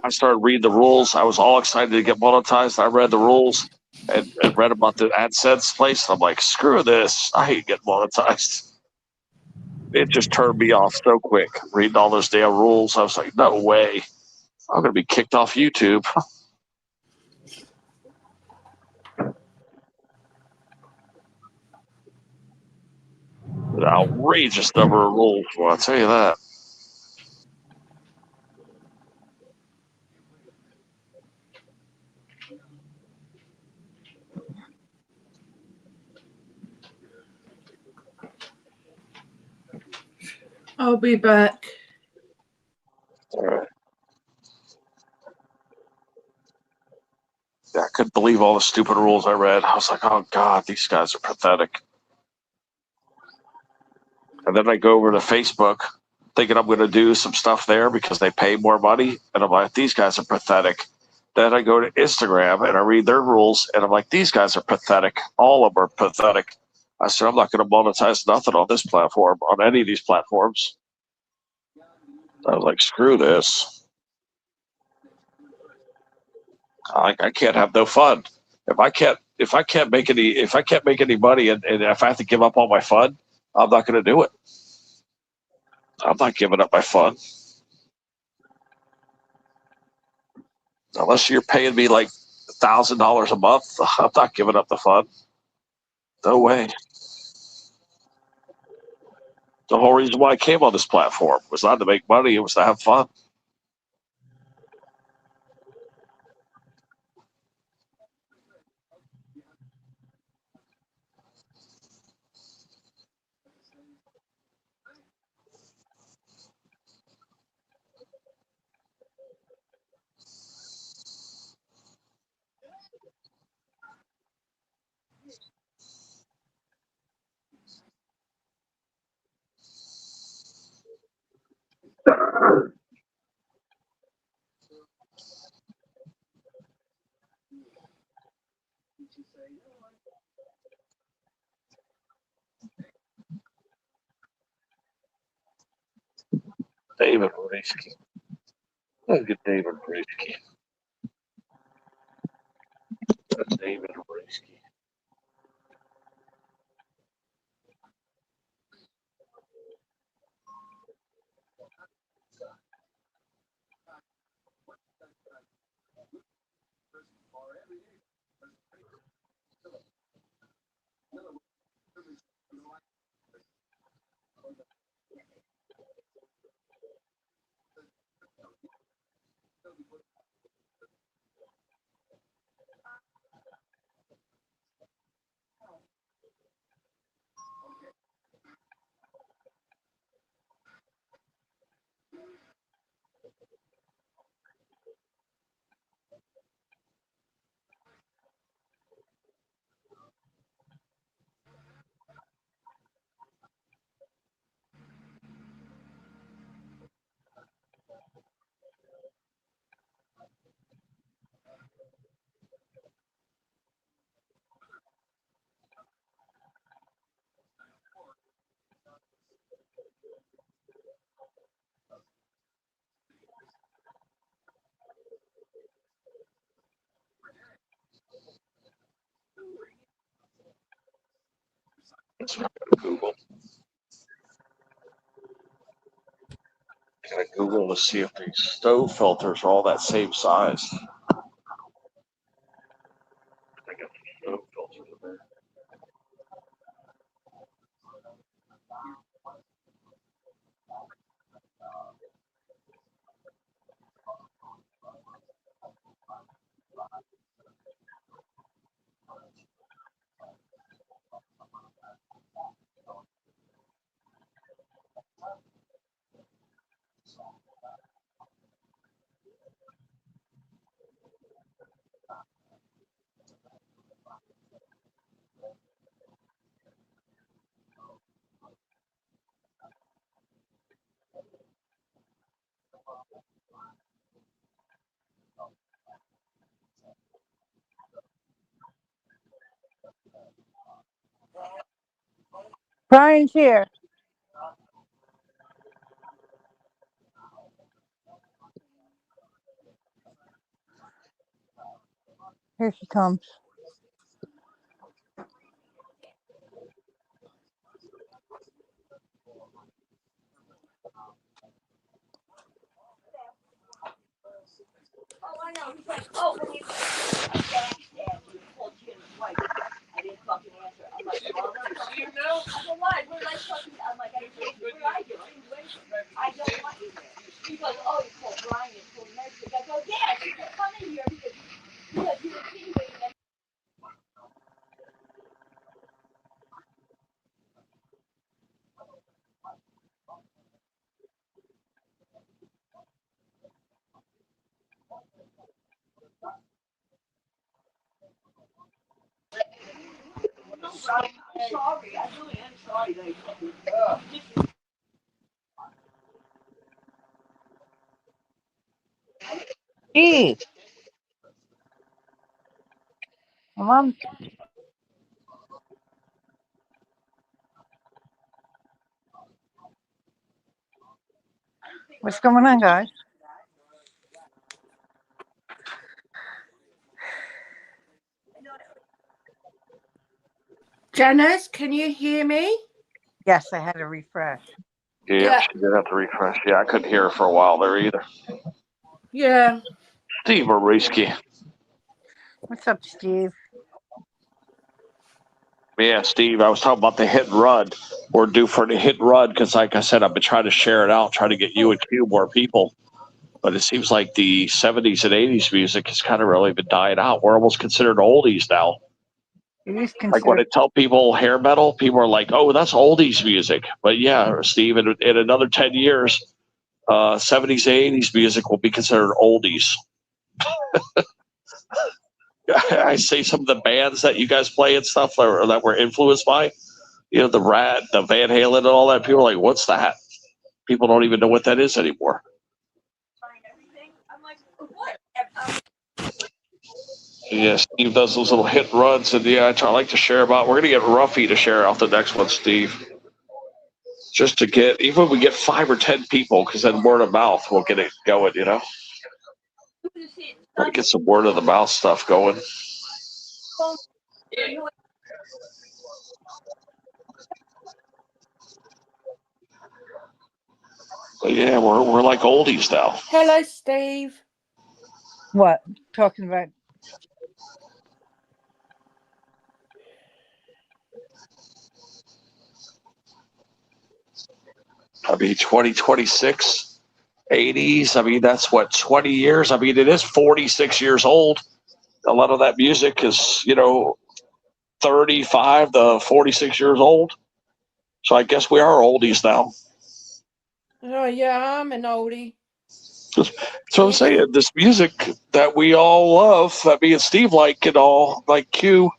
I started reading the rules. I was all excited to get monetized. I read the rules and read about the AdSense place. And I'm like, screw this. I hate getting monetized. It just turned me off so quick. Reading all those damn rules. I was like, no way. I'm going to be kicked off YouTube. An outrageous number of rules. Well, I'll tell you that. I'll be back. All right. Yeah, I couldn't believe all the stupid rules I read. I was like, oh, God, these guys are pathetic. And then I go over to Facebook thinking I'm going to do some stuff there because they pay more money. And I'm like, these guys are pathetic. Then I go to Instagram and I read their rules and I'm like, these guys are pathetic. All of them are pathetic. I said, I'm not going to monetize nothing on this platform, on any of these platforms. I was like, screw this. I can't have no fun. If I can't make any money and if I have to give up all my fun, I'm not going to do it. I'm not giving up my fun. Unless you're paying me like $1,000 a month, I'm not giving up the fun. No way. The whole reason why I came on this platform was not to make money, it was to have fun. David Risky. Look at David Risky. That's David Risky. Let's go to Google. Can I Google to see if these stove filters are all that same size? I got the stove filters in there. Brian's here. Here she comes. Oh, I know. He's like, oh, when you backstab you, pulled you in the wife. I didn't fucking answer. I'm like, well, you know? I go, why? What did I fucking? I'm like, I didn't do anything. What did I do? I didn't do anything. I don't want you there. He goes, oh, you called Brian and told him everything. I go, yeah, she said, come in here because you're insinuating that. I'm sorry. I really am sorry that I fucking. Steve, Mom. What's going on, guys? Janice, can you hear me? Yes, I had to refresh. Yeah, she did have to refresh. Yeah, I couldn't hear her for a while there either. Yeah. Steve Risky. What's up, Steve? Yeah, Steve, I was talking about the hit and run. We're due for the hit and run because, like I said, I've been trying to share it out, trying to get you and Q more people. But it seems like the 70s and 80s music has kind of really been dying out. We're almost considered oldies now. It is Like when I tell people hair metal, people are like, oh, that's oldies music. But yeah, Steve, in another 10 years, 70s, 80s music will be considered oldies. I say some of the bands that you guys play and stuff that were influenced by, you know, the Rat, the Van Halen and all that. People are like, what's that? People don't even know what that is anymore. Yeah, Steve does those little hit runs, and yeah, I like to share about. We're gonna get Ruffy to share out the next one, Steve. Just to get, even if we get 5 or 10 people, because then word of mouth will get it going. Try to get some word of the mouth stuff going. But yeah, we're like oldies now. Hello, Steve. What? Talking about? I mean, 2026, 80s. I mean, that's what, 20 years. I mean, it is 46 years old. A lot of that music is, 35 to 46 years old. So I guess we are oldies now. Oh, yeah, I'm an oldie. So I'm saying, this music that we all love, that me and Steve like and all, like Q,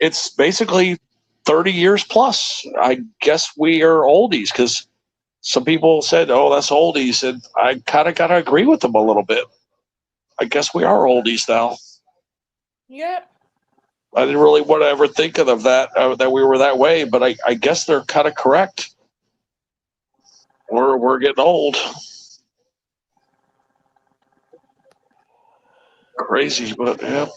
it's basically 30 years plus. I guess we are oldies because some people said, oh, that's oldies. And I kind of got to agree with them a little bit. I guess we are oldies now. Yep. I didn't really want to ever think of that, that we were that way, but I guess they're kind of correct. We're getting old. Crazy, but yep.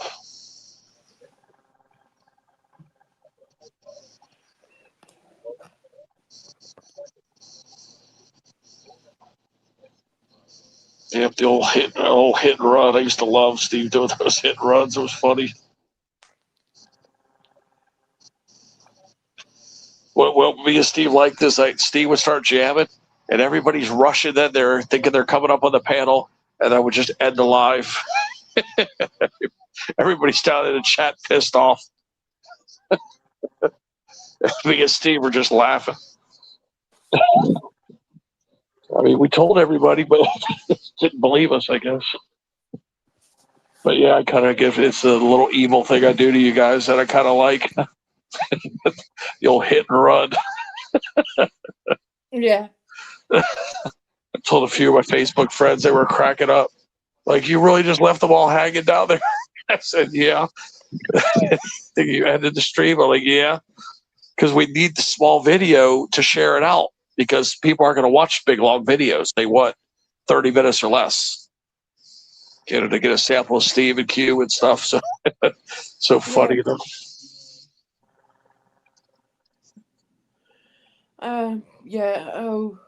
Yep, the old hit and run. I used to love Steve doing those hit and runs. It was funny. Well, me and Steve like this. Steve would start jamming, and everybody's rushing. Then they're thinking they're coming up on the panel, and I would just end the live. Everybody's down in the chat, pissed off. Me and Steve were just laughing. I mean, we told everybody, but didn't believe us, I guess. But yeah, I kind of give it's a little evil thing I do to you guys that I kind of like. The old hit and run. Yeah. I told a few of my Facebook friends, they were cracking up. Like, you really just left them all hanging down there? I said, yeah. Think you ended the stream? I'm like, yeah. Because we need the small video to share it out because people aren't going to watch big, long videos. They want 30 minutes or less. To get a sample of Steve and Q and stuff. So, so funny, though. Yeah, oh.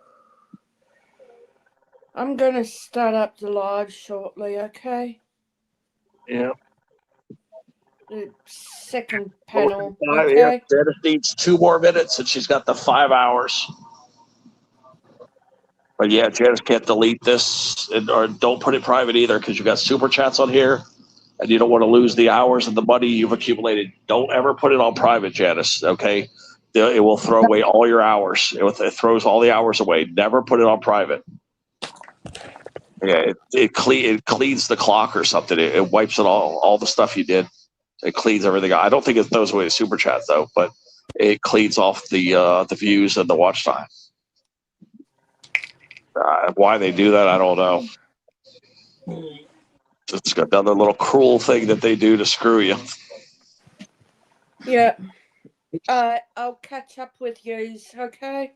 I'm gonna start up the live shortly, okay? Yeah. The second panel, Yeah, okay? Janice needs 2 more minutes and she's got the 5 hours. But yeah, Janice can't delete this or don't put it private either because you got super chats on here and you don't want to lose the hours and the money you've accumulated. Don't ever put it on private, Janice, okay? It will throw away all your hours. It throws all the hours away. Never put it on private. Yeah, it cleans the clock or something. It wipes it all the stuff you did. It cleans everything out. I don't think it throws away the super chat though, but it cleans off the views and the watch time. Why they do that, I don't know. It's another little cruel thing that they do to screw you. Yeah. I'll catch up with yous, okay?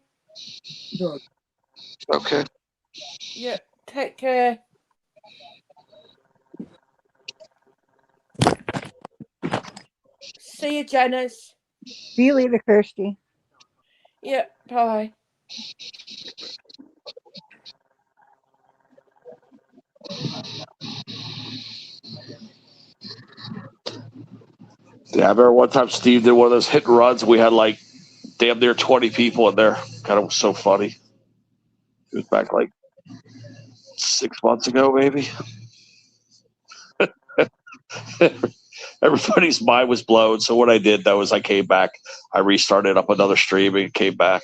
Okay. Yeah, take care. See you, Janice. See you later, Kirsty. Yeah, bye. Yeah, I remember one time Steve did one of those hit and runs. We had like damn near 20 people in there. Kind of was so funny. It was back like 6 months ago, maybe. Everybody's mind was blown. So what I did though is I came back. I restarted up another stream and came back.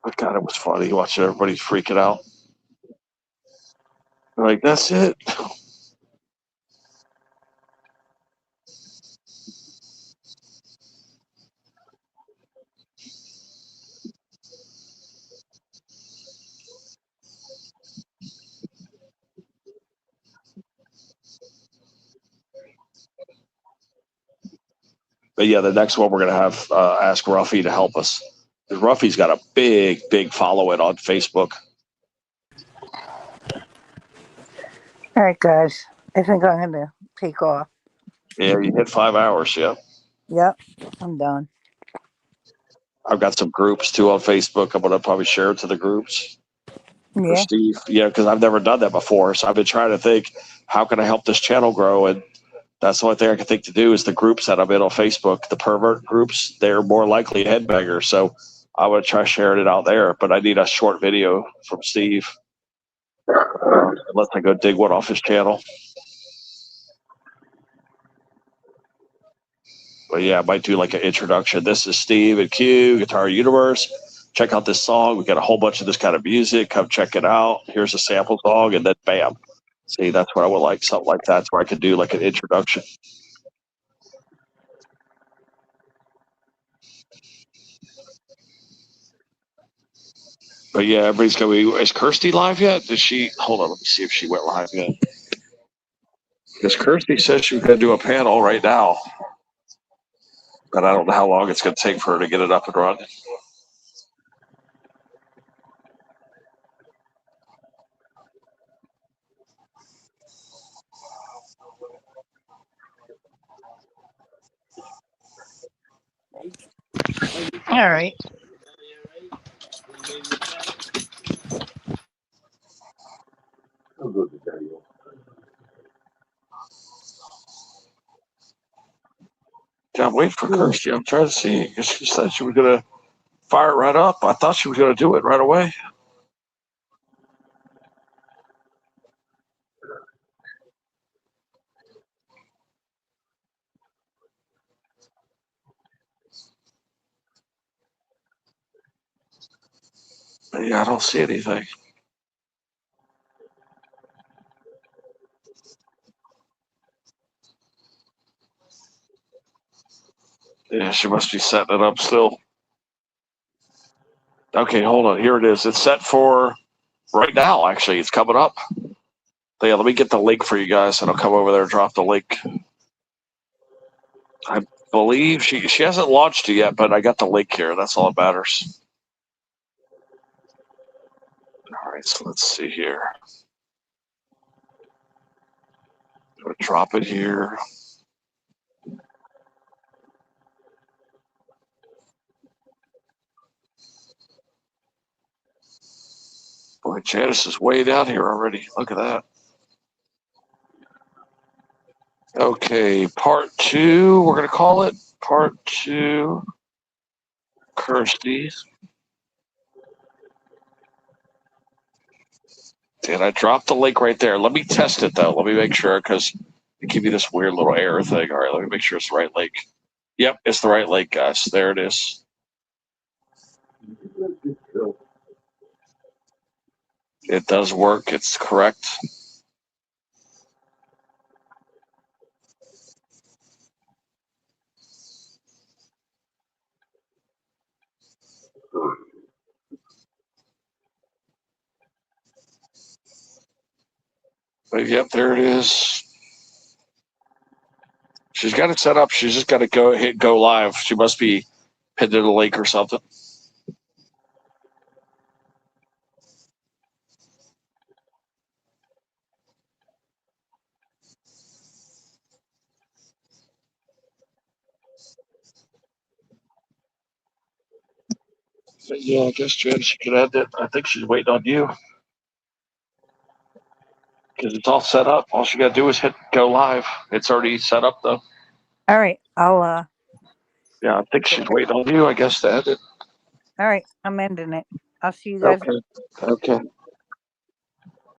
But God, it was funny watching everybody freaking out. They're like, that's it. But yeah, the next one we're gonna have ask Ruffy to help us. Ruffy's got a big following on Facebook. All right, guys. I think I'm gonna take off. Yeah, you hit 5 hours. Yeah, Yep, I'm done. I've got some groups too on Facebook. I'm gonna probably share it to the groups for Yeah. Steve. Yeah, because I've never done that before. So I've been trying to think, how can I help this channel grow? And that's the only thing I can think to do is the groups that I'm in on Facebook, the pervert groups. They're more likely headbangers. So I would try sharing it out there. But I need a short video from Steve. Unless I go dig one off his channel. But yeah, I might do like an introduction. This is Steve and Q, Guitar Universe. Check out this song. We got a whole bunch of this kind of music. Come check it out. Here's a sample song, and then bam. See, that's what I would like. Something like that, where I could do like an introduction. But yeah, everybody's going. Is Kirsty live yet? Did she? Hold on, let me see if she went live yet. Because Kirsty says she was going to do a panel right now, but I don't know how long it's going to take for her to get it up and running. All right. Yeah, I'm waiting for Kirsty. I'm trying to see. Because she said she was going to fire it right up. I thought she was going to do it right away. But yeah, I don't see anything. Yeah, she must be setting it up still. Okay, hold on. Here it is. It's set for right now, actually. It's coming up. Yeah, let me get the link for you guys, and I'll come over there and drop the link. I believe she hasn't launched it yet, but I got the link here. That's all that matters. All right, so let's see here. I'm going to drop it here. Boy, Janice is way down here already. Look at that. Okay, part 2, we're going to call it. Part 2, Kirsty. And I dropped the link right there. Let me test it, though. Let me make sure, because it give me this weird little error thing. All right, let me make sure it's the right link. Yep, it's the right link, guys. There it is. It does work. It's correct. But yep, there it is. She's got it set up. She's just got to hit go live. She must be pinned to the link or something. But yeah, I guess Jen, she could add that. I think she's waiting on you. Because it's all set up. All she got to do is hit go live. It's already set up, though. All right. I'll Yeah, I think she's waiting on you, I guess, to add it. All right. I'm ending it. I'll see you guys. Okay.